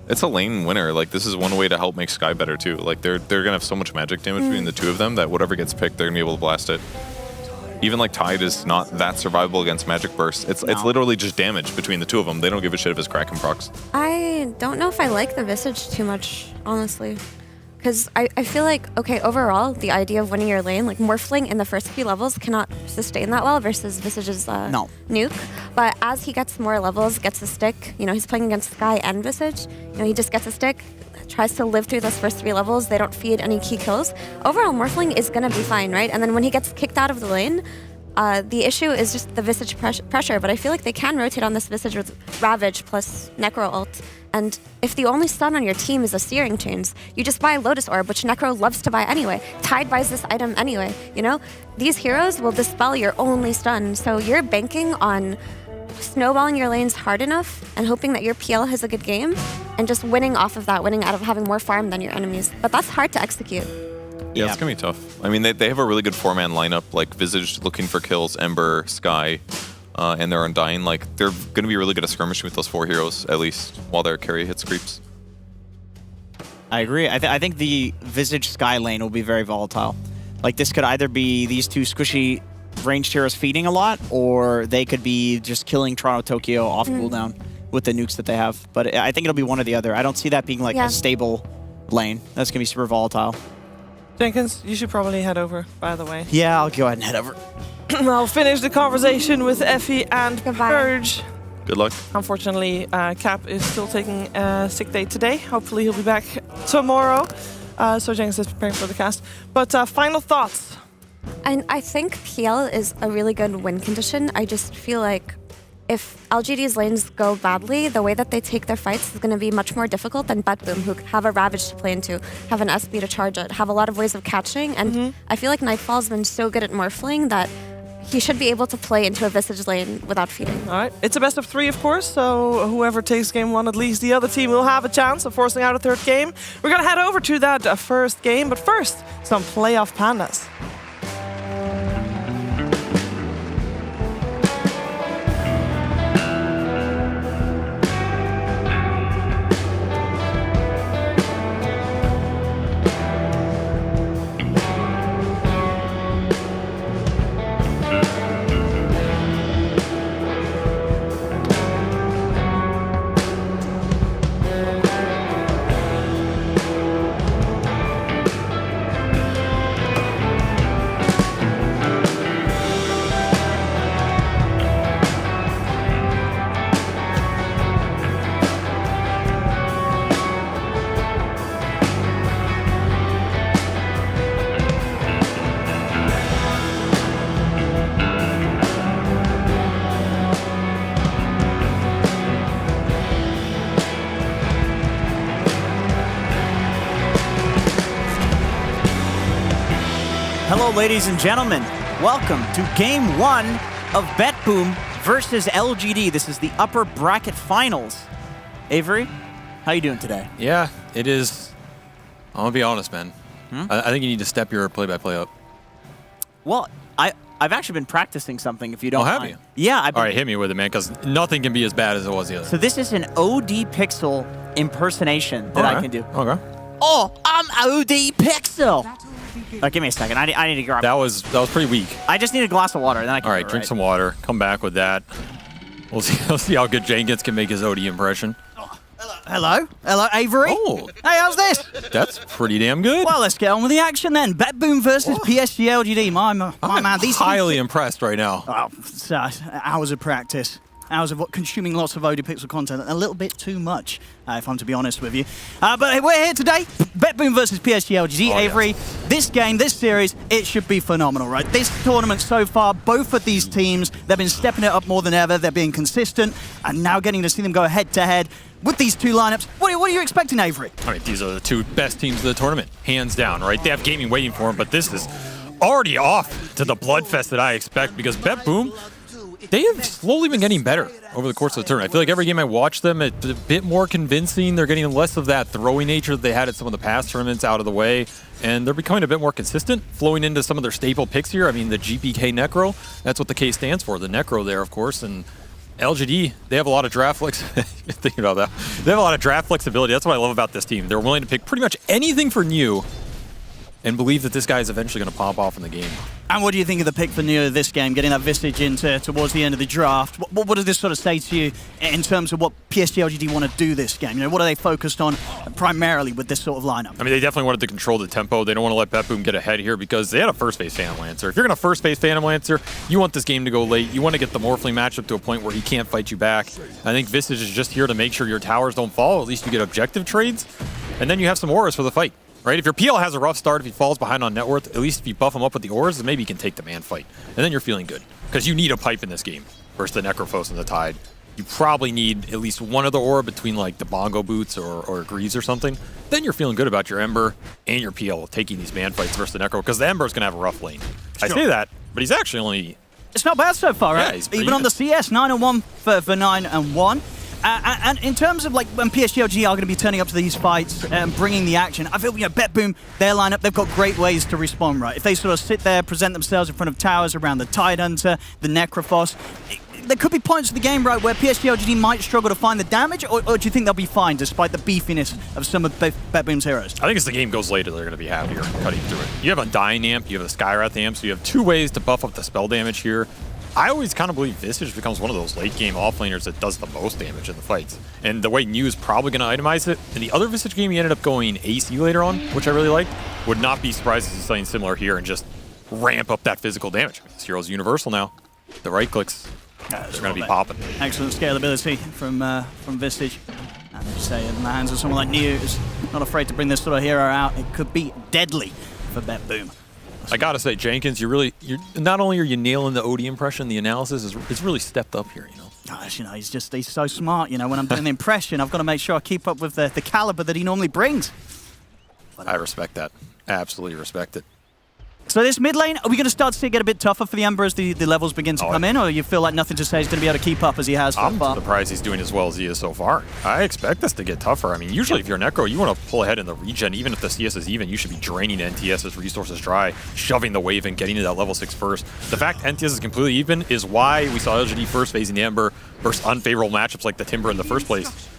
It's a lane winner. Like, this is one way to help make Sky better, too. Like, they're going to have so much magic damage between the two of them that whatever gets picked, they're going to be able to blast it. Even, like, Tide is not that survivable against Magic Burst. It's literally just damage between the two of them. They don't give a shit if it's Kraken procs. I don't know if I like the Visage too much, honestly. Because I feel like, okay, overall, the idea of winning your lane, like Morphling in the first few levels cannot sustain that well versus Visage's nuke. But as he gets more levels, gets a stick, you know, he's playing against Sky and Visage, you know, he just gets a stick, tries to live through those first 3 levels, they don't feed any key kills. Overall, Morphling is going to be fine, right? And then when he gets kicked out of the lane, the issue is just the Visage pressure, but I feel like they can rotate on this Visage with Ravage plus Necro ult. And if the only stun on your team is a Searing Chains, you just buy Lotus Orb, which Necro loves to buy anyway. Tide buys this item anyway, you know? These heroes will dispel your only stun, so you're banking on snowballing your lanes hard enough and hoping that your PL has a good game and just winning off of that, winning out of having more farm than your enemies. But that's hard to execute. Yeah, it's going to be tough. I mean, they have a really good 4-man lineup, like Visage looking for kills, Ember, Sky, and they're Undying. Like, they're going to be really good at skirmishing with those 4 heroes, at least, while their carry hits creeps. I agree. I think the Visage Sky lane will be very volatile. Like, this could either be these 2 squishy ranged heroes feeding a lot, or they could be just killing Toronto Tokyo off cooldown with the nukes that they have. But I think it'll be one or the other. I don't see that being like a stable lane. That's going to be super volatile. Jenkins, you should probably head over, by the way. Yeah, I'll go ahead and head over. I'll finish the conversation with Effie and Purge. Good luck. Unfortunately, Cap is still taking a sick day today. Hopefully he'll be back tomorrow. So Jenkins is preparing for the cast. But final thoughts? I think PL is a really good win condition. I just feel like if LGD's lanes go badly, the way that they take their fights is going to be much more difficult than Bet Boom, who have a Ravage to play into, have an SB to charge it, have a lot of ways of catching. And I feel like Nightfall's been so good at Morphling that he should be able to play into a Visage lane without feeding. All right. It's a best of 3, of course, so whoever takes game 1, at least the other team will have a chance of forcing out a 3rd game. We're going to head over to that first game, but first, some playoff pandas. Hello, ladies and gentlemen. Welcome to Game 1 of Bet Boom versus LGD. This is the upper bracket finals. Avery, how you doing today? Yeah, it is. I'm going to be honest, man. I think you need to step your play-by-play up. Well, I've actually been practicing something, if you don't have mind. you? Yeah. All right, hit me with it, man, because nothing can be as bad as it was the other. So this is an OD Pixel impersonation that I can do. Okay. Oh, I'm OD Pixel. Give me a second. I need to grab. That was pretty weak. I just need a glass of water, and then I can. All right, drink some water. Come back with that. We'll see how good Jenkins can make his OD impression. Hello, Avery. Oh. Hey, how's this? That's pretty damn good. Well, let's get on with the action then. Bet Boom versus PSG LGD. My man, these highly impressed right now. Oh, hours of practice. Hours of consuming lots of OD Pixel content, a little bit too much, if I'm to be honest with you. But we're here today, Bet Boom versus PSG LGD. Avery, yes. This game, this series, it should be phenomenal, right? This tournament so far, both of these teams, they've been stepping it up more than ever. They're being consistent, and now getting to see them go head-to-head with these two lineups. What are you expecting, Avery? All right, these are the two best teams of the tournament, hands down, right? They have gaming waiting for them, but this is already off to the bloodfest that I expect because Bet Boom, they have slowly been getting better over the course of the tournament. I feel like every game I watch them, it's a bit more convincing. They're getting less of that throwing nature that they had at some of the past tournaments out of the way, and they're becoming a bit more consistent, flowing into some of their staple picks here. I mean, the GPK Necro, that's what the K stands for, the Necro there, of course, and LGD, they have a lot of draft thinking about that. They have a lot of draft flexibility. That's what I love about this team. They're willing to pick pretty much anything for new and believe that this guy is eventually going to pop off in the game. And what do you think of the pick for Neo this game, getting that Visage into towards the end of the draft? What does this sort of say to you in terms of what PSG LGD want to do this game? You know, what are they focused on primarily with this sort of lineup? I mean, they definitely wanted to control the tempo. They don't want to let Bet Boom get ahead here because they had a first phase Phantom Lancer. If you're going to first phase Phantom Lancer, you want this game to go late. You want to get the Morphling matchup to a point where he can't fight you back. I think Visage is just here to make sure your towers don't fall. At least you get objective trades, and then you have some auras for the fight. Right? If your PL has a rough start, if he falls behind on net worth, at least if you buff him up with the auras, then maybe you can take the man fight. And then you're feeling good. Because you need a pipe in this game versus the Necrophos and the Tide. You probably need at least one of the aura between like the Bongo Boots or Greaves or something. Then you're feeling good about your Ember and your PL taking these man fights versus the Necro, because the Ember's going to have a rough lane. Sure. I say that, but he's actually only... It's not bad so far, right? Yeah, he's even on the CS, 9-1 for 9-1. And in terms of like when PSG LG are going to be turning up to these fights and bringing the action, I feel, Bet Boom, their lineup, they've got great ways to respond, right? If they sort of sit there, present themselves in front of towers around the Tide Hunter, the Necrophos, there could be points of the game, right, where PSG LGD might struggle to find the damage, or do you think they'll be fine despite the beefiness of some of Bet Boom's heroes? I think as the game goes later, they're going to be happier cutting through it. You have a Dying Amp, you have a Skyrath Amp, so you have two ways to buff up the spell damage here. I always kind of believe Visage becomes one of those late-game offlaners that does the most damage in the fights. And the way New is probably going to itemize it, in the other Visage game he ended up going AC later on, which I really liked. Would not be surprised to see something similar here and just ramp up that physical damage. I mean, this hero's universal now. The right clicks, they're going to be popping. Excellent scalability from Visage. And as you say, in the hands of someone like New, who's not afraid to bring this sort of hero out, it could be deadly for Bet Boom. I gotta say, Jenkins, you're not only are you nailing the OD impression, the analysis is really stepped up here, you know. Gosh, you know, he's so smart, you know, when I'm doing the impression, I've got to make sure I keep up with the caliber that he normally brings. I respect that. Absolutely respect it. So this mid lane, are we going to start to see it get a bit tougher for the Ember as the levels begin to come in, or you feel like nothing to say he's going to be able to keep up as he has so far? I'm surprised he's doing as well as he is so far. I expect this to get tougher. I mean, usually if you're Necro, you want to pull ahead in the regen. Even if the CS is even, you should be draining NTS's resources dry, shoving the wave and getting to that level 6 first. The fact NTS is completely even is why we saw LGD first phasing the Ember versus unfavorable matchups like the Timber in the first place.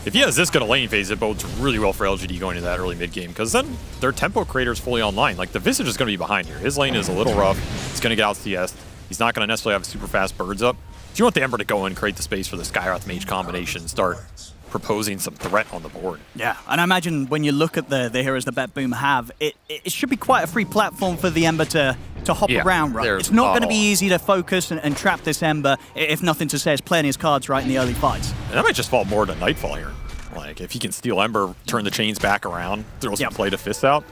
If he has this good a lane phase, it bodes really well for LGD going into that early mid game, because then their tempo creator's fully online. Like, the Visage is going to be behind here. His lane is a little rough. He's going to get out CS. He's not going to necessarily have super fast birds up. So you want the Ember to go in, create the space for the Skyrath Mage combination, start proposing some threat on the board. Yeah, and I imagine when you look at the heroes that Bet Boom have, it should be quite a free platform for the Ember to hop around, right? It's not going to be easy to focus and trap this Ember, if nothing to say is playing his cards right in the early fights. And that might just fall more to Nightfall here. Like, if he can steal Ember, turn the chains back around, throw some play to fists out,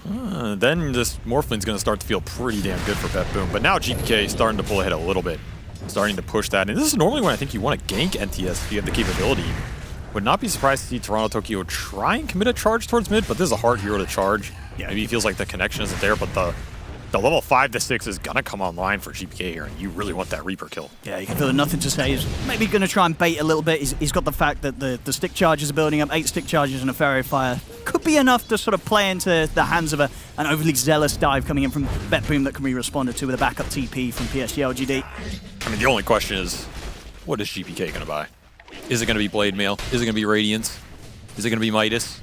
then this Morphling's going to start to feel pretty damn good for Bet Boom. But now GPK is starting to pull ahead a little bit, starting to push that. And this is normally when I think you want to gank NTS if you have the capability. Would not be surprised to see Toronto Tokyo try and commit a charge towards mid, but this is a hard hero to charge. Yeah. Maybe he feels like the connection isn't there, but the The level 5 to 6 is going to come online for GPK here, and you really want that Reaper kill. Yeah, you can feel nothing to say. He's maybe going to try and bait a little bit. He's got the fact that the stick charges are building up. 8 stick charges and a Pharaoh Fire could be enough to sort of play into the hands of an overly zealous dive coming in from BetBoom that can be responded to with a backup TP from PSG LGD. I mean, the only question is, what is GPK going to buy? Is it going to be Blade Mail? Is it going to be Radiance? Is it going to be Midas?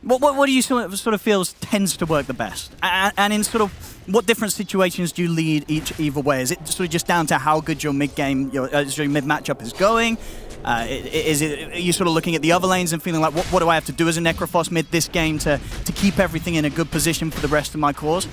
What do you sort of feel tends to work the best? And in sort of what different situations do you lead either way? Is it sort of just down to how good your mid game, your mid matchup is going? Are you sort of looking at the other lanes and feeling like, what do I have to do as a Necrophos mid this game to keep everything in a good position for the rest of my cores?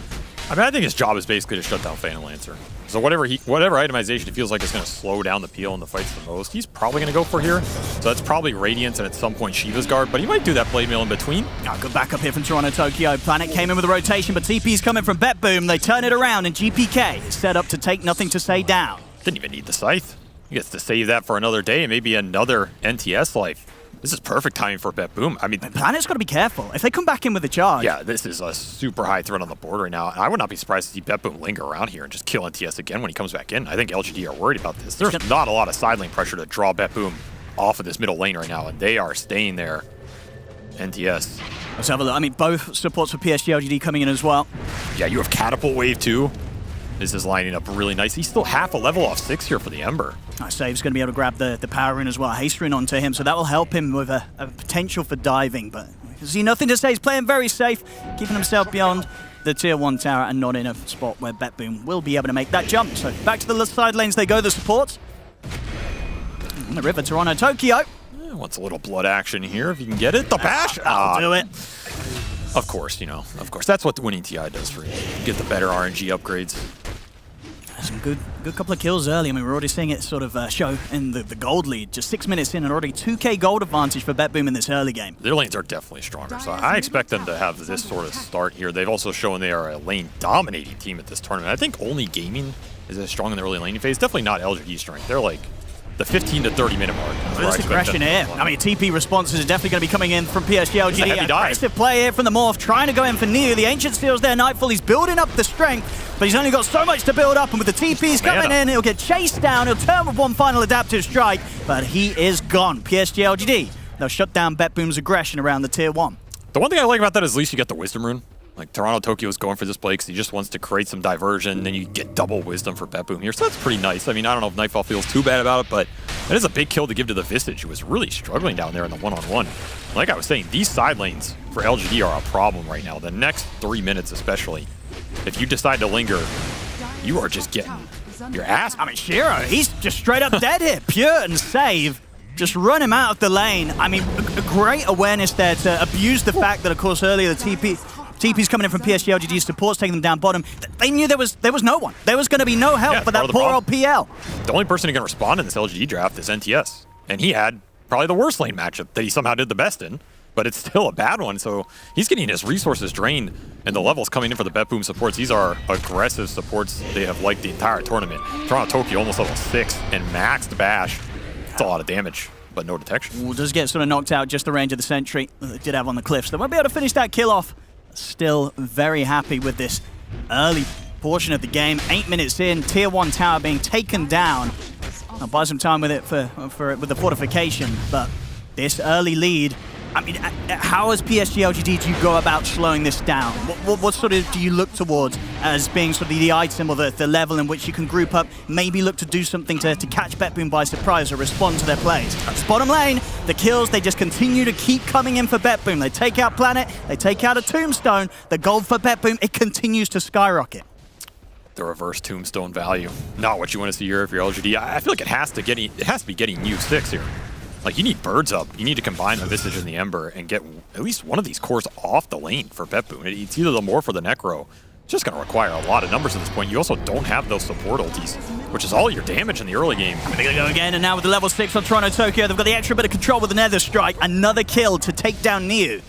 I mean, I think his job is basically to shut down Phantom Lancer. So whatever itemization he feels like is going to slow down the peel in the fights the most, he's probably going to go for here. So that's probably Radiance and at some point Shiva's Guard, but he might do that Blade Mail in between. Good backup here from Toronto Tokyo. Planet came in with a rotation, but TP's coming from BetBoom. They turn it around, and GPK is set up to take nothing to say down. Didn't even need the Scythe. He gets to save that for another day, maybe another NTS life. This is perfect timing for BetBoom. I mean, Planet's got to be careful. If they come back in with a charge. Yeah, this is a super high threat on the board right now. And I would not be surprised to see BetBoom linger around here and just kill NTS again when he comes back in. I think LGD are worried about this. There's not a lot of side lane pressure to draw BetBoom off of this middle lane right now, and they are staying there. NTS. Let's have a look. I mean, both supports for PSG LGD coming in as well. Yeah, you have Catapult Wave too. This is lining up really nice. He's still half a level off 6 here for the Ember. Save's going to be able to grab the power rune as well. Haste rune onto him, so that will help him with a potential for diving. But see, nothing to say. He's playing very safe, keeping himself beyond the tier 1 tower and not in a spot where BetBoom will be able to make that jump. So back to the side lanes they go, the supports. On the river, Toronto Tokyo. Wants a little blood action here if you can get it. The bash! That'll do it. Of course, of course. That's what the winning TI does for you. You get the better RNG upgrades. Some good couple of kills early. I mean, we're already seeing it sort of show in the gold lead. Just 6 minutes in and already 2k gold advantage for BetBoom in this early game. Their lanes are definitely stronger, so I expect them to have this sort of start here. They've also shown they are a lane-dominating team at this tournament. I think only Gaming is as strong in the early laning phase. Definitely not LGD strength. They're like the 15 to 30 minute mark. There's aggression here. I mean, TP responses are definitely going to be coming in from PSG LGD. Aggressive play here from the Morph, trying to go in for Neo. The Ancient steals there, Nightfall. He's building up the strength, but he's only got so much to build up, and with the TPs coming in, he'll get chased down. He'll turn with one final adaptive strike, but he is gone. PSG LGD, they'll shut down BetBoom's aggression around the tier 1. The one thing I like about that is at least you get the Wisdom Rune. Like, Toronto Tokyo is going for this play because he just wants to create some diversion, then you get double Wisdom for BetBoom here. So that's pretty nice. I mean, I don't know if Nightfall feels too bad about it, but that is a big kill to give to the Visage, who was really struggling down there in the one-on-one. Like I was saying, these side lanes for LGD are a problem right now. The next 3 minutes especially, if you decide to linger, you are just getting your ass. I mean, Shiro, he's just straight up dead here. Pure and save. Just run him out of the lane. I mean, a great awareness there to abuse the fact that, of course, earlier the TP's coming in from PSG LGD supports, taking them down bottom. They knew there was no one. There was going to be no help for that poor old PL. The only person who can respond in this LGD draft is NTS. And he had probably the worst lane matchup that he somehow did the best in. But it's still a bad one, so he's getting his resources drained, and the levels coming in for the BetBoom supports. These are aggressive supports they have liked the entire tournament. Toronto Tokyo almost level 6 and maxed bash. It's a lot of damage, but no detection. Ooh, does get sort of knocked out just the range of the sentry that they did have on the cliffs. They won't be able to finish that kill off. Still very happy with this early portion of the game. 8 minutes in, tier 1 tower being taken down. I'll buy some time with it with the fortification, but this early lead, I mean, how as PSG LGD do you go about slowing this down? What sort of do you look towards as being sort of the item or the level in which you can group up, maybe look to do something to catch BetBoom by surprise or respond to their plays? That's bottom lane, the kills, they just continue to keep coming in for BetBoom. They take out Planet, they take out a Tombstone, the gold for BetBoom, it continues to skyrocket. The reverse Tombstone value, not what you want to see here if you're LGD. I feel like it has to be getting U6 here. Like, you need birds up. You need to combine the Visage and the Ember and get at least one of these cores off the lane for BetBoom. It's either the Morph or the Necro. It's just going to require a lot of numbers at this point. You also don't have those support ultis, which is all your damage in the early game. They're going to go again, and now with the level 6 on Toronto Tokyo, they've got the extra bit of control with the Nether Strike. Another kill to take down Neo.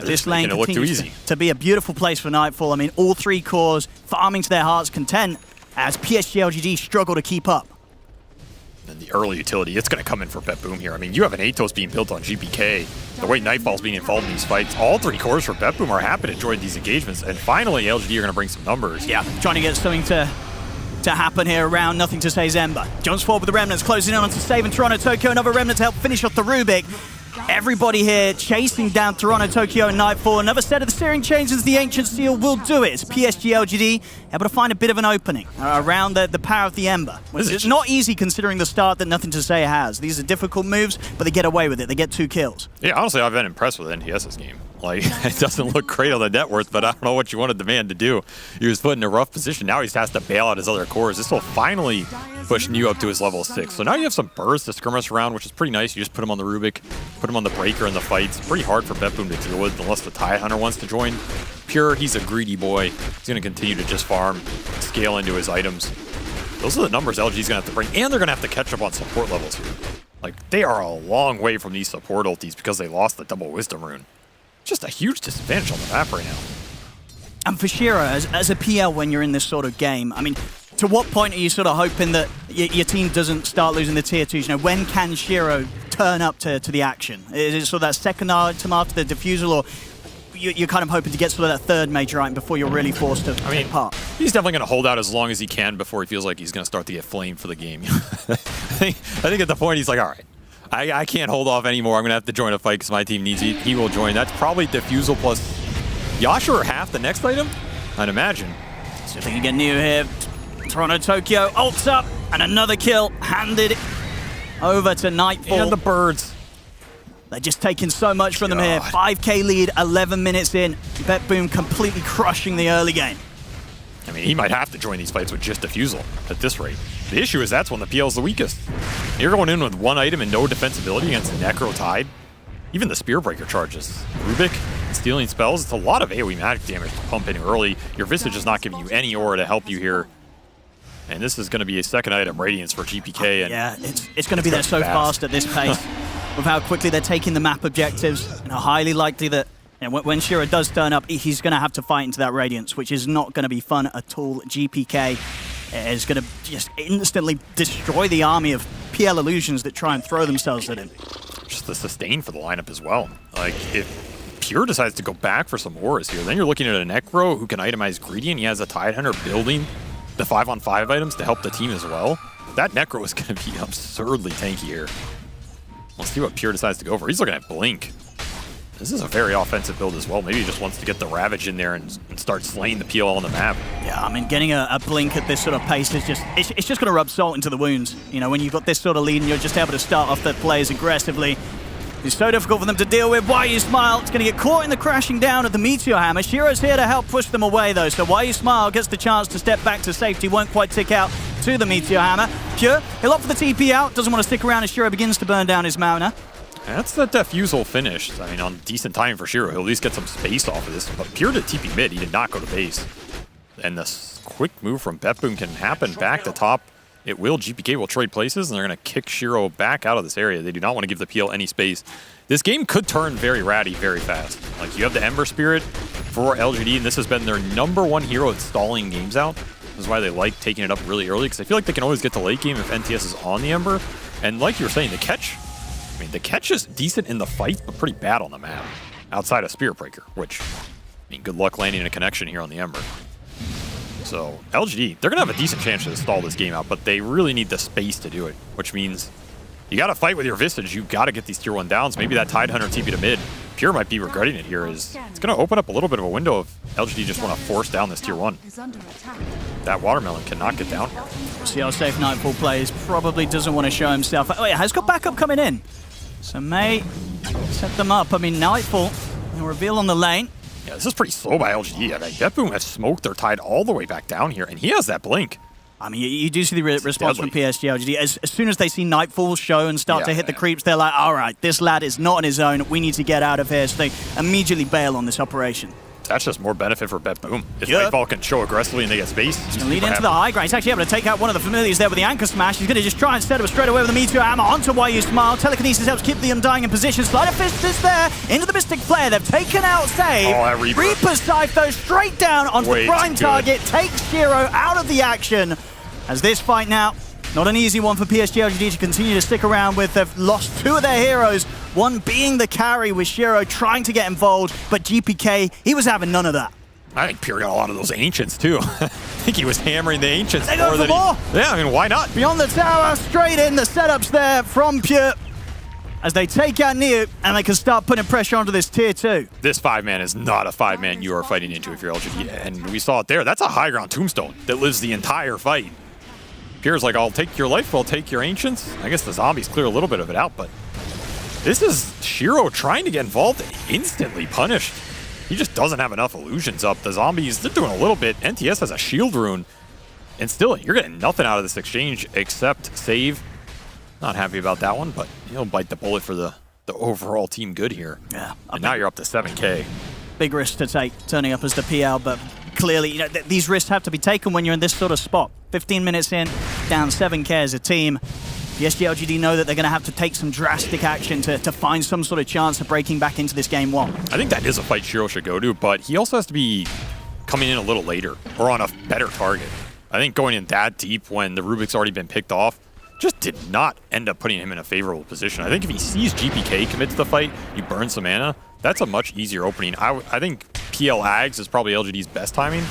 This lane continues to be a beautiful place for Nightfall. I mean, all 3 cores farming to their heart's content as PSG LGD struggle to keep up. And the early utility, it's going to come in for BetBoom here. I mean, you have an Atos being built on GPK. The way Nightfall's being involved in these fights, all 3 cores for BetBoom are happy to join these engagements. And finally, LGD are going to bring some numbers. Yeah, trying to get something to happen here around Nothing to Say's Ember. Jumps forward with the Remnants, closing in on to save in Toronto Tokyo. Another Remnant to help finish off the Rubik. Everybody here chasing down Toronto, Tokyo, and Nightfall. Another set of the steering changes. The Ancient Seal will do it. It's PSG LGD able to find a bit of an opening around the power of the Ember. It's not easy considering the start that Nothing to Say has. These are difficult moves, but they get away with it. They get 2 kills. Yeah, honestly, I've been impressed with NTS's game. Like, it doesn't look great on the net worth, but I don't know what you wanted the man to do. He was put in a rough position. Now he has to bail out his other cores. This will finally push New up to his level 6. So now you have some bursts to skirmish around, which is pretty nice. You just put him on the Rubik, put him on the Breaker in the fights. Pretty hard for BetBoom to deal with unless the Tidehunter wants to join. Pure, he's a greedy boy. He's going to continue to just farm, scale into his items. Those are the numbers LG's going to have to bring, and they're going to have to catch up on support levels here. Like, they are a long way from these support ultis because they lost the double Wisdom Rune. Just a huge disadvantage on the map right now. And for Shiro, as a PL when you're in this sort of game, I mean, to what point are you sort of hoping that your team doesn't start losing the tier 2s? You know, when can Shiro turn up to the action? Is it sort of that second item after the defusal, or you're kind of hoping to get sort of that third major item before you're really forced to take part? He's definitely going to hold out as long as he can before he feels like he's going to start to get flamed for the game. I think at the point he's like, all right, I can't hold off anymore. I'm going to have to join a fight because my team needs it. He will join. That's probably defusal plus Yasha or half the next item, I'd imagine. So they can get new here. Toronto, Tokyo, ults up, and another kill handed over to Nightfall. And the birds. They're just taking so much from them here. 5k lead, 11 minutes in. BetBoom completely crushing the early game. I mean, he might have to join these fights with just defusal at this rate. The issue is that's when the PL is the weakest. You're going in with 1 item and no defensibility against the Necro Tide. Even the Spear Breaker charges. Rubik, stealing spells, it's a lot of AoE magic damage to pump in early. Your Visage is not giving you any aura to help you here. And this is going to be a second item, Radiance for GPK. And yeah, it's going to be there so fast at this pace with how quickly they're taking the map objectives, and highly likely that when Shiro does turn up, he's going to have to fight into that Radiance, which is not going to be fun at all. GPK is going to just instantly destroy the army of PL illusions that try and throw themselves at him. Just the sustain for the lineup as well. Like, if Pure decides to go back for some auras here, then you're looking at a Necro who can itemize Greedy, and he has a Tidehunter building the 5-on-5 items to help the team as well. That Necro is going to be absurdly tanky here. Let's see what Pure decides to go for. He's looking at Blink. This is a very offensive build as well. Maybe he just wants to get the Ravage in there and start slaying the PL on the map. Yeah, I mean, getting a Blink at this sort of pace is just, it's just going to rub salt into the wounds. You know, when you've got this sort of lead and you're just able to start off the players aggressively, it's so difficult for them to deal with. Why You Smile, it's going to get caught in the crashing down of the Meteor Hammer. Shiro's here to help push them away, though, so Why You Smile gets the chance to step back to safety, won't quite tick out to the Meteor Hammer. Pure, he'll opt for the TP out, doesn't want to stick around as Shiro begins to burn down his mana. That's the defusal finish. I mean, on decent timing for Shiro, he'll at least get some space off of this. But Pure to TP mid, he did not go to base. And this quick move from BetBoom can happen back to top. It will. GPK will trade places, and they're going to kick Shiro back out of this area. They do not want to give the PL any space. This game could turn very ratty very fast. Like, you have the Ember Spirit for LGD, and this has been their #1 hero at stalling games out. This is why they like taking it up really early, because they feel like they can always get to late game if NTS is on the Ember. And like you were saying, the catch, I mean, the catch is decent in the fight, but pretty bad on the map, outside of Spear Breaker, which, I mean, good luck landing a connection here on the Ember. So, LGD, they're going to have a decent chance to stall this game out, but they really need the space to do it, which means you got to fight with your Visage. You got to get these tier 1 downs. Maybe that Tidehunter TP to mid. Pure might be regretting it here. It's going to open up a little bit of a window if LGD just want to force down this tier 1. That Watermelon cannot get down here. See how safe Nightfall plays. Probably doesn't want to show himself. Oh, yeah, has got backup coming in. So may set them up. I mean, Nightfall, he'll reveal on the lane. Yeah, this is pretty slow by LGD. I mean, BetBoom has smoked their Tide all the way back down here, and he has that Blink. I mean, you do see the response from PSG LGD. As soon as they see Nightfall show and start to hit the creeps, they're like, all right, this lad is not on his own. We need to get out of here. So they immediately bail on this operation. That's just more benefit for BetBoom. If Nightfall can show aggressively and they get space, he's going to lead into the high ground. He's actually able to take out one of the familiars there with the Anchor Smash. He's going to just try and set up straight away with the Meteor Hammer onto Why You Smile. Telekinesis helps keep the Undying in position. Sleight of Fist is there into the Mystic Flare. They've taken out Save. Oh, Reaper's Scythe, though, straight down onto the prime target. Takes Shiro out of the action. As this fight now Not an easy one for PSG LGD to continue to stick around with. They've lost 2 of their heroes, one being the carry with Shiro trying to get involved, but GPK, he was having none of that. I think Pure got a lot of those Ancients, too. I think he was hammering the Ancients. They go for more. Yeah, I mean, why not? Beyond the tower, straight in, the setups there from Pure as they take out Neo, and they can start putting pressure onto this tier 2. This 5-man is not a 5-man you are fighting into if you're LGD, and we saw it there. That's a high ground tombstone that lives the entire fight. Pure's like, I'll take your life, I'll take your Ancients. I guess the zombies clear a little bit of it out, but this is Shiro trying to get involved and instantly punished. He just doesn't have enough illusions up. The zombies, they're doing a little bit. NTS has a shield rune, and still, you're getting nothing out of this exchange except save. Not happy about that one, but he'll bite the bullet for the overall team good here. Yeah. And now you're up to 7K. Big risk to take, turning up as the PL, but clearly, you know, these risks have to be taken when you're in this sort of spot. 15 minutes in, down 7K as a team. The SGLGD know that they're going to have to take some drastic action to find some sort of chance of breaking back into this game 1. I think that is a fight Shiro should go to, but he also has to be coming in a little later or on a better target. I think going in that deep when the Rubik's already been picked off just did not end up putting him in a favorable position. I think if he sees GPK commit to the fight, you burn some mana, that's a much easier opening. I think PL Ags is probably LGD's best timing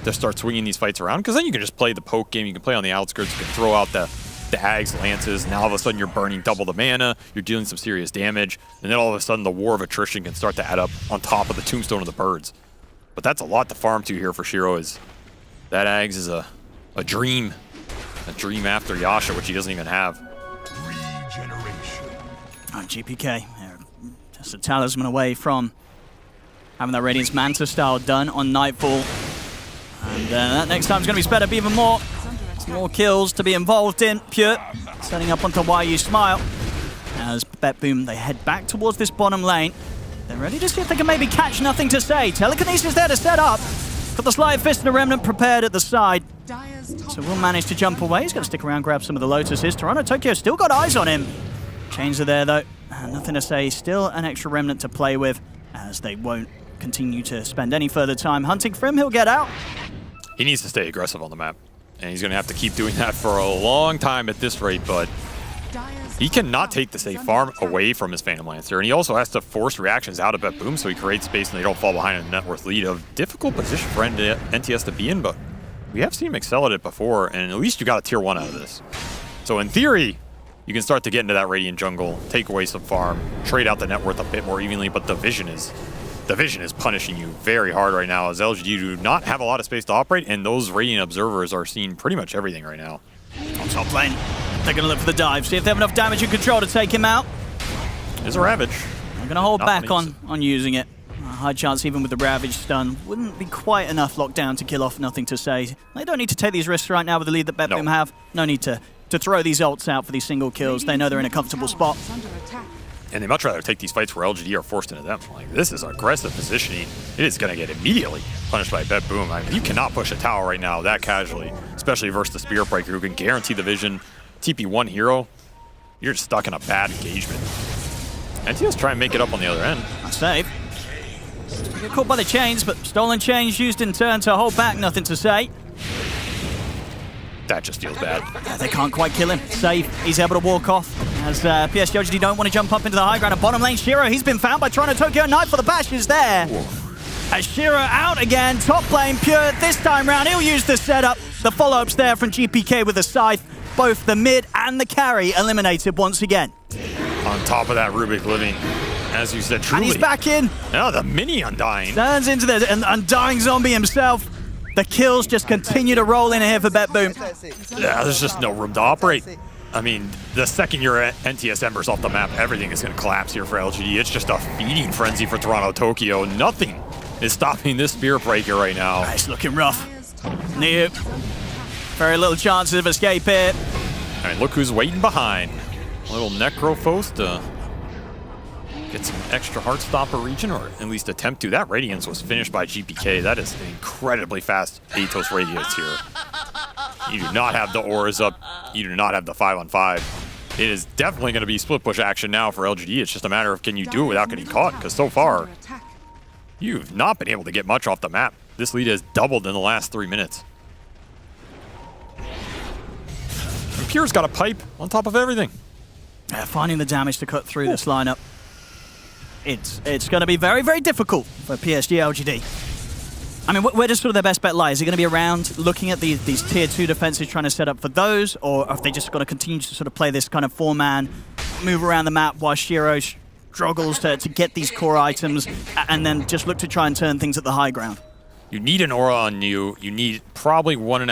to start swinging these fights around, because then you can just play the poke game, you can play on the outskirts, you can throw out the Ags, Lances, now all of a sudden you're burning double the mana, you're dealing some serious damage, and then all of a sudden the war of attrition can start to add up on top of the tombstone of the birds. But that's a lot to farm to here for Shiro. Is that Ags is a dream after Yasha, which he doesn't even have. GPK, just a talisman away from having that Radiance Manta style done on Nightfall. And that next time's going to be sped up even more. Some more kills to be involved in. Pure setting up onto YU Smile. As BetBoom, they head back towards this bottom lane. They're ready to see if they can maybe catch Nothing to Say. Telekinesis there to set up. Got the Sleight of Fist and a Remnant prepared at the side. So we'll manage to jump away. He's got to stick around, grab some of the Lotuses. Toronto Tokyo still got eyes on him. Chains are there though. Nothing to Say. Still an extra Remnant to play with, as they won't continue to spend any further time hunting for him. He'll get out. He needs to stay aggressive on the map, and he's going to have to keep doing that for a long time at this rate, but he cannot take the safe farm away from his Phantom Lancer, and he also has to force reactions out of BetBoom so he creates space and they don't fall behind in a net worth lead. A difficult position for NTS to be in, but we have seen him excel at it before, and at least you got a tier 1 out of this. So in theory, you can start to get into that Radiant jungle, take away some farm, trade out the net worth a bit more evenly, but the vision is punishing you very hard right now, as LGD do not have a lot of space to operate, and those Radiant Observers are seeing pretty much everything right now. On top lane, they're going to look for the dive, see if they have enough damage and control to take him out. There's a Ravage. They're going to hold back on using it. A high chance even with the Ravage stun. Wouldn't be quite enough lockdown to kill off Nothing to Say. They don't need to take these risks right now with the lead that BetBoom have. No need to throw these ults out for these single kills. They know they're in a comfortable spot. And they much rather take these fights where LGD are forced into them. Like, this is aggressive positioning. It is going to get immediately punished by BetBoom. I mean, you cannot push a tower right now that casually, especially versus the Spirit Breaker, who can guarantee the vision. TP1 hero, you're stuck in a bad engagement. NTS try and make it up on the other end. Nice save. Get caught by the chains, but stolen chains used in turn to hold back Nothing to Say. That just feels bad. Yeah, they can't quite kill him. Safe. He's able to walk off. As PSG LGD don't want to jump up into the high ground. At bottom lane, Shiro, he's been found by Toronto Tokyo. Knife for the bash is there. Whoa. As Shiro out again. Top lane, Pure this time round. He'll use the setup. The follow-ups there from GPK with the scythe. Both the mid and the carry eliminated once again. On top of that, Rubik living, as you said, truly. And he's back in. Now the mini Undying. Turns into the Undying zombie himself. The kills just continue to roll in here for BetBoom. Yeah, there's just no room to operate. I mean, the second your NTS Ember's off the map, everything is going to collapse here for LGD. It's just a feeding frenzy for Toronto Tokyo. Nothing is stopping this Spirit Breaker right now. It's looking rough. Neo. Very little chances of escape here. All right, look who's waiting behind. A little Necrophos to get some extra Heartstopper region, or at least attempt to. That Radiance was finished by GPK. That is an incredibly fast Atos Radiance here. You do not have the auras up. You do not have the 5-on-5. It is definitely going to be split push action now for LGD. It's just a matter of can you do it without getting caught, because so far, you've not been able to get much off the map. This lead has doubled in the last 3 minutes. And Pure's got a pipe on top of everything. Finding the damage to cut through this lineup. It's going to be very, very difficult for PSG LGD. I mean, where does sort of their best bet lie? Is it going to be around looking at these tier 2 defenses, trying to set up for those, or are they just going to continue to sort of play this kind of 4-man, move around the map while Shiro struggles to get these core items, and then just look to try and turn things at the high ground? You need an aura on you. You need probably one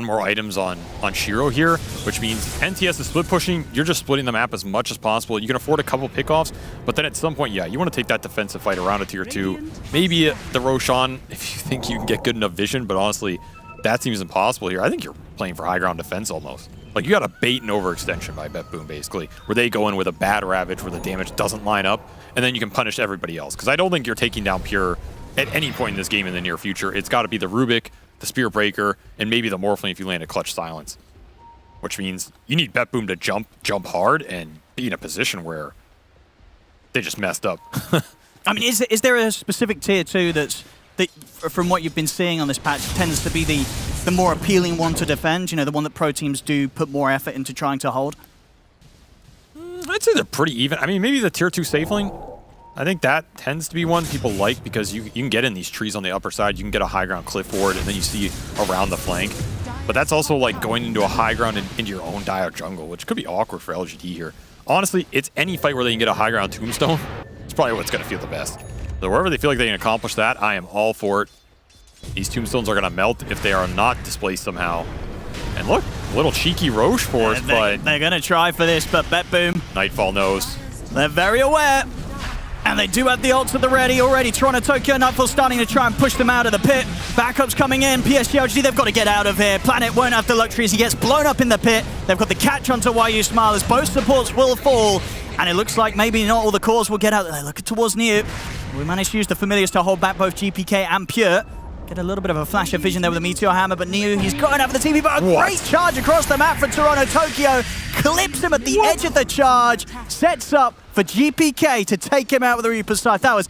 more items on Shiro here, which means NTS is split pushing. You're just splitting the map as much as possible. You can afford a couple pickoffs, but then at some point, yeah, you want to take that defensive fight around a tier 2. Maybe the Roshan, if you think you can get good enough vision, but honestly, that seems impossible here. I think you're playing for high ground defense almost. Like, you got a bait and overextension by BetBoom, basically, where they go in with a bad Ravage where the damage doesn't line up, and then you can punish everybody else. Because I don't think you're taking down Pure at any point in this game in the near future. It's got to be the Rubik, the Spear Breaker, and maybe the Morphling if you land a Clutch Silence. Which means you need BetBoom to jump hard and be in a position where they just messed up. I mean, is there a specific tier 2 that from what you've been seeing on this patch, tends to be the more appealing one to defend? You know, the one that pro teams do put more effort into trying to hold? I'd say they're pretty even. I mean, maybe the tier 2 Safeling. I think that tends to be one people like because you can get in these trees on the upper side. You can get a high ground cliff ward, and then you see around the flank. But that's also like going into a high ground into your own Dire jungle, which could be awkward for LGD here. Honestly, it's any fight where they can get a high ground tombstone. It's probably what's going to feel the best. So wherever they feel like they can accomplish that, I am all for it. These tombstones are going to melt if they are not displaced somehow. And look, a little cheeky Roche force, but they're going to try for this, but BetBoom. Nightfall knows. They're very aware. And they do have the ults at the ready already. Toronto Tokyo Nightfall starting to try and push them out of the pit. Backups coming in. PSG LGD, they've got to get out of here. Planet won't have the luxury as he gets blown up in the pit. They've got the catch onto YU Smile as both supports will fall. And it looks like maybe not all the cores will get out. They're looking towards Neo. We managed to use the familiars to hold back both GPK and Pure. Get a little bit of a flash of vision there with a Meteor Hammer, but Neo, he's going over the TV, but a great charge across the map for Toronto Tokyo. Clips him at the edge of the charge, sets up for GPK to take him out with a Reaper's Scythe. That was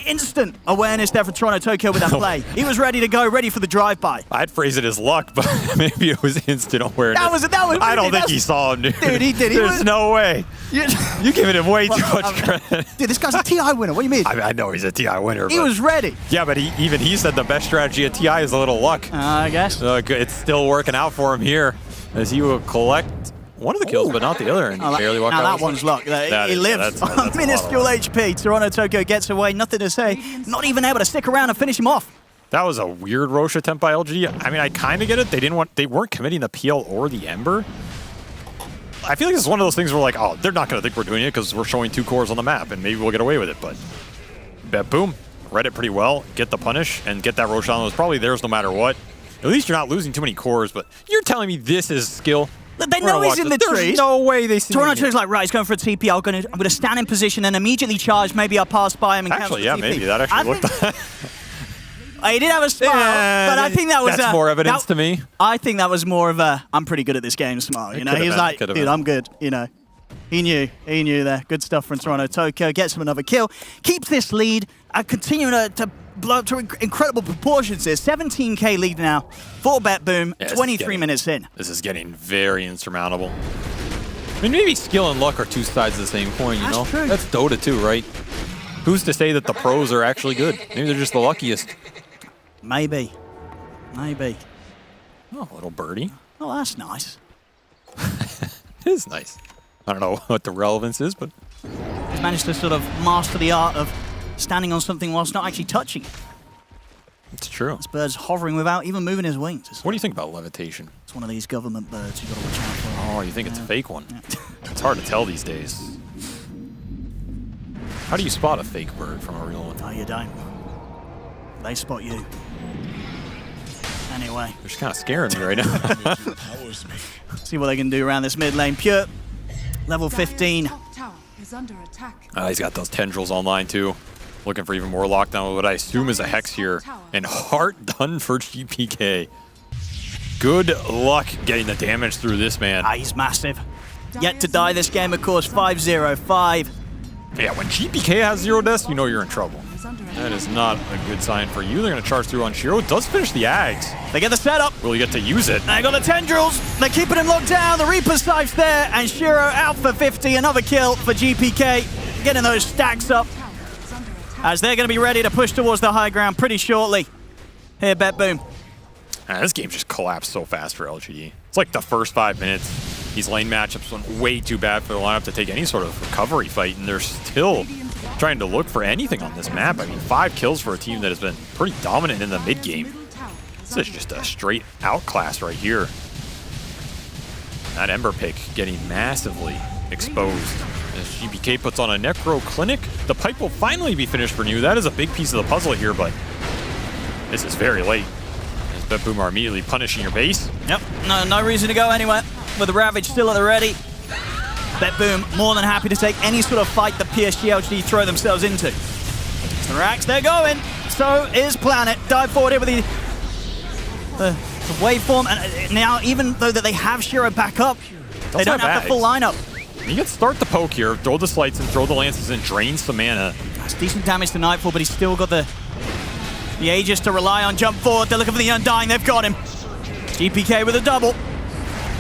instant awareness there for Toronto Tokyo with that play. He was ready to go, ready for the drive-by. I'd phrase it as luck, but maybe it was instant awareness. That was I don't think he saw him, dude. Dude, he did. There's no way. You're giving him way too much credit. Dude, this guy's a TI winner. What do you mean? I know he's a TI winner. He was ready. Yeah, but even he said the best strategy at TI is a little luck. I guess. It's still working out for him here as he will collect one of the kills, but not the other. And barely walked out. Now that one's luck. He lives on minuscule HP. Toronto Tokyo gets away. Nothing to say. Not even able to stick around and finish him off. That was a weird Roche attempt by LGD. I mean, I kind of get it. They weren't committing the PL or the Ember. I feel like it's one of those things where like, oh, they're not going to think we're doing it because we're showing 2 cores on the map and maybe we'll get away with it. But BetBoom read it pretty well. Get the punish and get that Roshan. It was probably theirs no matter what. At least you're not losing too many cores, but you're telling me this is skill? They know he's in the trees. There's no way they see him. Toronto's like, right, he's going for a TP. I'm going to stand in position and immediately charge. Maybe I'll pass by him and cancel the TP. Actually, yeah, maybe. That actually looked... He did have a smile, but I think that was that's more evidence to me. I think that was more of a I'm pretty good at this game smile. You know, he's like, dude, I'm good. You know, he knew there. Good stuff from Toronto Tokyo. Gets him another kill. Keeps this lead. Continuing to blow up to incredible proportions here. 17k lead now for BetBoom. Yeah, 23 minutes in. This is getting very insurmountable. I mean, maybe skill and luck are 2 sides of the same coin. You know, true. That's Dota too, right? Who's to say that the pros are actually good? Maybe they're just the luckiest. Maybe. Oh, little birdie. Oh, that's nice. It is nice. I don't know what the relevance is, but... He's managed to sort of master the art of standing on something whilst not actually touching it. It's true. This bird's hovering without even moving his wings. What do you think about levitation? It's one of these government birds you've got to watch out for. Oh, you think it's a fake one? Yeah. It's hard to tell these days. How do you spot a fake bird from a real one? No, you don't. They spot you. Anyway. They're just kind of scaring me right now. See what they can do around this mid lane. Pure, level 15. He's got those tendrils online too. Looking for even more lockdown with what I assume is a Hex here. And Heart done for GPK. Good luck getting the damage through this man. He's massive. Yet to die this game, of course, 5-0-5. Yeah, when GPK has 0 deaths, you know you're in trouble. That is not a good sign for you. They're going to charge through on Shiro. Does finish the Ags. They get the setup. Will he get to use it? They got the tendrils. They're keeping him locked down. The Reaper Scythe's there, and Shiro out for 50. Another kill for GPK. Getting those stacks up as they're going to be ready to push towards the high ground pretty shortly. Here, Bet Boom. This game just collapsed so fast for LGD. It's like the first 5 minutes. These lane matchups went way too bad for the lineup to take any sort of recovery fight, and they're still trying to look for anything on this map. I mean, 5 kills for a team that has been pretty dominant in the mid game. This is just a straight outclass right here. That Ember pick getting massively exposed. As GBK puts on a Necro Clinic, the pipe will finally be finished for New. That is a big piece of the puzzle here, but this is very late. As BetBoom are immediately punishing your base. Yep, no reason to go anywhere. With the Ravage still at the ready. BetBoom more than happy to take any sort of fight that PSG LGD throw themselves into. The racks, they're going. So is Planet. Dive forward here with the waveform. And now, even though that they have Shiro back up, they don't have the full lineup. You can start the poke here, throw the slights and throw the lances and drain some mana. That's decent damage to Nightfall, but he's still got the Aegis to rely on. Jump forward, they're looking for the Undying, they've got him. GPK with a double.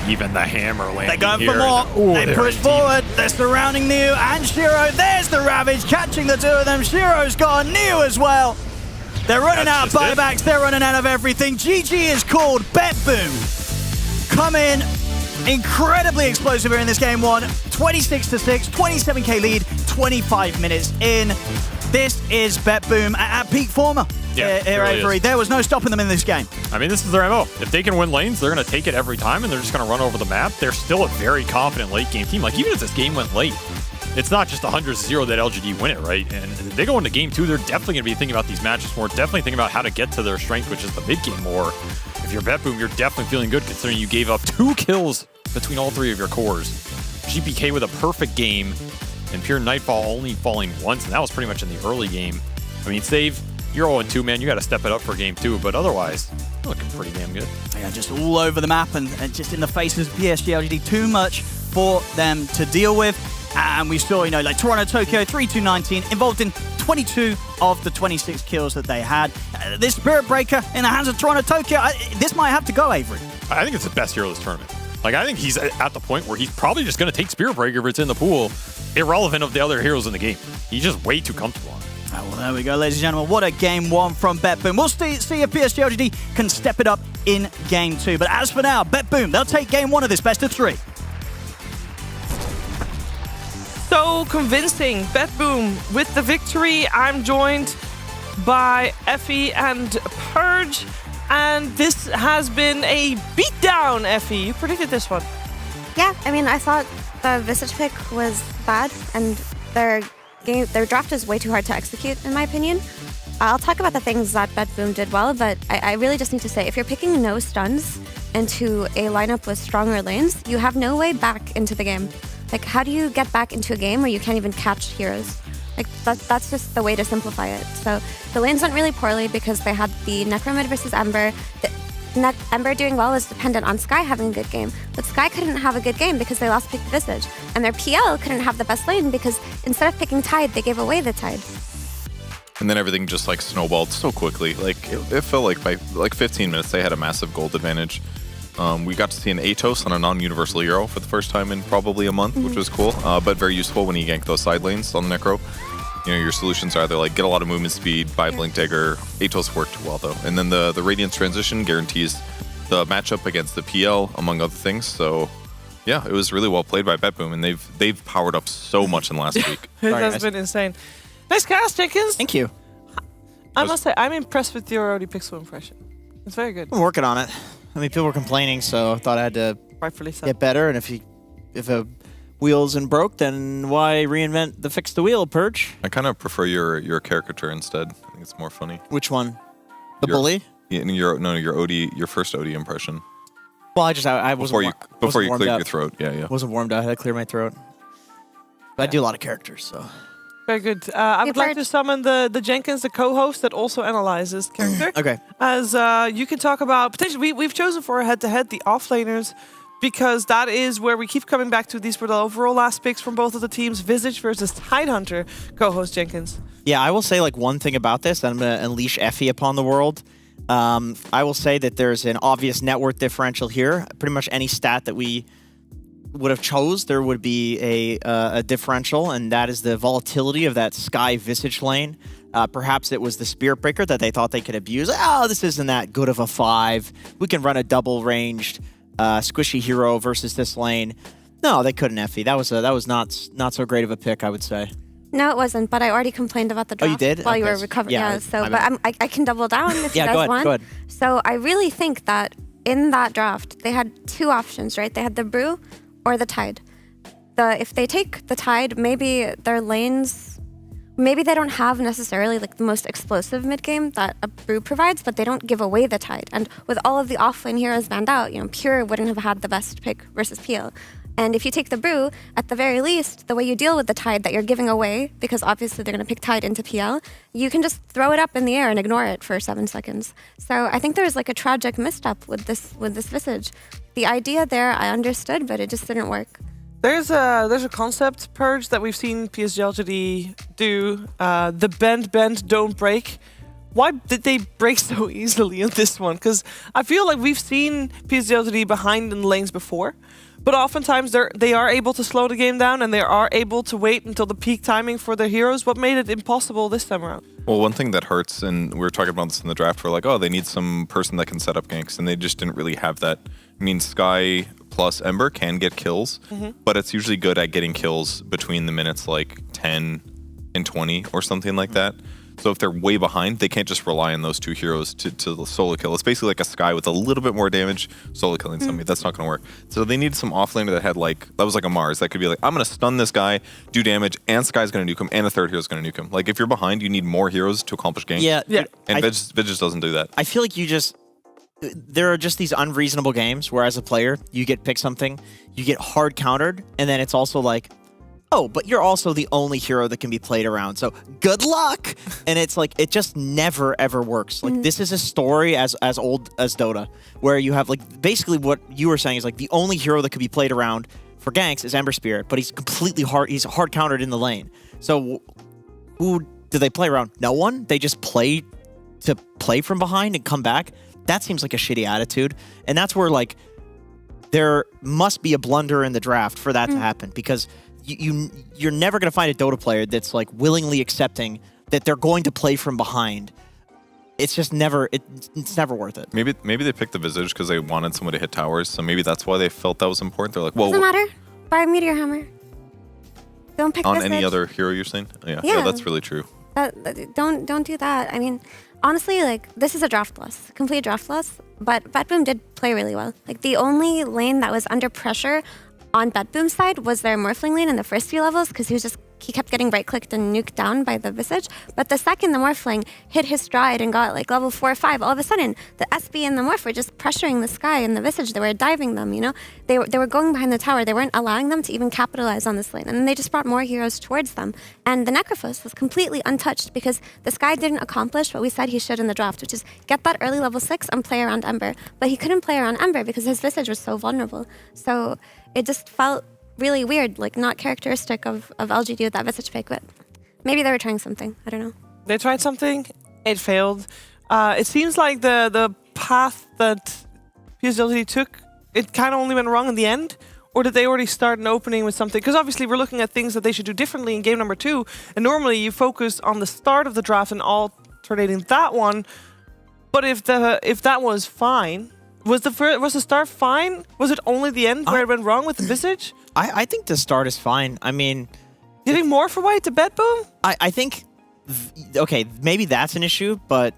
Even the hammer landing. They're going here for more. They push deep. forward. They're surrounding New and Shiro. There's the Ravage catching the two of them. Shiro's gone. New as well. They're running out of buybacks. They're running out of everything. GG is called. BetBoom come in incredibly explosive here in this game one. 26-6, 27k lead, 25 minutes in. This is BetBoom at peak former. Yeah, here at really A3. There was no stopping them in this game. I mean, this is their MO. If they can win lanes, they're going to take it every time, and they're just going to run over the map. They're still a very confident late-game team. Like, even if this game went late, it's not just 100-0 that LGD win it, right? And if they go into game 2, they're definitely going to be thinking about these matches more, definitely thinking about how to get to their strength, which is the mid-game more. If you're BetBoom, you're definitely feeling good considering you gave up 2 kills between all 3 of your cores. GPK with a perfect game, and Pure Nightfall only falling once, and that was pretty much in the early game. I mean, Save, you're 0-2, man. You got to step it up for game 2, but otherwise, you're looking pretty damn good. Yeah, just all over the map and just in the faces of PSG LGD. Too much for them to deal with. And we saw, like Toronto, Tokyo, 3-2-19, involved in 22 of the 26 kills that they had. This Spirit Breaker in the hands of Toronto, Tokyo, this might have to go, Avery. I think it's the best hero of this tournament. Like, I think he's at the point where he's probably just going to take Spirit Breaker if it's in the pool, irrelevant of the other heroes in the game. He's just way too comfortable on it. Well, there we go, ladies and gentlemen. What a game one from BetBoom. We'll see if PSG LGD can step it up in game 2. But as for now, BetBoom, they'll take game 1 of this best of 3. So convincing. BetBoom with the victory. I'm joined by Effie and Purge. And this has been a beatdown, Effie. You predicted this one. Yeah, I mean, I thought the Visage pick was bad, and their draft is way too hard to execute, in my opinion. I'll talk about the things that BetBoom did well, but I really just need to say, if you're picking no stuns into a lineup with stronger lanes, you have no way back into the game. Like, how do you get back into a game where you can't even catch heroes? Like, that's just the way to simplify it. So the lanes went really poorly because they had the Necromid versus Ember. Ember doing well is dependent on Sky having a good game. But Sky couldn't have a good game because they lost pick Visage. And their PL couldn't have the best lane because instead of picking Tide, they gave away the Tide. And then everything just like snowballed so quickly. Like it felt like by like 15 minutes they had a massive gold advantage. We got to see an Atos on a non-universal hero for the first time in probably a month, which was cool, but very useful when you gank those side lanes on the Necro. Your solutions are either like get a lot of movement speed, buy Blink Dagger. Atos worked well though. And then the Radiance transition guarantees the matchup against the PL, among other things. So yeah, it was really well played by BetBoom, and they've powered up so much in the last week. It has been insane. Nice cast, Jenkins. Thank you. I must say, I'm impressed with your OD Pixel impression. It's very good. I'm working on it. I mean, people were complaining, so I thought I had to get better. And if a wheel isn't broke, then why reinvent the fix the wheel, Purge? I kind of prefer your caricature instead. I think it's more funny. Which one? The bully? Yeah, your first OD impression. Well, I wasn't before you cleared out. your throat. Yeah. Wasn't warmed up. I had to clear my throat. But I do a lot of characters, so. Very good. I would like to summon the Jenkins, the co-host that also analyzes character. Okay. As you can talk about potentially, we've chosen for a head-to-head the offlaners because that is where we keep coming back to. These were the overall last picks from both of the teams. Visage versus Tidehunter, co-host Jenkins. Yeah, I will say like one thing about this, and I'm going to unleash Effie upon the world. I will say that there's an obvious net worth differential here. Pretty much any stat that we would have chose, there would be a differential, and that is the volatility of that Sky Visage lane. Perhaps it was the Spirit Breaker that they thought they could abuse. Oh, this isn't that good of a 5. We can run a double-ranged squishy hero versus this lane. No, they couldn't, Effie. That was not so great of a pick, I would say. No, it wasn't, but I already complained about the draft you did? while you Okay. were recovering. Yeah, So, but I can double down if you Yeah, guys go ahead, want. go ahead. So I really think that in that draft, they had 2 options, right? They had the Brew or the Tide. If they take the Tide, maybe their lanes, maybe they don't have necessarily like the most explosive mid game that a Brew provides, but they don't give away the Tide. And with all of the offlane heroes banned out, Pure wouldn't have had the best pick versus PL. And if you take the Brew, at the very least, the way you deal with the Tide that you're giving away, because obviously they're going to pick Tide into PL, you can just throw it up in the air and ignore it for 7 seconds. So I think there was like a tragic misstep with this Visage. The idea there I understood, but it just didn't work. There's a concept purge that we've seen PSG LGD do. The bend, don't break. Why did they break so easily in this one? Because I feel like we've seen PSG LGD behind in the lanes before. But oftentimes they are able to slow the game down and they are able to wait until the peak timing for their heroes. What made it impossible this time around? Well, one thing that hurts, and we were talking about this in the draft, we're like, oh, they need some person that can set up ganks, and they just didn't really have that. I mean, Sky plus Ember can get kills, but it's usually good at getting kills between the minutes like 10 and 20 or something like that. So if they're way behind, they can't just rely on those 2 heroes to solo kill. It's basically like a Sky with a little bit more damage, solo killing somebody. That's not going to work. So they need some offlaner that had that was like a Mars. That could be like, I'm going to stun this guy, do damage, and Sky's going to nuke him, and a 3rd hero's going to nuke him. Like if you're behind, you need more heroes to accomplish ganks. Yeah. And Vig doesn't do that. I feel like there are just these unreasonable games where as a player, you get picked something, you get hard countered, and then it's also like, oh, but you're also the only hero that can be played around, so good luck! And it's like, it just never, ever works. Like, this is a story as old as Dota, where you have, like, basically what you were saying is, like, the only hero that could be played around for ganks is Ember Spirit, but he's hard countered in the lane. So, who do they play around? No one? They just play from behind and come back? That seems like a shitty attitude, and that's where, like, there must be a blunder in the draft for that to happen, because you're never going to find a Dota player that's like willingly accepting that they're going to play from behind. It's just never it's never worth it. Maybe they picked the Visage because they wanted someone to hit towers, so maybe that's why they felt that was important. They're like, well, doesn't matter. Buy Meteor Hammer. Don't pick on Visage. any other hero you're saying? Yeah, that's really true. Don't do that. I mean, honestly, like, this is a draft loss, complete draft loss. But Betboom did play really well. Like, the only lane that was under pressure on Betboom's side was their Morphling lane in the first few levels, because he kept getting right-clicked and nuked down by the Visage. But the second the Morphling hit his stride and got like level 4 or 5, all of a sudden the SB and the Morph were just pressuring the Sky and the Visage. They were diving them, They were going behind the tower. They weren't allowing them to even capitalize on this lane. And then they just brought more heroes towards them. And the Necrophos was completely untouched because the Sky didn't accomplish what we said he should in the draft, which is get that early level 6 and play around Ember. But he couldn't play around Ember because his Visage was so vulnerable. So it just felt really weird, like not characteristic of LGD with that Visage pick, but maybe they were trying something. I don't know. They tried something, it failed. It seems like the path that PSG took, it kind of only went wrong in the end. Or did they already start an opening with something? Because obviously we're looking at things that they should do differently in game number 2. And normally you focus on the start of the draft and alternating that one. But if that was fine, was the start fine? Was it only the end where it went wrong with the Visage? I think the start is fine. I mean, getting more for white to Betboom? I think, okay, maybe that's an issue, but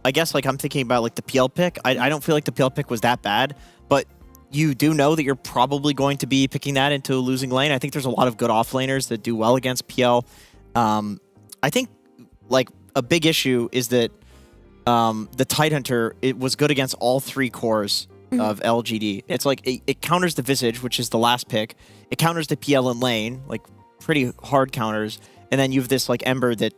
I guess like I'm thinking about like the PL pick. I don't feel like the PL pick was that bad, but you do know that you're probably going to be picking that into a losing lane. I think there's a lot of good offlaners that do well against PL. I think like a big issue is that the Tidehunter, it was good against all 3 cores of LGD. It's like it counters the Visage, which is the last pick. It counters the PL in lane, like pretty hard counters. And then you have this like Ember that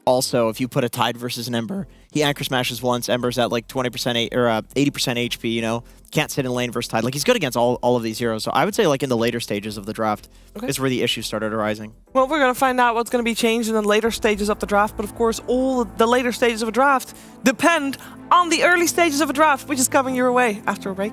also, if you put a Tide versus an Ember, he anchor smashes once, Ember's at like 20% or 80% HP, you know, can't sit in lane versus Tide. Like, he's good against all of these heroes. So I would say, like, in the later stages of the draft is where the issues started arising. Well, we're going to find out what's going to be changed in the later stages of the draft, but of course, all the later stages of a draft depend on the early stages of a draft, which is coming your way after a break.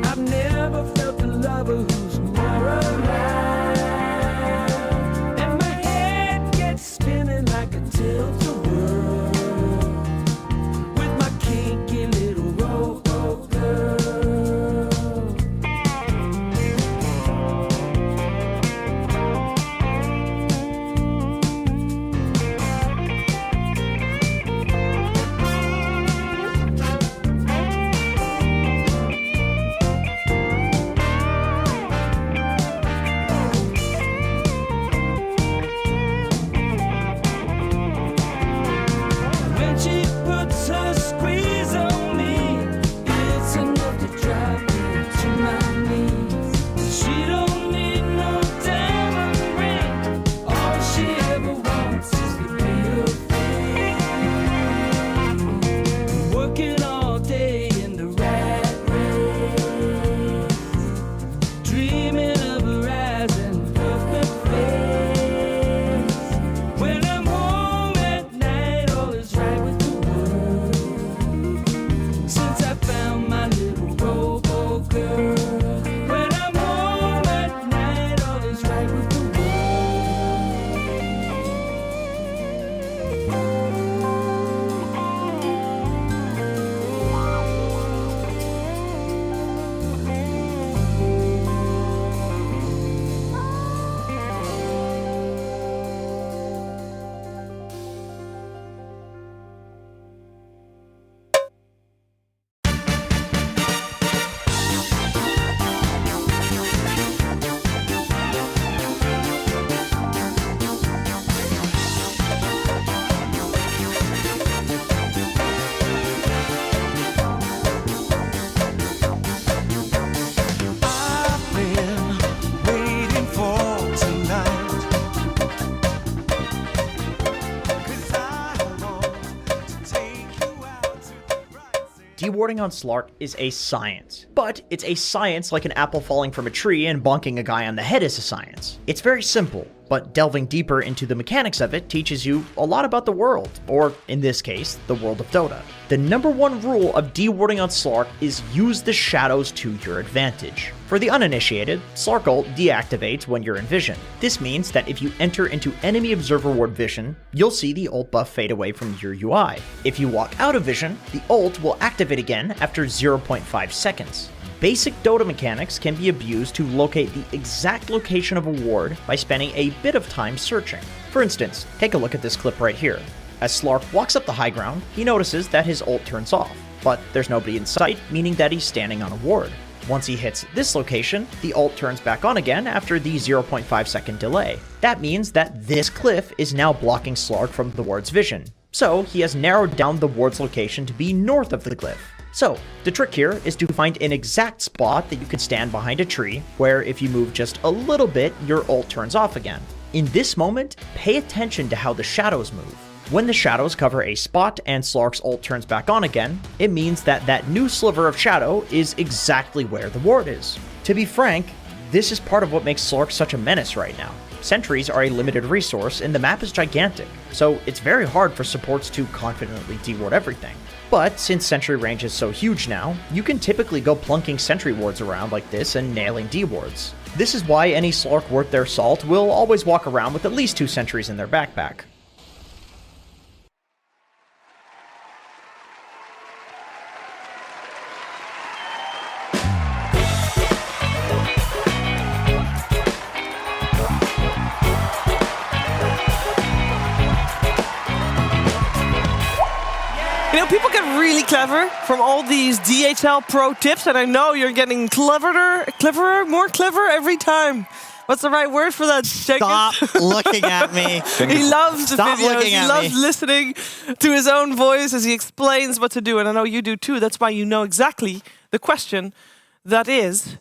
I've never felt a lover who's more alive. When she puts her squeeze on me, it's enough to drive me to my knees. She don't need no diamond ring. All she ever wants is to be her friend. Working all day in the rat race, dreaming of a rising perfect face. When I'm home at night, all is right with the world. Since I found my little robo girl. When I'm home at night, all is right with the world. I've been waiting for tonight, 'cause I want to take you out to Dewarding on Slark is a science, but it's a science like an apple falling from a tree and bonking a guy on the head is a science. It's very simple, but delving deeper into the mechanics of it teaches you a lot about the world, or in this case, the world of Dota. The number one rule of dewarding on Slark is use the shadows to your advantage. For the uninitiated, Slark ult deactivates when you're in vision. This means that if you enter into enemy observer ward vision, you'll see the ult buff fade away from your UI. If you walk out of vision, the ult will activate again after 0.5 seconds. Basic Dota mechanics can be abused to locate the exact location of a ward by spending a bit of time searching. For instance, take a look at this clip right here. As Slark walks up the high ground, he notices that his ult turns off, but there's nobody in sight, meaning that he's standing on a ward. Once he hits this location, the ult turns back on again after the 0.5 second delay. That means that this cliff is now blocking Slark from the ward's vision, so he has narrowed down the ward's location to be north of the cliff. So, the trick here is to find an exact spot that you can stand behind a tree, where if you move just a little bit, your ult turns off again. In this moment, pay attention to how the shadows move. When the shadows cover a spot and Slark's ult turns back on again, it means that that new sliver of shadow is exactly where the ward is. To be frank, this is part of what makes Slark such a menace right now. Sentries are a limited resource and the map is gigantic, so it's very hard for supports to confidently deward everything. But since sentry range is so huge now, you can typically go plunking sentry wards around like this and nailing D-wards. This is why any Slark worth their salt will always walk around with at least 2 sentries in their backpack. You know, people get really clever from all these DHL pro tips, and I know you're getting cleverer, more clever every time. What's the right word for that? Stop looking at me. He loves the Stop videos. looking He at loves me. listening to his own voice as he explains what to do, and I know you do too. That's why you know exactly the question. That is,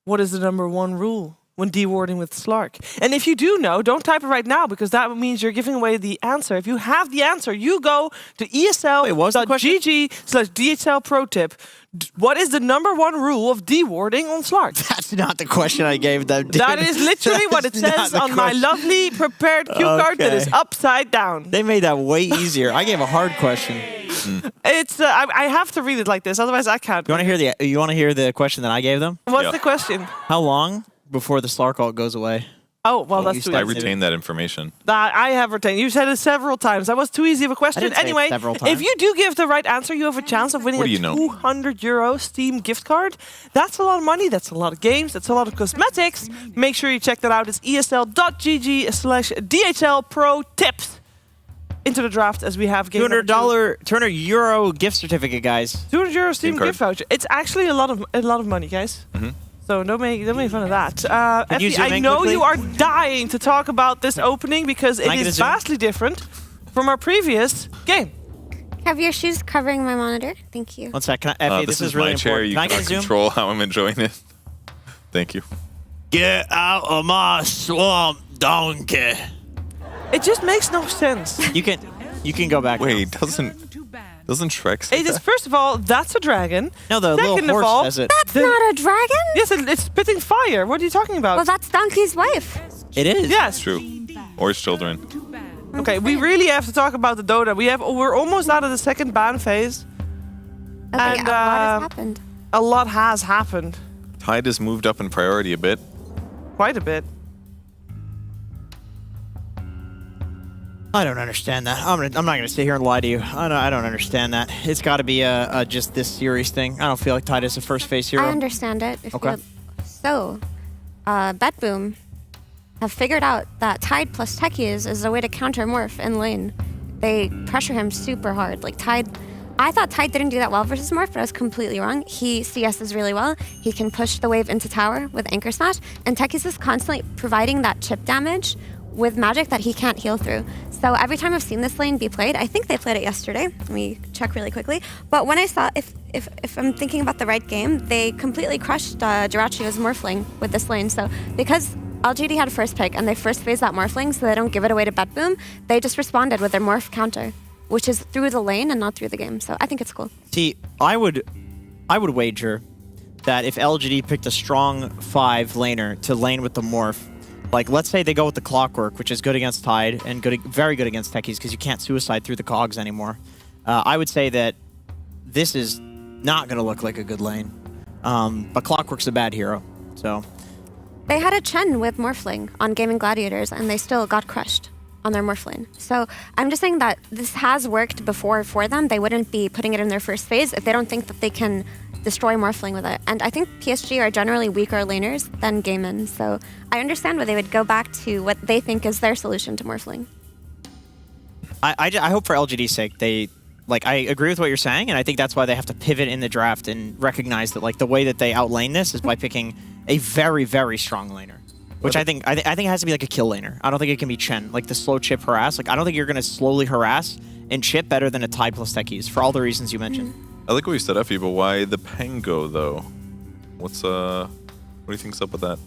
what is the number one rule when dewarding with Slark? And if you do know, don't type it right now because that means you're giving away the answer. If you have the answer, you go to esl.gg/DHL pro tip. What is the number one rule of dewarding on Slark? That's not the question I gave them, dude. That is literally what it says on my lovely prepared cue card that is upside down. They made that way easier. I gave a hard question. It's I have to read it like this, otherwise I can't. You want to hear the question that I gave them? What's the question? How long before the Slark ult goes away? Oh, well, that's too I easy. retain that information. I have retained. You said it several times. That was too easy of a question. didn't say it Anyway, several times. if you do give the right answer, you have a chance of winning What do a you know? €200 Steam gift card. That's a lot of money. That's a lot of games. That's a lot of cosmetics. Make sure you check that out. It's esl.gg/DHL pro tips. Into the draft as we have game €200 gift certificate, guys. €200 Steam Game card. gift voucher. It's actually a lot of money, guys. So don't make fun of that. Can you Effie, zoom I in know quickly? you are dying to talk about this opening because Can I it get a is zoom? vastly different from our previous game. Have your shoes covering my monitor? Thank you. One sec. Can I, Effie, this is is really my chair. important. You Can I cannot get a zoom? control how I'm enjoying it. Thank you. Get out of my swamp, donkey. It just makes no sense. You can go back. Wait, doesn't Shrek say It is, that? first of all, that's a dragon. No, the Second little of horse all, says it. That's not a dragon? Yes, it's spitting fire. What are you talking about? Well, that's Donkey's wife. It is. Yes. True. Or his children. Okay, we really have to talk about the Dota. We're almost out of the second ban phase. Okay, And, a lot has happened. A lot has happened. Tide has moved up in priority a bit. Quite a bit. I don't understand that. I'm not gonna sit here and lie to you. I don't understand that. It's got to be a just this series thing. I don't feel like Tide is a first phase hero. I understand it. Okay. So, BetBoom have figured out that Tide plus Techies is a way to counter Morph in lane. They pressure him super hard. Like Tide, I thought Tide didn't do that well versus Morph, but I was completely wrong. He CS's really well. He can push the wave into tower with Anchor Smash, and Techies is constantly providing that chip damage with magic that he can't heal through. So every time I've seen this lane be played, I think they played it yesterday. Let me check really quickly. But when I saw, if I'm thinking about the right game, they completely crushed Jirachio's Morphling with this lane. So because LGD had a first pick and they first phased that Morphling so they don't give it away to BetBoom, they just responded with their Morph counter, which is through the lane and not through the game. So I think it's cool. See, I would wager that if LGD picked a strong 5 laner to lane with the Morph, like let's say they go with the Clockwork, which is good against Tide and very good against Techies because you can't suicide through the cogs anymore. I would say that this is not going to look like a good lane. But Clockwork's a bad hero, so. They had a Chen with Morphling on Gaming Gladiators and they still got crushed on their Morphling. So I'm just saying that this has worked before for them. They wouldn't be putting it in their first phase if they don't think that they can destroy Morphling with it. And I think PSG are generally weaker laners than Gaimin, so I understand why they would go back to what they think is their solution to Morphling. I hope for LGD's sake I agree with what you're saying, and I think that's why they have to pivot in the draft and recognize that the way that they outlane this is by picking a very, very strong laner. Which I think it has to be like a kill laner. I don't think it can be Chen, like the slow chip harass. I don't think you're gonna slowly harass and chip better than a Tide plus Techies for all the reasons you mentioned. I like what you said, Effie, but why the Pango though? What do you think's up with that?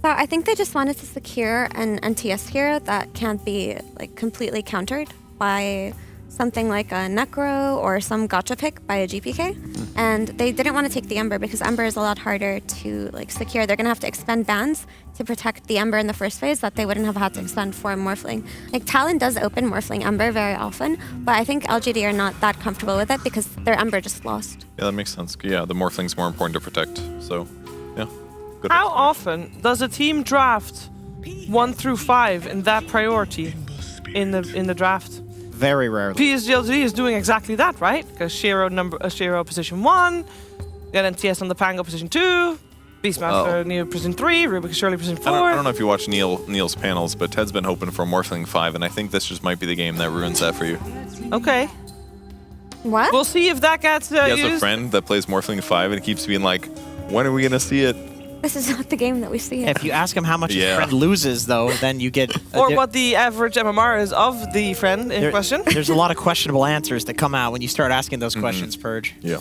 So I think they just wanted to secure an NTS hero that can't be completely countered by something like a Necro or some gotcha pick by a GPK. And they didn't want to take the Ember because Ember is a lot harder to secure. They're going to have to expend bans to protect the Ember in the first phase that they wouldn't have had to expend for Morphling. Talon does open Morphling Ember very often, but I think LGD are not that comfortable with it because their Ember just lost. Yeah, that makes sense. Yeah, the Morphling's more important to protect. So, yeah. Good. How often does a team draft 1 through 5 in that priority in the draft? Very rarely. PSGLG is doing exactly that, right? Because Shiro position 1, then NTS on the Pango position 2, Beastmaster Neo position 3, Rubik Shirley position 4. I don't know if you watch Neil's panels, but Ted's been hoping for Morphling 5, and I think this just might be the game that ruins that for you. Okay. What? We'll see if that gets He has used. a friend that plays Morphling 5 and keeps being like, when are we going to see it? This is not the game that we see. If you ask him how much his Yeah. friend loses, though, then you get... Or what the average MMR is of the friend in question. There's a lot of questionable answers that come out when you start asking those questions, Purge. Yeah.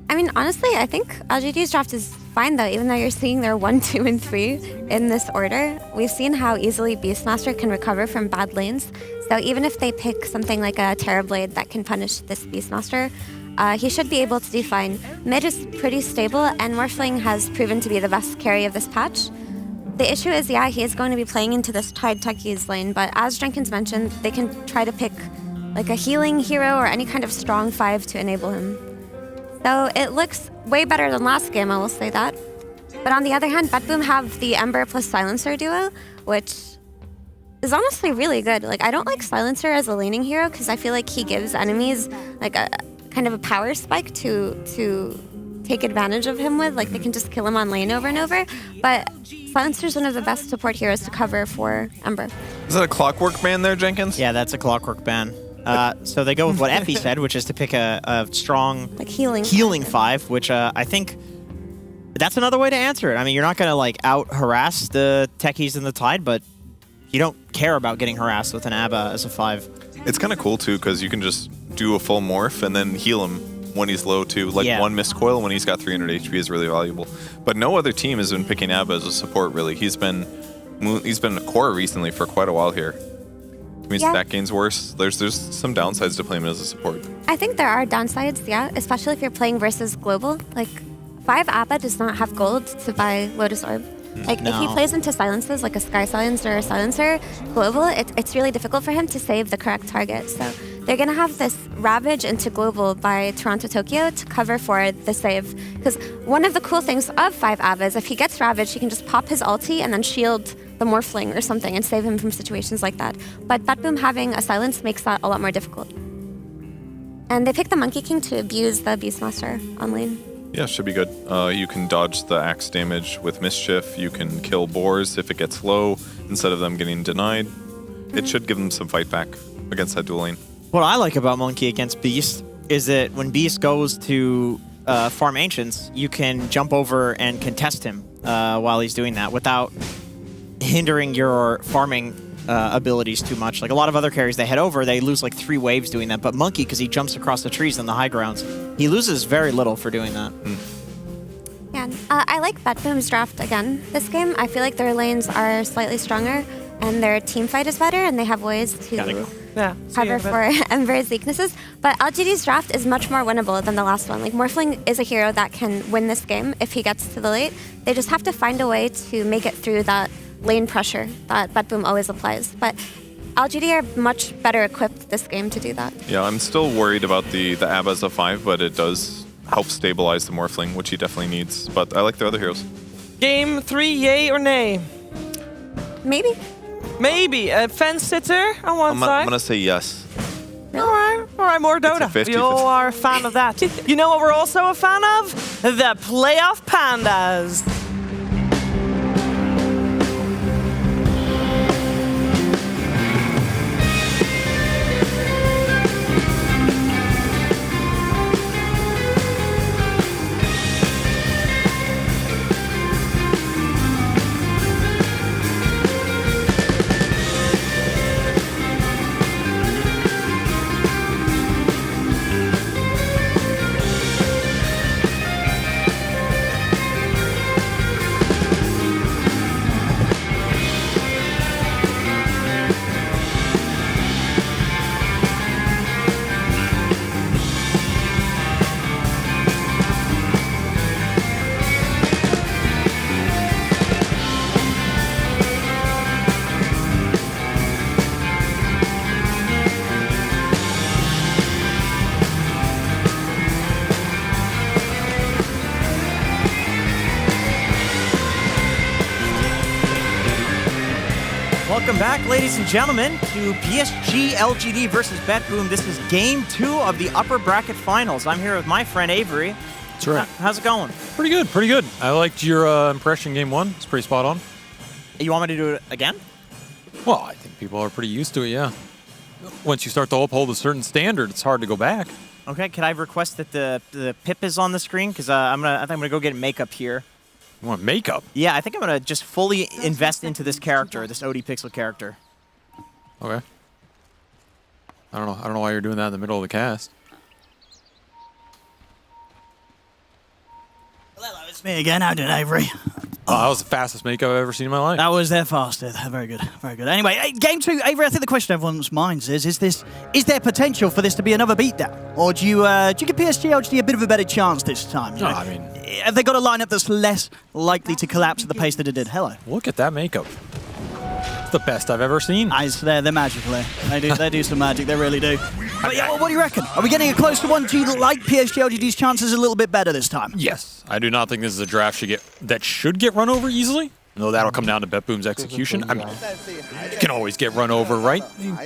I mean, honestly, I think LGD's draft is fine, though, even though you're seeing their 1, 2, and 3 in this order. We've seen how easily Beastmaster can recover from bad lanes. So even if they pick something like a Terrorblade that can punish this Beastmaster, he should be able to do fine. Mid is pretty stable, and Morphling has proven to be the best carry of this patch. The issue is, yeah, he is going to be playing into this Tide Techies lane, but as Jenkins mentioned, they can try to pick a healing hero or any kind of strong 5 to enable him. So it looks way better than last game, I will say that. But on the other hand, BetBoom have the Ember plus Silencer duo, which is honestly really good. I don't like Silencer as a laning hero because I feel like he gives enemies a kind of a power spike to take advantage of him with. They can just kill him on lane over and over. But Silencer's one of the best support heroes to cover for Ember. Is that a Clockwork ban there, Jenkins? Yeah, that's a Clockwork ban. So they go with what Effie said, which is to pick a strong healing 5, which I think that's another way to answer it. I mean, you're not going to out-harass the Techies and the Tide, but you don't care about getting harassed with an ABBA as a 5. It's kind of cool too because you can just do a full morph and then heal him when he's low too. Like one missed coil when he's got 300 HP is really valuable. But no other team has been picking Abba as a support really. He's been a core recently for quite a while here. It means stat gain's worse. There's some downsides to playing him as a support. I think there are downsides, yeah, especially if you're playing versus global. Like, 5 Abba does not have gold to buy Lotus Orb. Like, if he plays into silences, like a Sky Silencer or Silencer, global, it's really difficult for him to save the correct target. So they're going to have this Ravage into global by Toronto Tokyo to cover for the save. Because one of the cool things of 5 Abba is if he gets Ravage, he can just pop his ulti and then shield the Morphling or something and save him from situations like that. But Batboom having a silence makes that a lot more difficult. And they picked the Monkey King to abuse the Beastmaster on lane. Yeah, should be good. You can dodge the axe damage with Mischief. You can kill boars if it gets low instead of them getting denied. It should give them some fight back against that dual lane. What I like about Monkey against Beast is that when Beast goes to farm Ancients, you can jump over and contest him while he's doing that without hindering your farming abilities too much. Like a lot of other carries, they head over, they lose like 3 waves doing that. But Monkey, because he jumps across the trees on the high grounds, he loses very little for doing that. Yeah, I like Batboom's draft again this game. I feel like their lanes are slightly stronger and their team fight is better and they have ways to cover for Ember's weaknesses. But LGD's draft is much more winnable than the last one. Like, Morphling is a hero that can win this game if he gets to the late. They just have to find a way to make it through that lane pressure that Batboom always applies. But LGD are much better equipped this game to do that. Yeah, I'm still worried about the Abba as a 5, but it does help stabilize the Morphling, which he definitely needs. But I like the other heroes. Game 3, yay or nay? Maybe. Maybe. A fence sitter on one side? I'm going to say yes. All right, more Dota. 50-50. We all are a fan of that. You know what we're also a fan of? The Playoff Pandas. Welcome back, ladies and gentlemen, to PSG LGD versus Batboom. This is Game 2 of the upper bracket finals. I'm here with my friend Avery. That's right. How's it going? Pretty good, pretty good. I liked your impression Game 1. It's pretty spot on. You want me to do it again? Well, I think people are pretty used to it, yeah. Once you start to uphold a certain standard, it's hard to go back. Okay, can I request that the pip is on the screen? Because I think I'm gonna go get makeup here. You want makeup? Yeah, I think I'm gonna just fully invest into this character, this OD Pixel character. Okay. I don't know why you're doing that in the middle of the cast. Hello, it's me again. How did Avery? That was the fastest makeup I've ever seen in my life. That was their fastest. Very good, very good. Anyway, Game 2, Avery, I think the question on everyone's minds is there potential for this to be another beatdown? Or do you give PSG LGD a bit of a better chance this time? No, I mean... Have they got a lineup that's less likely to collapse at the pace that it did? Hello. Look at that makeup. It's the best I've ever seen. They're magical. They do some magic. They really do. But yeah, what do you reckon? Are we getting a close to one? Do you like PSG LGD's chances a little bit better this time? Yes. I do not think this is a draft that should get run over easily. No, that'll come down to Batboom's execution. I mean, you can always get run over, right?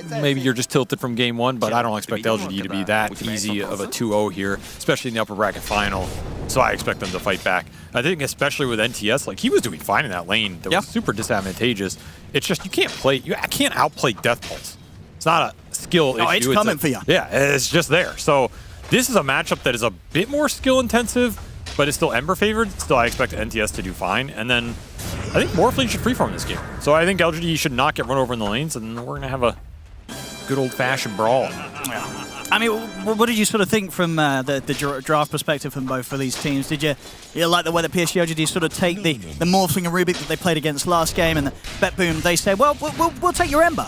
Maybe you're just tilted from Game 1, but I don't expect LGD to be that easy of a 2-0 here, especially in the upper bracket final. So I expect them to fight back. I think especially with NTS, like he was doing fine in that lane. That was super disadvantageous. It's just you can't outplay Death Pulse. It's not a skill issue. It's coming for you. Yeah, it's just there. So this is a matchup that is a bit more skill intensive, but it's still Ember favored. Still, I expect NTS to do fine. And then I think Morphling should freeform this game. So I think LGD should not get run over in the lanes, and we're going to have a good old-fashioned brawl. I mean, what did you sort of think from the draft perspective from both of these teams? Did you like the way that PSG OGD sort of take the Morphling and Rubik that they played against last game, and the BetBoom, they said, well, we'll take your Ember?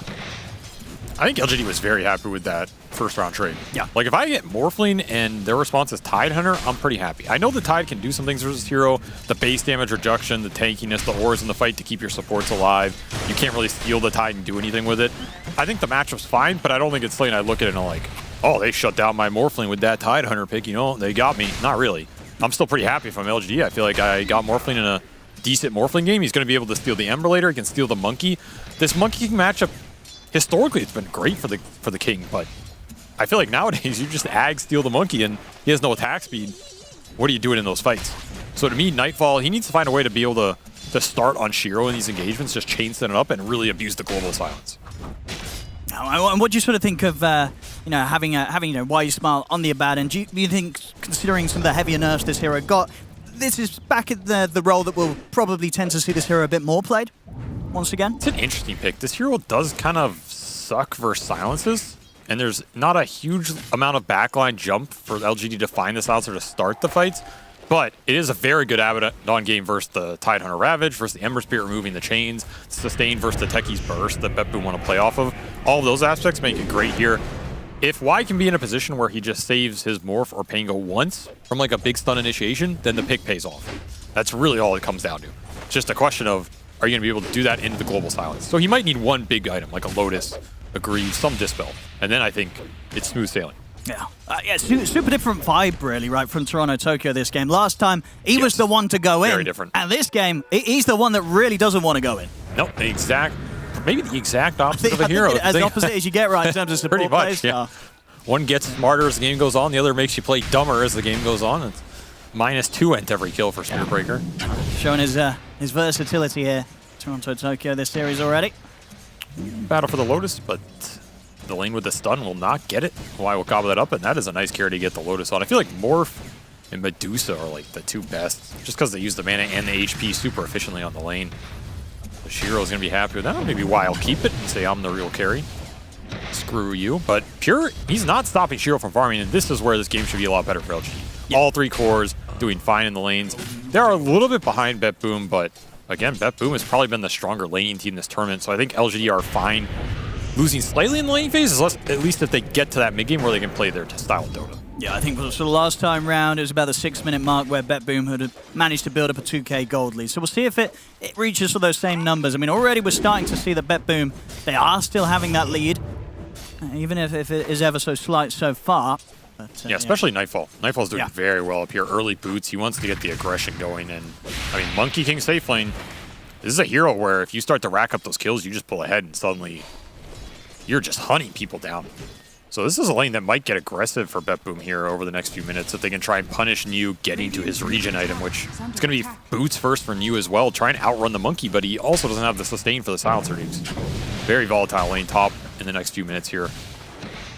I think LGD was very happy with that first-round trade. Yeah. Like, if I get Morphling and their response is Tide Hunter, I'm pretty happy. I know the Tide can do some things versus Hero, the base damage reduction, the tankiness, the ores in the fight to keep your supports alive. You can't really steal the Tide and do anything with it. I think the matchup's fine, but I don't think it's Slane. I look at it and I'm like, oh, they shut down my Morphling with that Tide Hunter pick. You know, they got me. Not really. I'm still pretty happy if I'm LGD. I feel like I got Morphling in a decent Morphling game. He's going to be able to steal the Ember later. He can steal the Monkey. This Monkey King matchup, historically, it's been great for the King, but I feel like nowadays you just ag steal the Monkey and he has no attack speed. What are you doing in those fights? So to me, Nightfall, he needs to find a way to be able to start on Shiro in these engagements, just chain set it up and really abuse the global silence. And what do you sort of think of having Why You Smile on the Abaddon? Do you think, considering some of the heavier nerfs this hero got, this is back at the role that we'll probably tend to see this hero a bit more played once again? It's an interesting pick. This hero does kind of suck versus silences, and there's not a huge amount of backline jump for LGD to find the silencer to start the fights, but it is a very good Abaddon game versus the Tide Hunter Ravage, versus the Ember Spirit removing the chains, Sustain versus the Techie's Burst that BetBoom want to play off of. All of those aspects make it great here. If Y can be in a position where he just saves his Morph or Pango once from like a big stun initiation, then the pick pays off. That's really all it comes down to. It's just a question of, are you going to be able to do that into the global silence? So he might need one big item, like a Lotus, a Grieve, some Dispel, and then I think it's smooth sailing. Yeah, super different vibe, really, right, from Toronto, Tokyo this game. Last time, he was the one to go in. Very different. And this game, he's the one that really doesn't want to go in. Nope, maybe the exact opposite of a hero. As opposite as you get, right, in terms of support Pretty much, plays. yeah. One gets smarter as the game goes on, the other makes you play dumber as the game goes on. It's -2 ent every kill for Spirit Breaker. Showing his versatility here. Toronto, Tokyo this series already. Battle for the Lotus, but the lane with the stun will not get it. Y will gobble that up, and that is a nice carry to get the Lotus on. I feel like Morph and Medusa are like the two best, just because they use the mana and the HP super efficiently on the lane. The Shiro's going to be happy with that. Maybe Y will keep it and say, I'm the real carry. Screw you. But Pure, he's not stopping Shiro from farming, and this is where this game should be a lot better for LG. All 3 cores doing fine in the lanes. They're a little bit behind BetBoom, but again, BetBoom has probably been the stronger laning team this tournament, so I think LGD are fine losing slightly in the laning phase, at least if they get to that mid-game where they can play their style of Dota. Yeah, I think for the last time round, it was about the 6-minute mark where BetBoom had managed to build up a 2k gold lead. So we'll see if it reaches for those same numbers. I mean, already we're starting to see that BetBoom, they are still having that lead, even if it is ever so slight so far. But, yeah, especially Nightfall. Nightfall's doing very well up here. Early boots, he wants to get the aggression going. And, I mean, Monkey King safe lane, this is a hero where if you start to rack up those kills, you just pull ahead and suddenly you're just hunting people down. So this is a lane that might get aggressive for BetBoom here over the next few minutes if they can try and punish New getting to his regen item, which it's going to be boots first for New as well, trying to outrun the Monkey, but he also doesn't have the sustain for the silencer. He's very volatile lane top in the next few minutes here.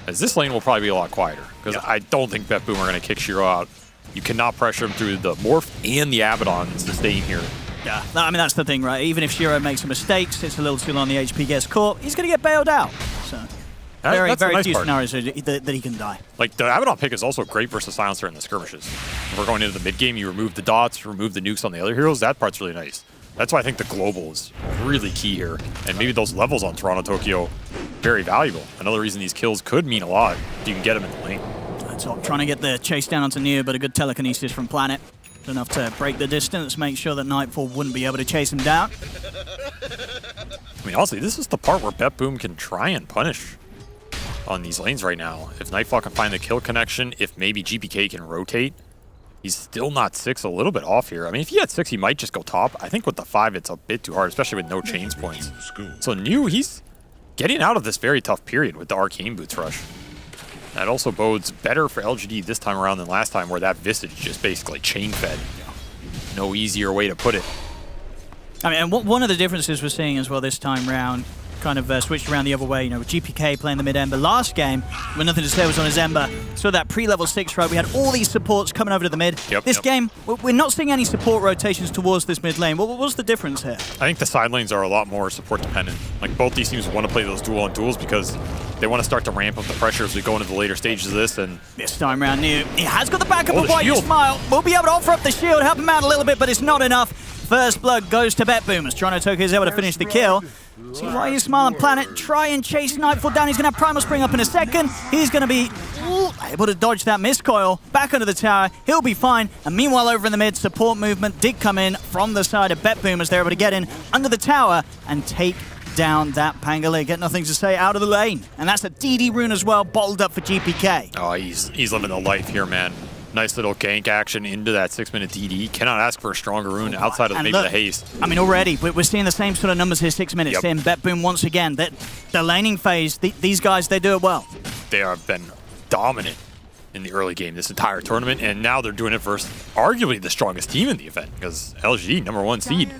As this lane will probably be a lot quieter, because I don't think BetBoom are going to kick Shiro out. You cannot pressure him through the Morph and the Abaddon sustain here. Yeah, I mean, that's the thing, right? Even if Shiro makes some mistakes, it's a little too long, the HP gets caught, he's going to get bailed out. So, very nice few part. scenarios that he can die. Like, the Abaddon pick is also great versus Silencer in the skirmishes. If we're going into the mid-game, you remove the dots, remove the nukes on the other heroes, that part's really nice. That's why I think the global is really key here. And maybe those levels on Toronto, Tokyo, very valuable. Another reason these kills could mean a lot if you can get them in the lane. So trying to get the chase down onto Neo, but a good telekinesis from Planet. Enough to break the distance, make sure that Nightfall wouldn't be able to chase him down. I mean, honestly, this is the part where BetBoom can try and punish on these lanes right now. If Nightfall can find the kill connection, if maybe GPK can rotate, he's still not 6, a little bit off here. I mean, if he had 6, he might just go top. I think with the 5, it's a bit too hard, especially with no chains points. So New, he's getting out of this very tough period with the Arcane Boots rush. That also bodes better for LGD this time around than last time, where that Visage just basically chain-fed. No easier way to put it. I mean, and one of the differences we're seeing as well this time round, kind of switched around the other way, you know, with GPK playing the mid-Ember. Last game, when Nothing to Say was on his Ember, so that pre-level 6, right, we had all these supports coming over to the mid. This game, we're not seeing any support rotations towards this mid lane. What was the difference here? I think the side lanes are a lot more support dependent. Like, both these teams want to play those duel-on-duels because They want to start to ramp up the pressure as we go into the later stages of this. And this time around, Neo, he has got the backup Oh, of the Why You shield. Smile. We'll be able to offer up the shield, help him out a little bit, but it's not enough. First blood goes to BetBoomers. Toronto is able to finish the kill. See Why You Smile on Planet, try and chase Nightfall down. He's going to have Primal Spring up in a second. He's going to be able to dodge that miscoil. Back under the tower, he'll be fine. And meanwhile, over in the mid, support movement did come in from the side of BetBoomers. They're able to get in under the tower and take down that Pangolier. Get Nothing to Say out of the lane. And that's a DD rune as well, bottled up for GPK. oh, he's living the life here, man. Nice little gank action into that 6-minute DD. Cannot ask for a stronger rune outside of And maybe look, the haste. I mean, already, we're seeing the same sort of numbers here, 6 minutes in. BetBoom once again. The laning phase, these guys, they do it well. They have been dominant in the early game this entire tournament, and now they're doing it versus arguably the strongest team in the event, because LG, #1 seed,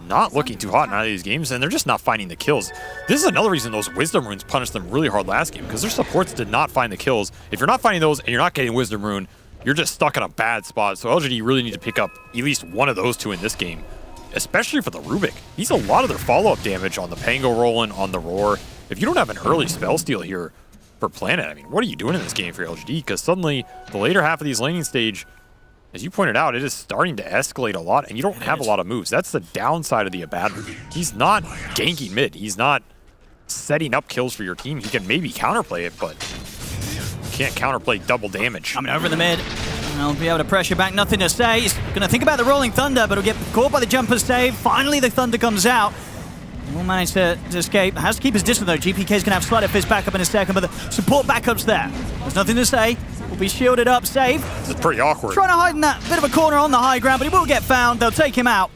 not looking too hot in either of these games, and they're just not finding the kills. This is another reason those Wisdom Runes punished them really hard last game, because their supports did not find the kills. If you're not finding those and you're not getting Wisdom Rune, you're just stuck in a bad spot. So LGD really need to pick up at least one of those two in this game, especially for the Rubik. He's a lot of their follow-up damage on the Pango rolling, on the Roar. If you don't have an early spell steal here for Planet, I mean, what are you doing in this game for LGD? Because suddenly, the later half of these laning stage, as you pointed out, it is starting to escalate a lot, and you don't have a lot of moves. That's the downside of the Abaddon. He's not ganking mid. He's not setting up kills for your team. He can maybe counterplay it, but can't counterplay double damage. I mean, over the mid, I'll be able to pressure back. Nothing to Say. He's going to think about the Rolling Thunder, but he'll get caught by the jumper save. Finally, the Thunder comes out. Will manage to escape. Has to keep his distance, though. GPK's going to have Slider Fist back up in a second, but the support backup's there. There's Nothing to Say. Will be shielded up. Save. This is pretty awkward. Trying to hide in that bit of a corner on the high ground, but he will get found. They'll take him out.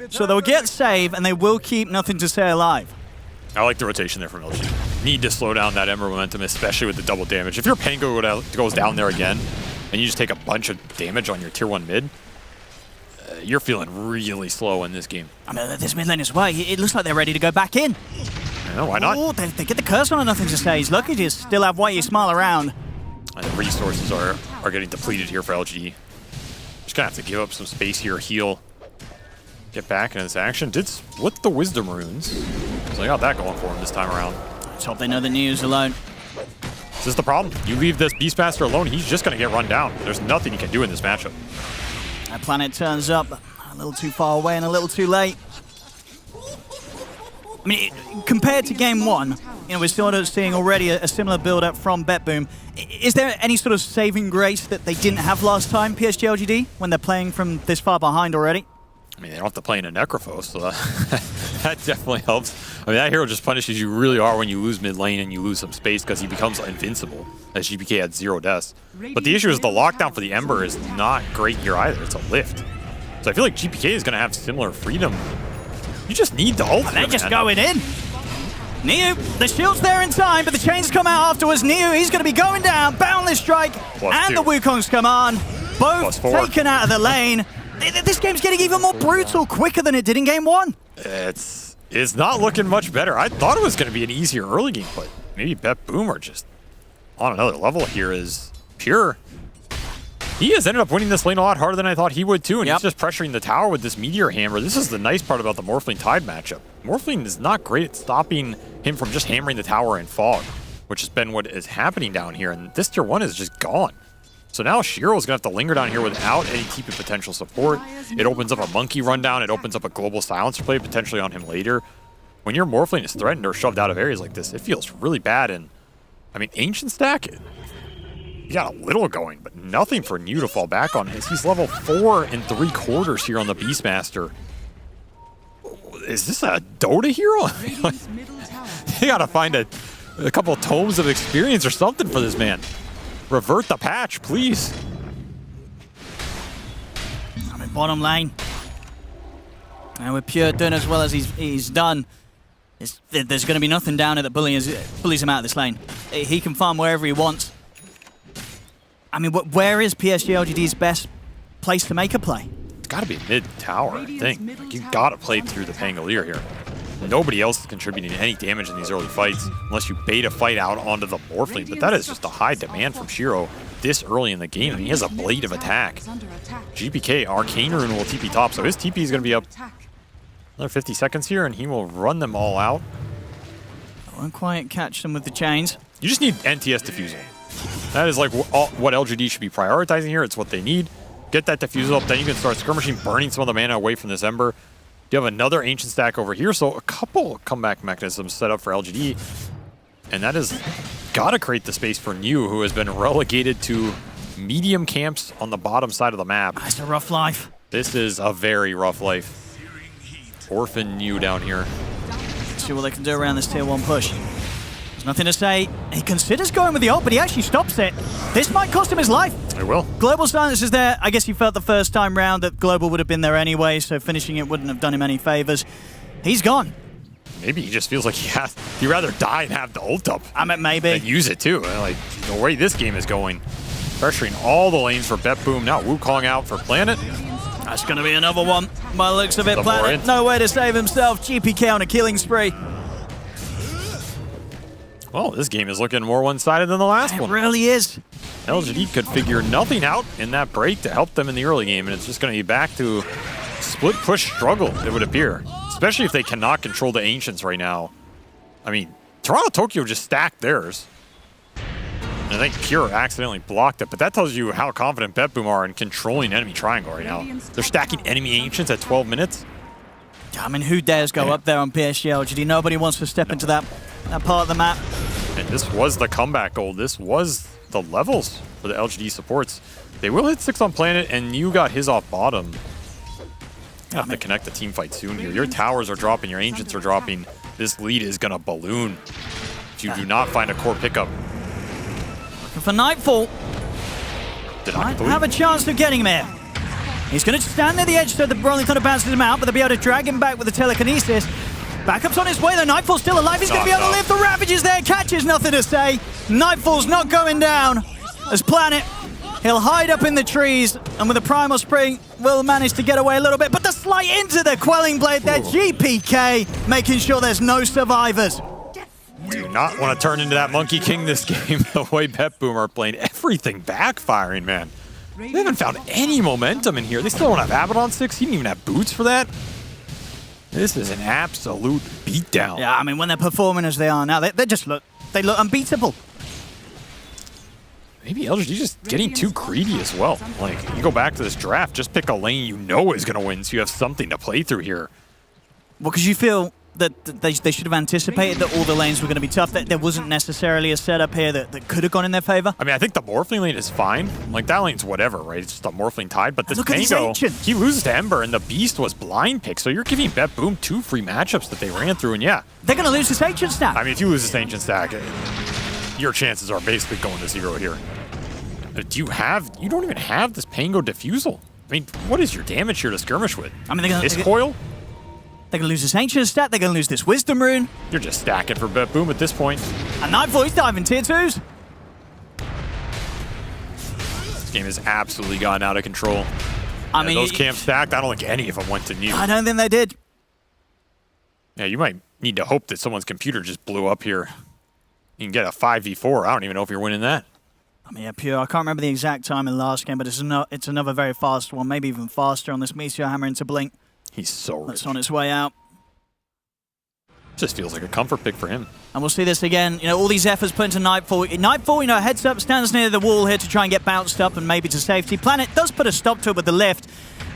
So they'll get Save, and they will keep Nothing to Say alive. I like the rotation there from LG. Need to slow down that Ember momentum, especially with the double damage. If your Pango goes down there again, and you just take a bunch of damage on your tier 1 mid, you're feeling really slow in this game. I mean, this mid lane as well. It looks like they're ready to go back in. Yeah, why not? Oh, they get the curse on Nothing to Say. He's lucky to still have Why You Smile around. And the resources are getting depleted here for LG. Just gonna have to give up some space here, heal, get back into this action. Did split the Wisdom Runes, so they got that going for him this time around. Let's hope they know the news alone. This is the problem. You leave this Beastmaster alone, he's just gonna get run down. There's nothing he can do in this matchup. That Planet turns up a little too far away and a little too late. I mean, compared to game one, we're sort of seeing already a similar build-up from BetBoom. Is there any sort of saving grace that they didn't have last time, PSG LGD, when they're playing from this far behind already? I mean, they don't have to play in a Necrophos, so that definitely helps. I mean, that hero just punishes you really hard when you lose mid lane and you lose some space because he becomes invincible, as GPK had 0 deaths. But the issue is the lockdown for the Ember is not great here either. It's a lift. So I feel like GPK is going to have similar freedom. You just need the ult. They're just going in. Neo, the shield's there in time, but the chains come out afterwards. Neo, he's going to be going down. Boundless Strike and the Wukong's command. Both taken out of the lane. This game's getting even more brutal quicker than it did in game one. It's not looking much better. I thought it was going to be an easier early game, but maybe BetBoom are just on another level here. Is Pure. He has ended up winning this lane a lot harder than I thought he would too, and he's just pressuring the tower with this Meteor Hammer. This is the nice part about the Morphling Tide matchup. Morphling is not great at stopping him from just hammering the tower in Fog, which has been what is happening down here, and this tier 1 is just gone. So now Shiro's going to have to linger down here without any TP potential support. It opens up a Monkey rundown, it opens up a Global Silencer play potentially on him later. When your Morphling is threatened or shoved out of areas like this, it feels really bad, and I mean, Ancient Stack, he got a little going, but nothing for New to fall back on. He's level 4 3/4 here on the Beastmaster. Is this a Dota hero? They gotta find a couple of tomes of experience or something for this man. Revert the patch, please. I'm in bottom lane. And with Pure doing as well as he's done, there's going to be nothing down there that bullies him out of this lane. He can farm wherever he wants. I mean, where is PSG LGD's best place to make a play? It's got to be mid tower, I think. Like, you got to play through the Pangolier here. Nobody else is contributing any damage in these early fights unless you bait a fight out onto the Morphling, but that is just a high demand from Shiro this early in the game, and he has a Blade of Attack. GPK, Arcane Rune will TP top, so his TP is going to be up another 50 seconds here, and he will run them all out. Won't quite catch them with the chains. You just need NTS defusal. That is like what LGD should be prioritizing here. It's what they need. Get that defusal up, then you can start skirmishing, burning some of the mana away from this Ember. You have another Ancient stack over here, so a couple comeback mechanisms set up for LGD. And that has got to create the space for New, who has been relegated to medium camps on the bottom side of the map. It's a rough life. This is a very rough life. Orphan New down here. Let's see what they can do around this tier 1 push. There's nothing to say. He considers going with the ult, but he actually stops it. This might cost him his life. It will. Global silence is there. I guess he felt the first time round that Global would have been there anyway, so finishing it wouldn't have done him any favors. He's gone. Maybe he just feels like he'd rather die and have the ult up. I mean, maybe. And use it too. Like, the way this game is going. Pressuring all the lanes for Bet Boom. Now Wu calling out for Planet. That's going to be another one. By the looks of it, The Planet, more no way to save himself. GPK on a killing spree. Well, this game is looking more one-sided than the last one. It really is. LGD could figure nothing out in that break to help them in the early game, and it's just going to be back to split push struggle, it would appear. Especially if they cannot control the Ancients right now. I mean, Toronto Tokyo just stacked theirs. And I think Pure accidentally blocked it, but that tells you how confident Bet Boom are in controlling enemy triangle right now. They're stacking enemy Ancients at 12 minutes. I mean, who dares go up there on PSG LGD? Nobody wants to step into that part of the map. And this was the comeback goal. This was the levels for the LGD supports. They will hit 6 on Planet, and you got his off bottom. You have to connect the team fight soon here. Your towers are dropping, your Ancients are dropping. This lead is going to balloon if you do not find a core pickup. Looking for Nightfall. Might have a chance of getting him here. He's going to stand near the edge so the Rolling Thunder bounces him out, but they'll be able to drag him back with the telekinesis. Backup's on his way, though. Nightfall's still alive. He's going to be able to live. The Ravage is there. Catches nothing to say. Nightfall's not going down. As Planet, he'll hide up in the trees, and with a Primal Spring, will manage to get away a little bit. But the slight into the Quelling Blade there. GPK making sure there's no survivors. Do not want to turn into that Monkey King this game. The way Bet Boom are playing, everything backfiring, man. They haven't found any momentum in here. They still don't have Abaddon 6. He didn't even have boots for that. This is an absolute beatdown. Yeah, I mean, when they're performing as they are now, they look unbeatable. Maybe LGD just getting too greedy as well. Like, you go back to this draft, just pick a lane you know is going to win, so you have something to play through here. Well, because you feel that they should have anticipated that all the lanes were going to be tough, that there wasn't necessarily a setup here that could have gone in their favor. I mean, I think the Morphling lane is fine. Like, that lane's whatever, right? It's just a Morphling tide. But this Look at these Pango, Ancients. he loses to Ember, and the Beast was blind pick. So you're giving Bet Boom 2 free matchups that they ran through, and yeah. They're going to lose this Ancient stack. I mean, if you lose this Ancient stack, your chances are basically going to 0 here. You don't even have this Pango Diffusal. I mean, what is your damage here to skirmish with? I mean, this coil? They're going to lose this Ancient stat. They're going to lose this Wisdom Rune. You're just stacking for Bet Boom at this point. And Nightfall, he's diving tier 2s. This game has absolutely gotten out of control. I mean, those camps stacked, I don't think any of them went to New. I don't think they did. Yeah, you might need to hope that someone's computer just blew up here. You can get a 5v4. I don't even know if you're winning that. I mean, yeah, Pure, I can't remember the exact time in the last game, but it's another very fast one, maybe even faster on this Meteor Hammer into Blink. He's so rich. That's on its way out. Just feels like a comfort pick for him. And we'll see this again. You know, all these efforts put into Nightfall. Nightfall, you know, heads up, stands near the wall here to try and get bounced up and maybe to safety. Planet does put a stop to it with the lift,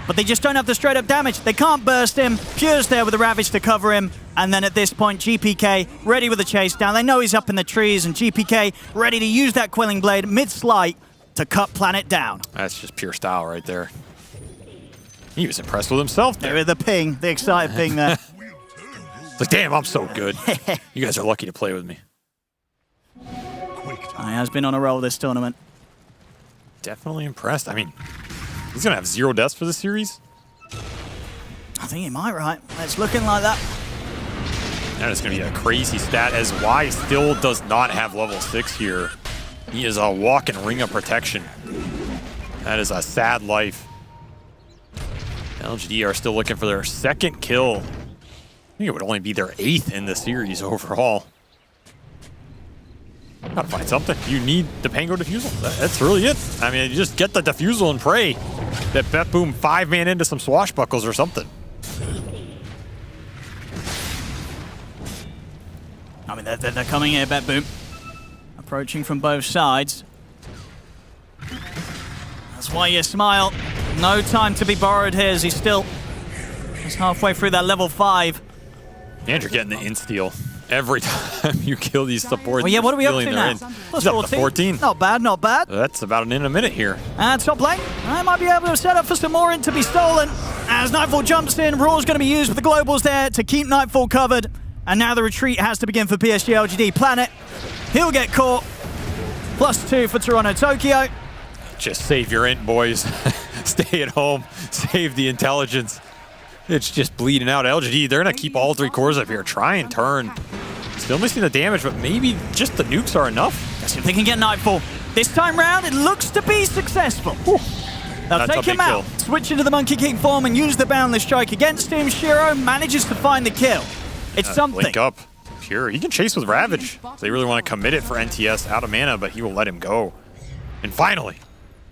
but they just don't have the straight-up damage. They can't burst him. Pure's there with the Ravage to cover him. And then at this point, GPK ready with the chase down. They know he's up in the trees, and GPK ready to use that Quelling Blade mid-slight to cut Planet down. That's just pure style right there. He was impressed with himself there. With the ping, the excited ping there. It's like, damn, I'm so good. You guys are lucky to play with me. He has been on a roll this tournament. Definitely impressed. I mean, he's going to have 0 deaths for this series. I think he might, right? It's looking like that. That is going to be a crazy stat, as Y still does not have level 6 here. He is a walking ring of protection. That is a sad life. LGD are still looking for their 2nd kill. I think it would only be their 8th in the series overall. Gotta find something. You need the Pango Diffusal. That's really it. I mean, you just get the Diffusal and pray that Bet Boom 5-man into some swashbuckles or something. I mean, They're coming here, Bet Boom. Approaching from both sides. That's why you smile. No time to be borrowed here as he's still just halfway through that level 5. And you're getting the insta-steal every time you kill these supports. Well, yeah, what are we up to stealing now? their He's up to 14. Not bad, not bad. That's about an in a minute here. And top lane, I might be able to set up for some more in to be stolen. As Nightfall jumps in, Raw's going to be used with the globals there to keep Nightfall covered. And now the retreat has to begin for PSG LGD. Planet, he'll get caught. +2 for Toronto Tokyo. Just save your int, boys. Stay at home. Save the intelligence. It's just bleeding out. LGD, they're going to keep all 3 cores up here. Try and turn. Still missing the damage, but maybe just the nukes are enough. Let's see if they can get Nightfall. This time round, it looks to be successful. They'll take him out, switch into the Monkey King form and use the Boundless Strike against him. Shiro manages to find the kill. It's something. Link up. Pure. He can chase with Ravage. So they really want to commit it for NTS out of mana, but he will let him go. And finally,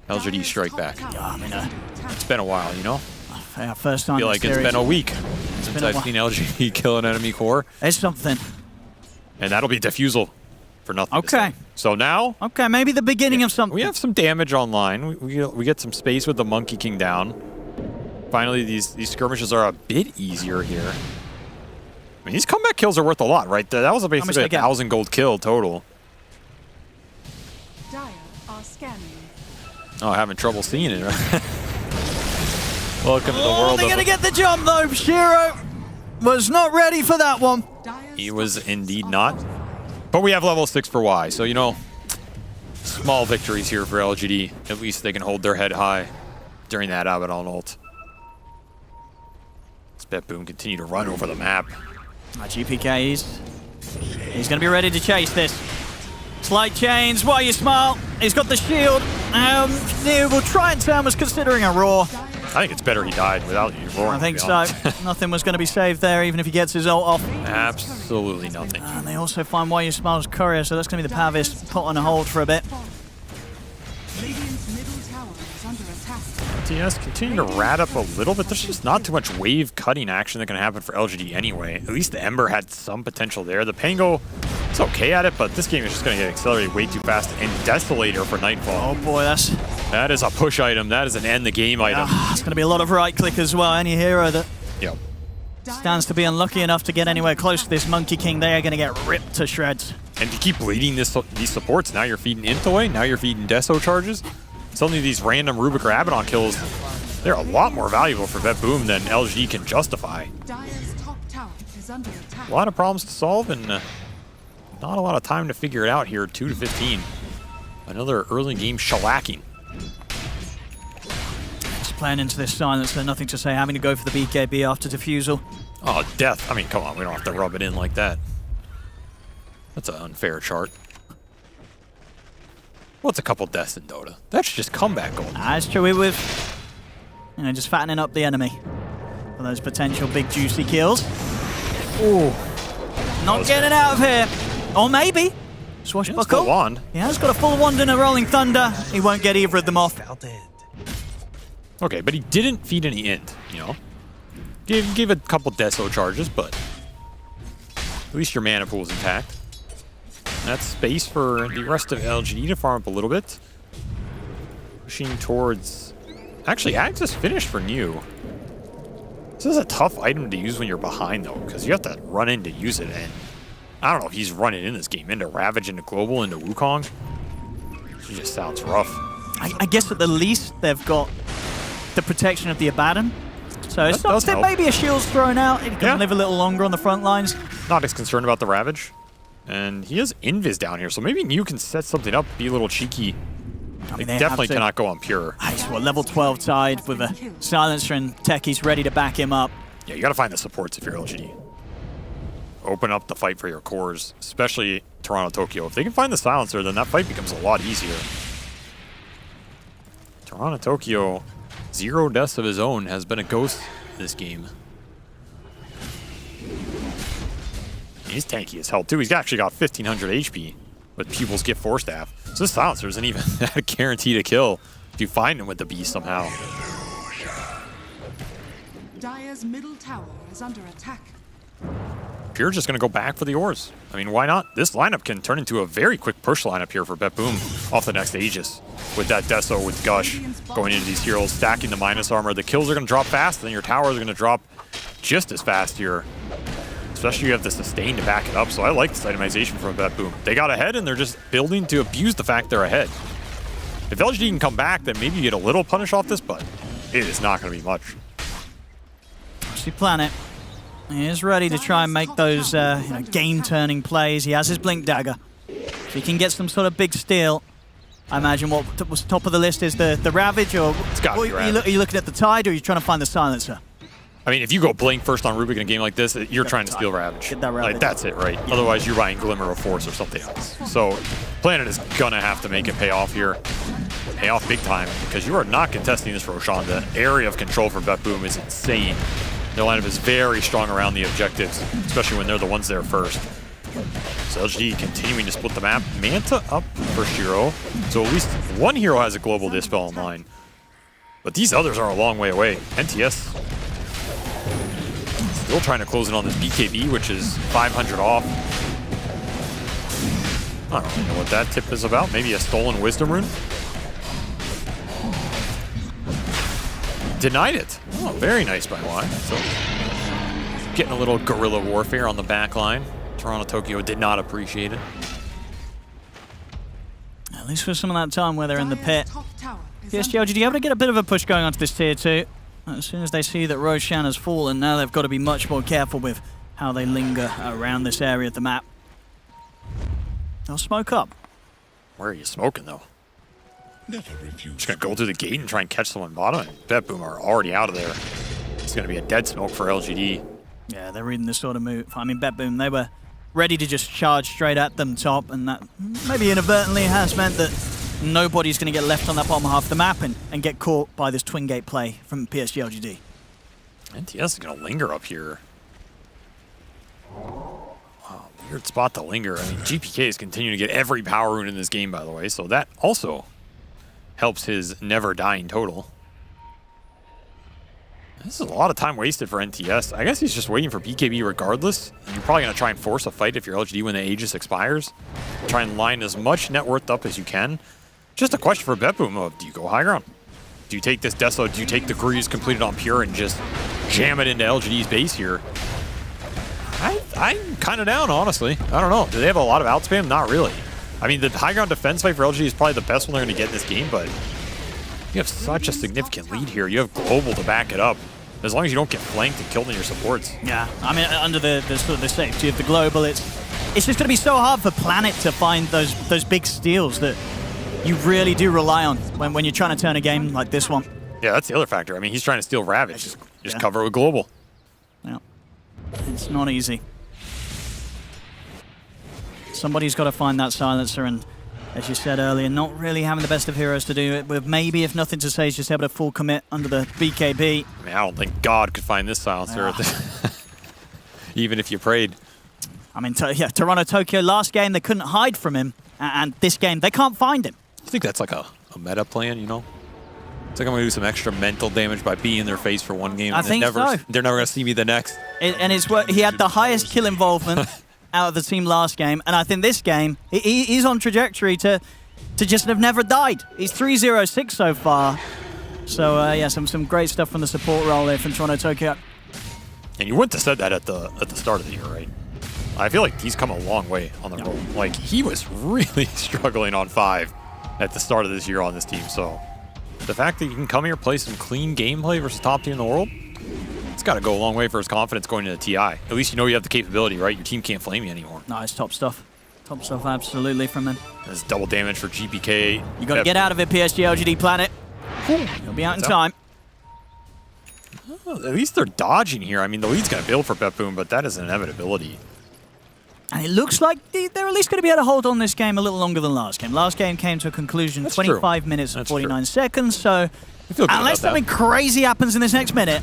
LGD strike back. Yeah, I mean, it's been a while, you know? Yeah, first time I feel like it's been a week since I've seen LGD kill an enemy core. It's something. And that'll be defusal for nothing. Okay. So now... Okay, maybe the beginning of something. We have some damage online. We get some space with the Monkey King down. Finally, these skirmishes are a bit easier here. I mean, these comeback kills are worth a lot, right? That was basically a 1,000 gold kill total. Oh, having trouble seeing it. Welcome to the world. They're going to get the jump, though. Shiro was not ready for that one. He was indeed not. But we have level 6 for Y, so, you know, small victories here for LGD. At least they can hold their head high during that Abaddon ult. Let's Bet Boom continue to run over the map. GPK, he's going to be ready to chase this. Slight change, while you smile. He's got the shield. We'll try and Sam was considering a Raw. I think it's better he died without you roaring. I think so. Nothing was going to be saved there, even if he gets his ult off. Absolutely nothing. And they also find Why You Smile's courier, so that's going to be the Pavis put on a hold for a bit. TS continue to rat up a little bit. There's just not too much wave cutting action that can happen for LGD anyway. At least the Ember had some potential there. The Pango is okay at it, but this game is just going to get accelerated way too fast. And Desolator for Nightfall. Oh boy, that is a push item. That is an end the game item. It's going to be a lot of right click as well. Any hero that yep. stands to be unlucky enough to get anywhere close to this Monkey King, they are going to get ripped to shreds. And you keep bleeding these supports. Now you're feeding Int away. Now you're feeding Deso charges. Suddenly these random Rubik or Abaddon kills, they're a lot more valuable for Bet Boom than LG can justify. A lot of problems to solve and not a lot of time to figure it out here. 2 to 15. Another early game shellacking. Just playing into this silence, there's nothing to say. Having to go for the BKB after defusal. Oh, death. I mean, come on. We don't have to rub it in like that. That's an unfair chart. What's a couple deaths in Dota? That's just comeback gold. That's true. With, you know, just fattening up the enemy for those potential big juicy kills. Ooh, not getting out of here. Or maybe Swashbuckle. Wand. He has got a full wand and a Rolling Thunder. He won't get either of them off. Okay, but he didn't feed any Int, you know. Gave a couple Deso charges, but at least your mana pool is intact. That's space for the rest of LGD to farm up a little bit. Pushing towards... Actually, Axis finished for New. This is a tough item to use when you're behind, though, because you have to run in to use it, and I don't know if he's running in this game. Into Ravage, into Global, into Wukong. It just sounds rough. I guess at the least they've got the protection of the Abaddon. So it's not, there may be a shield's thrown out. It can live a little longer on the front lines. Not as concerned about the Ravage. And he has Invis down here, so maybe New can set something up, be a little cheeky. They definitely cannot go on Pure. He's level 12 tied with a Silencer and Techies ready to back him up. Yeah, you gotta find the supports if you're LGD. Open up the fight for your cores, especially Toronto Tokyo. If they can find the Silencer, then that fight becomes a lot easier. Toronto Tokyo, 0 deaths of his own, has been a ghost this game. He's tanky as hell, too. He's actually got 1,500 HP with Pupil's Gift Force Staff. So this Silencer isn't even that guaranteed to kill if you find him with the Beast somehow. Dire's middle tower is under attack. Pure's just going to go back for the ores. I mean, why not? This lineup can turn into a very quick push lineup here for BetBoom off the next Aegis. With that Deso, with Gush, going into these heroes, stacking the minus armor. The kills are going to drop fast, and your towers are going to drop just as fast here. Especially you have the sustain to back it up, so I like this itemization from BetBoom. They got ahead, and they're just building to abuse the fact they're ahead. If LGD can come back, then maybe you get a little punish off this, but it is not going to be much. See Planet. He is ready to try and make those game-turning plays. He has his Blink Dagger. If he can get some sort of big steal, I imagine what was top of the list is the Ravage, or are you looking at the Tide, or are you trying to find the Silencer? I mean, if you go Blink first on Rubik in a game like this, you're trying to steal Ravage. Get that Ravage. Like, that's it, right? Yeah. Otherwise, you're buying Glimmer of Force or something else. So Planet is going to have to make it pay off here. Pay off big time, because you are not contesting this Roshan. The area of control for BetBoom is insane. Their lineup is very strong around the objectives, especially when they're the ones there first. So LGD continuing to split the map. Manta up first hero. So at least one hero has a global dispel online. But these others are a long way away. NTS still trying to close in on this BKB, which is 500 off. I don't really know what that tip is about. Maybe a stolen Wisdom Rune? Denied it. Oh, very nice by Y. So getting a little guerrilla warfare on the back line. Toronto Tokyo did not appreciate it. At least for some of that time where they're in the pit. PSG LGD able to get a bit of a push going onto this tier 2. As soon as they see that Roshan has fallen, now they've got to be much more careful with how they linger around this area of the map. They'll smoke up. Where are you smoking, though? Just going to go through the gate and try and catch someone bottom. And BetBoom are already out of there. It's going to be a dead smoke for LGD. Yeah, they're reading this sort of move. I mean, BetBoom, they were ready to just charge straight at them top, and that maybe inadvertently has meant that nobody's going to get left on that bottom half of the map and get caught by this twin gate play from PSG LGD. NTS is going to linger up here. Wow, weird spot to linger. I mean, GPK is continuing to get every power rune in this game, by the way, so that also helps his never dying total. This is a lot of time wasted for NTS. I guess he's just waiting for BKB regardless. And you're probably going to try and force a fight if you're LGD when the Aegis expires. Try and line as much net worth up as you can. Just a question for BetBoom of, do you go high ground? Do you take this Deso? Do you take the Greaves completed on Pure and just jam it into LGD's base here? I'm kind of down, honestly. I don't know. Do they have a lot of outspam? Not really. I mean, the high ground defense fight for LGD is probably the best one they're going to get in this game, but you have such a significant lead here. You have global to back it up. As long as you don't get flanked and killed in your supports. Yeah, I mean, under the sort of the safety of the global, it's just going to be so hard for Planet to find those big steals that you really do rely on when you're trying to turn a game like this one. Yeah, that's the other factor. I mean, he's trying to steal Ravage. Just cover it with global. Yeah, it's not easy. Somebody's got to find that silencer, and as you said earlier, not really having the best of heroes to do it with. Maybe, if nothing to say, is just able to full commit under the BKB. I mean, I don't think God could find this silencer, even if you prayed. I mean, yeah, Toronto Tokyo last game, they couldn't hide from him, and this game, they can't find him. I think that's like a meta plan, you know? It's like I'm going to do some extra mental damage by being in their face for one game. I think so. They're never going to see me the next. And it's what he had the highest kill involvement out of the team last game, and I think this game, he's on trajectory to just have never died. He's 3-0-6 so far. So, yeah, some great stuff from the support role there from Toronto Tokyo. And you wouldn't have said that at the start of the year, right? I feel like he's come a long way on the road. Like, he was really struggling on 5 at the start of this year on this team, so the fact that you can come here, play some clean gameplay versus top team in the world, it's got to go a long way for his confidence going into TI. At least you know you have the capability, right? Your team can't flame you anymore. No, it's top stuff. Top stuff, absolutely, from him. There's double damage for GPK. You got to get out of it, PSG LGD Planet. You'll be out in time. Well, at least they're dodging here. I mean, the lead's going to build for BetBoom, but that is an inevitability. And it looks like they're at least going to be able to hold on this game a little longer than last game. Last game came to a conclusion, That's 25 true. minutes and That's 49 true. seconds, so unless something crazy happens in this next minute,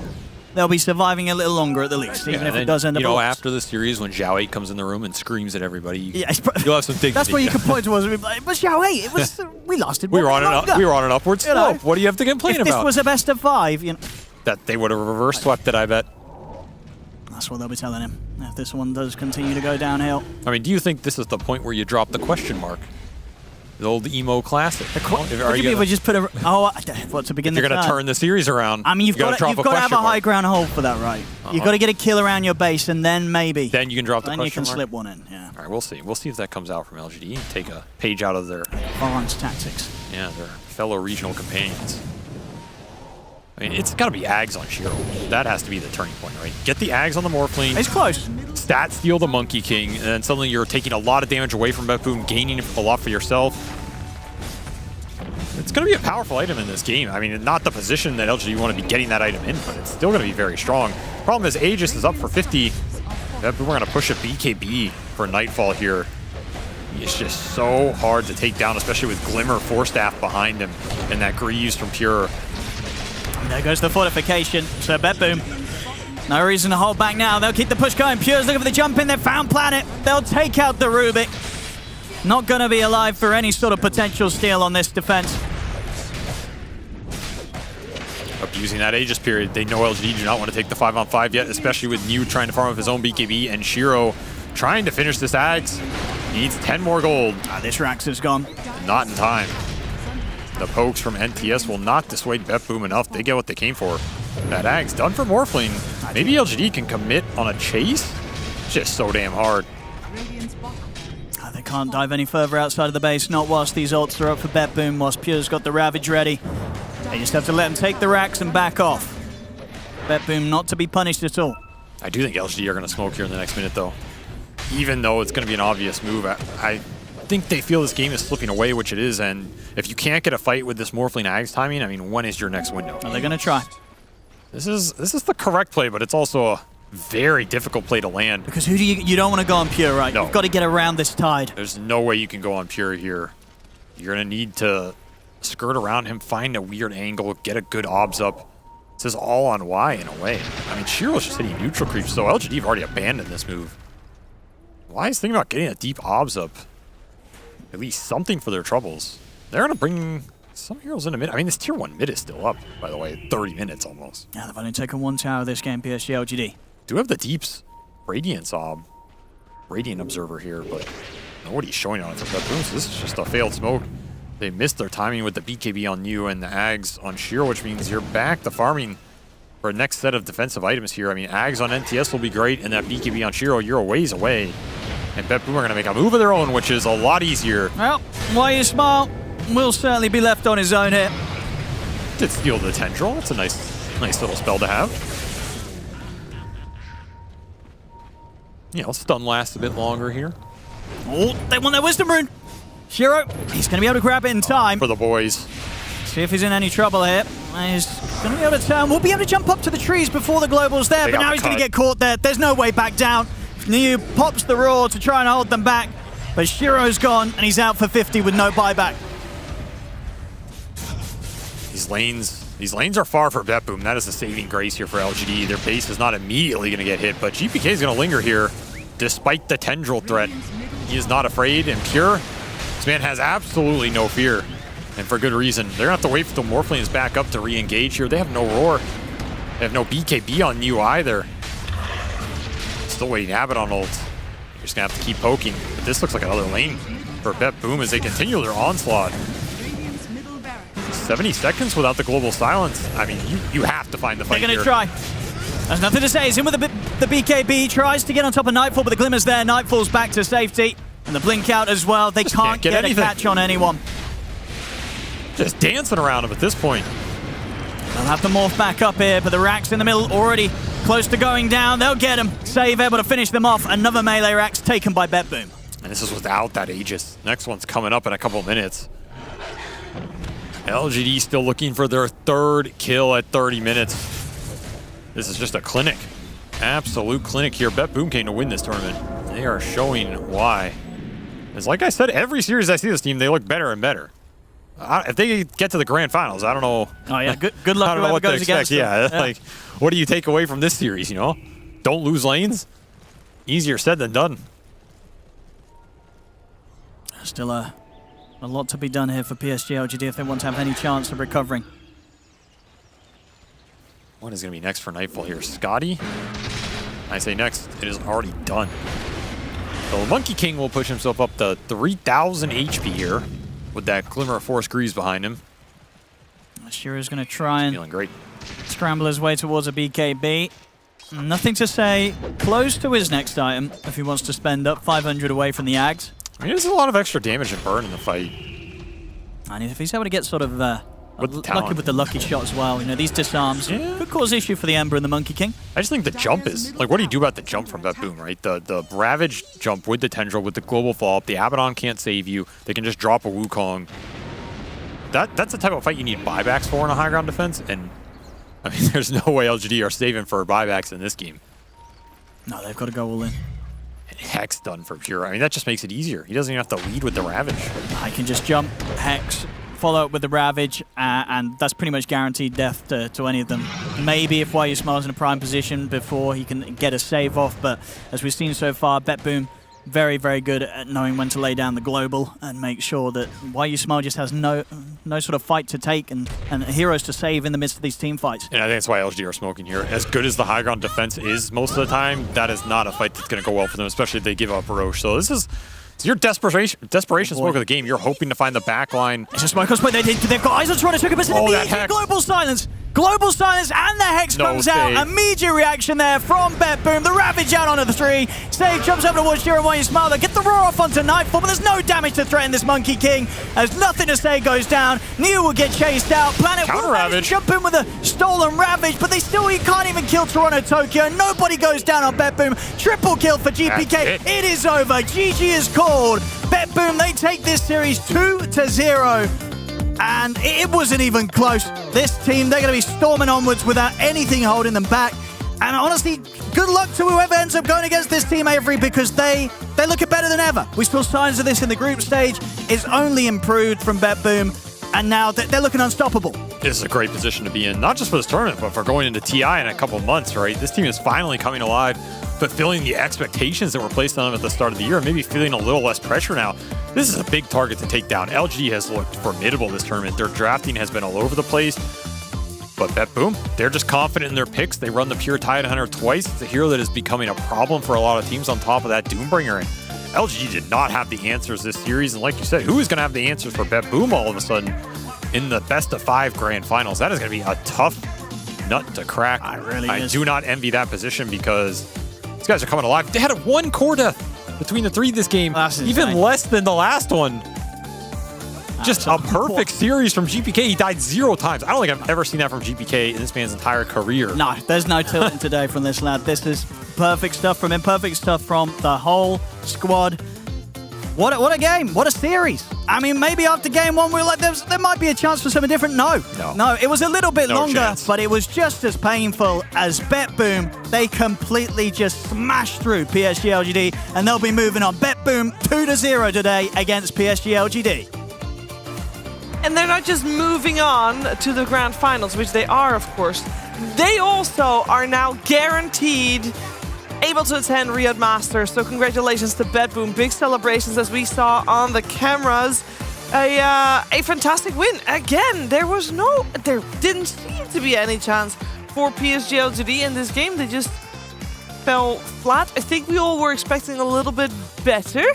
they'll be surviving a little longer at the least, even if it does end up. You know, after the series, when Zhao 8 comes in the room and screams at everybody, you'll have some dignity. That's where you can point towards and be like, but Zhao 8, it was, we lasted we were on longer. an upward slope. You know, what do you have to complain if about? If this was a best of 5, you know. That they would have reverse swept it, I bet. That's what they'll be telling him if this one does continue to go downhill. I mean, do you think this is the point where you drop the question mark? The old emo classic. What do you mean if we just put a... Oh, what, to begin the You're going to turn? turn the series around. I mean, you've got to have a high ground hold for that, right? You've got to get a kill around your base, and then maybe... Then you can drop the question mark. Then you can slip one in, yeah. All right, we'll see. We'll see if that comes out from LGD. Take a page out of their... Advanced tactics. Yeah, their fellow regional companions. I mean, it's got to be Ags on Shiro. That has to be the turning point, right? Get the Ags on the Morphling. It's close. Stat steal the Monkey King, and then suddenly you're taking a lot of damage away from Beppoon, gaining a lot for yourself. It's going to be a powerful item in this game. I mean, not the position that LGD want to be getting that item in, but it's still going to be very strong. Problem is, Aegis is up for 50. We're going to push a BKB for Nightfall here. It's just so hard to take down, especially with Glimmer Force Staff behind him and that Greaves from Pure. And there goes the fortification. So Beppoon, no reason to hold back now. They'll keep the push going. Pure's looking for the jump in. They've found Planet. They'll take out the Rubik. Not going to be alive for any sort of potential steal on this defense. Abusing that Aegis period. They know LGD do not want to take the 5-on-5 yet, especially with Mew trying to farm up his own BKB and Shiro trying to finish this Ags. He needs 10 more gold. This Rax is gone. Not in time. The pokes from NTS will not dissuade Beppoon enough. They get what they came for. That Ags done for Morphling. Maybe LGD can commit on a chase? It's just so damn hard. They can't dive any further outside of the base, not whilst these ults are up for Beppoon, whilst Pure's got the Ravage ready. They just have to let him take the racks and back off. Beppoon not to be punished at all. I do think LGD are going to smoke here in the next minute, though. Even though it's going to be an obvious move, I think they feel this game is slipping away, which it is, and if you can't get a fight with this Morphling Ags timing, I mean, when is your next window? Well, they're going to try. This is the correct play, but it's also a very difficult play to land. Because who do you don't want to go on Pure, right? No. You've got to get around this tide. There's no way you can go on Pure here. You're going to need to skirt around him, find a weird angle, get a good obs up. This is all on Y in a way. I mean, Shiro's just hitting neutral creeps, so LGD have already abandoned this move. Y is thinking about getting a deep obs up. At least something for their troubles. They're going to bring some heroes in a mid. I mean, this tier 1 mid is still up, by the way. 30 minutes almost. Yeah, they've only taken one tower this game, PSG LGD. Do have the Deep's Radiance Radiant Observer here, but nobody's showing on it for Beppoon, so this is just a failed smoke. They missed their timing with the BKB on you and the Ags on Shiro, which means you're back to farming for a next set of defensive items here. I mean, Ags on NTS will be great, and that BKB on Shiro, you're a ways away. And Beppoon are going to make a move of their own, which is a lot easier. Well, why you smart will certainly be left on his own here. Did steal the Tendril. That's a nice little spell to have. Yeah, stun lasts a bit longer here. Oh, they want their Wisdom Rune. Shiro, he's going to be able to grab it in time. For the boys. See if he's in any trouble here. He's going to be able to turn. We'll be able to jump up to the trees before the Global's there, but now he's going to get caught there. There's no way back down. Niu pops the roar to try and hold them back, but Shiro's gone, and he's out for 50 with no buyback. These lanes are far for Beppoon. That is the saving grace here for LGD. Their base is not immediately going to get hit, but GPK is going to linger here, despite the Tendril threat. He is not afraid, and Pure, this man has absolutely no fear, and for good reason. They're going to have to wait for the Morphling back up to re-engage here. They have no roar. They have no BKB on you either. Still waiting Abbott on ult. You're just going to have to keep poking, but this looks like another lane for Beppoon as they continue their onslaught. 70 seconds without the global silence. I mean, you have to find the fight. They're going to try. There's nothing to say. He's in with the BKB. Tries to get on top of Nightfall, but the Glimmer's there. Nightfall's back to safety. And the blink out as well. They can't get a catch on anyone. Just dancing around him at this point. They'll have to morph back up here, but the Rax in the middle already close to going down. They'll get him. Save able to finish them off. Another melee Rax taken by Beppoon. And this is without that Aegis. Next one's coming up in a couple of minutes. LGD still looking for their third kill at 30 minutes. This is just a clinic. Absolute clinic here. Beppoon came to win this tournament. They are showing why. It's like I said, every series I see this team, they look better and better. If they get to the grand finals, I don't know. Oh yeah, good luck. I don't know what to expect. Yeah, like, what do you take away from this series? You know, don't lose lanes. Easier said than done. Still a lot to be done here for PSG LGD if they want to have any chance of recovering. What is going to be next for Nightfall here? Scotty? I say next, it is already done. So Monkey King will push himself up to 3,000 HP here with that Glimmer of Force Greaves behind him. Shira's going to try and feeling great. Scramble his way towards a BKB. Nothing to say. Close to his next item if he wants to spend up 500 away from the Ags. I mean, there's a lot of extra damage and burn in the fight. And if he's able to get sort of With lucky with the lucky shot as well, you know, these disarms could cause issue for the Ember and the Monkey King. I just think the jump is, like, what do you do about the jump from Bet Boom, right? The Ravage jump with the Tendril, with the global follow-up. The Abaddon can't save you. They can just drop a Wukong. That's the type of fight you need buybacks for in a high ground defense, and I mean, there's no way LGD are saving for buybacks in this game. No, they've got to go all in. And Hex done for Pure. I mean, that just makes it easier. He doesn't even have to lead with the Ravage. I can just jump, Hex, follow up with the Ravage, and that's pretty much guaranteed death to any of them. Maybe if Why You Smile's in a prime position before he can get a save off, but as we've seen so far, Bet Boom very, very good at knowing when to lay down the global and make sure that Why You Smile just has no sort of fight to take and heroes to save in the midst of these team fights. And I think that's why LGD are smoking here. As good as the high ground defense is most of the time, that is not a fight that's going to go well for them, especially if they give up Roche. So this is your desperation smoke of the game. You're hoping to find the back line. It's just Smoker's point. They've got eyes on Toronto. Took a bit of immediate global silence. Global silence, and the Hex comes out. Immediate reaction there from Bet Boom. The Ravage out onto the 3. Save jumps over towards Shira and Why You Smile. They get the roar off onto Nightfall, but there's no damage to threaten this Monkey King. As Nothing to Say goes down. Neil will get chased out. Planet will manage to jump in with a stolen Ravage, but he can't even kill Toronto Tokyo. Nobody goes down on Bet Boom. Triple kill for GPK. It is over. GG is called. Bet Boom, they take this series 2-0. And it wasn't even close. This team, they're going to be storming onwards without anything holding them back. And honestly, good luck to whoever ends up going against this team, Avery, because they look better than ever. We saw signs of this in the group stage. It's only improved from Bet Boom, and now they're looking unstoppable. This is a great position to be in, not just for this tournament, but for going into TI in a couple months, right? This team is finally coming alive, fulfilling the expectations that were placed on them at the start of the year, and maybe feeling a little less pressure now. This is a big target to take down. LG has looked formidable this tournament. Their drafting has been all over the place. But Bet Boom, they're just confident in their picks. They run the Pure Tide Hunter twice. It's a hero that is becoming a problem for a lot of teams on top of that Doombringer. And LG did not have the answers this series. And like you said, who is going to have the answers for Bet Boom all of a sudden in the best of 5 grand finals? That is going to be a tough nut to crack. I do not envy that position because these guys are coming alive. They had a 1 core death between the 3 this game, even less than the last one. Just a perfect series from GPK. He died 0 times. I don't think I've ever seen that from GPK in this man's entire career. No, there's no tilting today from this lad. This is perfect stuff from him. Perfect stuff from the whole squad. What a game. What a series. I mean, maybe after game 1, we were like, there might be a chance for something different. No, it was a little bit longer, but it was just as painful as Bet Boom. They completely just smashed through PSG LGD, and they'll be moving on. Bet Boom 2-0 today against PSG LGD. And they're not just moving on to the grand finals, which they are, of course. They also are now guaranteed able to attend Riyadh Masters. So congratulations to Bet Boom. Big celebrations as we saw on the cameras. A fantastic win. Again, there didn't seem to be any chance for PSG LGD in this game. They just fell flat. I think we all were expecting a little bit better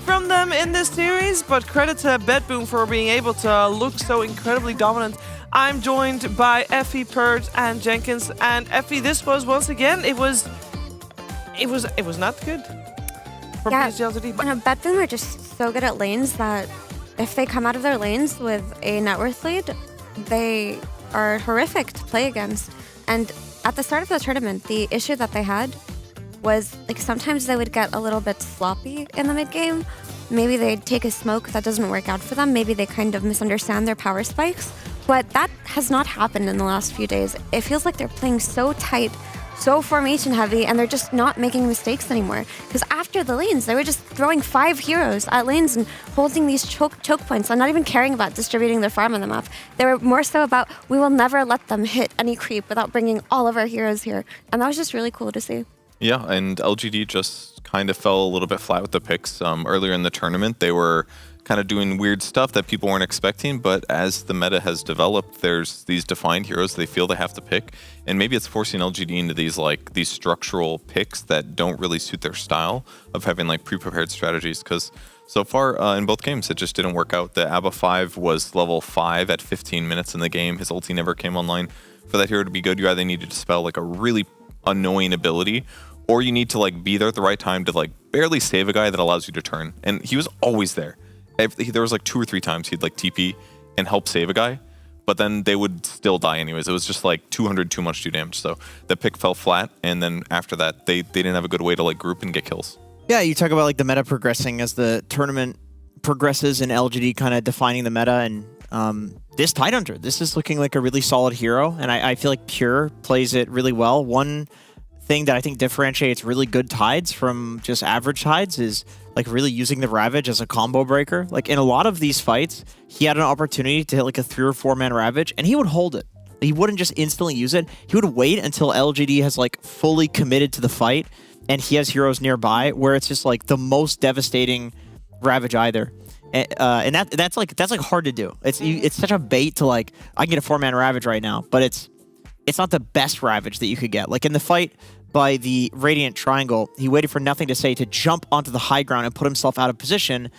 from them in this series, but credit to Bet Boom for being able to look so incredibly dominant. I'm joined by Effie, Pert, and Jenkins. And Effie, this was once again, it was not good for PSG LGD. Bet Boom are just so good at lanes that if they come out of their lanes with a net worth lead, they are horrific to play against. And at the start of the tournament, the issue that they had was like sometimes they would get a little bit sloppy in the mid game. Maybe they'd take a smoke that doesn't work out for them. Maybe they kind of misunderstand their power spikes. But that has not happened in the last few days. It feels like they're playing so tight, so formation heavy, and they're just not making mistakes anymore. Because after the lanes, they were just throwing 5 heroes at lanes and holding these choke points and not even caring about distributing their farm on the map. They were more so about, we will never let them hit any creep without bringing all of our heroes here. And that was just really cool to see. Yeah, and LGD just kind of fell a little bit flat with the picks. Earlier in the tournament, they were kind of doing weird stuff that people weren't expecting. But as the meta has developed, there's these defined heroes they feel they have to pick, and maybe it's forcing LGD into these structural picks that don't really suit their style of having like pre-prepared strategies. Because so far in both games, it just didn't work out. The ABBA 5 was level 5 at 15 minutes in the game. His ulti never came online. For that hero to be good, you either need to dispel like a really annoying ability, or you need to like be there at the right time to like barely save a guy that allows you to turn. And he was always there. There was like 2 or 3 times he'd like TP and help save a guy, but then they would still die anyways. It was just like 200 too much, 2 damage. So the pick fell flat, and then after that, they didn't have a good way to like group and get kills. Yeah, you talk about like the meta progressing as the tournament progresses and LGD kind of defining the meta, and this Tidehunter, this is looking like a really solid hero, and I feel like Pure plays it really well. One thing that I think differentiates really good Tides from just average Tides is like really using the Ravage as a combo breaker. Like in a lot of these fights, he had an opportunity to hit like a 3 or 4 man Ravage, and he would hold it. He wouldn't just instantly use it. He would wait until LGD has like fully committed to the fight, and he has heroes nearby where it's just like the most devastating Ravage either. And that's like hard to do. It's such a bait to like, I can get a 4-man Ravage right now, but it's not the best Ravage that you could get. Like in the fight by the Radiant Triangle, he waited for nothing to say to jump onto the high ground and put himself out of position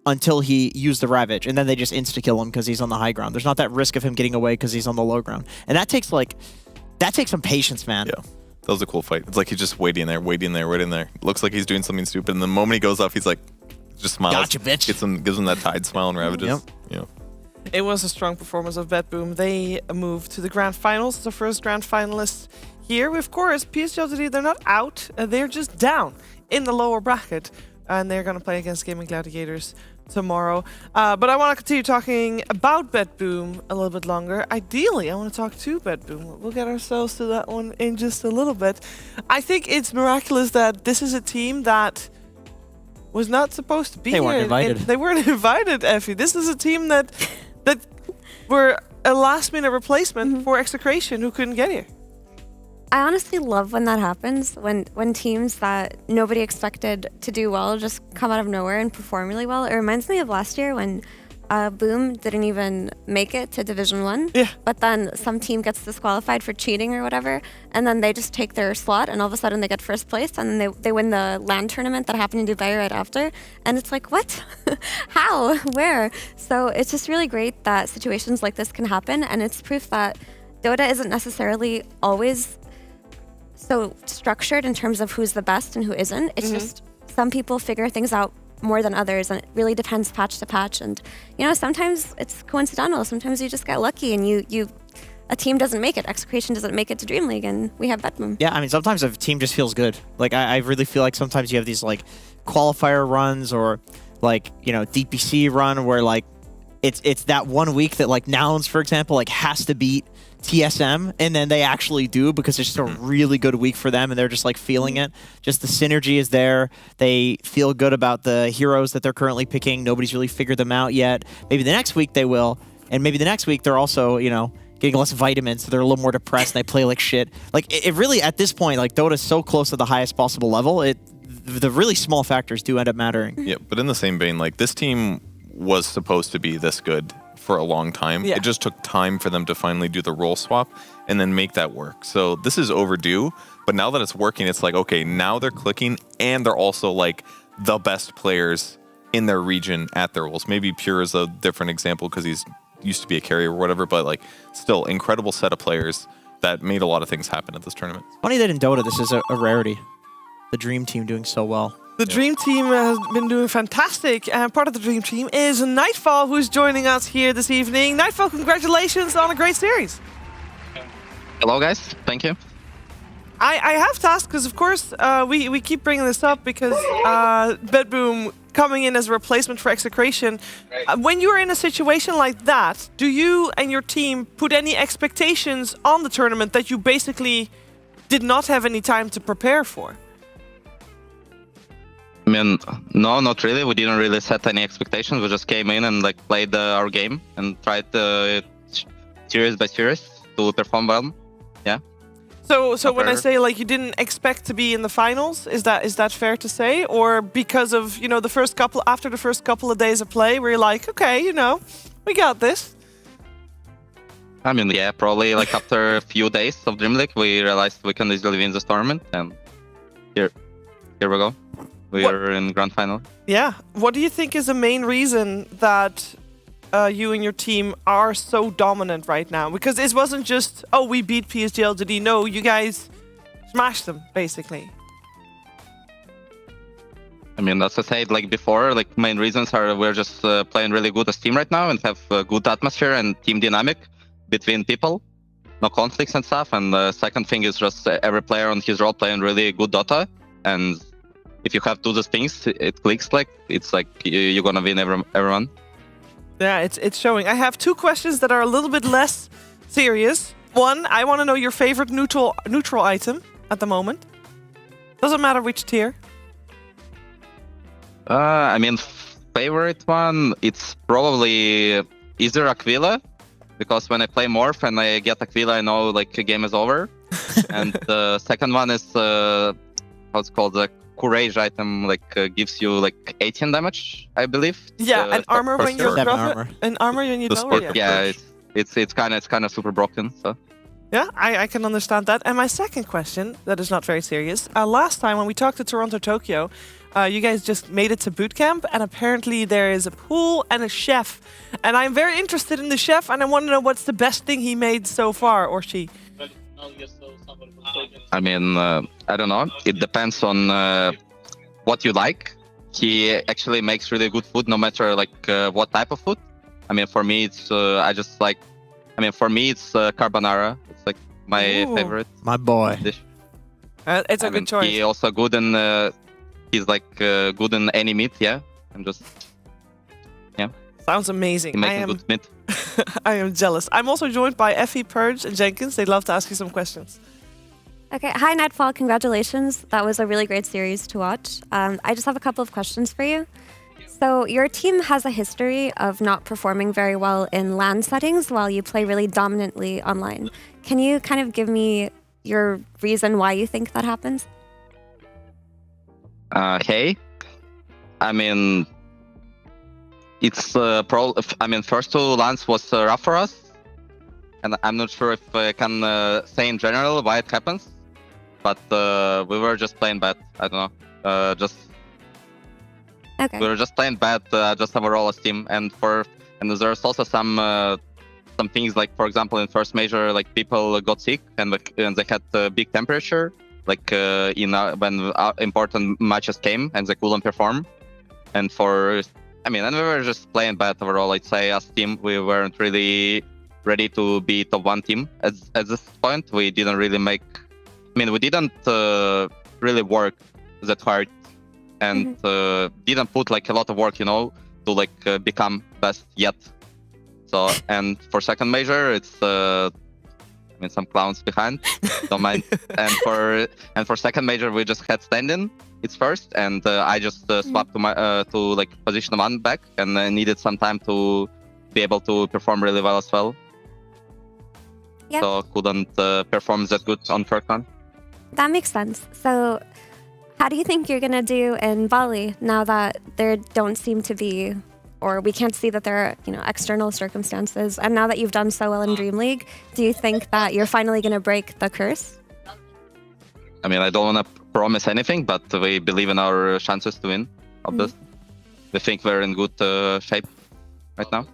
until he used the Ravage, and then they just insta-kill him because he's on the high ground. There's not that risk of him getting away because he's on the low ground. And that takes some patience, man. Yeah. That was a cool fight. It's like he's just waiting there. Looks like he's doing something stupid, and the moment he goes off, he's like, just smiles. Gotcha, bitch. Gives him that Tide smile and Ravages. Yep. Yeah. It was a strong performance of BetBoom. They moved to the grand finals, the first grand finalists here. Of course, PSG, they're not out. They're just down in the lower bracket, and they're going to play against Gaming Gladiators tomorrow. But I want to continue talking about BetBoom a little bit longer. Ideally, I want to talk to BetBoom. We'll get ourselves to that one in just a little bit. I think it's miraculous that this is a team that was not supposed to be here. They weren't invited. They weren't invited, Effie. This is a team that were a last-minute replacement for Execration who couldn't get here. I honestly love when that happens, when teams that nobody expected to do well just come out of nowhere and perform really well. It reminds me of last year when Boom didn't even make it to Division 1, but then some team gets disqualified for cheating or whatever, and then they just take their slot, and all of a sudden they get first place, and then they win the LAN tournament that happened in Dubai right after, and it's like, what? How? Where? So it's just really great that situations like this can happen, and it's proof that Dota isn't necessarily always so structured in terms of who's the best and who isn't. It's just some people figure things out more than others, and it really depends patch to patch. And sometimes it's coincidental. Sometimes you just get lucky, and a team doesn't make it. Execration doesn't make it to DreamLeague, and we have BetBoom. Yeah, I mean, sometimes a team just feels good. Like I really feel like sometimes you have these like qualifier runs or like DPC run where like it's that one week that like Nouns, for example, like has to beat TSM, and then they actually do because it's just a really good week for them, and they're just like feeling it. Just the synergy is there. They feel good about the heroes that they're currently picking. Nobody's really figured them out yet. Maybe the next week they will, and maybe the next week they're also getting less vitamins, so they're a little more depressed and they play like shit. Like it really, at this point, like Dota's so close to the highest possible level, the really small factors do end up mattering. Yeah, but in the same vein, like this team was supposed to be this good for a long time. Yeah. It just took time for them to finally do the role swap and then make that work. So this is overdue, but now that it's working, it's like, okay, now they're clicking, and they're also like the best players in their region at their roles. Maybe Pure is a different example because he's used to be a carrier or whatever, but like still incredible set of players that made a lot of things happen at this tournament. Funny that in Dota this is a rarity. The Dream Team doing so well. The Dream Team has been doing fantastic, and part of the Dream Team is Nightfall, who's joining us here this evening. Nightfall, congratulations on a great series. Hello, guys. Thank you. I have to ask, because of course we keep bringing this up because BetBoom coming in as a replacement for Execration. When you're in a situation like that, do you and your team put any expectations on the tournament that you basically did not have any time to prepare for? I mean, no, not really. We didn't really set any expectations. We just came in and like played our game and tried series by series to perform well. Yeah. So when I say like you didn't expect to be in the finals, is that fair to say, or because of after the first couple of days of play, where you're like, okay, we got this. I mean, yeah, probably like after a few days of DreamLeague, we realized we can easily win this tournament, and here we go. We are in grand final. Yeah. What do you think is the main reason that you and your team are so dominant right now? Because it wasn't just, oh, we beat PSG LGD. No, you guys smashed them, basically. I mean, as I said, like before, like main reasons are we're just playing really good as team right now and have a good atmosphere and team dynamic between people, no conflicts and stuff. And the second thing is just every player on his role playing really good Dota. And if you have two those things, it clicks. Like it's like you're gonna win everyone. Yeah, it's showing. I have two questions that are a little bit less serious. One, I want to know your favorite neutral item at the moment. Doesn't matter which tier. I mean, favorite one, it's probably either Aquila, because when I play Morph and I get Aquila, I know like the game is over. And the second one is how's it called, the Courage item, like gives you like 18 damage, I believe. Yeah, and armor when you drop armor. it. And armor when you drop it. Yeah, it's kind of super broken. So. Yeah, I can understand that. And my second question, that is not very serious. Last time when we talked to Toronto Tokyo, you guys just made it to boot camp, and apparently there is a pool and a chef. And I'm very interested in the chef, and I want to know what's the best thing he made so far, or she. I mean, I don't know. It depends on what you like. He actually makes really good food, no matter like what type of food. I mean, for me, it's for me, it's carbonara. It's like my favorite. My boy. Dish. It's a good choice. He also good in. He's like good in any meat. Yeah, I'm just. Yeah. Sounds amazing. He makes good meat. I am jealous. I'm also joined by Effie, Purge, and Jenkins. They'd love to ask you some questions. Okay, hi Nightfall, congratulations. That was a really great series to watch. I just have a couple of questions for you. So your team has a history of not performing very well in LAN settings while you play really dominantly online. Can you kind of give me your reason why you think that happens? Hey, I mean, it's first two LANs was rough for us, and I'm not sure if I can say in general why it happens, but we were just playing bad. I don't know, we were just playing bad, just overall as team, and there's also some things like, for example, in first major, like people got sick and they had big temperature. Like when important matches came and they couldn't perform, and we were just playing bad overall. I'd say as team we weren't really ready to be top one team at this point. We didn't really we didn't really work that hard, and didn't put like a lot of work, to like become best yet. So and for second major, it's. Some clowns behind, don't mind. And for second major, we just had stand-in. It's first, and I just swapped to like position one back, and I needed some time to be able to perform really well as well. Yep. So couldn't perform that good on first one. That makes sense. So how do you think you're gonna do in Bali now that there don't seem to be, or we can't see that there are, external circumstances, and now that you've done so well in DreamLeague, do you think that you're finally going to break the curse? I don't want to promise anything, but we believe in our chances to win of this. We think we're in good shape right now.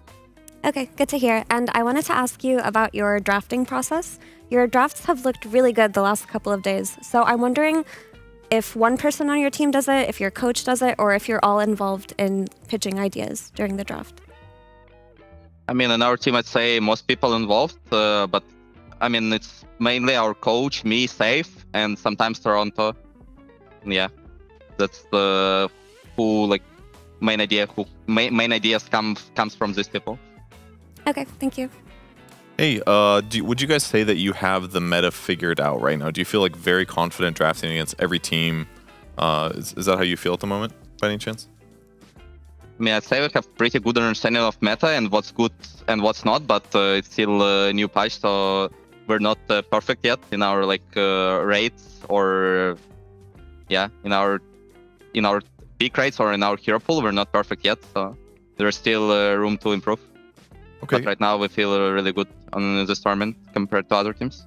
Okay, good to hear. And I wanted to ask you about your drafting process. Your drafts have looked really good the last couple of days. So I'm wondering if one person on your team does it, if your coach does it, or if you're all involved in pitching ideas during the draft. In our team, I'd say most people involved, but it's mainly our coach, me, Safe, and sometimes Toronto. Yeah, that's the main ideas comes from these people. Okay, thank you. Hey, would you guys say that you have the meta figured out right now? Do you feel like very confident drafting against every team? Is that how you feel at the moment, by any chance? I'd say we have pretty good understanding of meta and what's good and what's not, but it's still a new patch, so we're not perfect yet in our like rates or in our peak rates or in our hero pool. We're not perfect yet, so there's still room to improve. Okay. But right now we feel really good on this tournament compared to other teams.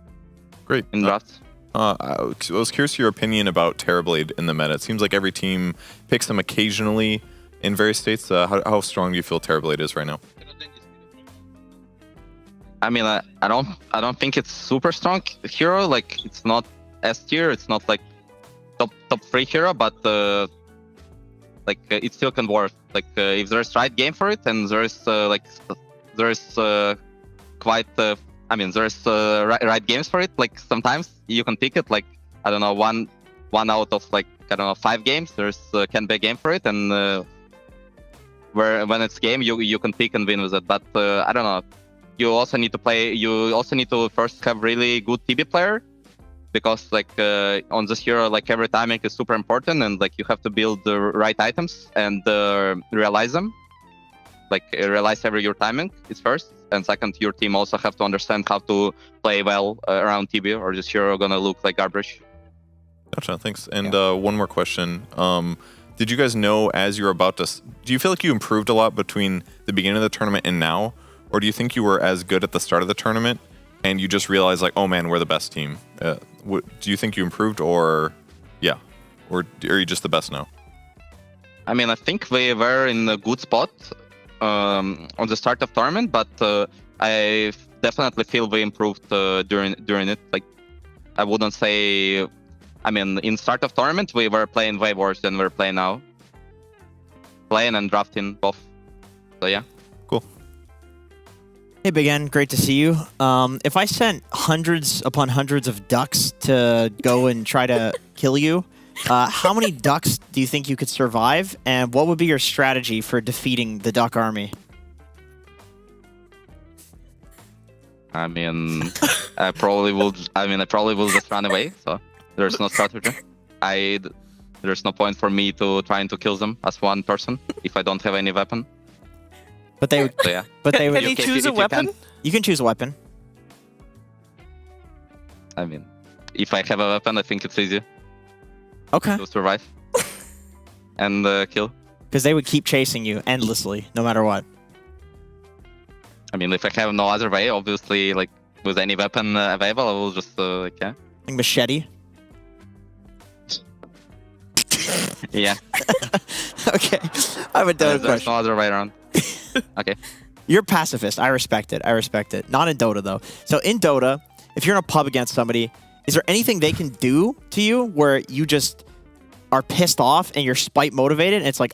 Great. In drafts. I was curious your opinion about Terrorblade in the meta. It seems like every team picks them occasionally in various states. How strong do you feel Terrorblade is right now? I mean, I don't think it's super strong hero. Like, it's not S tier. It's not like top 3 hero, but like it still can work. Like if there's right game for it, and there's quite. I mean, there's right games for it. Like sometimes you can pick it. Like I don't know, one out of like 5 games. There's can be a game for it, and when it's game, you can pick and win with it. But I don't know. You also need to play. You also need to first have really good TB player, because like on this hero, like every timing is super important, and like you have to build the right items and realize them. Like realize your timing is first, and second, your team also have to understand how to play well around TB, or this hero gonna look like garbage. Gotcha, thanks. And one more question. Did you guys know as you were about to... Do you feel like you improved a lot between the beginning of the tournament and now? Or do you think you were as good at the start of the tournament and you just realized like, oh man, we're the best team? Do you think you improved or... Yeah. Or are you just the best now? I mean, I think we were in a good spot on the start of tournament, but I definitely feel we improved during it. Like, I wouldn't say... I mean, in start of tournament, we were playing way worse than we're playing now. Playing and drafting both. So yeah. Cool. Hey, Big N, great to see you. If I sent hundreds upon hundreds of ducks to go and try to kill you, how many ducks do you think you could survive? And what would be your strategy for defeating the duck army? I mean, I probably will just run away, so there's no strategy. There's no point for me to trying to kill them as one person if I don't have any weapon. But they would. So, yeah. But they would. Can you choose a weapon? You can choose a weapon. I mean, if I have a weapon, I think it's easy. Okay. To survive and kill. Because they would keep chasing you endlessly, no matter what. I mean, if I have no other way, obviously, like with any weapon available, I will just like Like machete. Yeah. Okay. I have a Dota There's question. no other way around. Okay. You're pacifist. I respect it. I respect it. Not in Dota, though. So in Dota, if you're in a pub against somebody, is there anything they can do to you where you just are pissed off and you're spite motivated and it's like,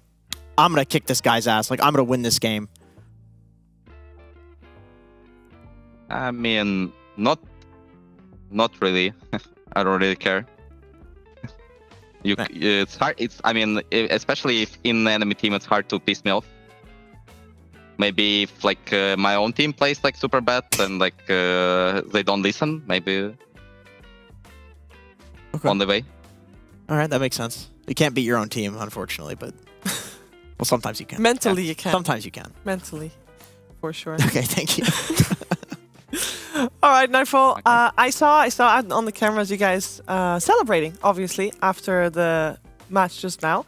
I'm going to kick this guy's ass. Like, I'm going to win this game. I mean, not really. I don't really care. It's hard. I mean, especially if in the enemy team, it's hard to piss me off. Maybe if like my own team plays like super bad and like they don't listen, maybe on the way. All right, that makes sense. You can't beat your own team, unfortunately, but well, sometimes you can. Mentally, you can. Sometimes you can. Mentally, for sure. Okay, thank you. All right, Nightfall. Okay. I saw on the cameras you guys celebrating, obviously, after the match just now.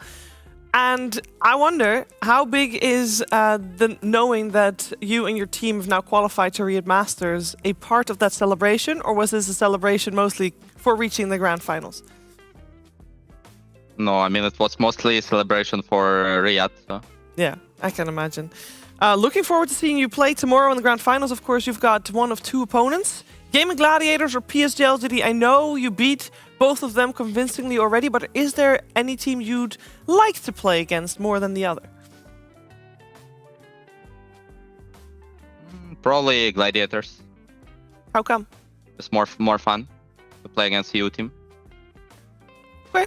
And I wonder, how big is the knowing that you and your team have now qualified to Riyadh Masters a part of that celebration, or was this a celebration mostly for reaching the grand finals? No, I mean, it was mostly a celebration for Riyadh. So. Yeah, I can imagine. Looking forward to seeing you play tomorrow in the grand finals. Of course, you've got one of 2 opponents. Gaming Gladiators or PSG LGD. I know you beat both of them convincingly already, but is there any team you'd like to play against more than the other? Probably Gladiators. How come? It's more fun to play against the EU team. Okay.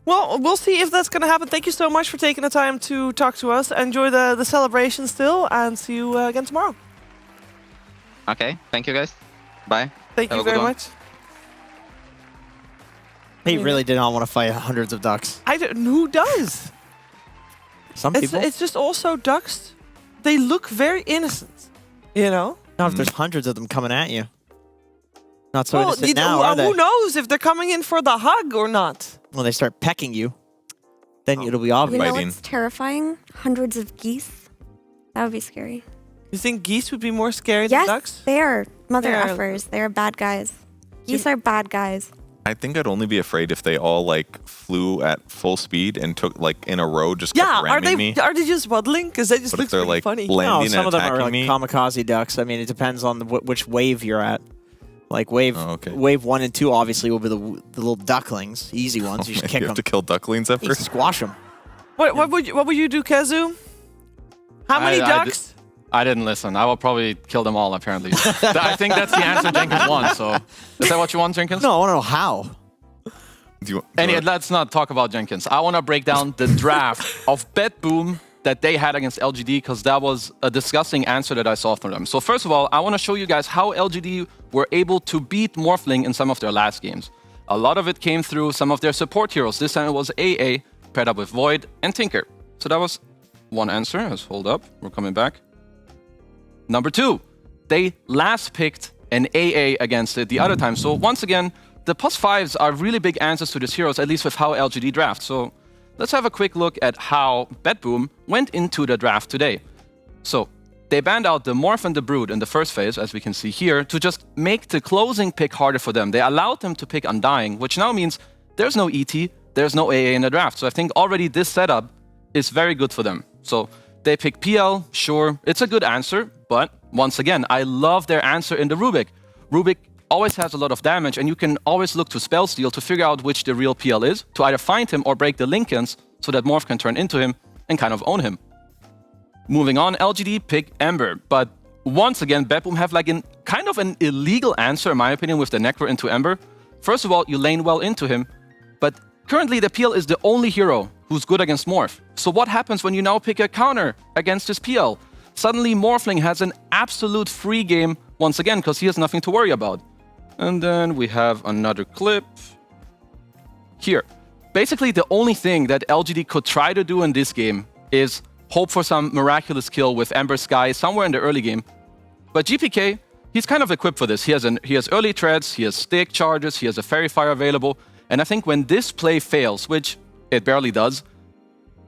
Well, we'll see if that's going to happen. Thank you so much for taking the time to talk to us. Enjoy the celebration still, and see you again tomorrow. Okay. Thank you, guys. Bye. Thank you very much. He really did not want to fight hundreds of ducks. Who does? Some people. It's just also ducks. They look very innocent, you know? Not if there's hundreds of them coming at you. Not so innocent now, who are they? knows if they're coming in for the hug or not? When they start pecking you, then it'll be obvious. You know what's terrifying? Hundreds of geese. That would be scary. You think geese would be more scary Yes, than ducks? they are mother They are- effers. They are bad guys. Geese are bad guys. I think I'd only be afraid if they all like flew at full speed and took like in a row, just kept Yeah, ramming me. are they just waddling? Because they just But look if they're really like funny. landing No, some of and them are attacking like me, kamikaze ducks. I mean, it depends on which wave you're at. Like wave 1 and 2 obviously will be the little ducklings, easy ones. You just kick you have them. to kill ducklings at You first. squash them. What would you do, Kazu? How many ducks? I didn't listen. I will probably kill them all, apparently. I think that's the answer Jenkins wants. So, is that what you want, Jenkins? No, I want to know how. Let's not talk about Jenkins. I want to break down the draft of Bet Boom that they had against LGD, because that was a disgusting answer that I saw from them. So first of all, I want to show you guys how LGD were able to beat Morphling in some of their last games. A lot of it came through some of their support heroes. This time it was AA paired up with Void and Tinker. So that was one answer. Let's hold up. We're coming back. Number 2, they last picked an AA against it the other time. So once again, the +5s are really big answers to these heroes, at least with how LGD drafts. So let's have a quick look at how BetBoom went into the draft today. So they banned out the Morph and the Brood in the first phase, as we can see here, to just make the closing pick harder for them. They allowed them to pick Undying, which now means there's no ET, there's no AA in the draft. So I think already this setup is very good for them. So they pick PL, sure, it's a good answer, but once again, I love their answer in the Rubik. Rubik always has a lot of damage, and you can always look to spell steal to figure out which the real PL is, to either find him or break the Lincolns so that Morph can turn into him and kind of own him. Moving on, LGD pick Ember, but once again, BetBoom have like kind of an illegal answer, in my opinion, with the Necro into Ember. First of all, you lane well into him, but currently the PL is the only hero who's good against Morph. So what happens when you now pick a counter against his PL? Suddenly Morphling has an absolute free game once again, because he has nothing to worry about. And then we have another clip here. Basically, the only thing that LGD could try to do in this game is hope for some miraculous kill with Ember Sky somewhere in the early game. But GPK, he's kind of equipped for this. He has early treads, he has stick charges, he has a Fairy Fire available. And I think when this play fails, which it barely does,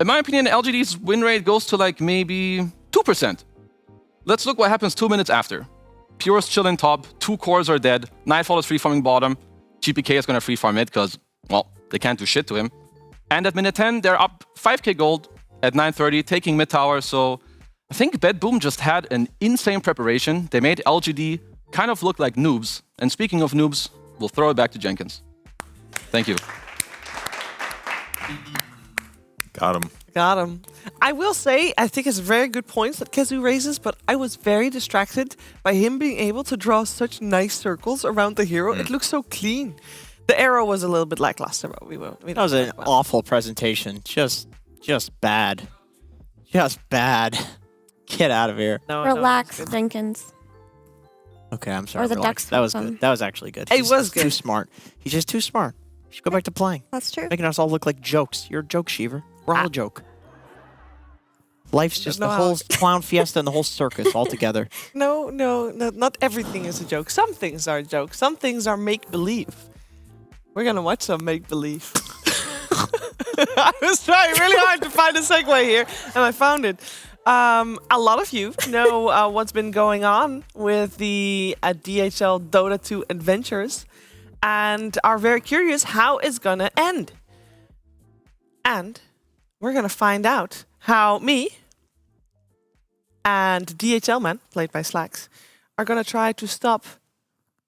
in my opinion, LGD's win rate goes to like maybe 2%. Let's look what happens 2 minutes after. Pure's chilling top, 2 cores are dead, Nightfall is free farming bottom, GPK is going to free farm mid because, well, they can't do shit to him. And at minute 10, they're up 5k gold at 9:30, taking mid tower. So I think BetBoom just had an insane preparation. They made LGD kind of look like noobs. And speaking of noobs, we'll throw it back to Jenkins. Thank you. Got him. Got him. I will say, I think it's very good points that Kazu raises, but I was very distracted by him being able to draw such nice circles around the hero. It looks so clean. The arrow was a little bit lackluster, but that was an awful presentation. Just bad. Just bad. Get out of here. Relax, Jenkins. Okay, I'm sorry. Or the relax. ducks That was with good. them. That was actually good. It He's was too good. smart. He's just too smart. You should go back to playing. That's true. Making us all look like jokes. You're a joke, Sheever. We're all a joke. Life's just the No, whole clown fiesta and the whole circus all together. No, not everything is a joke. Some things are a joke. Some things are make-believe. We're going to watch some make-believe. I was trying really hard to find a segue here, and I found it. A lot of you know what's been going on with the DHL Dota 2 adventures and are very curious how it's going to end. And we're going to find out how me and DHL Man, played by Slacks, are going to try to stop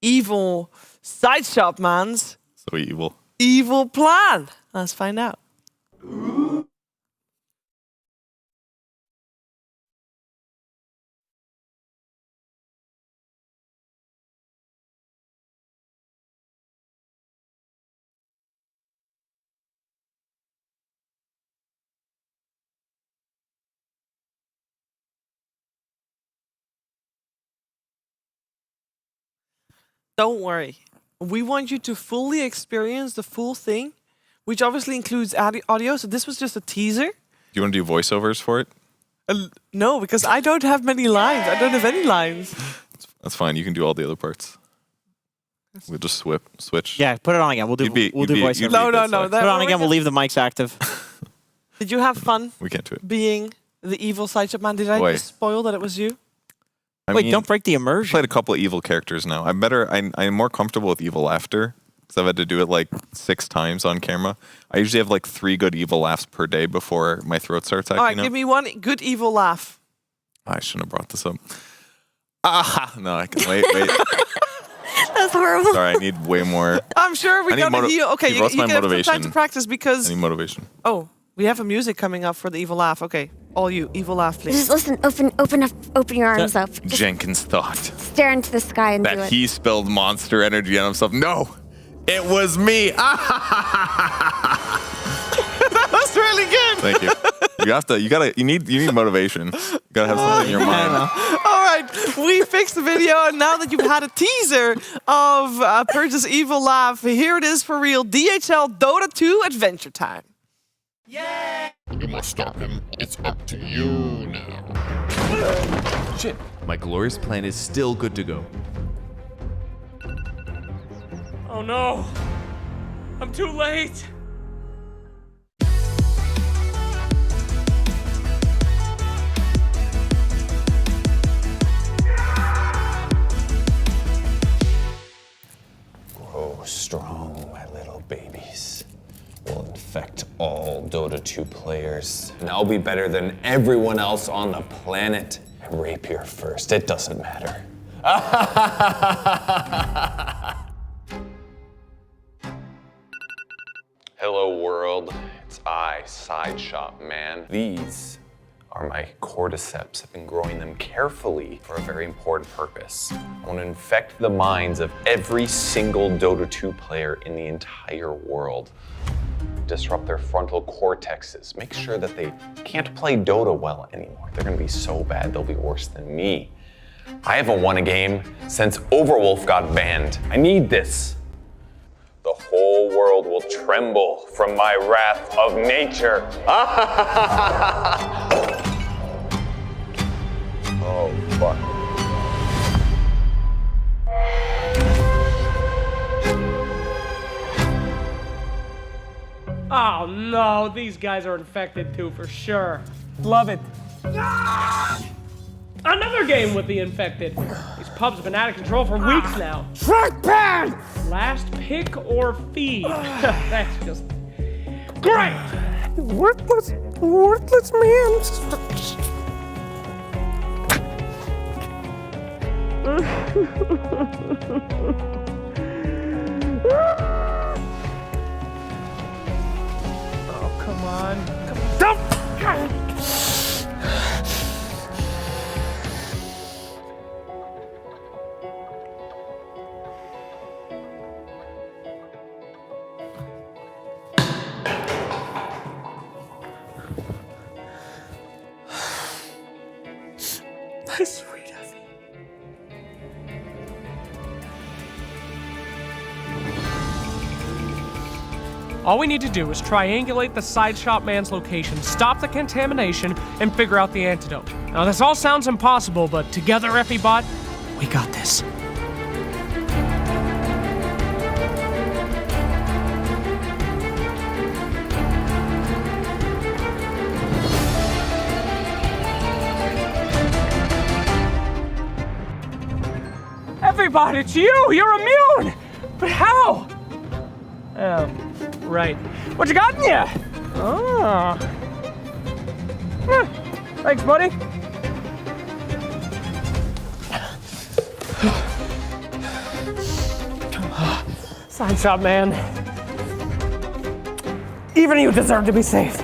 evil side shop man's So evil. evil plan. Let's find out. Don't worry. We want you to fully experience the full thing, which obviously includes audio. So this was just a teaser. Do you want to do voiceovers for it? No, because I don't have many lines. I don't have any lines. That's fine. You can do all the other parts. We'll just switch. Yeah, put it on again. We'll do voice. you'd No, be no, a good no. select. Put it on again. We'll leave the mics active. Did you have fun We can't do it. being the evil sideship man? Did I Wait. just spoil that it was you? Wait, don't break the immersion. I've played a couple of evil characters now. I'm more comfortable with evil laughter because I've had to do it like 6 times on camera. I usually have like 3 good evil laughs per day before my throat starts acting All right, up. give me one good evil laugh. I shouldn't have brought this up. No, I can wait. That's horrible. Sorry, I need way more. I'm sure we got to heal. Okay, you What's my can have some time motivation? to practice because. I need motivation. Oh, we have a music coming up for the evil laugh. Okay, all you evil laugh, please. Just listen. Open your arms up. Just Jenkins thought stare into the sky and do that it. he spilled monster energy on himself. No, it was me. That was really good. Thank you. You need motivation. You gotta have something in your mind. All right, we fixed the video, and now that you've had a teaser of Purge's evil laugh, here it is for real. DHL Dota 2 Adventure Time. You must stop him. It's up to you now. Shit, my glorious plan is still good to go. Oh no! I'm too late! Grow strong, my little babies. We'll infect all Dota 2 players, and I'll be better than everyone else on the planet. Rapier first, it doesn't matter. Hello world, it's I, Side Shop Man. These are my cordyceps. I've been growing them carefully for a very important purpose. I want to infect the minds of every single Dota 2 player in the entire world. Disrupt their frontal cortexes. Make sure that they can't play Dota well anymore. They're gonna be so bad, they'll be worse than me. I haven't won a game since Overwolf got banned. I need this. The whole world will tremble from my wrath of nature. Oh, fuck. Oh no, these guys are infected too for sure. Love it. Another game with the infected. These pubs have been out of control for weeks now. Trackpad! Last pick or feed. That's just great. Worthless Oh, come on. Come on. That's sweet of you. All we need to do is triangulate the side shop man's location, stop the contamination, and figure out the antidote. Now, this all sounds impossible, but together, Effie-Bot, we got this. Everybody, it's you! You're immune! But how? Oh, right. What you got in ya? Oh. Thanks, buddy. Side shop, man. Even you deserve to be saved.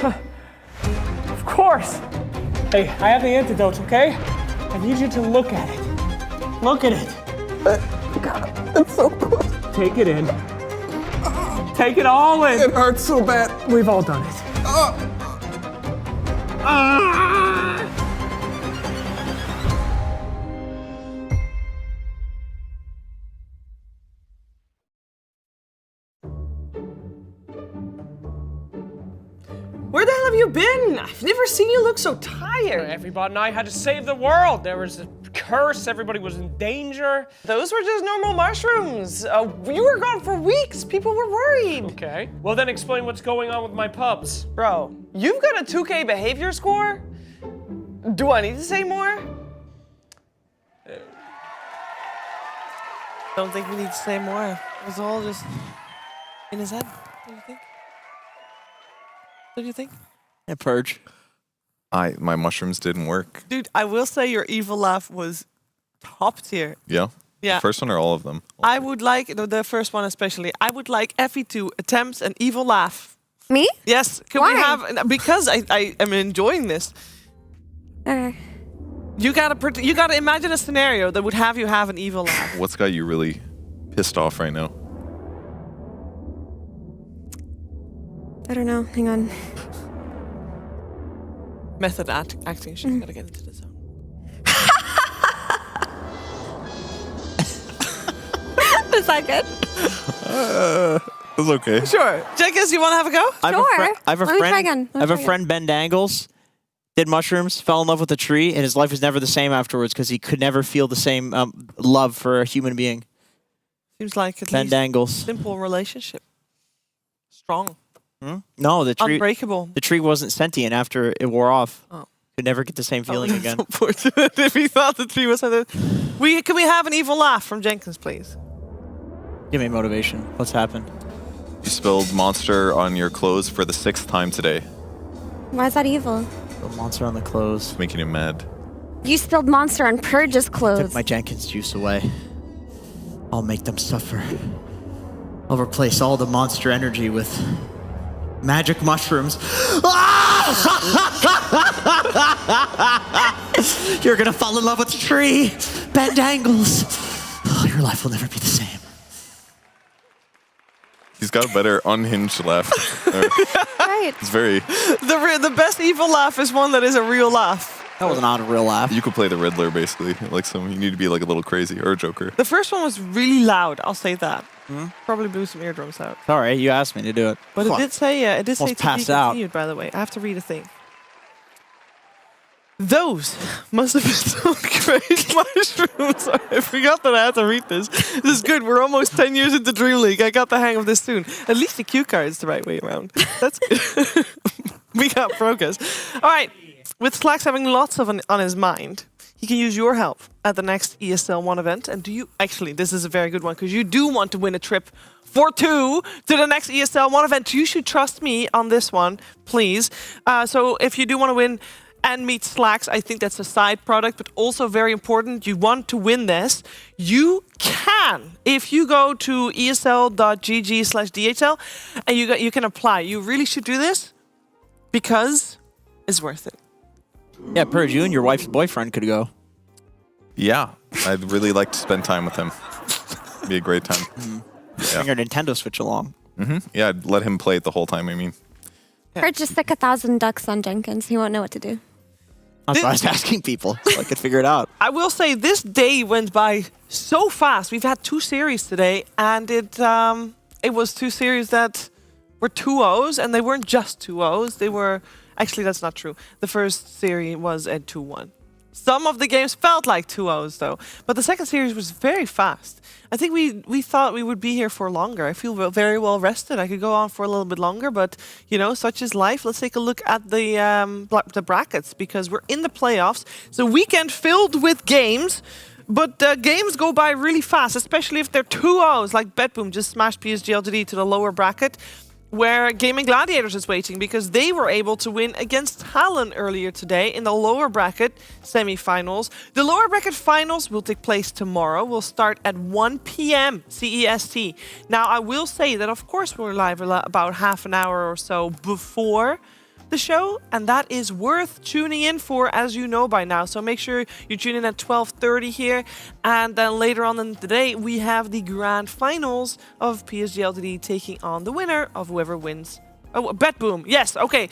Of course. Hey, I have the antidote, okay? I need you to look at it. Look at it. God, it's so good. Take it in. Take it all in. It hurts so bad. We've all done it. Where the hell have you been? I've never seen you look so tired. Everybody and I had to save the world. There was a curse. Everybody was in danger. Those were just normal mushrooms. You were gone for weeks. People were worried. Okay. Well, then explain what's going on with my pups. Bro, you've got a 2K behavior score? Do I need to say more? Don't think we need to say more. It was all just in his head. What do you think? What do you think? Yeah, Purge. My mushrooms didn't work. Dude, I will say your evil laugh was top tier. Yeah? Yeah. The first one or all of them? I would like, the first one especially, I would like Effie to attempt an evil laugh. Me? Yes. Can Why? we have, because I am enjoying this. Okay. You gotta imagine a scenario that would have you have an evil laugh. What's got you really pissed off right now? I don't know. Hang on. Method acting. She's gotta get into the zone. Is that good? It's okay. Sure. Jenkins, you want to have a go? Sure. I have a Let me try friend. again. I have a friend, Ben Dangles. Did mushrooms, fell in love with a tree, and his life was never the same afterwards because he could never feel the same love for a human being. Seems like at Ben least Dangles. simple relationship. Strong. No, the tree. Unbreakable. The tree wasn't sentient after it wore off. Oh. Could never get the same feeling that's again. Unfortunate if he thought the tree was sentient. Can we have an evil laugh from Jenkins, please? Give me motivation. What's happened? You spilled Monster on your clothes for the 6th time today. Why is that evil? The monster on the clothes. It's making you mad. You spilled Monster on Purge's Took clothes. my Jenkins juice away. I'll make them suffer. I'll replace all the monster energy with magic mushrooms. You're gonna fall in love with the tree. Ben Dangles. Oh, your life will never be the same. He's got a better unhinged laugh. Right. It's very... The best evil laugh is one that is a real laugh. That was not a real laugh. You could play the Riddler, basically. You need to be like a little crazy, or a Joker. The first one was really loud, I'll say that. Probably blew some eardrums out. Sorry, you asked me to do it. But it did say, to be continued, by the way. I have to read a thing. Those must have been some great mushrooms. I forgot that I had to read this. This is good. We're almost 10 years into Dream League. I got the hang of this soon. At least the cue card's the right way around. That's good. We got progress. All right. With Slacks having lots on his mind, he can use your help at the next ESL 1 event. And this is a very good one, because you do want to win a trip for 2 to the next ESL 1 event. You should trust me on this one, please. So if you do want to win and meet Slacks, I think that's a side product, but also very important. You want to win this, you can. If you go to esl.gg/DHL and you can apply. You really should do this because it's worth it. Yeah, Purge, you and your wife's boyfriend could go. Yeah, I'd really like to spend time with him. It'd be a great time. Bring your Nintendo Switch along. Yeah, I'd let him play it the whole time, I mean. Purge just stick 1,000 ducks on Jenkins. He won't know what to do. That's why I was asking people, so I could figure it out. I will say this day went by so fast. We've had 2 series today, and it was 2 series that were 2-0s, and they weren't just 2-0s. They were... Actually, that's not true. The first series was a 2-1. Some of the games felt like 2-0s, though. But the second series was very fast. I think we thought we would be here for longer. I feel very well rested. I could go on for a little bit longer, but, you know, such is life. Let's take a look at the brackets, because we're in the playoffs. It's a weekend filled with games, but games go by really fast, especially if they're 2-0s, like Betboom just smashed PSG LGD to the lower bracket, where Gaming Gladiators is waiting, because they were able to win against Talon earlier today in the lower bracket semi-finals. The lower bracket finals will take place tomorrow. We'll start at 1 p.m. CEST. Now, I will say that, of course, we're live about half an hour or so before the show, and that is worth tuning in for, as you know by now. So make sure you tune in at 12:30 here, and then later on in the day we have the grand finals of PSG LTD taking on the winner of whoever wins. Oh, Betboom, yes, okay.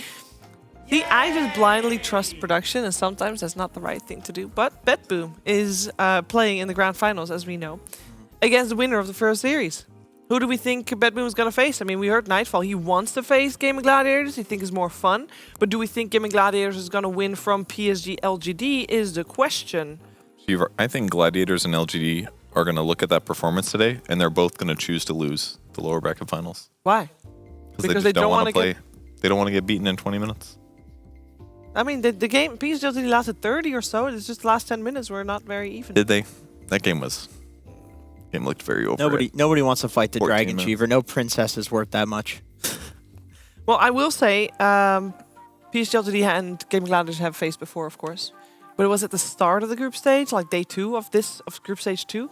See, I just blindly trust production, and sometimes that's not the right thing to do. But Betboom is playing in the grand finals, as we know, against the winner of the first series. Who do we think BetBoom is going to face? I mean, we heard Nightfall. He wants to face Gaming Gladiators. He thinks it's more fun. But do we think Gaming Gladiators is going to win from PSG LGD is the question. I think Gladiators and LGD are going to look at that performance today, and they're both going to choose to lose the lower bracket finals. Why? Because they don't want to play. They don't want to get beaten in 20 minutes. I mean, the game PSG LGD lasted 30 or so. It's just the last 10 minutes were not very even. Did they? That game looked very over. Nobody wants to fight the 14 Dragon minutes. Cheever. No princess is worth that much. Well, I will say, PSG LGD and Gaming Gladiators have faced before, of course. But it was at the start of the group stage, like day 2 of group stage 2.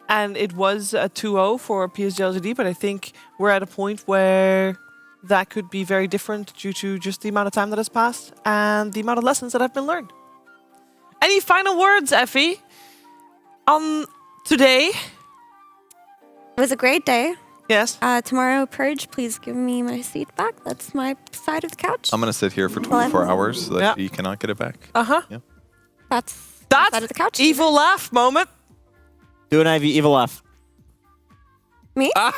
And it was a 2-0 for PSG LGD, but I think we're at a point where that could be very different due to just the amount of time that has passed and the amount of lessons that have been learned. Any final words, Effie, on today? It was a great day. Yes. Tomorrow, Purge, please give me my seat back. That's my side of the couch. I'm going to sit here for 24 hours so that he cannot get it back. Uh-huh. Yeah. That's side of the couch. Evil laugh moment. Do an Ivy evil laugh. Me? Not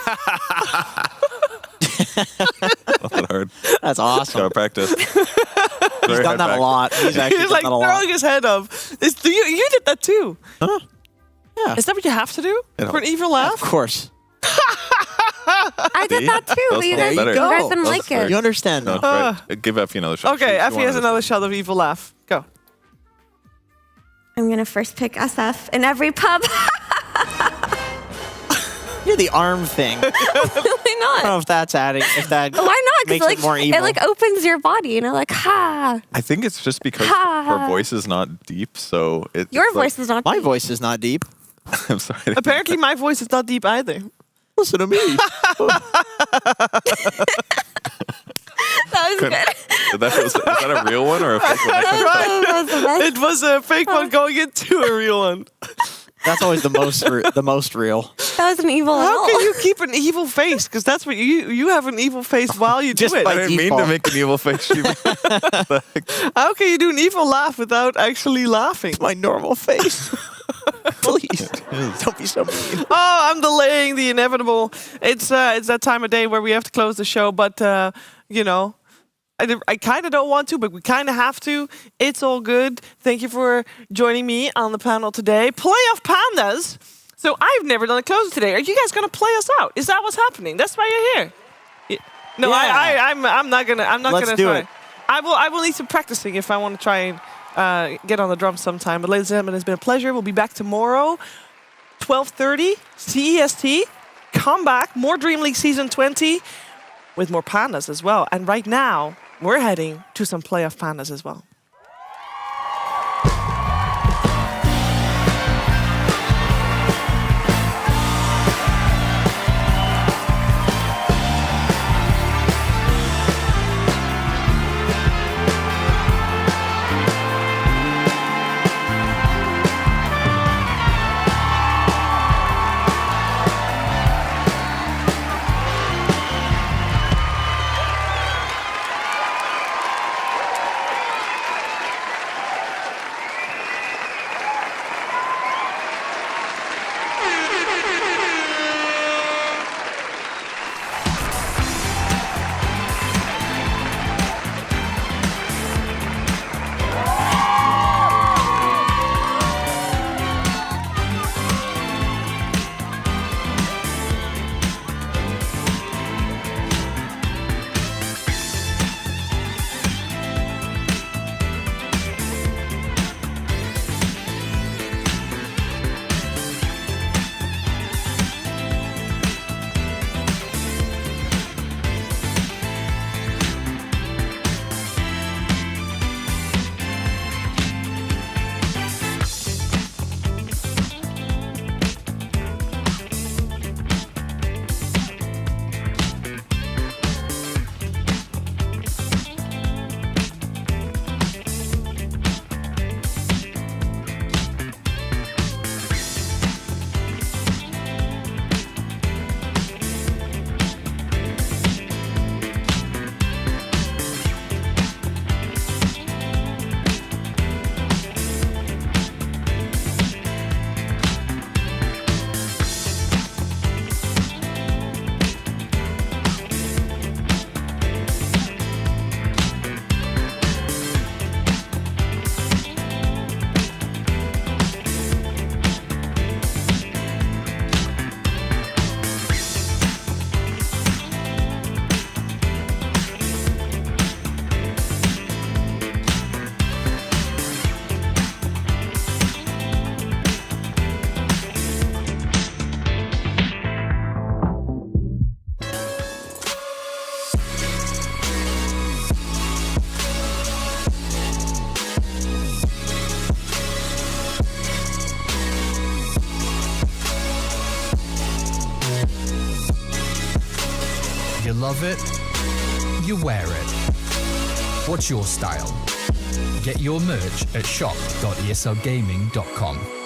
that hard. That's awesome. Gotta practice. He's done that a lot. He's actually He's done like that a lot. throwing his head up. You did that too. Huh? Yeah. Is that what you have to do for an evil laugh? Of course. I did that too. But you guys didn't like it. You understand No, now. right. Give Effie another shot. Okay, Effie has another shot of evil laugh. Go. I'm gonna first pick SF in every pub. You're the arm thing. Why not? I don't know if that's adding. If that Why not? makes Because it more evil. it like opens your body, you know, like ha. I think it's just because her voice is not deep, so it's Your voice is not. My voice is not deep. I'm sorry. Apparently, my voice is not deep either. Listen to me. That was good. Is that a real one or a fake one? That's right. It was a fake one going into a real one. That's always the most real. That was an evil. How can you keep an evil face? Because that's what you have an evil face while you do it. I didn't mean to make an evil face. How can you do an evil laugh without actually laughing? It's my normal face. Please, don't be so mean. Oh, I'm delaying the inevitable. It's that time of day where we have to close the show, but you know, I kind of don't want to, but we kind of have to. It's all good. Thank you for joining me on the panel today. Playoff Pandas. So I've never done a close today. Are you guys going to play us out? Is that what's happening? That's why you're here. No, Yeah. I'm not gonna. I'm not Let's gonna do try. it. I will need some practicing if I want to try and get on the drums sometime. But ladies and gentlemen, it's been a pleasure. We'll be back tomorrow, 12:30 CEST. Come back, more Dream League Season 20 with more pandas as well. And right now, we're heading to some playoff pandas as well. love it, you wear it. What's your style? Get your merch at shop.eslgaming.com.